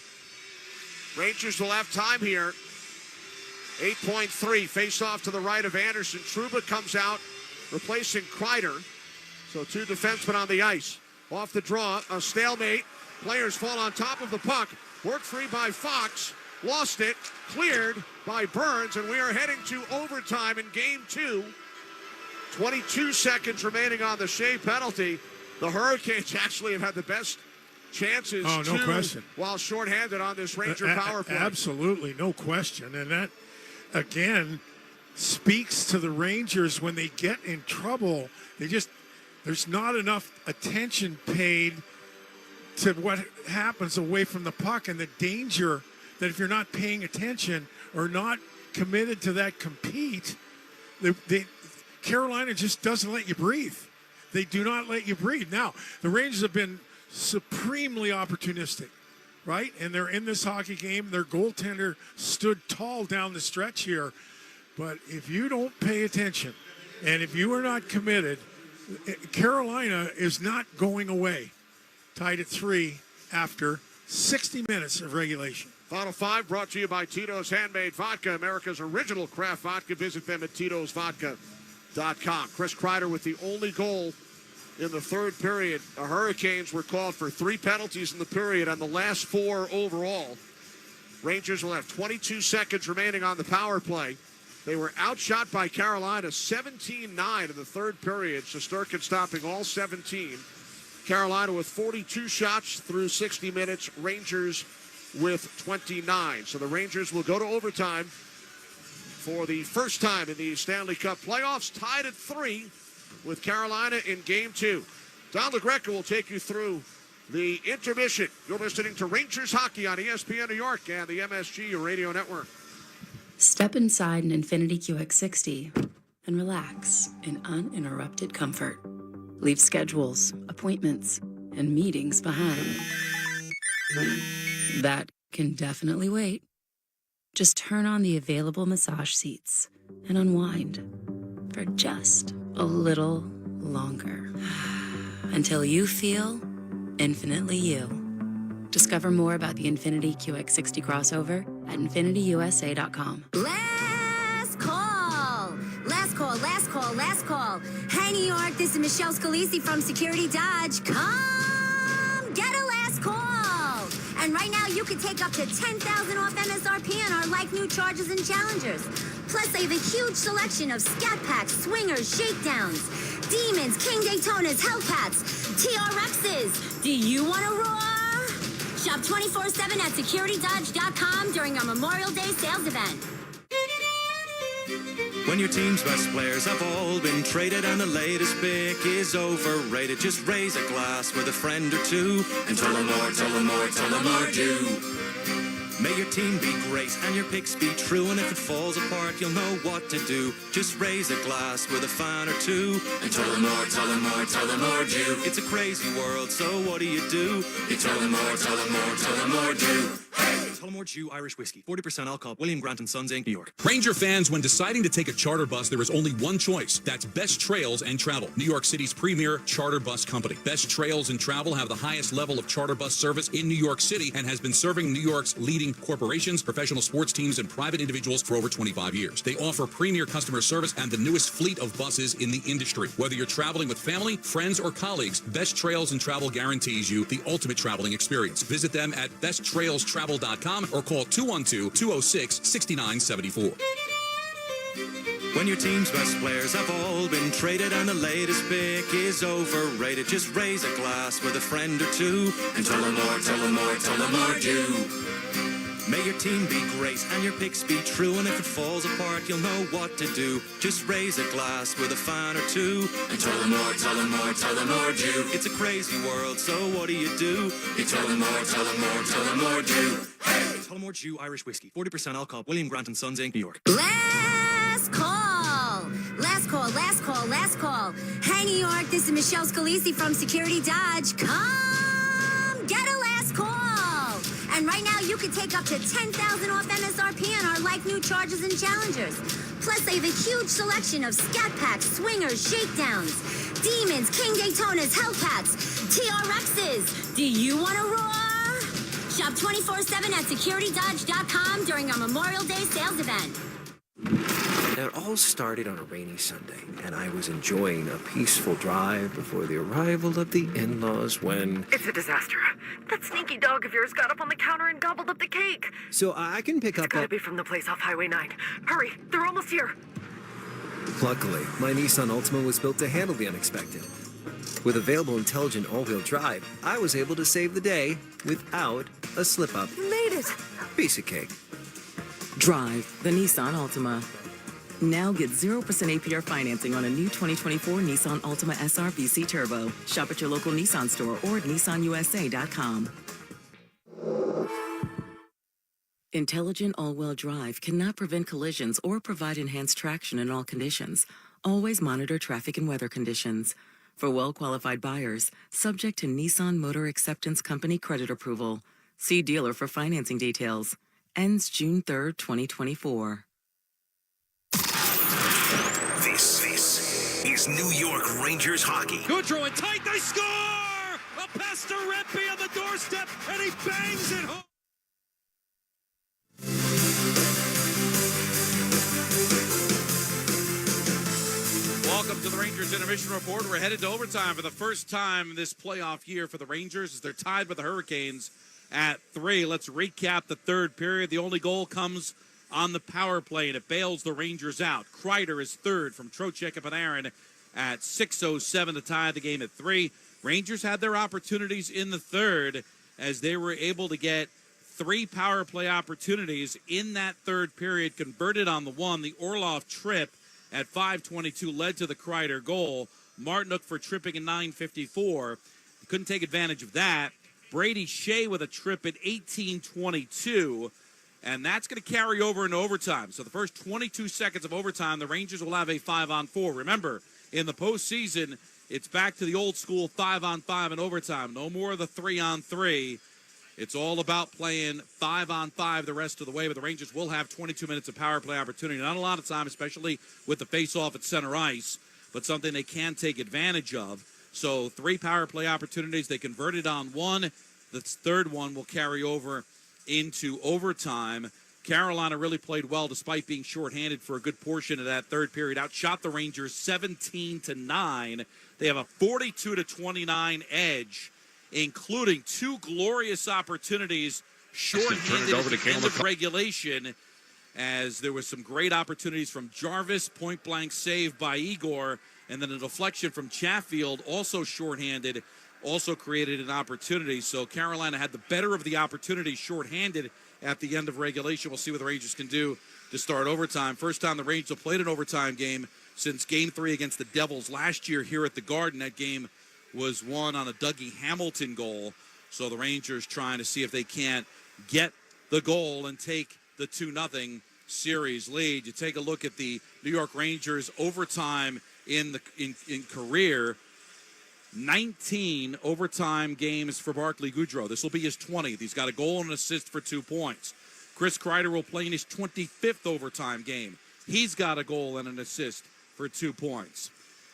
Rangers will have time here. 8.3. Face off to the right of Anderson. Trouba comes out, replacing Kreider. So 2 defensemen on the ice. Off the draw, a stalemate. Players fall on top of the puck. Work free by Fox. Lost it. Cleared by Burns. And we are heading to overtime in game 2. 22 seconds remaining on the Shea penalty. The Hurricanes actually have had the best chances question. While shorthanded on this Ranger power play. Absolutely, no question. And that, again, speaks to the Rangers when they get in trouble. There's not enough attention paid to what happens away from the puck and the danger that if you're not paying attention or not committed to that compete, Carolina just doesn't let you breathe. They do not let you breathe. Now, the Rangers have been supremely opportunistic, right? And they're in this hockey game. Their goaltender stood tall down the stretch here. But if you don't pay attention and if you are not committed, Carolina is not going away. Tied at 3 after 60 minutes of regulation. Final Five brought to you by Tito's Handmade Vodka, America's original craft vodka. Visit them at titosvodka.com. Chris Kreider with the only goal in the third period. The Hurricanes were called for 3 penalties in the period on the last 4 overall. Rangers will have 22 seconds remaining on the power play. They were outshot by Carolina 17-9 in the third period. Shesterkin stopping all 17. Carolina with 42 shots through 60 minutes. Rangers with 29. So the Rangers will go to overtime for the first time in the Stanley Cup playoffs, tied at 3 with Carolina in Game 2. Don LaGreca will take you through the intermission. You're listening to Rangers Hockey on ESPN New York and the MSG Radio Network. Step inside an Infiniti QX60 and relax in uninterrupted comfort. Leave schedules, appointments, and meetings behind. That can definitely wait. Just turn on the available massage seats and unwind for just a little longer. Until you feel infinitely you. Discover more about the Infiniti QX60 crossover at InfinityUSA.com. Last call. Last call, last call, last call. Hey, New York, this is Michelle Scalisi from Security Dodge. Come get a last call. And right now, you can take up to 10,000 off MSRP on our like-new Chargers and Challengers. Plus, they have a huge selection of Scat Packs, Swingers, Shakedowns, Demons, King Daytonas, Hellcats, TRXs. Do you want to roar? Shop 24/7 at securitydodge.com during our Memorial Day sales event. When your team's best players have all been traded and the latest pick is overrated, just raise a glass with a friend or two and tell them more, tell them more, tell them more, do. May your team be great and your picks be true, and if it falls apart, you'll know what to do. Just raise a glass with a fan or two and tell them more, tell them more, tell them more, do. It's a crazy world, so what do? You tell them more, tell them more, tell them more, do. Hey! Tullamore Jew Irish Whiskey, 40% alcohol, William Grant & Sons, Inc., New York. Ranger fans, when deciding to take a charter bus, there is only one choice. That's Best Trails and Travel, New York City's premier charter bus company. Best Trails and Travel have the highest level of charter bus service in New York City and has been serving New York's leading corporations, professional sports teams, and private individuals for over 25 years. They offer premier customer service and the newest fleet of buses in the industry. Whether you're traveling with family, friends, or colleagues, Best Trails and Travel guarantees you the ultimate traveling experience. Visit them at besttrailstravel.com or call 212-206-6974. When your team's best players have all been traded and the latest pick is overrated, just raise a glass with a friend or two and tell them more, tell them more, tell them more, do. May your team be great and your picks be true, and if it falls apart, you'll know what to do. Just raise a glass with a fan or two and tell them more, tell them more, tell them more, do. It's a crazy world, so what do? You tell them more, tell them more, tell them more, do. Hey! Tullamore Jew Irish Whiskey, 40% alcohol, William Grant & Sons, Inc., New York. Last call. Last call, last call, last call. Hey, New York, this is Michelle Scalisi from Security Dodge. Come get a last call. And right now, you can take up to 10,000 off MSRP on our like-new Chargers and Challengers. Plus, they have a huge selection of Scat Packs, Swingers, Shakedowns, Demons, King Daytonas, Hellcats, TRXs. Do you want to roar? Shop 24/7 at securitydodge.com during our Memorial Day sales event. Now, it all started on a rainy Sunday, and I was enjoying a peaceful drive before the arrival of the in-laws when... It's a disaster. That sneaky dog of yours got up on the counter and gobbled up the cake. So I can pick up... It's gotta be from the place off Highway 9. Hurry, they're almost here. Luckily, my Nissan Altima was built to handle the unexpected. With available intelligent all-wheel drive, I was able to save the day without a slip-up. You made it. Piece of cake. Drive the Nissan Altima. Now get 0% APR financing on a new 2024 Nissan Altima SR VC Turbo. Shop at your local Nissan store or at nissanusa.com. Intelligent all-wheel drive cannot prevent collisions or provide enhanced traction in all conditions. Always monitor traffic and weather conditions. For well-qualified buyers, subject to Nissan Motor Acceptance Company credit approval. See dealer for financing details. Ends June 3rd, 2024. This is New York Rangers hockey. Goudreau in tight, they score! A pass to Rempe on the doorstep, and he bangs it home. Welcome to the Rangers Intermission Report. We're headed to overtime for the first time this playoff year for the Rangers as they're tied with the Hurricanes at 3. Let's recap the third period. The only goal comes on the power play, and it bails the Rangers out. Kreider is third from Trocheck and Panarin at 6:07 to tie the game at 3. Rangers had their opportunities in the third as they were able to get 3 power play opportunities in that third period, converted on the one. The Orlov trip at 5:22 led to the Kreider goal. Martinook for tripping in 9:54. Couldn't take advantage of that. Brady Shea with a trip at 18:22. And that's going to carry over into overtime. So the first 22 seconds of overtime, the Rangers will have a 5-on-4. Remember, in the postseason, it's back to the old school 5-on-5 in overtime. No more of the 3-on-3. It's all about playing 5-on-5 the rest of the way, but the Rangers will have 22 minutes of power play opportunity. Not a lot of time, especially with the face-off at center ice, but something they can take advantage of. So 3 power play opportunities. They converted on 1. The third one will carry over into overtime. Carolina really played well despite being shorthanded for a good portion of that third period. Outshot the Rangers 17-9. They have a 42-29 edge, including 2 glorious opportunities shorthanded at the end of regulation, as there was some great opportunities from Jarvis, point-blank save by Igor, and then a deflection from Chatfield, also shorthanded, also created an opportunity. So Carolina had the better of the opportunity shorthanded at the end of regulation. We'll see what the Rangers can do to start overtime. First time the Rangers have played an overtime game since Game 3 against the Devils last year here at the Garden. That game was won on a Dougie Hamilton goal. So the Rangers trying to see if they can't get the goal and take the 2-0 series lead. You take a look at the New York Rangers overtime in career. 19 overtime games for Barclay Goudreau. This will be his 20th. He's got a goal and an assist for 2 points. Chris Kreider will play in his 25th overtime game. He's got a goal and an assist for 2 points.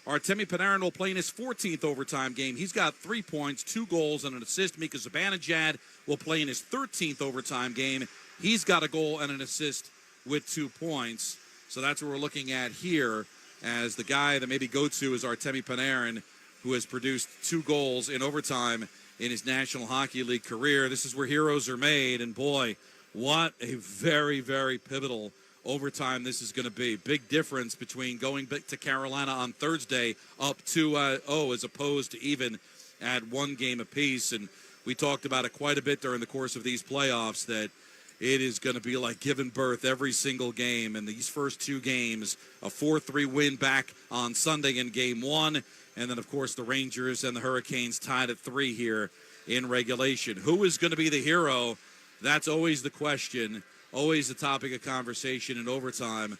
Artemi Panarin will play in his 14th overtime game. He's got 3 points, 2 goals, and an assist. Mika Zibanejad will play in his 13th overtime game. He's got a goal and an assist with 2 points. So that's what we're looking at here, as the guy that maybe go-to is Artemi Panarin, who has produced 2 goals in overtime in his National Hockey League career. This is where heroes are made, and boy, what a very, very pivotal overtime this is going to be. Big difference between going back to Carolina on Thursday up 2-0 as opposed to even at 1 game apiece. And we talked about it quite a bit during the course of these playoffs, that it is going to be like giving birth every single game. And these first 2 games, a 4-3 win back on Sunday in Game 1, and then, of course, the Rangers and the Hurricanes tied at 3 here in regulation. Who is going to be the hero? That's always the question, always the topic of conversation in overtime.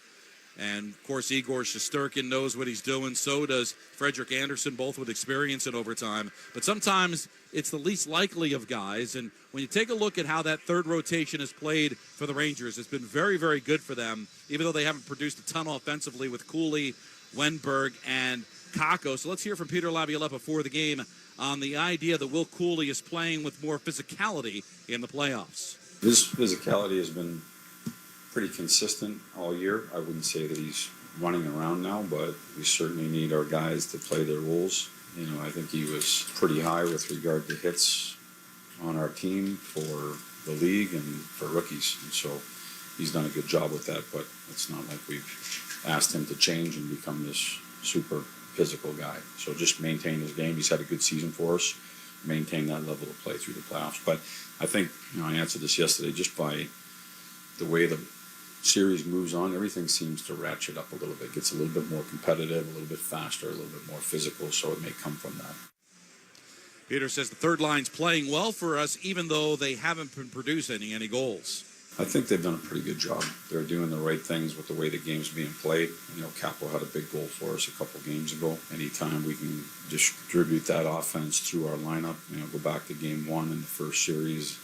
And, of course, Igor Shesterkin knows what he's doing. So does Frederik Andersen, both with experience in overtime. But sometimes it's the least likely of guys. And when you take a look at how that third rotation has played for the Rangers, it's been very, very good for them, even though they haven't produced a ton offensively with Cooley, Wenberg, and Kakko. So let's hear from Peter Laviolette before the game on the idea that Will Cooley is playing with more physicality in the playoffs. His physicality has been pretty consistent all year. I wouldn't say that he's running around now, but we certainly need our guys to play their roles. You know, I think he was pretty high with regard to hits on our team for the league and for rookies. And so he's done a good job with that, but it's not like we've asked him to change and become this super physical guy. So just maintain his game. He's had a good season for us. Maintain that level of play through the playoffs. But I think, you know, I answered this yesterday, just by the way the series moves on, everything seems to ratchet up a little bit. Gets a little bit more competitive, a little bit faster, a little bit more physical, so it may come from that. Peter says the third line's playing well for us, even though they haven't been producing any goals. I think they've done a pretty good job. They're doing the right things with the way the game's being played. You know, Capo had a big goal for us a couple games ago. Anytime we can distribute that offense through our lineup, you know, go back to game one in the first series,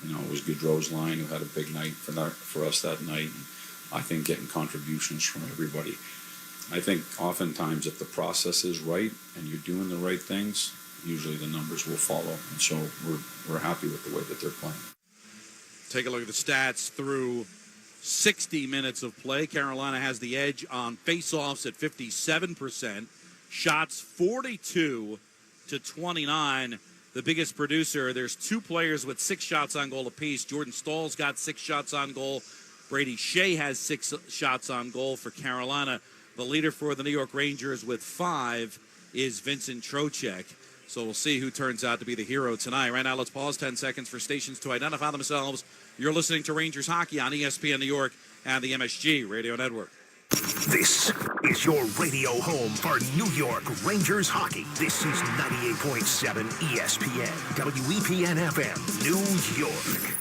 you know, it was Gaudreau's line who had a big night for us that night. And I think getting contributions from everybody. I think oftentimes if the process is right and you're doing the right things, usually the numbers will follow. And so we're happy with the way that they're playing. Take a look at the stats through 60 minutes of play. Carolina has the edge on face-offs at 57%. Shots 42-29. The biggest producer, there's two players with 6 shots on goal apiece. Jordan Stahl's got 6 shots on goal. Brady Shea has 6 shots on goal for Carolina. The leader for the New York Rangers with 5 is Vincent Trocheck. So we'll see who turns out to be the hero tonight. Right now, let's pause 10 seconds for stations to identify themselves. You're listening to Rangers Hockey on ESPN New York and the MSG Radio Network. This is your radio home for New York Rangers hockey. This is 98.7 ESPN, WEPN FM, New York.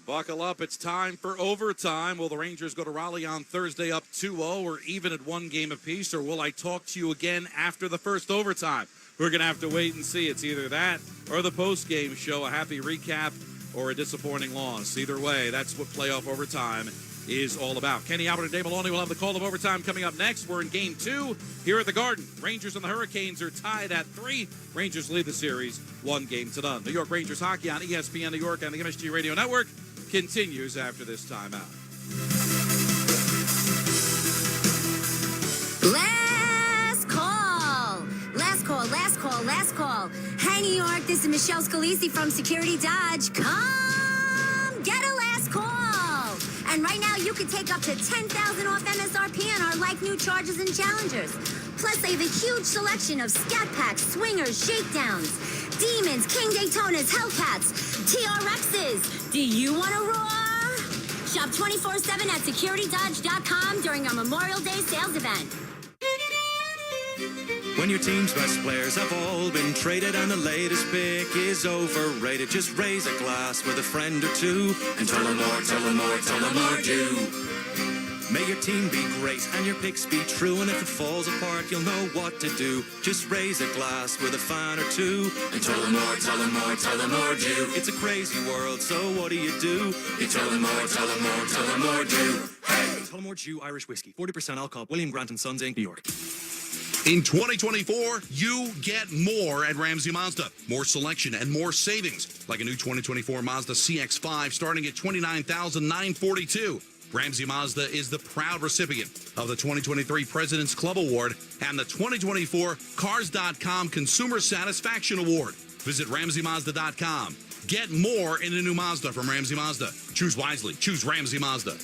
Buckle up. It's time for overtime. Will the Rangers go to Raleigh on Thursday up 2-0 or even at 1 game apiece, or will I talk to you again after the first overtime? We're going to have to wait and see. It's either that or the post-game show, a happy recap or a disappointing loss. Either way, that's what playoff overtime is all about. Kenny Albert and Dave Maloney will have the call of overtime coming up next. We're in Game 2 here at the Garden. Rangers and the Hurricanes are tied at 3. Rangers lead the series 1 game to none. New York Rangers hockey on ESPN New York and the MSG Radio Network continues after this timeout. Last call. Hey, New York, this is Michelle Scalisi from Security Dodge. Come get a last call. And right now, you can take up to $10,000 off MSRP on our like-new Chargers and Challengers. Plus, they have a huge selection of Scat Packs, Swingers, Shakedowns, Demons, King Daytonas, Hellcats, TRXs. Do you want to roar? Shop 24/7 at securitydodge.com during our Memorial Day sales event. When your team's best players have all been traded and the latest pick is overrated, just raise a glass with a friend or two and tell them more do. May your team be great and your picks be true, and if it falls apart, you'll know what to do. Just raise a glass with a fan or two and tell them more do. It's a crazy world, so what do? You tell them more do. Hey! Tullamore Jew Irish Whiskey, 40% alcohol, William Grant & Sons, Inc., New York. In 2024, you get more at Ramsey Mazda. More selection and more savings, like a new 2024 Mazda CX-5 starting at $29,942. Ramsey Mazda is the proud recipient of the 2023 President's Club Award and the 2024 Cars.com Consumer Satisfaction Award. Visit RamseyMazda.com. Get more in a new Mazda from Ramsey Mazda. Choose wisely. Choose Ramsey Mazda.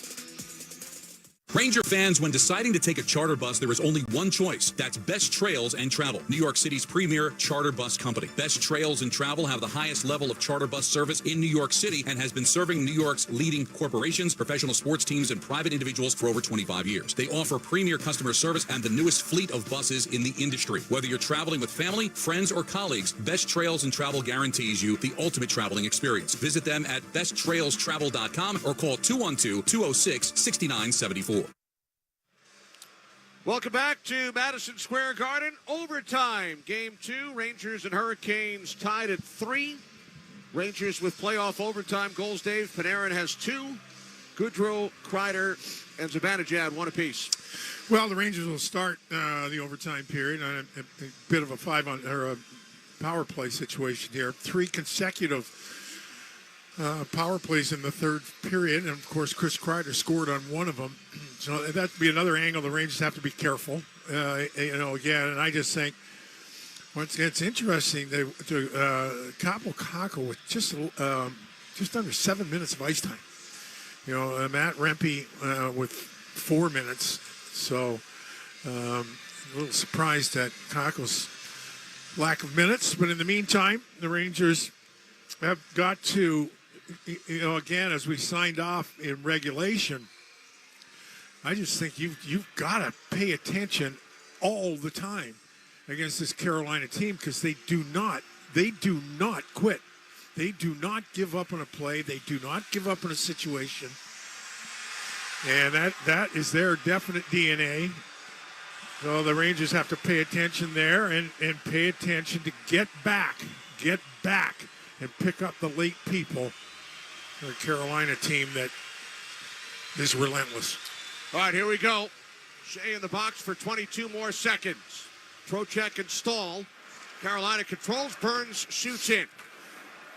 Ranger fans, when deciding to take a charter bus, there is only one choice. That's Best Trails and Travel, New York City's premier charter bus company. Best Trails and Travel have the highest level of charter bus service in New York City and has been serving New York's leading corporations, professional sports teams, and private individuals for over 25 years. They offer premier customer service and the newest fleet of buses in the industry. Whether you're traveling with family, friends, or colleagues, Best Trails and Travel guarantees you the ultimate traveling experience. Visit them at besttrailstravel.com or call 212-206-6974. Welcome back to Madison Square Garden. Overtime, Game 2. Rangers and Hurricanes tied at 3. Rangers with playoff overtime goals, Dave. Panarin has 2. Gaudreau, Kreider, and Zibanejad 1 apiece. Well, the Rangers will start the overtime period on a bit of a power play situation here. 3 consecutive power plays in the third period, and of course Chris Kreider scored on one of them. So that'd be another angle the Rangers have to be careful. Again, and I just think it's interesting. Kaapo Kakko with just under 7 minutes of ice time. Matt Rempe with 4 minutes. So a little surprised at Kakko's lack of minutes. But in the meantime, the Rangers have got to, again, as we signed off in regulation, I just think you've got to pay attention all the time against this Carolina team because they do not quit. They do not give up on a play. They do not give up on a situation. And that is their definite DNA. So the Rangers have to pay attention there and pay attention to get back, and pick up the late people for a Carolina team that is relentless. All right, here we go. Shea in the box for 22 more seconds. Trocheck and Stahl. Carolina controls. Burns shoots in.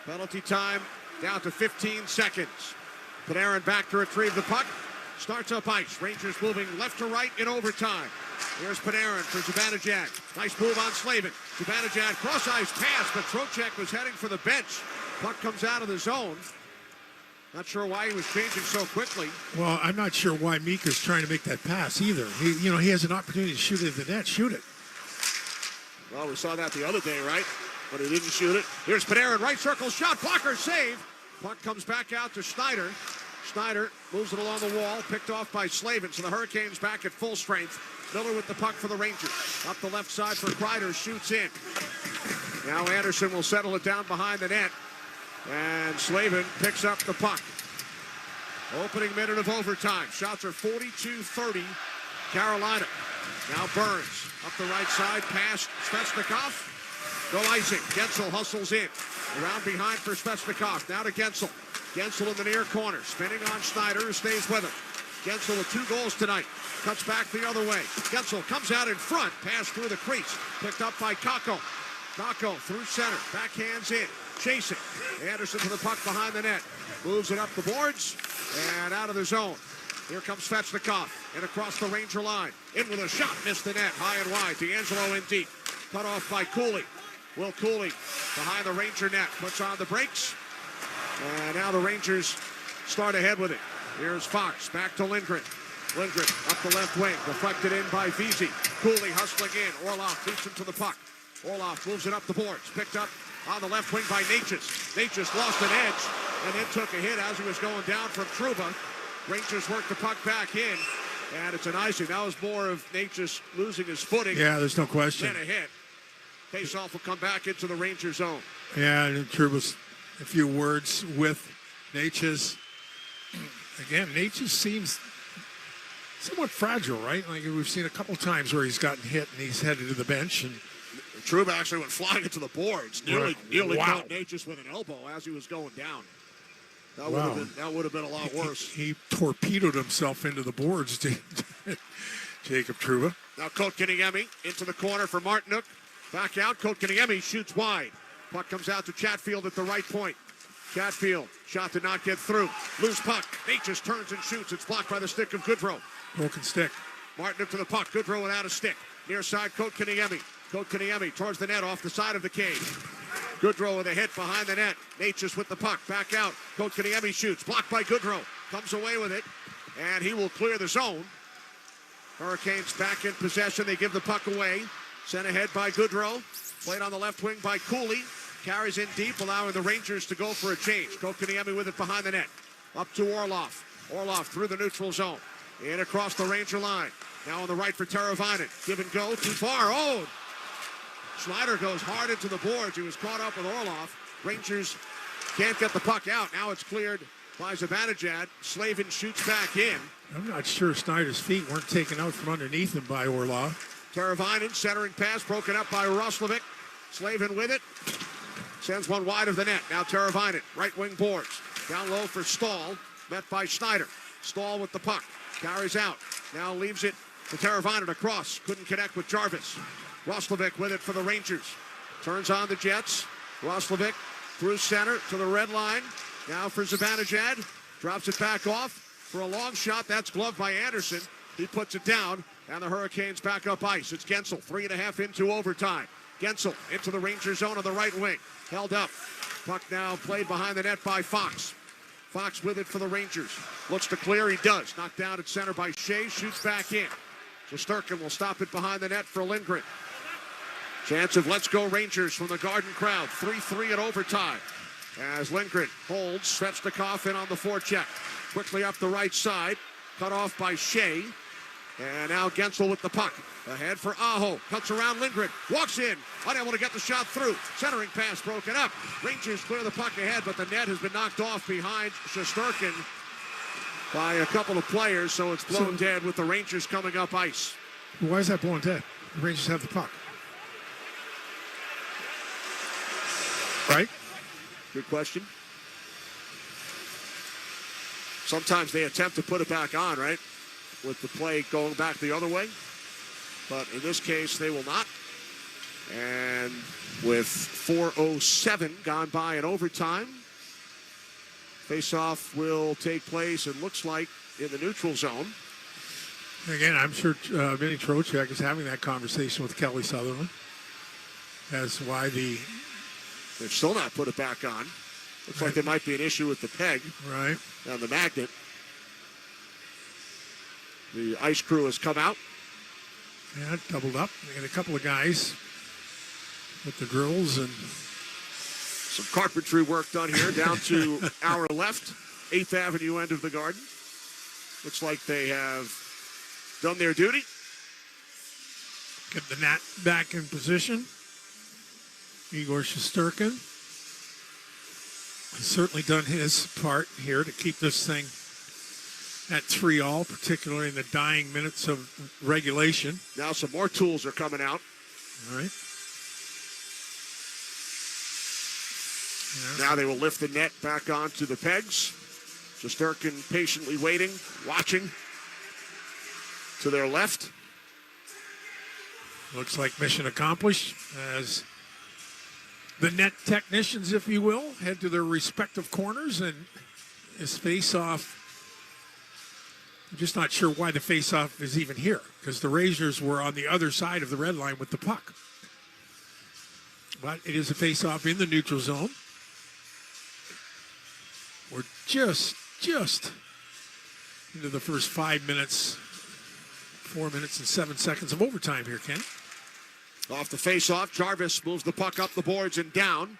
Penalty time down to 15 seconds. Panarin back to retrieve the puck. Starts up ice. Rangers moving left to right in overtime. Here's Panarin for Zibanejad. Nice move on Slavin. Zibanejad cross-ice pass, but Trocheck was heading for the bench. Puck comes out of the zone. Not sure why he was changing so quickly. Well, I'm not sure why Mika's trying to make that pass either. He has an opportunity to shoot it at the net. Shoot it. Well, we saw that the other day, right? But he didn't shoot it. Here's Panarin, right circle shot, blocker save. Puck comes back out to Schneider. Schneider moves it along the wall, picked off by Slavin, so the Hurricanes back at full strength. Miller with the puck for the Rangers. Up the left side for Kreider, shoots in. Now Anderson will settle it down behind the net. And Slavin picks up the puck. Opening minute of overtime. Shots are 42-30, Carolina. Now Burns, up the right side, past Svechnikov. No icing. Gensel hustles in. Around behind for Svechnikov. Now to Gensel. Gensel in the near corner. Spinning on Schneider, who stays with him. Gensel with 2 goals tonight. Cuts back the other way. Gensel comes out in front. Pass through the crease. Picked up by Kakko. Kakko through center. Backhands in. Chasing. Anderson to the puck behind the net. Moves it up the boards and out of the zone. Here comes Svechnikov. And across the Ranger line. In with a shot. Missed the net. High and wide. D'Angelo in deep. Cut off by Cooley. Will Cooley behind the Ranger net. Puts on the brakes. And now the Rangers start ahead with it. Here's Fox. Back to Lindgren. Lindgren up the left wing. Deflected in by Vesey. Cooley hustling in. Orlov beats him to the puck. Orlov moves it up the boards. Picked up on the left wing by Natchez. Natchez lost an edge and then took a hit as he was going down from Trouba. Rangers work the puck back in. And it's an icing. That was more of Natchez losing his footing. Yeah, there's no question. Then a hit. Face-off will come back into the Ranger zone. Yeah, and Trouba's a few words with Natchez. Again, Natchez seems somewhat fragile, right? Like we've seen a couple times where he's gotten hit and he's headed to the bench. And Trouba actually went flying into the boards. Nearly wow. caught Natchez with an elbow as he was going down. That would have been a lot worse. He torpedoed himself into the boards, Jacob Trouba. Now Kotkaniemi into the corner for Martinook. Back out, Kotkaniemi shoots wide. Puck comes out to Chatfield at the right point. Chatfield, shot did not get through. Loose puck. Natchez turns and shoots. It's blocked by the stick of Goodrow. Broken stick. Martinook to the puck. Goodrow without a stick. Near side, Kotkaniemi. Kotkaniemi towards the net off the side of the cage. Goodrow with a hit behind the net. Natchez with the puck. Back out. Kotkaniemi shoots. Blocked by Goodrow. Comes away with it. And he will clear the zone. Hurricanes back in possession. They give the puck away. Sent ahead by Goodrow. Played on the left wing by Cooley. Carries in deep, allowing the Rangers to go for a change. Kotkaniemi with it behind the net. Up to Orlov. Orlov through the neutral zone. In across the Ranger line. Now on the right for Teravainen. Give and go. Too far. Oh! Schneider goes hard into the boards. He was caught up with Orlov. Rangers can't get the puck out. Now it's cleared by Zibanejad. Slavin shoots back in. I'm not sure Schneider's feet weren't taken out from underneath him by Orlov. Teravainen, centering pass, broken up by Roslovic. Slavin with it. Sends one wide of the net. Now Teravainen, right wing boards. Down low for Stahl. Met by Schneider. Stahl with the puck. Carries out. Now leaves it to Teravainen across. Couldn't connect with Jarvis. Roslovic with it for the Rangers. Turns on the Jets. Roslovic through center to the red line. Now for Zibanejad. Drops it back off for a long shot. That's gloved by Anderson. He puts it down, and the Hurricanes back up ice. It's Gensel, 3.5 into overtime. Gensel into the Ranger zone on the right wing. Held up. Puck now played behind the net by Fox. Fox with it for the Rangers. Looks to clear. He does. Knocked down at center by Shea. Shoots back in. Shesterkin will stop it behind the net for Lindgren. Chance of let's go Rangers from the Garden crowd. 3-3 at overtime. As Lindgren holds Svechnikov in on the forecheck. Quickly up the right side. Cut off by Shea. And now Gensel with the puck. Ahead for Aho. Cuts around Lindgren. Walks in. Unable to get the shot through. Centering pass broken up. Rangers clear the puck ahead, but the net has been knocked off behind Shesterkin by a couple of players, so it's blown dead with the Rangers coming up ice. Why is that blown dead? The Rangers have the puck. Right? Good question. Sometimes they attempt to put it back on, right? With the play going back the other way. But in this case, they will not. And with 4:07 gone by in overtime, face-off will take place, it looks like, in the neutral zone. Again, I'm sure Vinny Trocheck is having that conversation with Kelly Sutherland as why they've still not put it back on. Looks like there might be an issue with the peg. Right. And the magnet. The ice crew has come out. Yeah, doubled up. They got a couple of guys with the drills and some carpentry work done here down to our left, 8th Avenue end of the Garden. Looks like they have done their duty. Get the net back in position. Igor Shesterkin has certainly done his part here to keep this thing at 3-3, particularly in the dying minutes of regulation. Now some more tools are coming out. All right. Yeah. Now they will lift the net back onto the pegs. Shesterkin patiently waiting, watching to their left. Looks like mission accomplished as the net technicians, if you will, head to their respective corners and this face-off. I'm just not sure why the face-off is even here because the Rangers were on the other side of the red line with the puck. But it is a face-off in the neutral zone. We're just into the first 5 minutes, 4 minutes and 7 seconds of overtime here, Ken. Off the face-off, Jarvis moves the puck up the boards and down.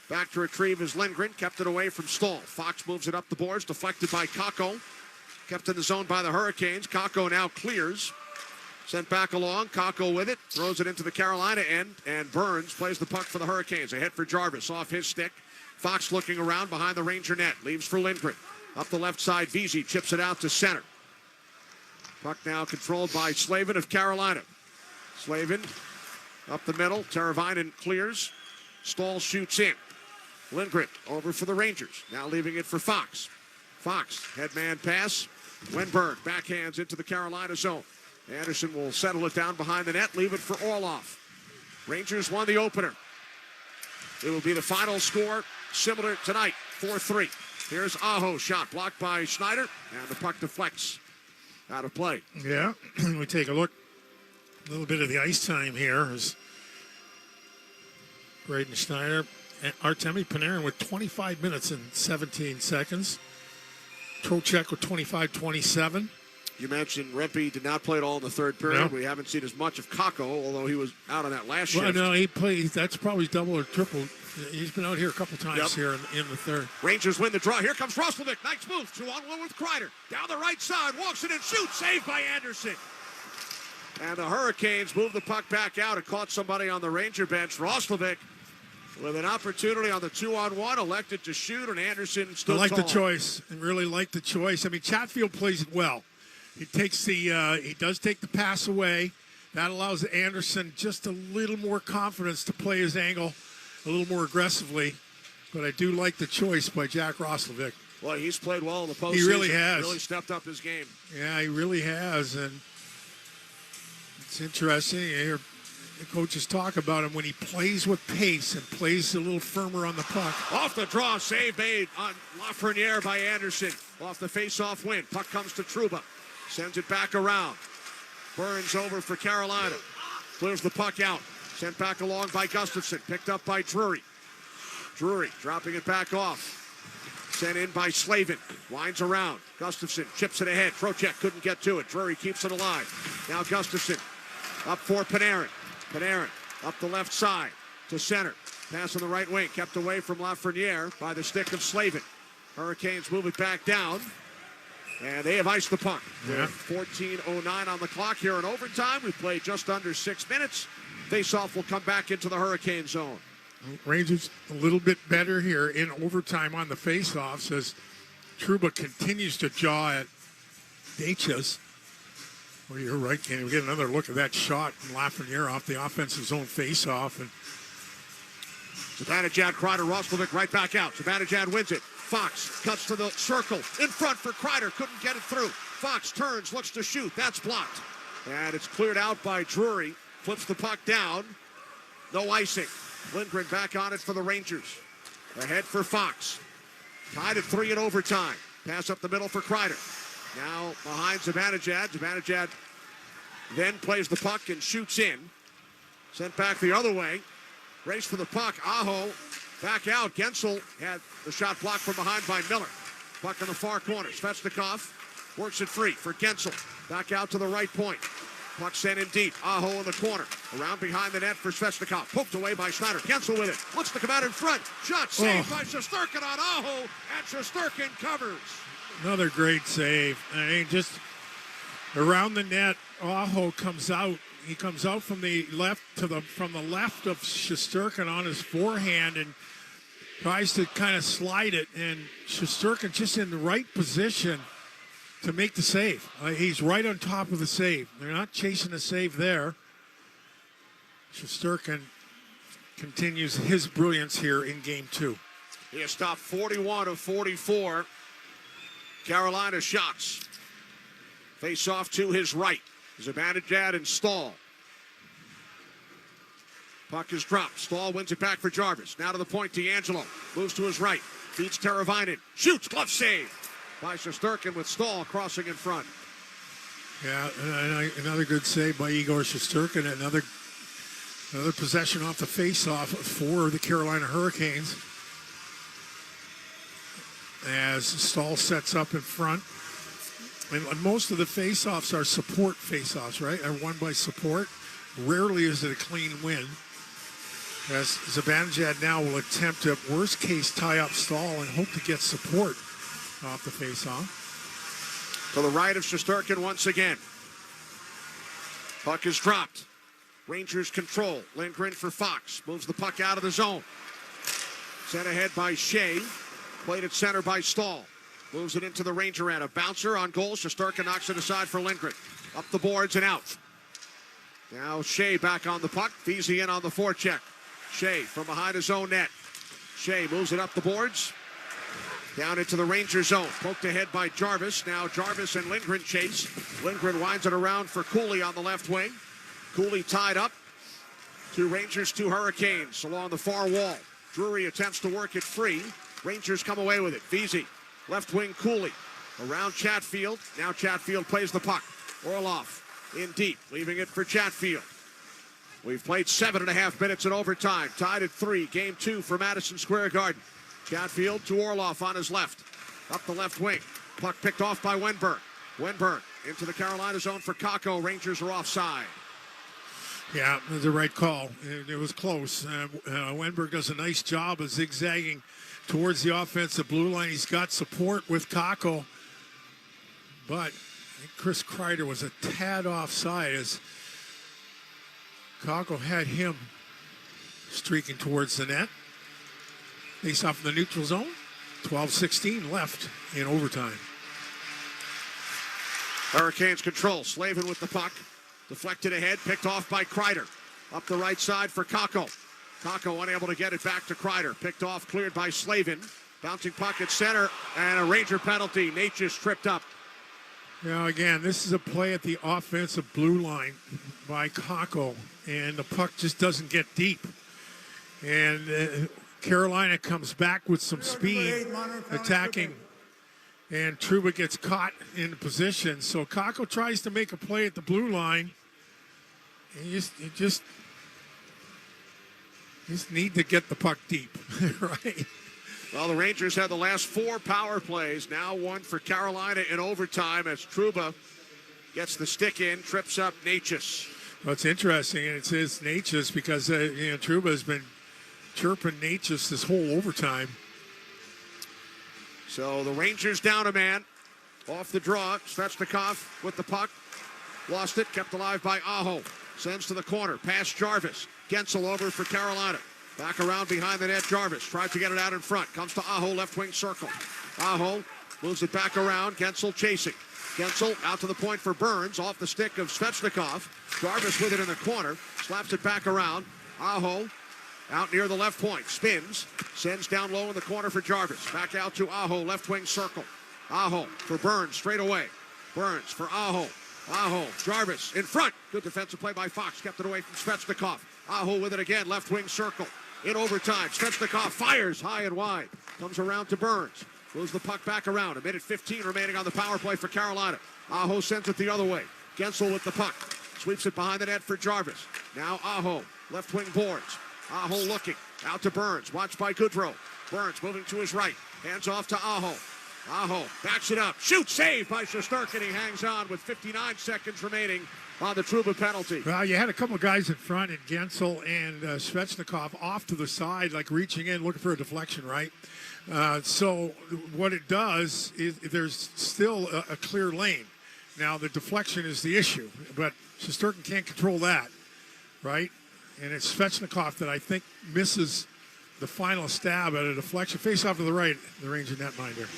Back to retrieve is Lindgren, kept it away from Stahl. Fox moves it up the boards, deflected by Kakko. Kept in the zone by the Hurricanes. Kakko now clears. Sent back along, Kakko with it, throws it into the Carolina end, and Burns plays the puck for the Hurricanes. Ahead for Jarvis, off his stick. Fox looking around behind the Ranger net, leaves for Lindgren. Up the left side, Vesey chips it out to center. Puck now controlled by Slavin of Carolina. Slavin up the middle, Teravainen clears. Stahl shoots in. Lindgren over for the Rangers, now leaving it for Fox. Fox, headman pass. Wenberg backhands into the Carolina zone. Anderson will settle it down behind the net, leave it for Orloff. Rangers won the opener. It will be the final score, similar tonight, 4-3. Here's Aho, shot blocked by Schneider, and the puck deflects out of play. Yeah, we take a look. A little bit of the ice time here is Braden Schneider and Artemi Panarin with 25 minutes and 17 seconds. Trocheck with 25-27. You mentioned Rempe did not play at all in the third period. No. We haven't seen as much of Kakko, although he was out on that last shift. Well, no, he played. That's probably double or triple. He's been out here a couple times here in the third. Rangers win the draw. Here comes Roslovic. Nice move. 2-on-1 with Kreider. Down the right side. Walks it and shoots. Saved by Anderson. And the Hurricanes move the puck back out. It caught somebody on the Ranger bench. Roslovic with an opportunity on the 2-on-1, elected to shoot, and Anderson stood I like tall. the choice. I really like the choice. I mean, Chatfield plays it well. He takes he does take the pass away. That allows Anderson just a little more confidence to play his angle a little more aggressively. But I do like the choice by Jack Roslovic. Well, he's played well in the postseason. He really has. Really stepped up his game. Yeah, he really has. And it's interesting. You hear the coaches talk about him when he plays with pace and plays a little firmer on the puck. Off the draw, save made on Lafreniere by Anderson. Off the face-off win. Puck comes to Trouba. Sends it back around. Burns over for Carolina. Clears the puck out. Sent back along by Gustafson. Picked up by Drury. Drury dropping it back off. Sent in by Slavin. Winds around. Gustafson chips it ahead. Trocheck couldn't get to it. Drury keeps it alive. Now Gustafson up for Panarin. Panarin up the left side to center. Pass on the right wing. Kept away from Lafreniere by the stick of Slavin. Hurricanes move it back down. And they have iced the puck. With 14:09 on the clock here in overtime. We've played just under 6 minutes. Faceoff will come back into the Hurricane zone. Rangers a little bit better here in overtime on the faceoffs as Trouba continues to jaw at Natchez. Well, you're right, Kenny. We get another look at that shot from Lafreniere off the offensive zone faceoff. And Zibanejad, Kreider, Roslovic right back out. Zibanejad wins it. Fox cuts to the circle. In front for Kreider. Couldn't get it through. Fox turns, looks to shoot. That's blocked. And it's cleared out by Drury. Flips the puck down. No icing. Lindgren back on it for the Rangers. Ahead for Fox. Tied at 3 in overtime. Pass up the middle for Kreider. Now behind Zibanejad. Zibanejad then plays the puck and shoots in. Sent back the other way. Race for the puck. Aho back out. Gensel had the shot blocked from behind by Miller. Puck in the far corner. Svechnikov works it free for Gensel. Back out to the right point. Puck sent in deep. Aho in the corner. Around behind the net for Svechnikov. Poked away by Schneider. Gensel with it. Looks to come out in front. Shot saved by Shesterkin on Aho. And Shesterkin covers. another great save. I mean, just around the net, Aho comes out. He comes out from the left from the left of Shesterkin on his forehand and tries to kind of slide it, and Shesterkin just in the right position to make the save. He's right on top of the save. They're not chasing the save there. Shesterkin continues his brilliance here in game two. He has stopped 41 of 44 Carolina shots. Face off to his right. Zibanejad and Stahl. Puck is dropped. Stahl wins it back for Jarvis. Now to the point, D'Angelo. Moves to his right. Feeds Teravainen. Shoots. Glove save by Shesterkin with Stahl crossing in front. Yeah, another good save by Igor Shesterkin. Another possession off the face-off for the Carolina Hurricanes. As Stahl sets up in front. And most of the face-offs are support face-offs, right? Are won by support. Rarely is it a clean win. As Zibanejad now will attempt to, worst case, tie up Stahl and hope to get support off the face-off. To the right of Shesterkin once again. Puck is dropped. Rangers control. Lindgren for Fox. Moves the puck out of the zone. Sent ahead by Shea. Played at center by Stahl. Moves it into the Ranger end. A bouncer on goal. Shesterkin knocks it aside for Lindgren. Up the boards and out. Now Shea back on the puck. Vesey in on the forecheck. Shea from behind his own net. Shea moves it up the boards. Down into the Ranger zone. Poked ahead by Jarvis. Now Jarvis and Lindgren chase. Lindgren winds it around for Cooley on the left wing. Cooley tied up. 2 Rangers, 2 Hurricanes along the far wall. Drury attempts to work it free. Rangers come away with it. Vesey. Left wing Cooley. Around Chatfield. Now Chatfield plays the puck. Orlov in deep. Leaving it for Chatfield. We've played 7.5 minutes in overtime. Tied at 3. Game 2 for Madison Square Garden. Chatfield to Orlov on his left. Up the left wing. Puck picked off by Wenberg. Wenberg into the Carolina zone for Kakko. Rangers are offside. Yeah, it was the right call. It was close. Wenberg does a nice job of zigzagging towards the offensive blue line. He's got support with Kakko. But I think Chris Kreider was a tad offside as Kakko had him streaking towards the net. Face off in the neutral zone. 12:16 left in overtime. Hurricanes control. Slavin with the puck. Deflected ahead. Picked off by Kreider. Up the right side for Kakko. Kakko unable to get it back to Kreider. Picked off, cleared by Slavin. Bouncing puck at center. And a Ranger penalty. Natchez tripped up. Now, again, this is a play at the offensive blue line by Kakko. And the puck just doesn't get deep. And Carolina comes back with some speed, attacking. And Trouba gets caught in position. So Kakko tries to make a play at the blue line. And you just need to get the puck deep, right? Well, the Rangers had the last 4 power plays. Now 1 for Carolina in overtime as Trouba gets the stick in, trips up Natchez. Well, it's interesting, and it says Natchez because Trouba has been chirping Natchez this whole overtime. So the Rangers down a man Off the draw, Svechnikov with the puck. Lost it, kept alive by Aho. Sends to the corner, past Jarvis. Gensel over for Carolina. Back around behind the net, Jarvis. Tries to get it out in front. Comes to Aho, left wing circle. Aho moves it back around. Gensel chasing. Gensel out to the point for Burns. Off the stick of Svechnikov. Jarvis with it in the corner. Slaps it back around. Aho out near the left point. Spins. Sends down low in the corner for Jarvis. Back out to Aho, left wing circle. Aho for Burns straight away. Burns for Aho. Aho, Jarvis in front. Good defensive play by Fox. Kept it away from Svechnikov. Aho with it again. Left wing circle. In overtime, Svechnikov fires high and wide. Comes around to Burns. Moves the puck back around. 1:15 remaining on the power play for Carolina. Aho sends it the other way. Gensel with the puck. Sweeps it behind the net for Jarvis. Now Aho, left wing boards. Aho looking. Out to Burns. Watched by Goodrow. Burns moving to his right. Hands off to Aho. Aho backs it up. Shoot, save by Shesterkin. He hangs on with 59 seconds remaining on the Trouba penalty. Well, you had a couple of guys in front, and Gensel and Svechnikov off to the side, like reaching in, looking for a deflection, right? So what it does is there's still a clear lane. Now, the deflection is the issue, but Shesterkin can't control that, right? And it's Svechnikov that I think misses the final stab at a deflection. Face off to the right, the Ranger netminder.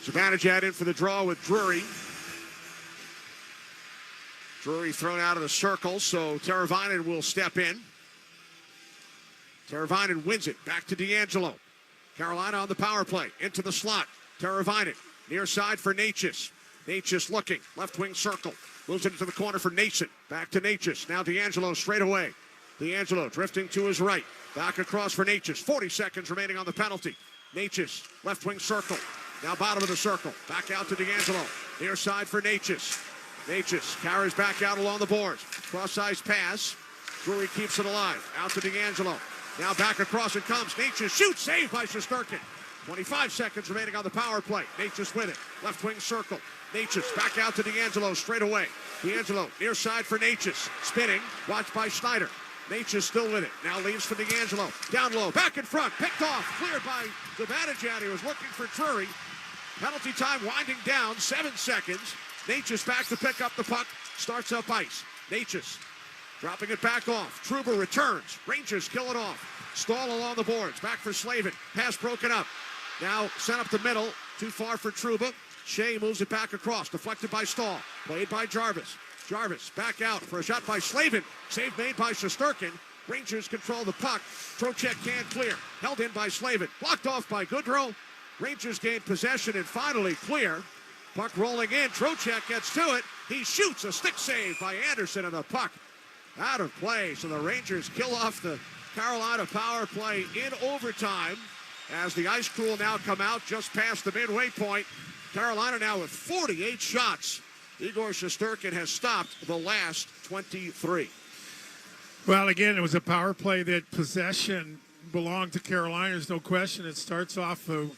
Zibanejad in for the draw with Drury. Drury thrown out of the circle, so Teravainen will step in. Teravainen wins it. Back to D'Angelo. Carolina on the power play. Into the slot. Teravainen. Near side for Natchez. Natchez looking. Left wing circle. Moves it into the corner for Nason. Back to Natchez. Now D'Angelo straight away. D'Angelo drifting to his right. Back across for Natchez. 40 seconds remaining on the penalty. Natchez. Left wing circle. Now bottom of the circle. Back out to D'Angelo. Near side for Natchez. Natchez carries back out along the boards. Cross-ice pass. Drury keeps it alive. Out to D'Angelo. Now back across it comes. Natchez shoots. Saved by Shesterkin. 25 seconds remaining on the power play. Natchez with it. Left wing circle. Natchez back out to D'Angelo straight away. D'Angelo near side for Natchez. Spinning. Watched by Schneider. Natchez still with it. Now leaves for D'Angelo. Down low. Back in front. Picked off. Cleared by Zibanejad. He was looking for Drury. Penalty time winding down. 7 seconds. Natchez back to pick up the puck. Starts up ice. Natchez dropping it back off. Trouba returns. Rangers kill it off. Stahl along the boards. Back for Slavin. Pass broken up. Now sent up the middle. Too far for Trouba. Shea moves it back across. Deflected by Stahl. Played by Jarvis. Jarvis back out for a shot by Slavin. Save made by Shesterkin. Rangers control the puck. Trocheck can't clear. Held in by Slavin. Blocked off by Goodrow. Rangers gain possession and finally clear. Puck rolling in. Trocheck gets to it. He shoots. A stick save by Anderson, and the puck out of play. So the Rangers kill off the Carolina power play in overtime as the ice crew will now come out just past the midway point. Carolina now with 48 shots. Igor Shesterkin has stopped the last 23. Well, again, it was a power play that possession belonged to Carolina. There's no question. It starts off the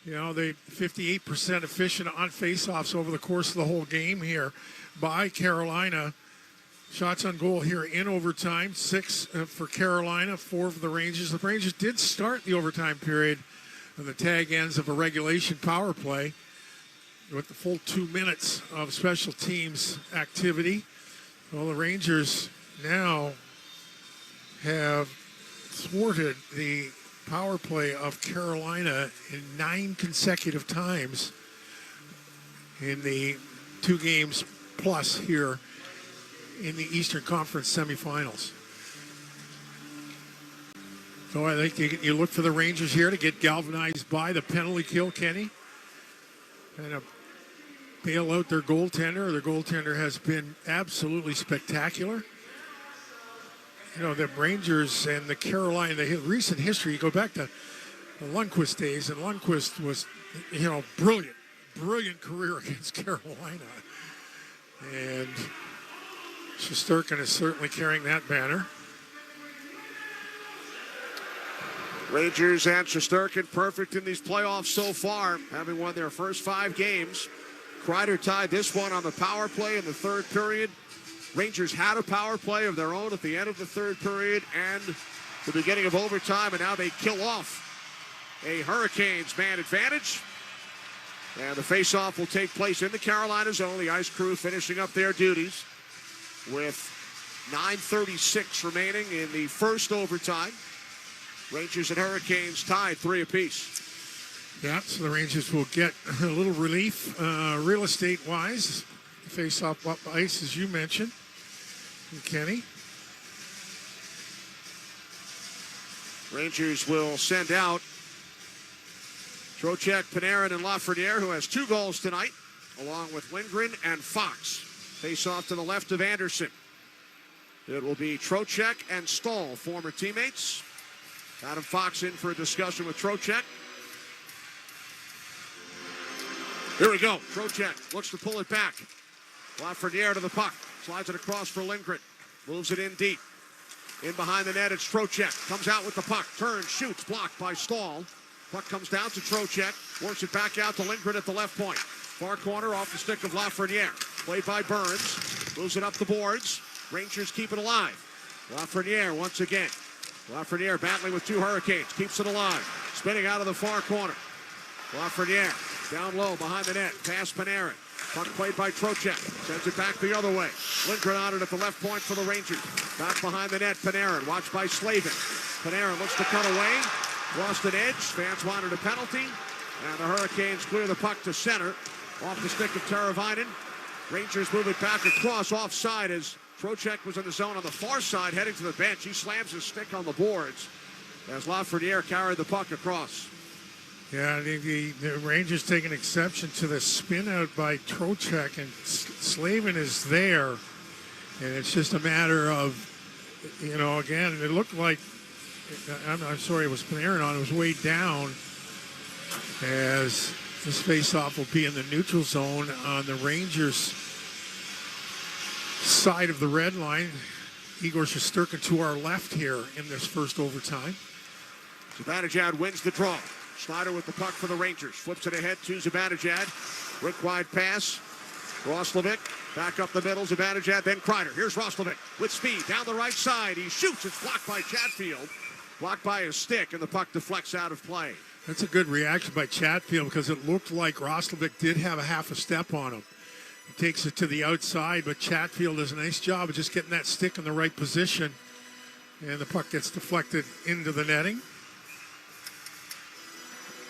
58% efficient on faceoffs over the course of the whole game here by Carolina. Shots on goal here in overtime, 6 for Carolina, 4 for the Rangers. The Rangers did start the overtime period on the tag ends of a regulation power play with the full 2 minutes of special teams activity. Well, the Rangers now have thwarted the power play of Carolina in 9 consecutive times in the 2 games plus here in the Eastern Conference semifinals. So I think you look for the Rangers here to get galvanized by the penalty kill, Kenny, and bail out their goaltender. Their goaltender has been absolutely spectacular. You know, the Rangers and the Carolina, the recent history, you go back to the Lundqvist days, and Lundqvist was, brilliant career against Carolina. And Shesterkin is certainly carrying that banner. Rangers and Shesterkin perfect in these playoffs so far, having won their first 5 games. Kreider tied this one on the power play in the 3rd period. Rangers had a power play of their own at the end of the 3rd period and the beginning of overtime, and now they kill off a Hurricanes man advantage. And the faceoff will take place in the Carolina zone. The ice crew finishing up their duties with 9:36 remaining in the first overtime. Rangers and Hurricanes tied 3 apiece. Yeah, so the Rangers will get a little relief real estate-wise. Face-off up ice, as you mentioned, Kenny. Rangers will send out Trocheck, Panarin, and Lafreniere, who has 2 goals tonight, along with Lindgren and Fox. Face-off to the left of Anderson. It will be Trocheck and Stahl, former teammates. Adam Fox in for a discussion with Trocheck. Here we go. Trocheck looks to pull it back. Lafreniere to the puck. Slides it across for Lindgren. Moves it in deep. In behind the net, it's Trocheck. Comes out with the puck. Turns, shoots, blocked by Stahl. Puck comes down to Trocheck. Works it back out to Lindgren at the left point. Far corner off the stick of Lafreniere. Played by Burns. Moves it up the boards. Rangers keep it alive. Lafreniere once again. Lafreniere battling with 2 Hurricanes. Keeps it alive. Spinning out of the far corner. Lafreniere down low behind the net. Pass Panarin. Puck played by Trocheck. Sends it back the other way. Lindgren on it at the left point for the Rangers. Back behind the net, Panarin. Watched by Slavin. Panarin looks to cut away. Lost an edge. Fans wanted a penalty. And the Hurricanes clear the puck to center. Off the stick of Teravainen. Rangers move it back across offside as Trocheck was in the zone on the far side heading to the bench. He slams his stick on the boards as Lafreniere carried the puck across. Yeah, the Rangers take an exception to the spin out by Trocheck, and Slavin is there. And it's just a matter of, again, it looked like, I'm sorry, it was Panarin on, it was way down as this faceoff will be in the neutral zone on the Rangers side of the red line. Igor Shesterkin to our left here in this first overtime. Zibanejad wins the draw. Schneider with the puck for the Rangers. Flips it ahead to Zibanejad. Rick wide pass. Roslovic back up the middle. Zibanejad, then Kreider. Here's Roslovic with speed down the right side. He shoots. It's blocked by Chatfield. Blocked by his stick, and the puck deflects out of play. That's a good reaction by Chatfield because it looked like Roslovic did have a half a step on him. He takes it to the outside, but Chatfield does a nice job of just getting that stick in the right position. And the puck gets deflected into the netting.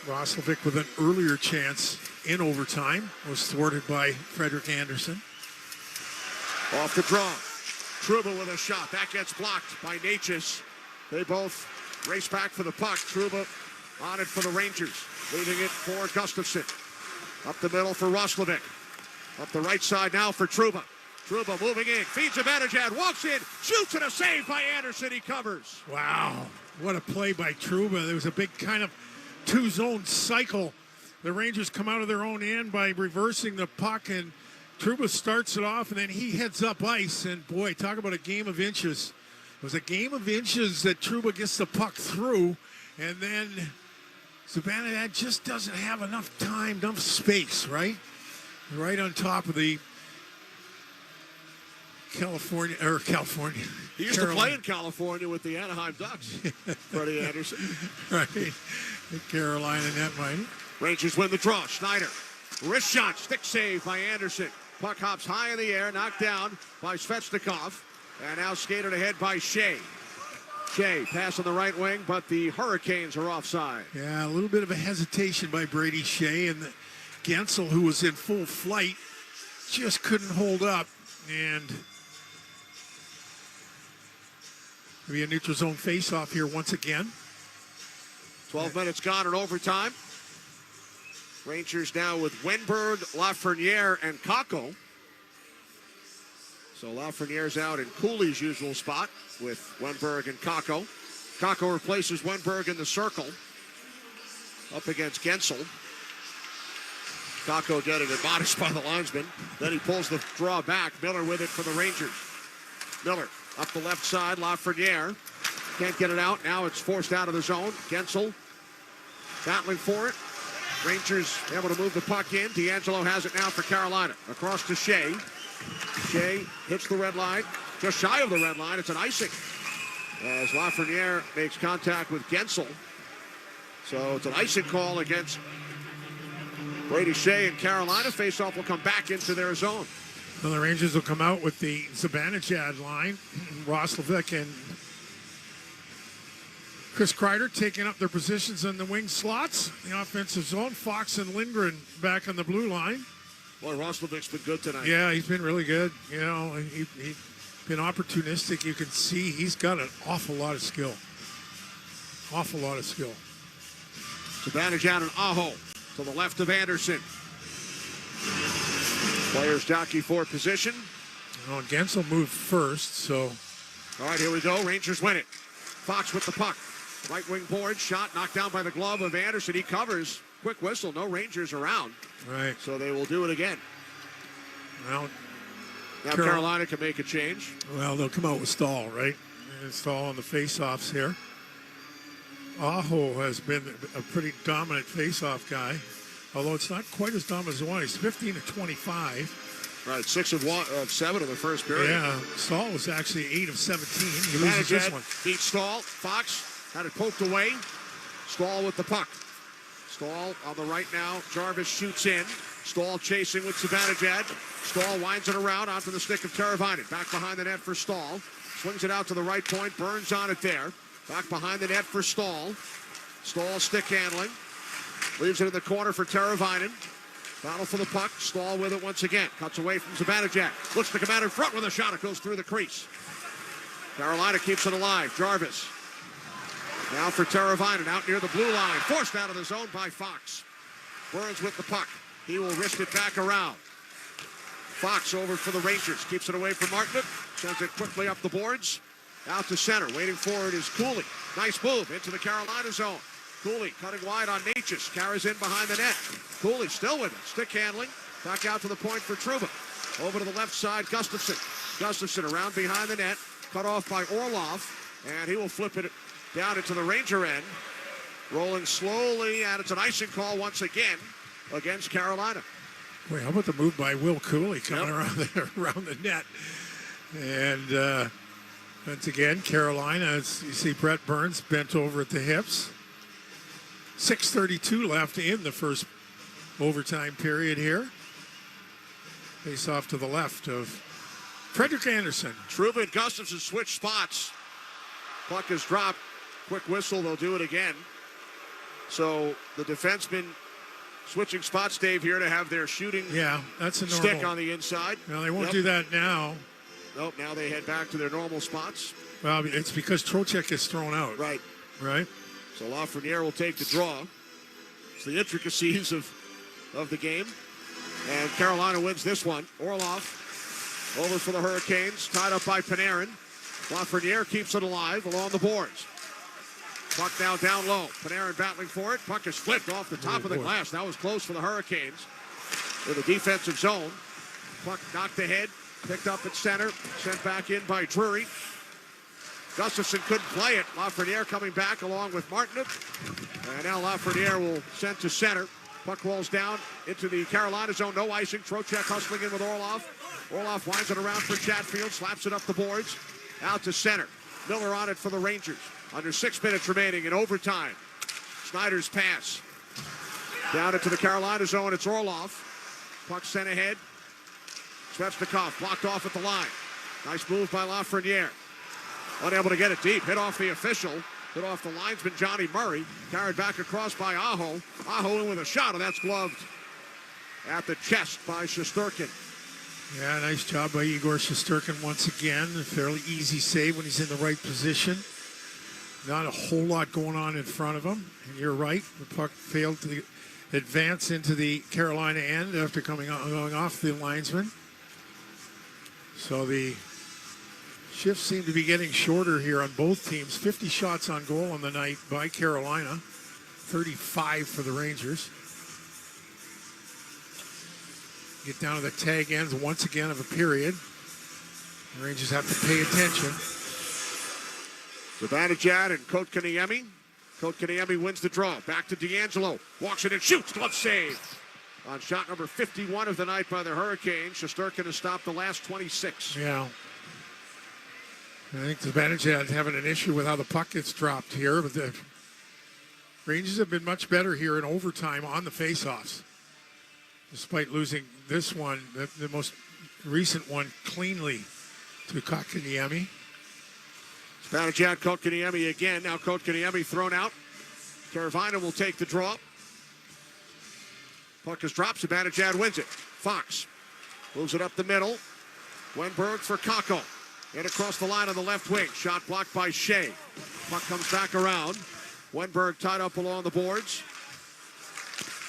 Roslovic with an earlier chance in overtime was thwarted by Frederik Andersen. Off the draw. Trouba with a shot. That gets blocked by Natchez. They both race back for the puck. Trouba on it for the Rangers. Leaving it for Gustafsson. Up the middle for Roslovic. Up the right side now for Trouba. Trouba moving in. Feeds Zibanejad. Walks in. Shoots, and a save by Anderson. He covers. Wow. What a play by Trouba. There was a big kind of two-zone cycle. The Rangers come out of their own end by reversing the puck, and Trouba starts it off, and then he heads up ice. And boy, talk about a game of inches. It was a game of inches that Trouba gets the puck through, and then Zibanejad just doesn't have enough time, enough space, right? Right on top of the California. He used to play in California with the Anaheim Ducks, Freddie Anderson. Right. The Carolina netminder. Rangers win the draw. Schneider. Wrist shot. Stick save by Anderson. Puck hops high in the air. Knocked down by Svechnikov. And now skated ahead by Shea. Shea pass on the right wing, but the Hurricanes are offside. Yeah, a little bit of a hesitation by Brady Shea, and Gensel, who was in full flight, just couldn't hold up. And maybe a neutral zone face-off here once again. 12 minutes gone in overtime. Rangers now with Wenberg, Lafreniere, and Kakko. So Lafreniere's out in Cooley's usual spot with Wenberg and Kakko. Kakko replaces Wenberg in the circle up against Gensel. Kakko getting admonished by the linesman. Then he pulls the draw back. Miller with it for the Rangers. Miller up the left side. Lafreniere can't get it out. Now it's forced out of the zone. Gensel battling for it. Rangers able to move the puck in. D'Angelo has it now for Carolina. Across to Shea. Shea hits the red line. Just shy of the red line. It's an icing as Lafreniere makes contact with Gensel. So it's an icing call against Brady Shea and Carolina face-off will come back into their zone. Well, the Rangers will come out with the Zibanejad line. Roslovic and Chris Kreider taking up their positions in the wing slots. The offensive zone, Fox and Lindgren back on the blue line. Boy, Roslovic's been good tonight. Yeah, he's been really good. You know, he's been opportunistic. You can see he's got an awful lot of skill. Awful lot of skill. Zibanejad and Aho to the left of Anderson. Players jockey for position. Well, Gensel moved first, so. All right, here we go. Rangers win it. Fox with the puck. Right wing board, shot knocked down by the glove of Anderson. He covers. Quick whistle, no Rangers around. Right. So they will do it again. Well, now Carolina can make a change. Well, they'll come out with Stahl, right? And Stahl on the face-offs here. Aho has been a pretty dominant face-off guy, although it's not quite as dominant as one. He's 15 of 25. Right, 6 of 7 in the first period. Yeah, Stahl was actually 8 of 17. He loses this one. Beats Stahl. Fox had it poked away. Stahl with the puck. Stahl on the right now. Jarvis shoots in. Stahl chasing with Zibanejad. Stahl winds it around onto the stick of Teravainen. Back behind the net for Stahl. Swings it out to the right point. Burns on it there. Back behind the net for Stahl. Stahl stick handling. Leaves it in the corner for Teravainen. Battle for the puck. Stahl with it once again. Cuts away from Zibanejad. Looks to come out in front with a shot. It goes through the crease. Carolina keeps it alive. Jarvis. Now for Teravainen out near the blue line. Forced out of the zone by Fox. Burns with the puck. He will wrist it back around. Fox over for the Rangers. Keeps it away from Martinook. Sends it quickly up the boards. Out to center. Waiting for it is Cooley. Nice move into the Carolina zone. Cooley cutting wide on Natchez. Carries in behind the net. Cooley still with it. Stick handling. Back out to the point for Trouba. Over to the left side, Gustafsson. Gustafsson around behind the net. Cut off by Orlov. And he will flip it down into the Ranger end. Rolling slowly, and it's an icing call once again against Carolina. Boy, how about the move by Will Cooley coming around the net? And once again, Carolina, as you see Brett Burns bent over at the hips. 6:32 left in the first overtime period here. Face off to the left of Frederick Anderson. Trouba and Gustafsson switch spots. Puck is dropped. Quick whistle, they'll do it again. So the defensemen switching spots, Dave, here to have their shooting that's a normal stick on the inside. No, they won't do that now. Nope, now they head back to their normal spots. Well, it's because Trocheck is thrown out. Right. Right. So Lafreniere will take the draw. It's the intricacies of the game. And Carolina wins this one. Orlov over for the Hurricanes, tied up by Panarin. Lafreniere keeps it alive along the boards. Puck now down low. Panarin battling for it. Puck is flipped off the top of the glass. That was close for the Hurricanes. In the defensive zone. Puck knocked ahead. Picked up at center. Sent back in by Drury. Gustafsson couldn't play it. Lafreniere coming back along with Martinook. And now Lafreniere will send to center. Puck rolls down into the Carolina zone. No icing. Trocheck hustling in with Orlov. Orlov winds it around for Chatfield. Slaps it up the boards. Out to center. Miller on it for the Rangers. Under 6 minutes remaining in overtime. Snyder's pass. Down into the Carolina zone. It's Orlov. Puck sent ahead. Svechnikov blocked off at the line. Nice move by Lafreniere. Unable to get it deep. Hit off the official. Hit off the linesman, Johnny Murray. Carried back across by Aho. Aho in with a shot, and that's gloved at the chest by Shesterkin. Yeah, nice job by Igor Shesterkin once again. A fairly easy save when he's in the right position. Not a whole lot going on in front of him. And you're right, the puck failed to advance into the Carolina end after going off the linesman. So the shifts seem to be getting shorter here on both teams. 50 shots on goal on the night by Carolina. 35 for the Rangers. Get down to the tag ends once again of a period. The Rangers have to pay attention. Zibanejad and Kotkaniemi. Kotkaniemi wins the draw. Back to D'Angelo. Walks it and shoots. Glove save. On shot number 51 of the night by the Hurricanes. Shesterkin has stopped the last 26. Yeah. I think Zibanejad having an issue with how the puck gets dropped here, but the Rangers have been much better here in overtime on the faceoffs. despite losing this one, the most recent one, cleanly to Kotkaniemi. Zibanejad, Kotkaniemi again. Now Kotkaniemi thrown out. Teravainen will take the draw. Puck is dropped. Zibanejad wins it. Fox moves it up the middle. Wenberg for Kakko. And across the line on the left wing. Shot blocked by Shea. Puck comes back around. Wenberg tied up along the boards.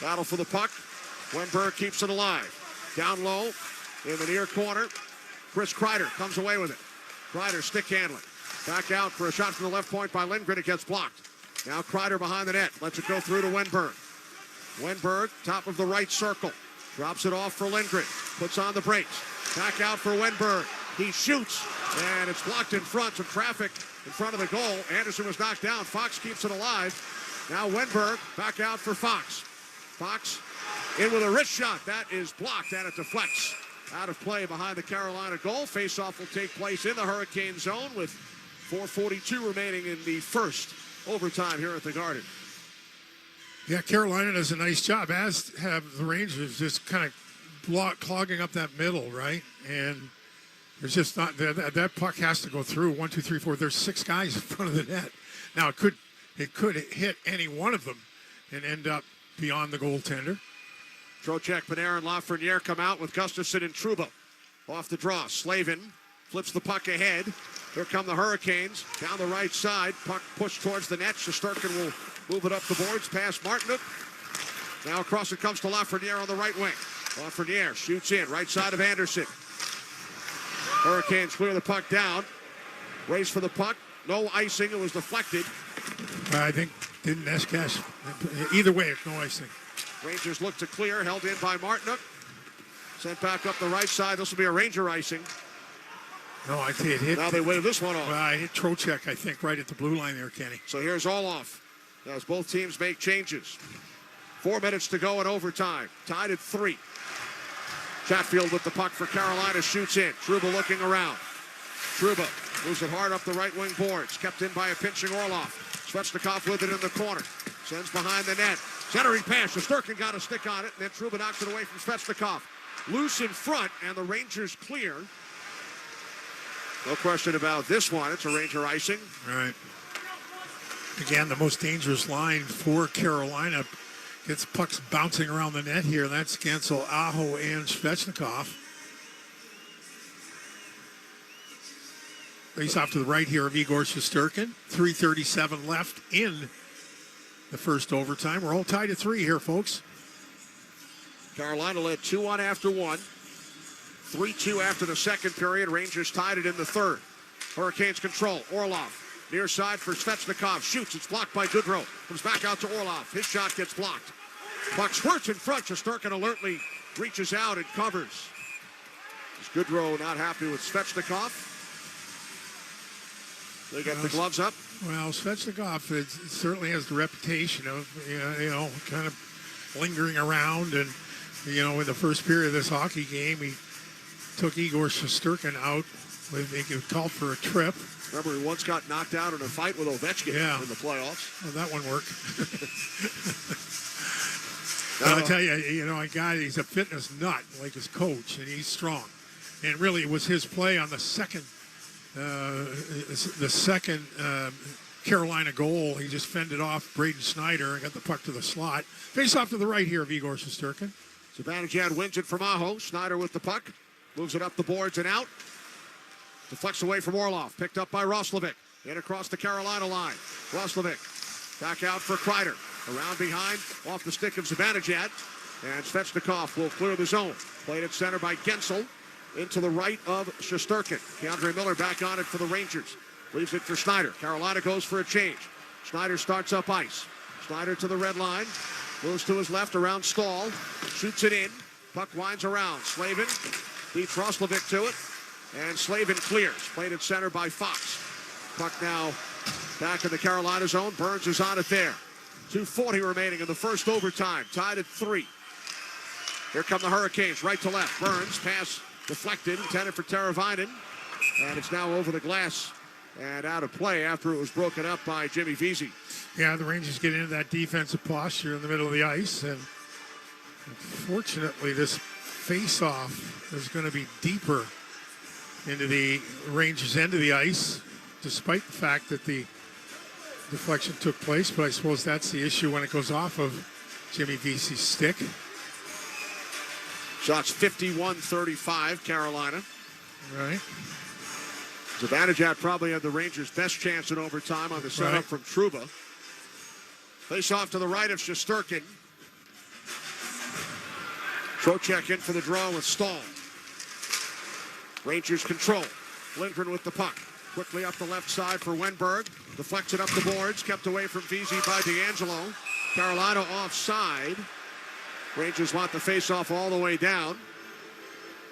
Battle for the puck. Wenberg keeps it alive. Down low in the near corner. Chris Kreider comes away with it. Kreider stick handling. Back out for a shot from the left point by Lindgren. It gets blocked. Now Kreider behind the net. Lets it go through to Wenberg. Wenberg, top of the right circle. Drops it off for Lindgren. Puts on the brakes. Back out for Wenberg. He shoots, and it's blocked in front. Some traffic in front of the goal. Anderson was knocked down. Fox keeps it alive. Now Wenberg back out for Fox. Fox in with a wrist shot. That is blocked, and it deflects out of play behind the Carolina goal. Faceoff will take place in the Hurricane zone with 4:42 remaining in the first overtime here at the Garden. Yeah, Carolina does a nice job, as have the Rangers, just kind of clogging up that middle, right? And there's just not that puck has to go through 1, 2, 3, 4. There's 6 guys in front of the net. Now it could hit any one of them and end up beyond the goaltender. Trocheck, Panarin, Lafreniere come out with Gustafsson and Trouba. Off the draw, Slavin flips the puck ahead. Here come the Hurricanes down the right side. Puck pushed towards the net. Shesterkin will move it up the boards past Martinook. Now across it comes to Lafreniere on the right wing. Lafreniere shoots in, right side of Anderson. Hurricanes clear the puck down. Race for the puck. No icing. It was deflected. I think didn't Escash. Either way, it's no icing. Rangers look to clear. Held in by Martinook. Sent back up the right side. This will be a Ranger icing. No, I think it hit. Now they wave this one off. Well, I hit Trocheck, I think, right at the blue line there, Kenny. So here's Orlov as both teams make changes. 4 minutes to go in overtime. Tied at 3. Chatfield with the puck for Carolina, shoots in. Trouba looking around. Trouba moves it hard up the right wing boards. Kept in by a pinching Orlov. Svechnikov with it in the corner. Sends behind the net. Centering pass. Shesterkin got a stick on it, and then Trouba knocks it away from Svechnikov. Loose in front, and the Rangers clear. No question about this one. It's a Ranger icing. Right. Again, the most dangerous line for Carolina. Gets pucks bouncing around the net here. That's Gansel, Aho, and Svechnikov. Face off to the right here of Igor Shesterkin. 3:37 left in the first overtime. We're all tied at 3 here, folks. Carolina led 2-1 after 1. 3-2 after the second period. Rangers tied it in the third. Hurricanes control. Orlov. Near side for Svechnikov. Shoots. It's blocked by Goodrow. Comes back out to Orlov. His shot gets blocked. Puck squirts in front. Shesterkin alertly reaches out and covers. Goodrow not happy with Svechnikov. They get the gloves up. Well, Svechnikov certainly has the reputation of, kind of lingering around. And, in the first period of this hockey game, he took Igor Shesterkin out. He called for a trip. Remember, he once got knocked out in a fight with Ovechkin in the playoffs. Well, that one worked. I'll tell you, a guy, he's a fitness nut like his coach, and he's strong. And really, it was his play on the second Carolina goal. He just fended off Braden Snyder and got the puck to the slot. Face off to the right here of Igor Shesterkin. Zibanejad wins it from Aho. Snyder with the puck. Moves it up the boards and out. Deflects away from Orlov. Picked up by Roslovic. In across the Carolina line. Roslovic back out for Kreider. Around behind, off the stick of Zibanejad. And Svechnikov will clear the zone. Played at center by Gensel. Into the right of Shesterkin. Keandre Miller back on it for the Rangers. Leaves it for Snyder. Carolina goes for a change. Snyder starts up ice. Snyder to the red line. Moves to his left around Stahl. Shoots it in. Puck winds around. Slavin beats Roslovic to it. And Slavin clears. Played at center by Fox. Puck now back in the Carolina zone. Burns is on it there. 2:40 remaining in the first overtime. Tied at 3. Here come the Hurricanes. Right to left. Burns pass deflected. Intended for Teravainen. And it's now over the glass and out of play after it was broken up by Jimmy Vesey. Yeah, the Rangers get into that defensive posture in the middle of the ice. And Unfortunately, this face-off is going to be deeper into the Rangers' end of the ice, despite the fact that the deflection took place. But I suppose that's the issue when it goes off of Jimmy Vesey's stick. Shots 51-35, Carolina. Right. Zibanejad probably had the Rangers' best chance in overtime on the setup from Trouba. Face off to the right of Shesterkin. Trocheck in for the draw with Stahl. Rangers control. Lindgren with the puck. Quickly up the left side for Wenberg. Deflects it up the boards. Kept away from Vesey by D'Angelo. Carolina offside. Rangers want the face-off all the way down.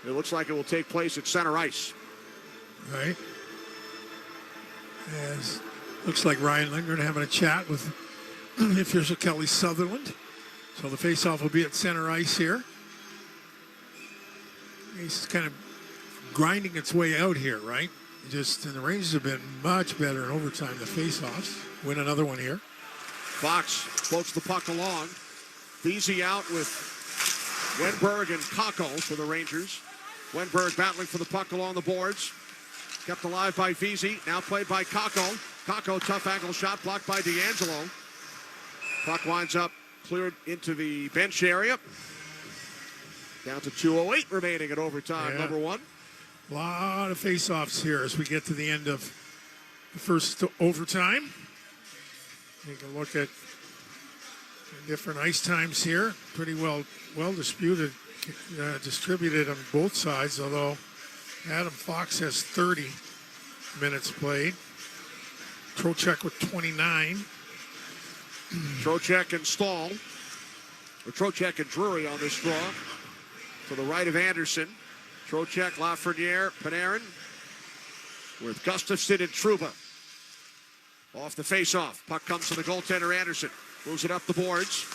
It looks like it will take place at center ice. Right. As looks like Ryan Lindgren having a chat with official Kelly Sutherland. So the face-off will be at center ice here. He's kind of grinding its way out here, right? And the Rangers have been much better in overtime. The face-offs win another one here. Fox floats the puck along. Vesey out with Wenberg and Kakko for the Rangers. Wenberg battling for the puck along the boards. Kept alive by Vesey. Now played by Kakko. Kakko, tough angle shot blocked by D'Angelo. Puck winds up cleared into the bench area. Down to 2:08 remaining at overtime, number one. A lot of face-offs here as we get to the end of the first overtime. Take a look at the different ice times here. Pretty well disputed, distributed on both sides, although Adam Fox has 30 minutes played. Trocheck with 29. Trocheck and Stahl. Or Trocheck and Drury on this draw. To the right of Anderson. Trocheck, Lafreniere, Panarin. With Gustafsson and Trouba. Off the face-off. Puck comes to the goaltender, Anderson. Moves it up the boards.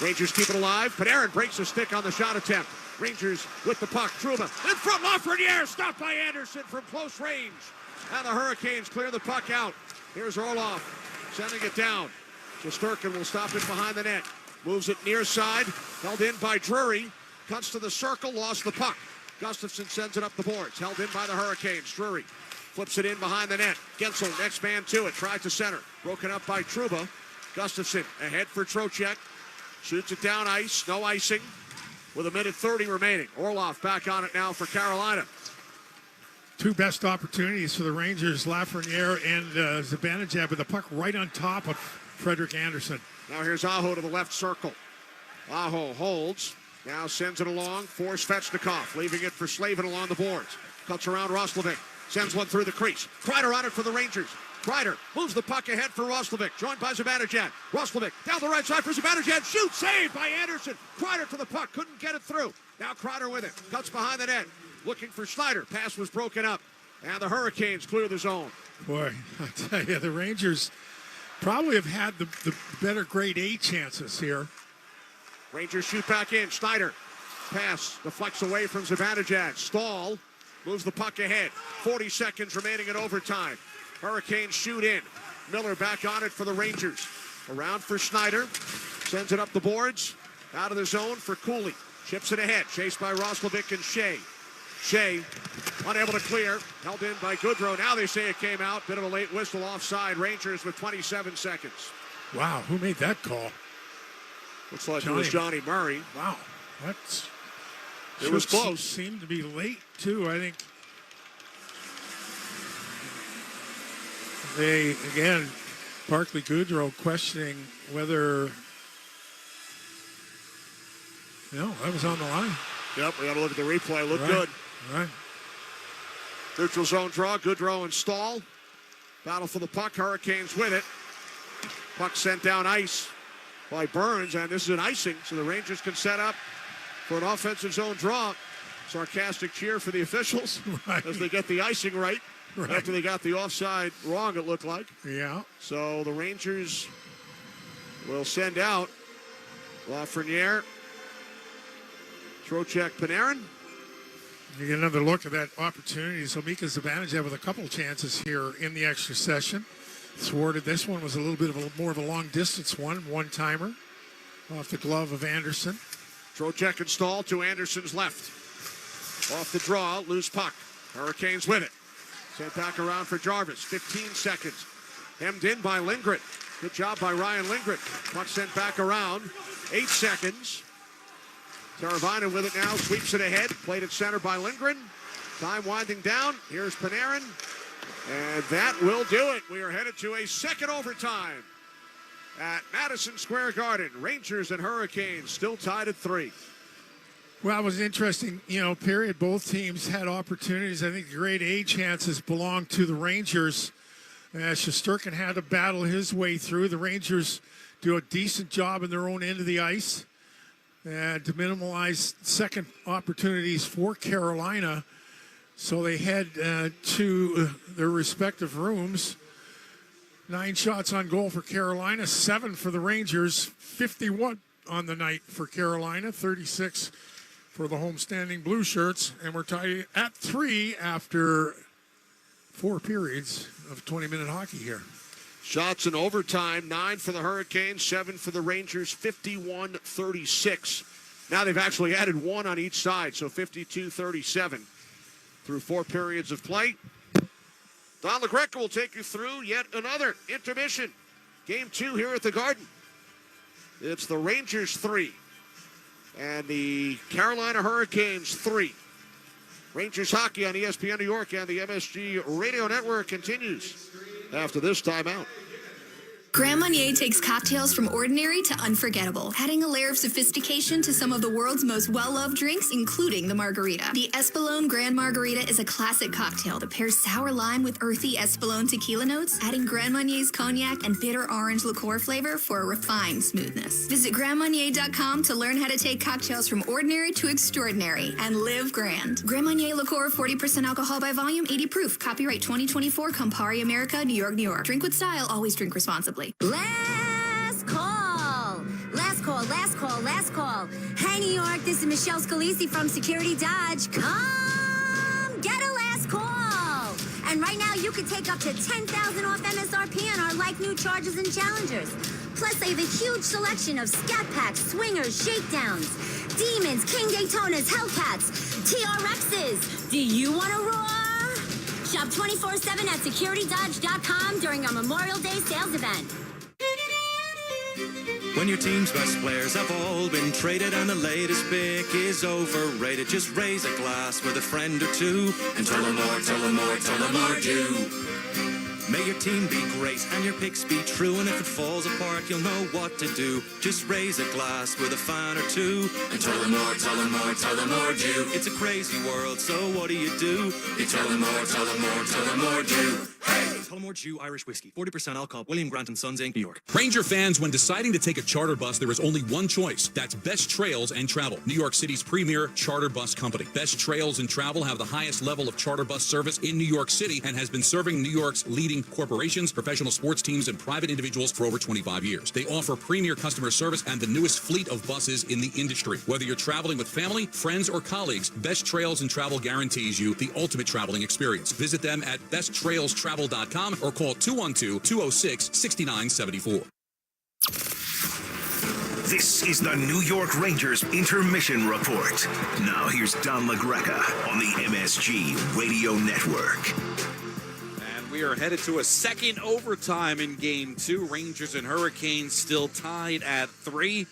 Rangers keep it alive. Panarin breaks a stick on the shot attempt. Rangers with the puck. Trouba in front. Lafreniere stopped by Anderson from close range. And the Hurricanes clear the puck out. Here's Orlov sending it down. Shesterkin will stop it behind the net. Moves it near side. Held in by Drury. Cuts to the circle. Lost the puck. Gustafsson sends it up the boards. Held in by the Hurricanes. Drury flips it in behind the net. Gensel, next man to it. Tried to center. Broken up by Trouba. Gustafsson ahead for Trocheck. Shoots it down ice. No icing. With 1:30 remaining. Orlov back on it now for Carolina. Two best opportunities for the Rangers, Lafreniere and Zibanejad, with the puck right on top of Frederik Andersen. Now here's Aho to the left circle. Aho holds. Now sends it along for Svechnikov, leaving it for Slavin along the boards. Cuts around Roslovic. Sends one through the crease. Kreider on it for the Rangers. Kreider moves the puck ahead for Roslovic, joined by Zibanejad. Roslovic down the right side for Zibanejad. Shoot, saved by Anderson. Kreider to the puck, couldn't get it through. Now Kreider with it. Cuts behind the net. Looking for Schneider. Pass was broken up. And the Hurricanes clear the zone. Boy, I tell you, the Rangers probably have had the better grade A chances here. Rangers shoot back in. Schneider. Pass deflects away from Zibanejad. Stahl moves the puck ahead. 40 seconds remaining in overtime. Hurricanes shoot in. Miller back on it for the Rangers. Around for Schneider. Sends it up the boards. Out of the zone for Cooley. Chips it ahead. Chased by Roslovic and Shea. Shea unable to clear. Held in by Goodrow. Now they say it came out. Bit of a late whistle offside. Rangers with 27 seconds. Wow, who made that call? Looks like it was Johnny Murray. Wow. It was close. Seemed to be late, too. I think they, again, Barclay Goodrow questioning whether... No, that was on the line. Yep, we got to look at the replay. Looked good. Right. Neutral zone draw. Goodrow and Stahl. Battle for the puck. Hurricanes with it. Puck sent down ice by Burns, and this is an icing, so the Rangers can set up for an offensive zone draw. Sarcastic cheer for the officials as they get the icing right after they got the offside wrong, it looked like. Yeah. So the Rangers will send out Lafreniere, Trocheck, Panarin. You get another look at that opportunity. So Mika Zibanejad with a couple chances here in the extra session. Thwarted. This one was a little bit of more of a long distance one timer off the glove of Anderson. Trocheck and Stahl to Anderson's left. Off the draw, loose puck. Hurricanes with it. Sent back around for Jarvis. 15 seconds. Hemmed in by Lindgren. Good job by Ryan Lindgren. Puck sent back around. 8 seconds. Teravainen with it now. Sweeps it ahead. Played at center by Lindgren. Time winding down. Here's Panarin. And that will do it. We are headed to a second overtime at Madison Square Garden. Rangers and Hurricanes still tied at 3. Well, it was interesting, period. Both teams had opportunities. I think the grade A chances belonged to the Rangers. Shesterkin had to battle his way through. The Rangers do a decent job in their own end of the ice to minimize second opportunities for Carolina. So they head to their respective rooms. 9 shots on goal for Carolina, 7 for the Rangers, 51 on the night for Carolina, 36 for the homestanding Blue Shirts, and we're tied at 3 after 4 periods of 20-minute hockey here. Shots in overtime, 9 for the Hurricanes, 7 for the Rangers, 51-36. Now they've actually added 1 on each side, so 52-37 through 4 periods of play. Don LaGreca will take you through yet another intermission. Game 2 here at the Garden. It's the Rangers 3 and the Carolina Hurricanes 3. Rangers hockey on ESPN New York and the MSG Radio Network continues after this timeout. Grand Marnier takes cocktails from ordinary to unforgettable, adding a layer of sophistication to some of the world's most well-loved drinks, including the margarita. The Espolòn Grand Margarita is a classic cocktail that pairs sour lime with earthy Espolòn tequila notes, adding Grand Marnier's cognac and bitter orange liqueur flavor for a refined smoothness. Visit GrandMarnier.com to learn how to take cocktails from ordinary to extraordinary and live grand. Grand Marnier liqueur, 40% alcohol by volume, 80 proof. Copyright 2024, Campari America, New York, New York. Drink with style, always drink responsibly. Last call. Last call, last call, last call. Hey, New York, this is Michelle Scalisi from Security Dodge. Come get a last call. And right now, you can take up to 10,000 off MSRP on our like-new Chargers and Challengers. Plus, they have a huge selection of Scat Packs, Swingers, Shakedowns, Demons, King Daytonas, Hellcats, TRXs. Do you want to roar? Shop 24/7 at securitydodge.com during our Memorial Day sales event. When your team's best players have all been traded and the latest pick is overrated, just raise a glass with a friend or two and tell them more, tell them more, tell them more do. May your team be great and your picks be true, and if it falls apart, you'll know what to do. Just raise a glass with a fan or two and tell them more, tell them more, tell them more do. It's a crazy world, so what do? You tell them more, tell them more, tell them more do. Hey! Tullamore Jew Irish Whiskey, 40% alcohol, William Grant & Sons Inc., New York. Ranger fans, when deciding to take a charter bus, there is only one choice. That's Best Trails and Travel, New York City's premier charter bus company. Best Trails and Travel have the highest level of charter bus service in New York City and has been serving New York's leading corporations, professional sports teams, and private individuals for over 25 years. They offer premier customer service and the newest fleet of buses in the industry. Whether you're traveling with family, friends, or colleagues, Best Trails and Travel guarantees you the ultimate traveling experience. Visit them at besttrailstravel.com or call 212-206-6974. This is the New York Rangers Intermission Report. Now here's Don LaGreca on the MSG Radio Network. And we are headed to a second overtime in Game 2. Rangers and Hurricanes still tied at 3,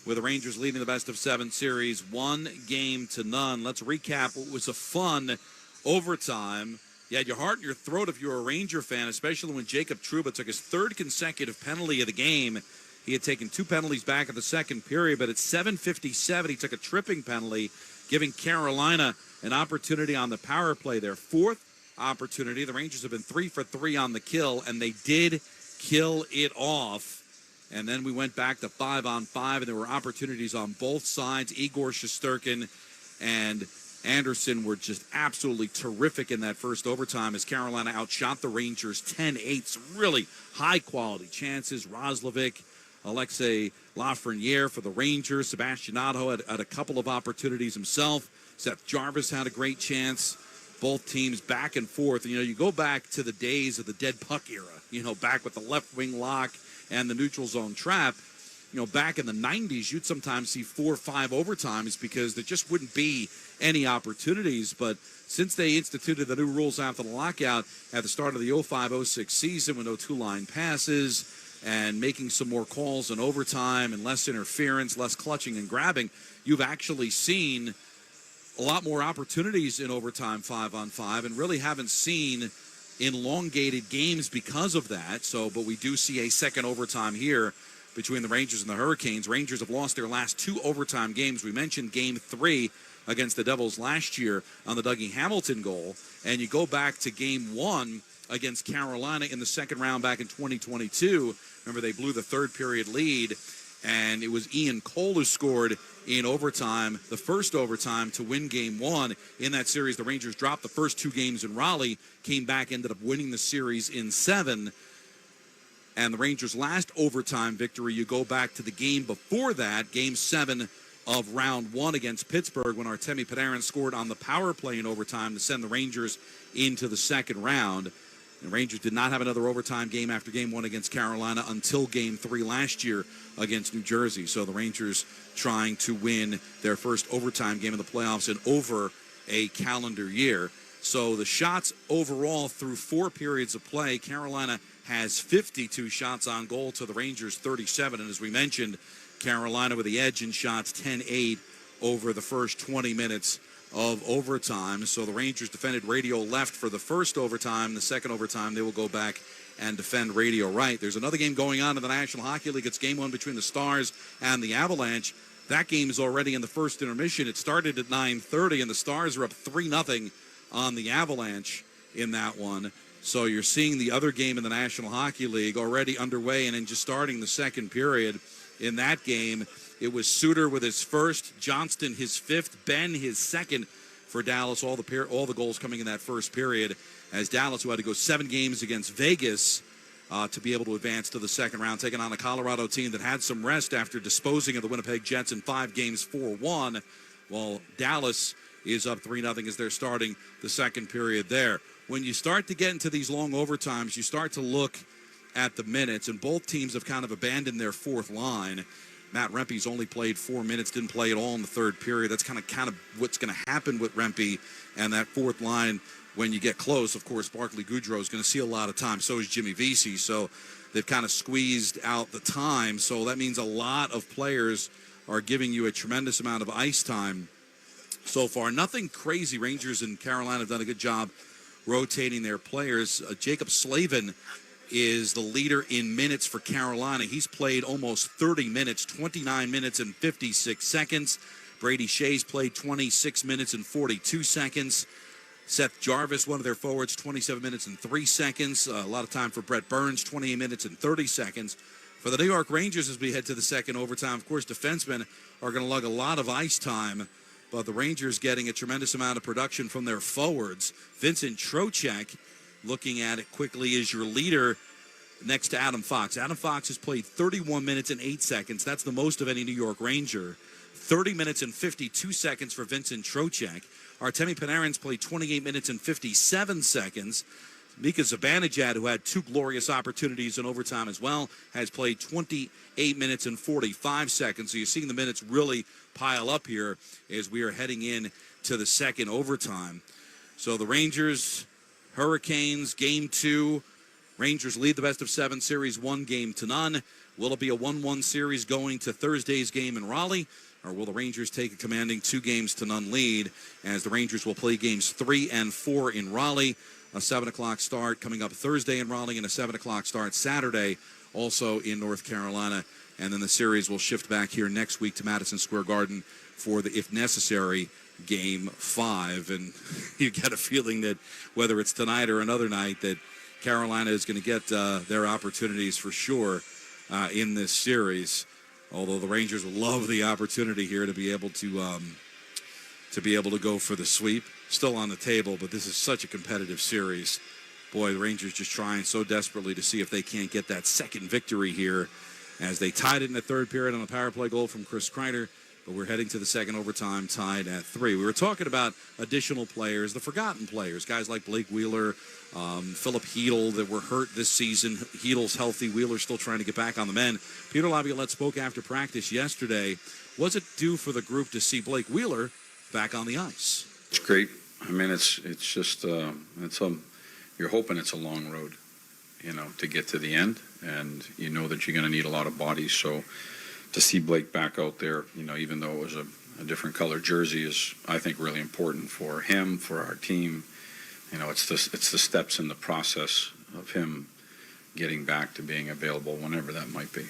with the Rangers leading the best-of-7 series 1-0. Let's recap what was a fun overtime. You had your heart in your throat if you're a Ranger fan, especially when Jacob Trouba took his 3rd consecutive penalty of the game. He had taken 2 penalties back in the second period, but at 7:57, he took a tripping penalty, giving Carolina an opportunity on the power play, their 4th opportunity. The Rangers have been 3 for 3 on the kill, and they did kill it off. And then we went back to 5-on-5, and there were opportunities on both sides. Igor Shesterkin and Anderson were just absolutely terrific in that first overtime as Carolina outshot the Rangers 10-8. Some really high-quality chances. Roslovic, Alexei Lafreniere for the Rangers. Sebastian Aho had a couple of opportunities himself. Seth Jarvis had a great chance. Both teams back and forth. You go back to the days of the dead puck era, back with the left wing lock and the neutral zone trap. back in the 90s, you'd sometimes see 4 or 5 overtimes because there just wouldn't be any opportunities. But since they instituted the new rules after the lockout at the start of the 05-06 season with no two-line passes and making some more calls in overtime and less interference, less clutching and grabbing, you've actually seen a lot more opportunities in overtime 5-on-5 and really haven't seen elongated games because of that. But we do see a second overtime here between the Rangers and the Hurricanes. Rangers have lost their last 2 overtime games. We mentioned Game 3 against the Devils last year on the Dougie Hamilton goal. And you go back to Game 1 against Carolina in the second round back in 2022. Remember, they blew the third period lead, and it was Ian Cole who scored in overtime, the first overtime, to win Game 1. In that series, the Rangers dropped the first 2 games in Raleigh, came back, ended up winning the series in 7. And the Rangers' last overtime victory, you go back to the game before that, Game 7 of Round 1 against Pittsburgh, when Artemi Panarin scored on the power play in overtime to send the Rangers into the second round. The Rangers did not have another overtime game after Game 1 against Carolina until Game 3 last year against New Jersey. So the Rangers trying to win their first overtime game in the playoffs in over a calendar year. So the shots overall through 4 periods of play, Carolina has 52 shots on goal to the Rangers 37. And as we mentioned, Carolina with the edge in shots 10-8 over the first 20 minutes of overtime. So the Rangers defended radio left for the first overtime. The second overtime, they will go back and defend radio right. There's another game going on in the National Hockey League. It's Game 1 between the Stars and the Avalanche. That game is already in the first intermission. It started at 9:30, and the Stars are up 3-0 on the Avalanche in that one. So you're seeing the other game in the National Hockey League already underway, and then just starting the second period. In that game, it was Suter with his first, Johnston his 5th, Ben his 2nd for Dallas. All the goals coming in that first period, as Dallas, who had to go 7 games against Vegas to be able to advance to the second round, taking on a Colorado team that had some rest after disposing of the Winnipeg Jets in 5 games 4-1, while Dallas is up 3-0 as they're starting the second period there. When you start to get into these long overtimes, you start to look at the minutes, and both teams have kind of abandoned their fourth line. Matt Rempe's only played 4 minutes, didn't play at all in the third period. That's kind of what's going to happen with Rempe and that fourth line when you get close. Of course, Barclay Goodrow is going to see a lot of time. So is Jimmy Vesey. So they've kind of squeezed out the time. So that means a lot of players are giving you a tremendous amount of ice time so far. Nothing crazy. Rangers and Carolina have done a good job rotating their players. Jacob Slavin is the leader in minutes for Carolina. He's played almost 30 minutes, 29 minutes and 56 seconds. Brady Shea's played 26 minutes and 42 seconds. Seth Jarvis, one of their forwards, 27 minutes and 3 seconds. A lot of time for Brett Burns, 28 minutes and 30 seconds. For the New York Rangers, as we head to the second overtime, of course, defensemen are going to lug a lot of ice time, but the Rangers getting a tremendous amount of production from their forwards. Vincent Trocheck, looking at it quickly, is your leader next to Adam Fox. Adam Fox has played 31 minutes and 8 seconds. That's the most of any New York Ranger. 30 minutes and 52 seconds for Vincent Trocheck. Artemi Panarin's played 28 minutes and 57 seconds. Mika Zibanejad, who had 2 glorious opportunities in overtime as well, has played 28 minutes and 45 seconds. So you're seeing the minutes really pile up here as we are heading in to the second overtime. So the Rangers, Hurricanes, Game 2. Rangers lead the best-of-7 series 1-0. Will it be a 1-1 series going to Thursday's game in Raleigh? Or will the Rangers take a commanding 2-0 lead as the Rangers will play games 3 and 4 in Raleigh? A 7 o'clock start coming up Thursday in Raleigh and a 7 o'clock start Saturday also in North Carolina. And then the series will shift back here next week to Madison Square Garden for the, if necessary, Game 5. And you get a feeling that whether it's tonight or another night that Carolina is going to get their opportunities for sure in this series. Although the Rangers will love the opportunity here to be able to go for the sweep. Still on the table, but this is such a competitive series. Boy, the Rangers just trying so desperately to see if they can't get that second victory here as they tied it in the third period on a power play goal from Chris Kreider. but we're heading to the second overtime tied at 3. We were talking about additional players, the forgotten players, guys like Blake Wheeler, Philip Hedl that were hurt this season. Hedl's healthy. Wheeler's still trying to get back on the mend. Peter Laviolette spoke after practice yesterday. What's it do for the group to see Blake Wheeler back on the ice? It's great. I mean, it's just you're hoping it's a long road, to get to the end, and you know that you're going to need a lot of bodies. So to see Blake back out there, even though it was a different color jersey, is, I think, really important for him, for our team. It's the steps in the process of him getting back to being available whenever that might be.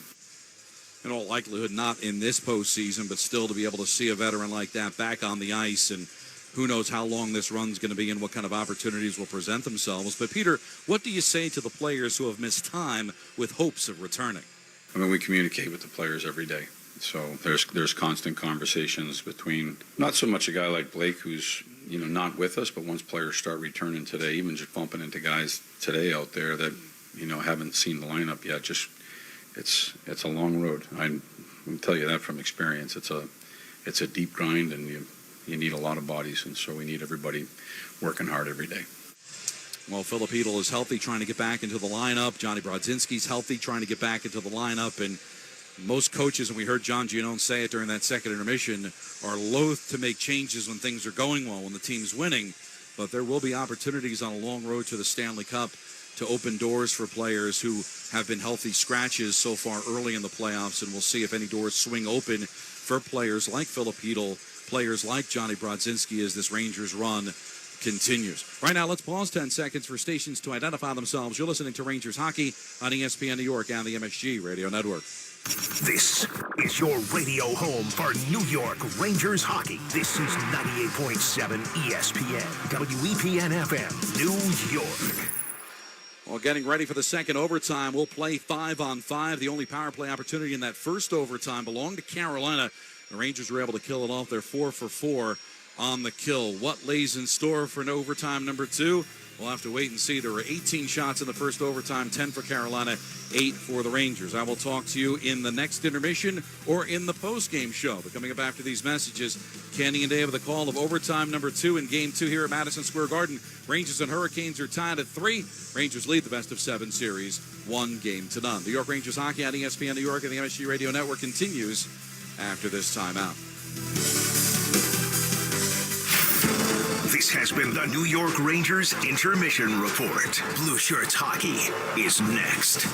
In all likelihood, not in this postseason, but still to be able to see a veteran like that back on the ice, and who knows how long this run's going to be and what kind of opportunities will present themselves. But, Peter, what do you say to the players who have missed time with hopes of returning? I mean, we communicate with the players every day. So there's constant conversations between not so much a guy like Blake who's, not with us, but once players start returning today, even just bumping into guys today out there that, haven't seen the lineup yet, just it's a long road. I can tell you that from experience. It's a deep grind, and you need a lot of bodies, and so we need everybody working hard every day. Well, Philip Hedl is healthy, trying to get back into the lineup. Johnny Brodzinski's healthy, trying to get back into the lineup. And most coaches, and we heard John Giannone say it during that second intermission, are loath to make changes when things are going well, when the team's winning. But there will be opportunities on a long road to the Stanley Cup to open doors for players who have been healthy scratches so far early in the playoffs. And we'll see if any doors swing open for players like Philip Hedl, players like Johnny Brodzinski, as this Rangers run continues. Right now, let's pause 10 seconds for stations to identify themselves. You're listening to Rangers Hockey on ESPN New York and the MSG Radio Network. This is your radio home for New York Rangers hockey. This is 98.7 ESPN, WEPN FM, New York. Well, getting ready for the second overtime, we'll play 5-on-5. The only power play opportunity in that first overtime belonged to Carolina. The Rangers were able to kill it off. They're 4 for 4 on the kill. What lays in store for an overtime number 2? We'll have to wait and see. There were 18 shots in the first overtime, 10 for Carolina, 8 for the Rangers. I will talk to you in the next intermission or in the post-game show. But coming up after these messages, Kenny and Dave with the call of overtime number 2 in Game 2 here at Madison Square Garden. Rangers and Hurricanes are tied at 3. Rangers lead the best-of-7 series, 1-0. New York Rangers hockey on ESPN New York and the MSG Radio Network continues after this timeout. This has been the New York Rangers Intermission Report. Blue Shirts Hockey is next.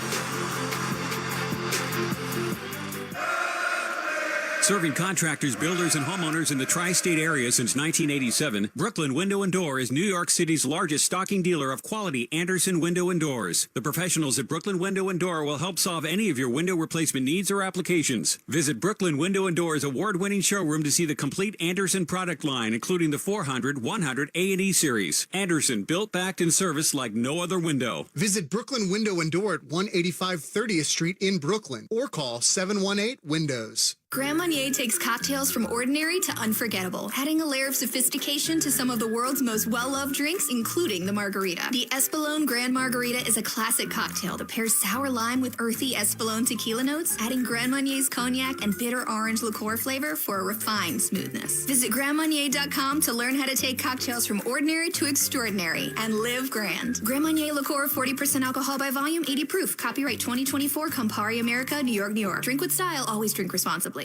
Serving contractors, builders, and homeowners in the tri-state area since 1987, Brooklyn Window & Door is New York City's largest stocking dealer of quality Andersen window and doors. The professionals at Brooklyn Window & Door will help solve any of your window replacement needs or applications. Visit Brooklyn Window & Door's award-winning showroom to see the complete Andersen product line, including the 400, 100, A&E series. Andersen, built, backed, and serviced like no other window. Visit Brooklyn Window & Door at 185 30th Street in Brooklyn or call 718-WINDOWS. Grand Marnier takes cocktails from ordinary to unforgettable, adding a layer of sophistication to some of the world's most well-loved drinks, including the margarita. The Espolòn Grand Margarita is a classic cocktail that pairs sour lime with earthy Espolòn tequila notes, adding Grand Marnier's cognac and bitter orange liqueur flavor for a refined smoothness. Visit GrandMarnier.com to learn how to take cocktails from ordinary to extraordinary and live grand. Grand Marnier liqueur, 40% alcohol by volume, 80 proof. Copyright 2024, Campari America, New York, New York. Drink with style, always drink responsibly.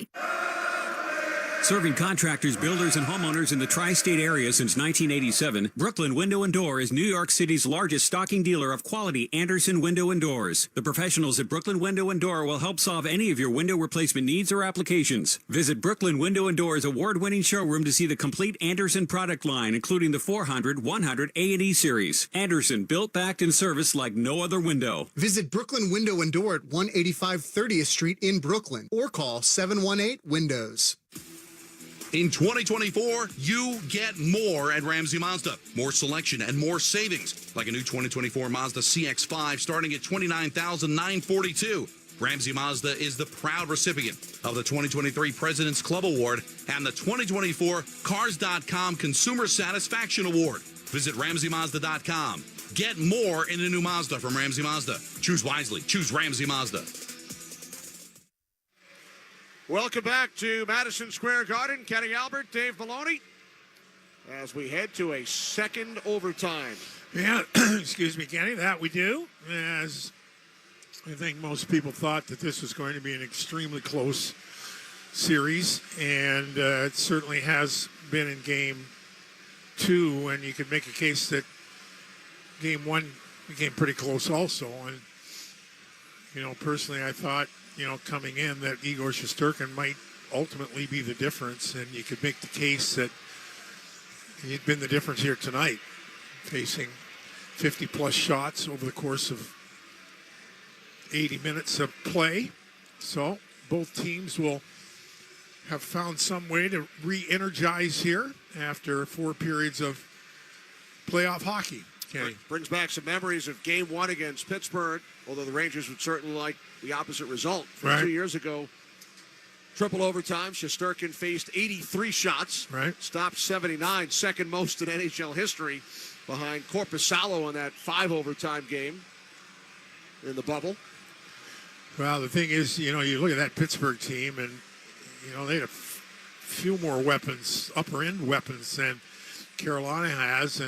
Serving contractors, builders, and homeowners in the tri-state area since 1987, Brooklyn Window & Door is New York City's largest stocking dealer of quality Andersen window and doors. The professionals at Brooklyn Window & Door will help solve any of your window replacement needs or applications. Visit Brooklyn Window & Door's award-winning showroom to see the complete Andersen product line, including the 400, 100, A&E series. Andersen, built, backed, and serviced like no other window. Visit Brooklyn Window & Door at 185 30th Street in Brooklyn or call 718-WINDOWS. In 2024, you get more at Ramsey Mazda. More selection and more savings, like a new 2024 Mazda CX-5 starting at $29,942. Ramsey Mazda is the proud recipient of the 2023 President's Club Award and the 2024 Cars.com Consumer Satisfaction Award. Visit RamseyMazda.com. Get more in a new Mazda from Ramsey Mazda. Choose wisely. Choose Ramsey Mazda. Welcome back to Madison Square Garden. Kenny Albert, Dave Maloney, as we head to a second overtime. Yeah, excuse me, Kenny, that we do. As I think most people thought that this was going to be an extremely close series, and it certainly has been in game 2, and you could make a case that game 1 became pretty close also. And, personally, I thought, coming in that Igor Shesterkin might ultimately be the difference, and you could make the case that he'd been the difference here tonight, facing 50-plus shots over the course of 80 minutes of play. So both teams will have found some way to re-energize here after 4 periods of playoff hockey. Kenny. Brings back some memories of game 1 against Pittsburgh, although the Rangers would certainly like the opposite result. From 2 years ago, triple overtime. Shesterkin faced 83 shots. Right. Stopped 79, second most in NHL history, behind Korpisalo in that 5 overtime game in the bubble. Well, the thing is, you look at that Pittsburgh team, and, they had a few more weapons, upper-end weapons, than Carolina has.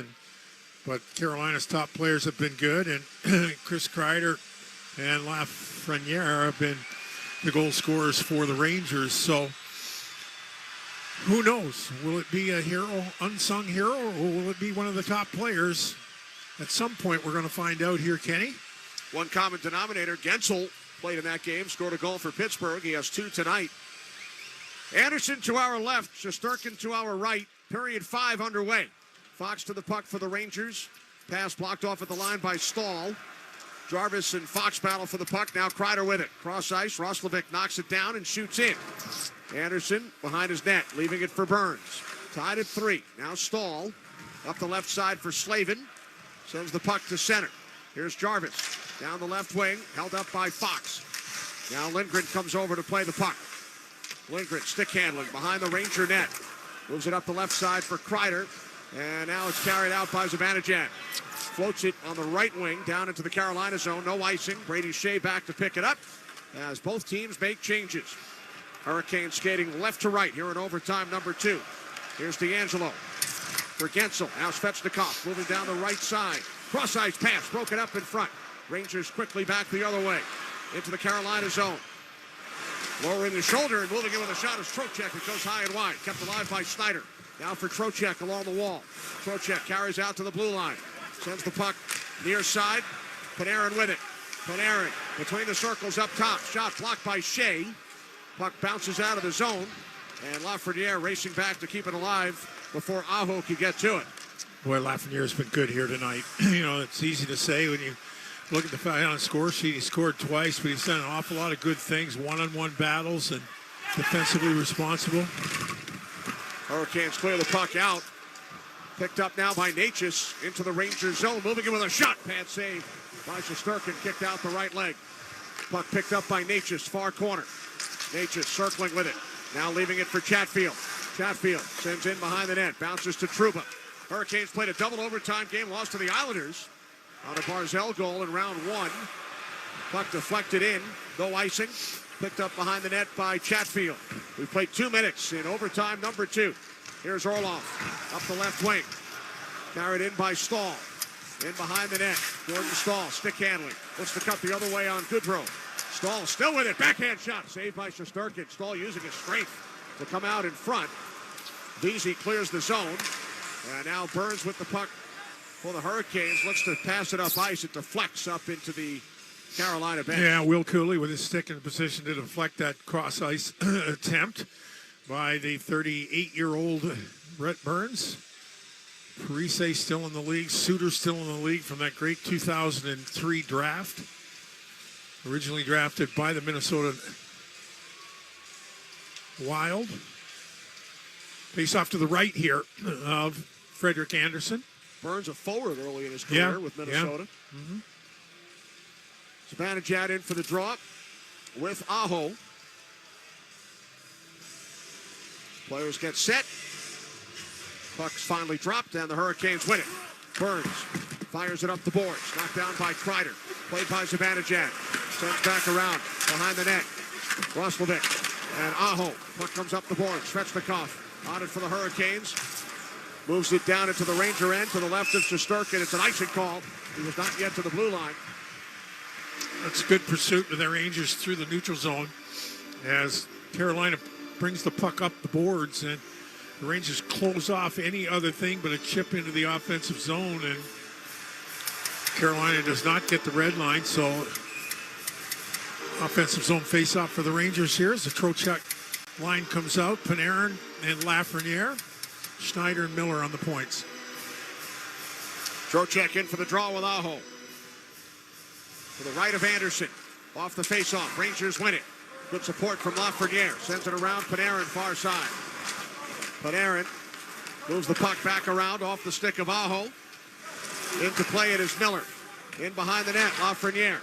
But Carolina's top players have been good, and Chris Kreider and Lafreniere have been the goal scorers for the Rangers. So who knows? Will it be a hero, unsung hero, or will it be one of the top players? At some point, we're going to find out here, Kenny. One common denominator, Gensel played in that game, scored a goal for Pittsburgh. He has 2 tonight. Anderson to our left, Shesterkin to our right. Period 5 underway. Fox to the puck for the Rangers. Pass blocked off at the line by Stahl. Jarvis and Fox battle for the puck. Now Kreider with it. Cross ice. Roslovic knocks it down and shoots in. Anderson behind his net, leaving it for Burns. Tied at 3. Now Stahl up the left side for Slavin. Sends the puck to center. Here's Jarvis down the left wing, held up by Fox. Now Lindgren comes over to play the puck. Lindgren stick handling behind the Ranger net. Moves it up the left side for Kreider. And now it's carried out by Zibanejad. Floats it on the right wing down into the Carolina zone. No icing. Brady Shea back to pick it up as both teams make changes. Hurricanes skating left to right here in overtime number 2. Here's D'Angelo for Gensel. Now Svechnikov moving down the right side. Cross-ice pass broken up in front. Rangers quickly back the other way into the Carolina zone. Lowering the shoulder and moving in with a shot is Trocheck. It goes high and wide. Kept alive by Snyder. Now for Trocheck along the wall. Trocheck carries out to the blue line. Sends the puck near side. Panarin with it. Panarin between the circles up top. Shot blocked by Shea. Puck bounces out of the zone. And Lafreniere racing back to keep it alive before Aho could get to it. Boy, Lafreniere's been good here tonight. It's easy to say when you look at the on the score sheet. He scored twice, but he's done an awful lot of good things. One-on-one battles and defensively responsible. Hurricanes clear the puck out. Picked up now by Natchez into the Rangers zone. Moving in with a shot. Pad save by Shesterkin. Kicked out the right leg. Puck picked up by Natchez, far corner. Natchez circling with it. Now leaving it for Chatfield. Chatfield sends in behind the net. Bounces to Trouba. Hurricanes played a double overtime game. Lost to the Islanders on a Barzell goal in round 1. Puck deflected in. No icing. Picked up behind the net by Chatfield. We played 2 minutes in overtime number 2. Here's Orlov up the left wing. Carried in by Stahl. In behind the net. Jordan Stahl, stick handling. Puts the cup the other way on Goodrow. Stahl still with it. Backhand shot. Saved by Shesterkin. Stahl using his strength to come out in front. Vesey clears the zone. And now Burns with the puck for the Hurricanes. Looks to pass it up ice. It deflects up into the Carolina bench. Yeah, Will Cooley with his stick in position to deflect that cross-ice attempt by the 38-year-old Brett Burns. Parise still in the league. Suter still in the league from that great 2003 draft. Originally drafted by the Minnesota Wild. Face off to the right here of Frederick Anderson. Burns a forward early in his career with Minnesota. Yeah. Mm-hmm. Zibanejad in for the draw with Aho. Players get set. Puck's finally dropped, and the Hurricanes win it. Burns fires it up the boards. Knocked down by Kreider. Played by Zibanejad. Sends back around behind the net. Roslovic And Aho, puck comes up the board. Svechnikov on it for the Hurricanes. Moves it down into the Ranger end to the left of Shesterkin. It's an icing call. He was not yet to the blue line. That's good pursuit of the Rangers through the neutral zone as Carolina brings the puck up the boards, and the Rangers close off any other thing but a chip into the offensive zone, and Carolina does not get the red line, so offensive zone face-off for the Rangers here as the Trocheck line comes out. Panarin and Lafreniere, Schneider and Miller on the points. Trocheck in for the draw with Aho. To the right of Anderson. Off the face-off. Rangers win it. Good support from Lafreniere. Sends it around Panarin, far side. Panarin moves the puck back around off the stick of Aho. Into play it is Miller. In behind the net, Lafreniere.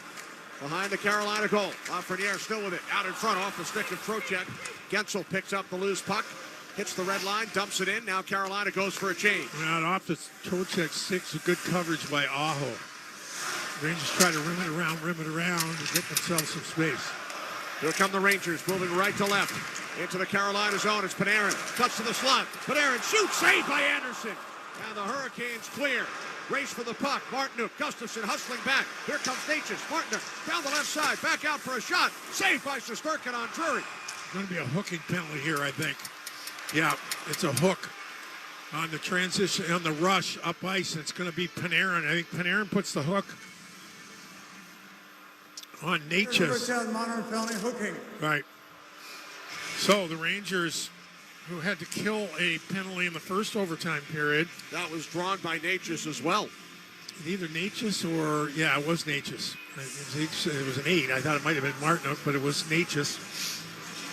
Behind the Carolina goal. Lafreniere still with it. Out in front off the stick of Trocheck. Gensel picks up the loose puck. Hits the red line, dumps it in. Now Carolina goes for a change. Now off the Trocheck 6, a good coverage by Aho. Rangers try to rim it around to get themselves some space. Here come the Rangers, moving right to left. Into the Carolina zone, it's Panarin. Cuts to the slot. Panarin shoots, saved by Anderson. And the Hurricanes clear. Race for the puck. Martinuk, Gustafsson hustling back. Here comes Natchez. Martinuk down the left side, back out for a shot. Saved by Shesterkin on Drury. Going to be a hooking penalty here, I think. Yeah, it's a hook on the transition, on the rush up ice. It's going to be Panarin. I think Panarin puts the hook on Natchez. Hooking. Right. So the Rangers, who had to kill a penalty in the first overtime period. That was drawn by Natchez as well. Either Natchez or, yeah, it was Natchez. It was an 8. I thought it might have been Martinuk, but it was Natchez.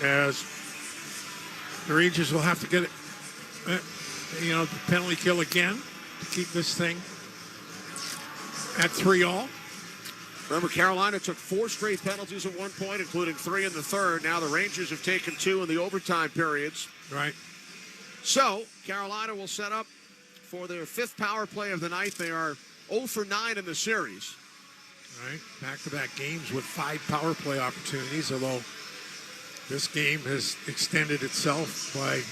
As the Rangers will have to get it, the penalty kill again to keep this thing at 3-all. Remember, Carolina took 4 straight penalties at one point, including 3 in the third. Now the Rangers have taken 2 in the overtime periods. Right. So Carolina will set up for their 5th power play of the night. They are 0 for 9 in the series. Right. Back-to-back games with 5 power play opportunities, although this game has extended itself by a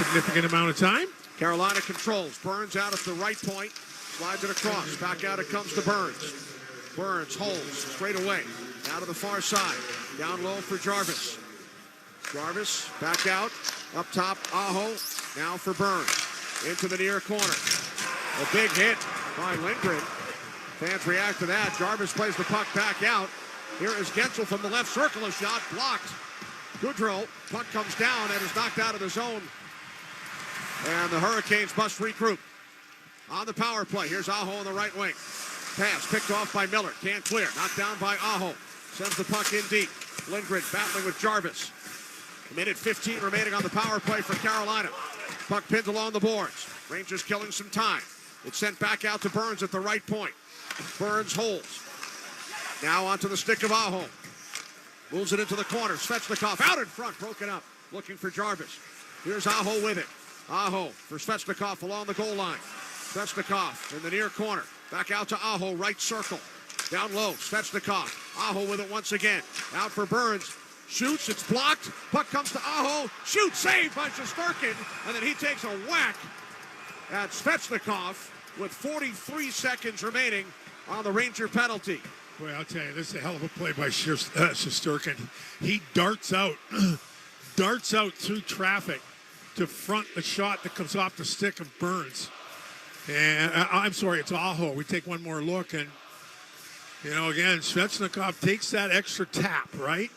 significant amount of time. Carolina controls. Burns out at the right point. Slides it across. Back out it comes to Burns. Burns holds straight away. Out of the far side. Down low for Jarvis. Jarvis back out. Up top, Aho. Now for Burns. Into the near corner. A big hit by Lindgren. Fans react to that. Jarvis plays the puck back out. Here is Gensel from the left circle. A shot blocked. Goodrow. Puck comes down and is knocked out of the zone. And the Hurricanes must regroup. On the power play, here's Aho on the right wing. Pass picked off by Miller. Can't clear. Knocked down by Aho. Sends the puck in deep. Lindgren battling with Jarvis. A minute 15 remaining on the power play for Carolina. Puck pinned along the boards. Rangers killing some time. It's sent back out to Burns at the right point. Burns holds. Now onto the stick of Aho. Moves it into the corner. Svechnikov out in front. Broken up. Looking for Jarvis. Here's Aho with it. Aho for Svechnikov along the goal line. Svechnikov in the near corner. Back out to Aho, right circle. Down low, Svechnikov. Aho with it once again. Out for Burns. Shoots, it's blocked. Puck comes to Aho. Shoots, saved by Shesterkin. And then he takes a whack at Svechnikov with 43 seconds remaining on the Ranger penalty. Boy, I'll tell you, this is a hell of a play by Shesterkin. He darts out through traffic to front the shot that comes off the stick of Burns. And I'm sorry, it's Aho. We take one more look, and again, Svechnikov takes that extra tap, right?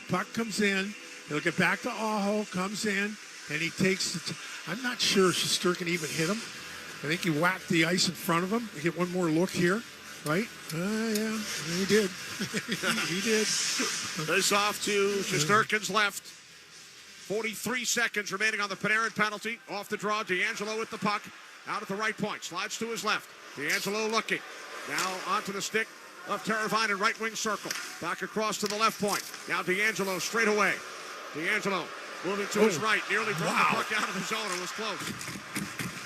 Puck comes in, he'll get back to Aho, comes in, and he takes the I'm not sure Shesterkin even hit him. I think he whacked the ice in front of him. We get one more look here, right? Yeah, he did. He did. This off to Shesterkin's left. 43 seconds remaining on the Panarin penalty. Off the draw, DeAngelo with the puck. Out at the right point, slides to his left. DeAngelo looking. Now onto the stick of Teravainen, right wing circle. Back across to the left point. Now DeAngelo straight away. DeAngelo moving to his right. Nearly brought the puck out of the zone. It was close.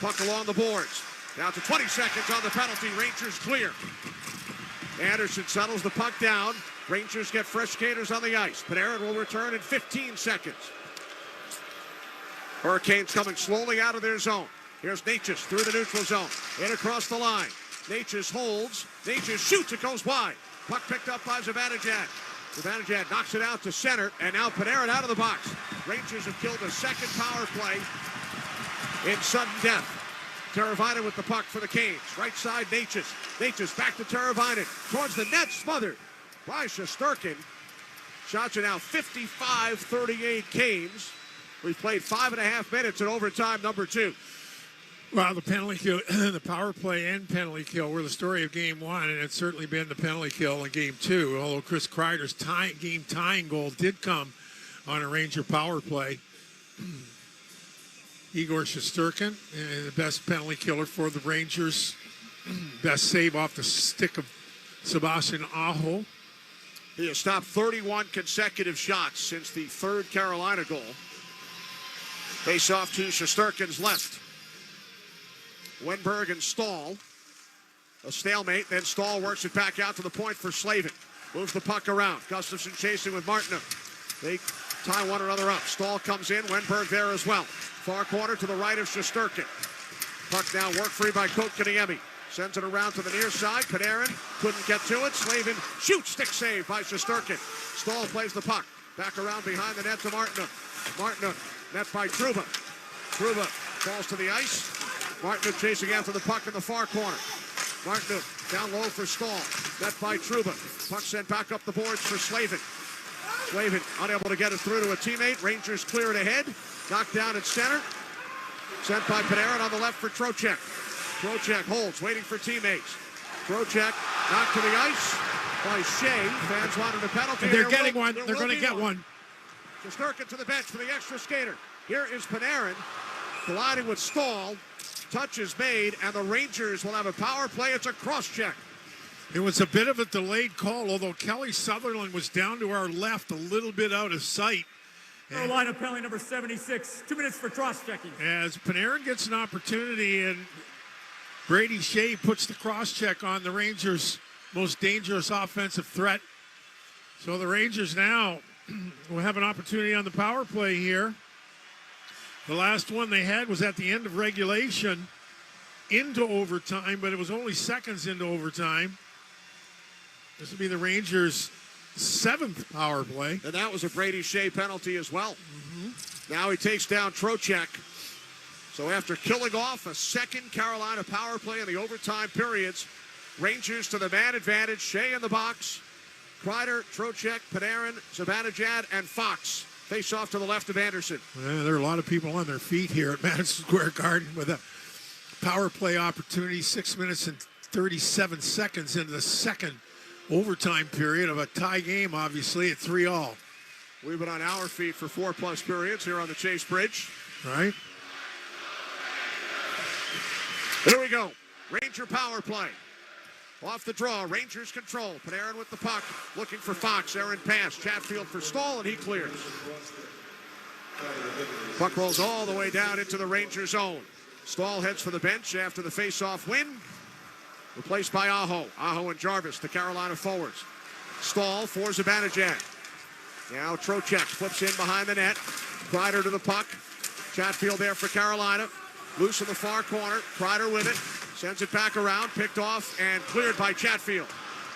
Puck along the boards. Down to 20 seconds on the penalty. Rangers clear. Anderson settles the puck down. Rangers get fresh skaters on the ice. Panarin will return in 15 seconds. Hurricanes coming slowly out of their zone. Here's Natchez through the neutral zone. In across the line. Natchez holds. Natchez shoots. It goes wide. Puck picked up by Zibanejad. Zibanejad knocks it out to center. And now Panarin out of the box. Rangers have killed a second power play in sudden death. Teravainen with the puck for the Canes. Right side, Natchez. Natchez back to Teravainen. Towards the net, smothered by Shesterkin. Shots are now 55-38 Canes. We've played 5.5 minutes in overtime number 2. Well, the penalty kill, the power play and penalty kill were the story of Game 1, and it's certainly been the penalty kill in Game 2, although Chris Kreider's game-tying goal did come on a Ranger power play. Igor Shesterkin, the best penalty killer for the Rangers. Best save off the stick of Sebastian Aho. He has stopped 31 consecutive shots since the third Carolina goal. Face off to Shesterkin's left. Wenberg and Stahl. A stalemate, then Stahl works it back out to the point for Slavin. Moves the puck around. Gustafsson chasing with Martinook. They tie one another up. Stahl comes in, Wenberg there as well. Far corner to the right of Shesterkin. Puck now work free by Kotkaniemi. Sends it around to the near side. Panarin couldn't get to it. Slavin shoots, stick save by Shesterkin. Stahl plays the puck. Back around behind the net to Martinook. Martinook, net by Trouba. Trouba falls to the ice. Martinook chasing after the puck in the far corner. Martinook down low for Stahl. Net by Trouba. Puck sent back up the boards for Slavin. Slavin unable to get it through to a teammate. Rangers clear it ahead. Knocked down at center. Sent by Panarin on the left for Trocheck. Trocheck holds, waiting for teammates. Trocheck knocked to the ice by Shea. Fans wanted a penalty. They're getting one. They're going to get one. Shesterkin to the bench for the extra skater. Here is Panarin colliding with Stahl. Touch is made, and the Rangers will have a power play. It's a cross-check. It was a bit of a delayed call, although Kelly Sutherland was down to our left, a little bit out of sight. Carolina penalty number 76. 2 minutes for cross-checking. As Panarin gets an opportunity, and Brady Shea puts the cross-check on the Rangers' most dangerous offensive threat. So the Rangers now will have an opportunity on the power play here. The last one they had was at the end of regulation into overtime, but it was only seconds into overtime. This will be the Rangers' 7th power play. And that was a Brady Shea penalty as well. Now he takes down Trocheck. So after killing off a second Carolina power play in the overtime periods, Rangers to the man advantage. Shea in the box. Kreider, Trocheck, Panarin, Zibanejad, and Fox face off to the left of Anderson. Well, there are a lot of people on their feet here at Madison Square Garden with a power play opportunity. 6 minutes and 37 seconds into the second overtime period of a tie game, obviously, at 3-all. We've been on our feet for 4+ periods here on the Chase Bridge. Right. Here we go. Ranger power play. Off the draw, Rangers control. Panarin with the puck, looking for Fox. Aaron pass, Chatfield for Stahl, and he clears. Puck rolls all the way down into the Ranger zone. Stahl heads for the bench after the face-off win. Replaced by Aho. Aho and Jarvis, the Carolina forwards. Stahl for Zibanejad. Now Trocheck flips in behind the net. Kreider to the puck. Chatfield there for Carolina. Loose in the far corner. Kreider with it. Sends it back around. Picked off and cleared by Chatfield.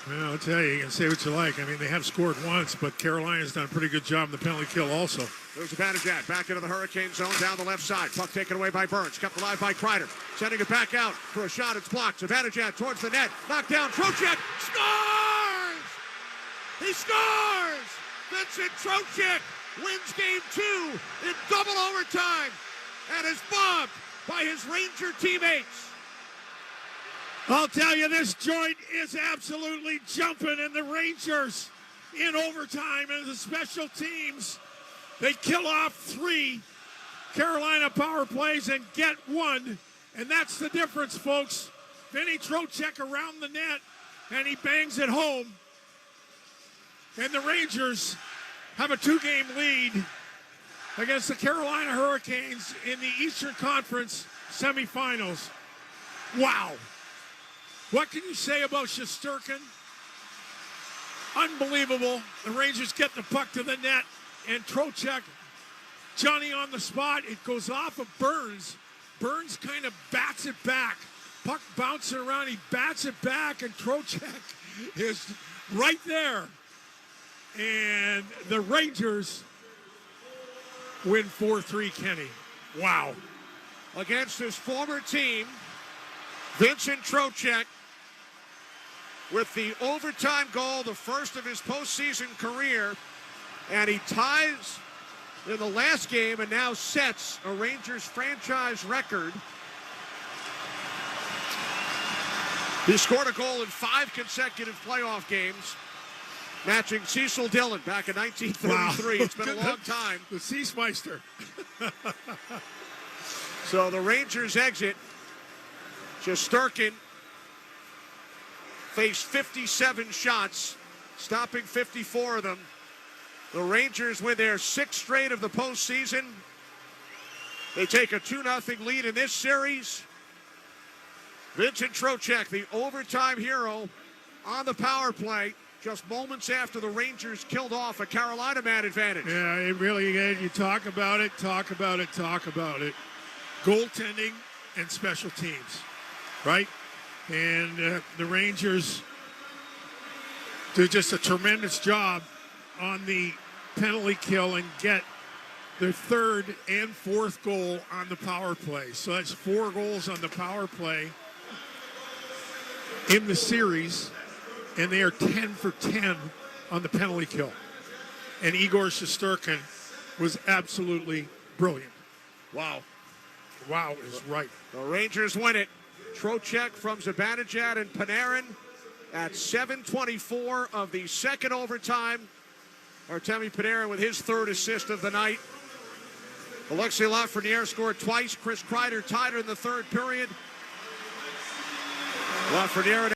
Well, I'll tell you can say what you like. I mean, they have scored once, but Carolina's done a pretty good job in the penalty kill also. There's Zibanejad back into the Hurricane zone down the left side. Puck taken away by Burns. Kept alive by Kreider. Sending it back out for a shot. It's blocked. Zibanejad towards the net. Knocked down. Trocheck scores! He scores! Vincent Trocheck wins game 2 in double overtime and is bombed by his Ranger teammates. I'll tell you, this joint is absolutely jumping, and the Rangers in overtime and the special teams, they kill off 3 Carolina power plays and get 1, and that's the difference, folks. Vinny Trocheck around the net, and he bangs it home, and the Rangers have a 2-game lead against the Carolina Hurricanes in the Eastern Conference semifinals. Wow. What can you say about Shesterkin? Unbelievable. The Rangers get the puck to the net, and Trocheck, Johnny on the spot. It goes off of Burns. Burns kind of bats it back. Puck bouncing around. He bats it back, and Trocheck is right there. And the Rangers win 4-3, Kenny. Wow. Against his former team, Vincent Trocheck, with the overtime goal, the first of his postseason career, and he ties in the last game and now sets a Rangers franchise record. He scored a goal in 5 consecutive playoff games, matching Cecil Dillon back in 1933. Wow. It's been a long time. The Seesmeister. So the Rangers exit. Shesterkin faced 57 shots, stopping 54 of them. The Rangers win their 6th straight of the postseason. They take a 2-0 lead in this series. Vincent Trocheck, the overtime hero, on the power play, just moments after the Rangers killed off a Carolina man advantage. Yeah, it really is. You talk about it. Goaltending and special teams, right? And the Rangers do just a tremendous job on the penalty kill and get their 3rd and 4th goal on the power play. So that's 4 goals on the power play in the series, and they are 10 for 10 on the penalty kill. And Igor Shesterkin was absolutely brilliant. Wow. Wow is right. The Rangers win it. Trocheck from Zibanejad and Panarin at 7:24 of the second overtime. Artemi Panarin with his 3rd assist of the night. Alexei Lafreniere scored twice. Chris Kreider tied her in the 3rd period. Lafreniere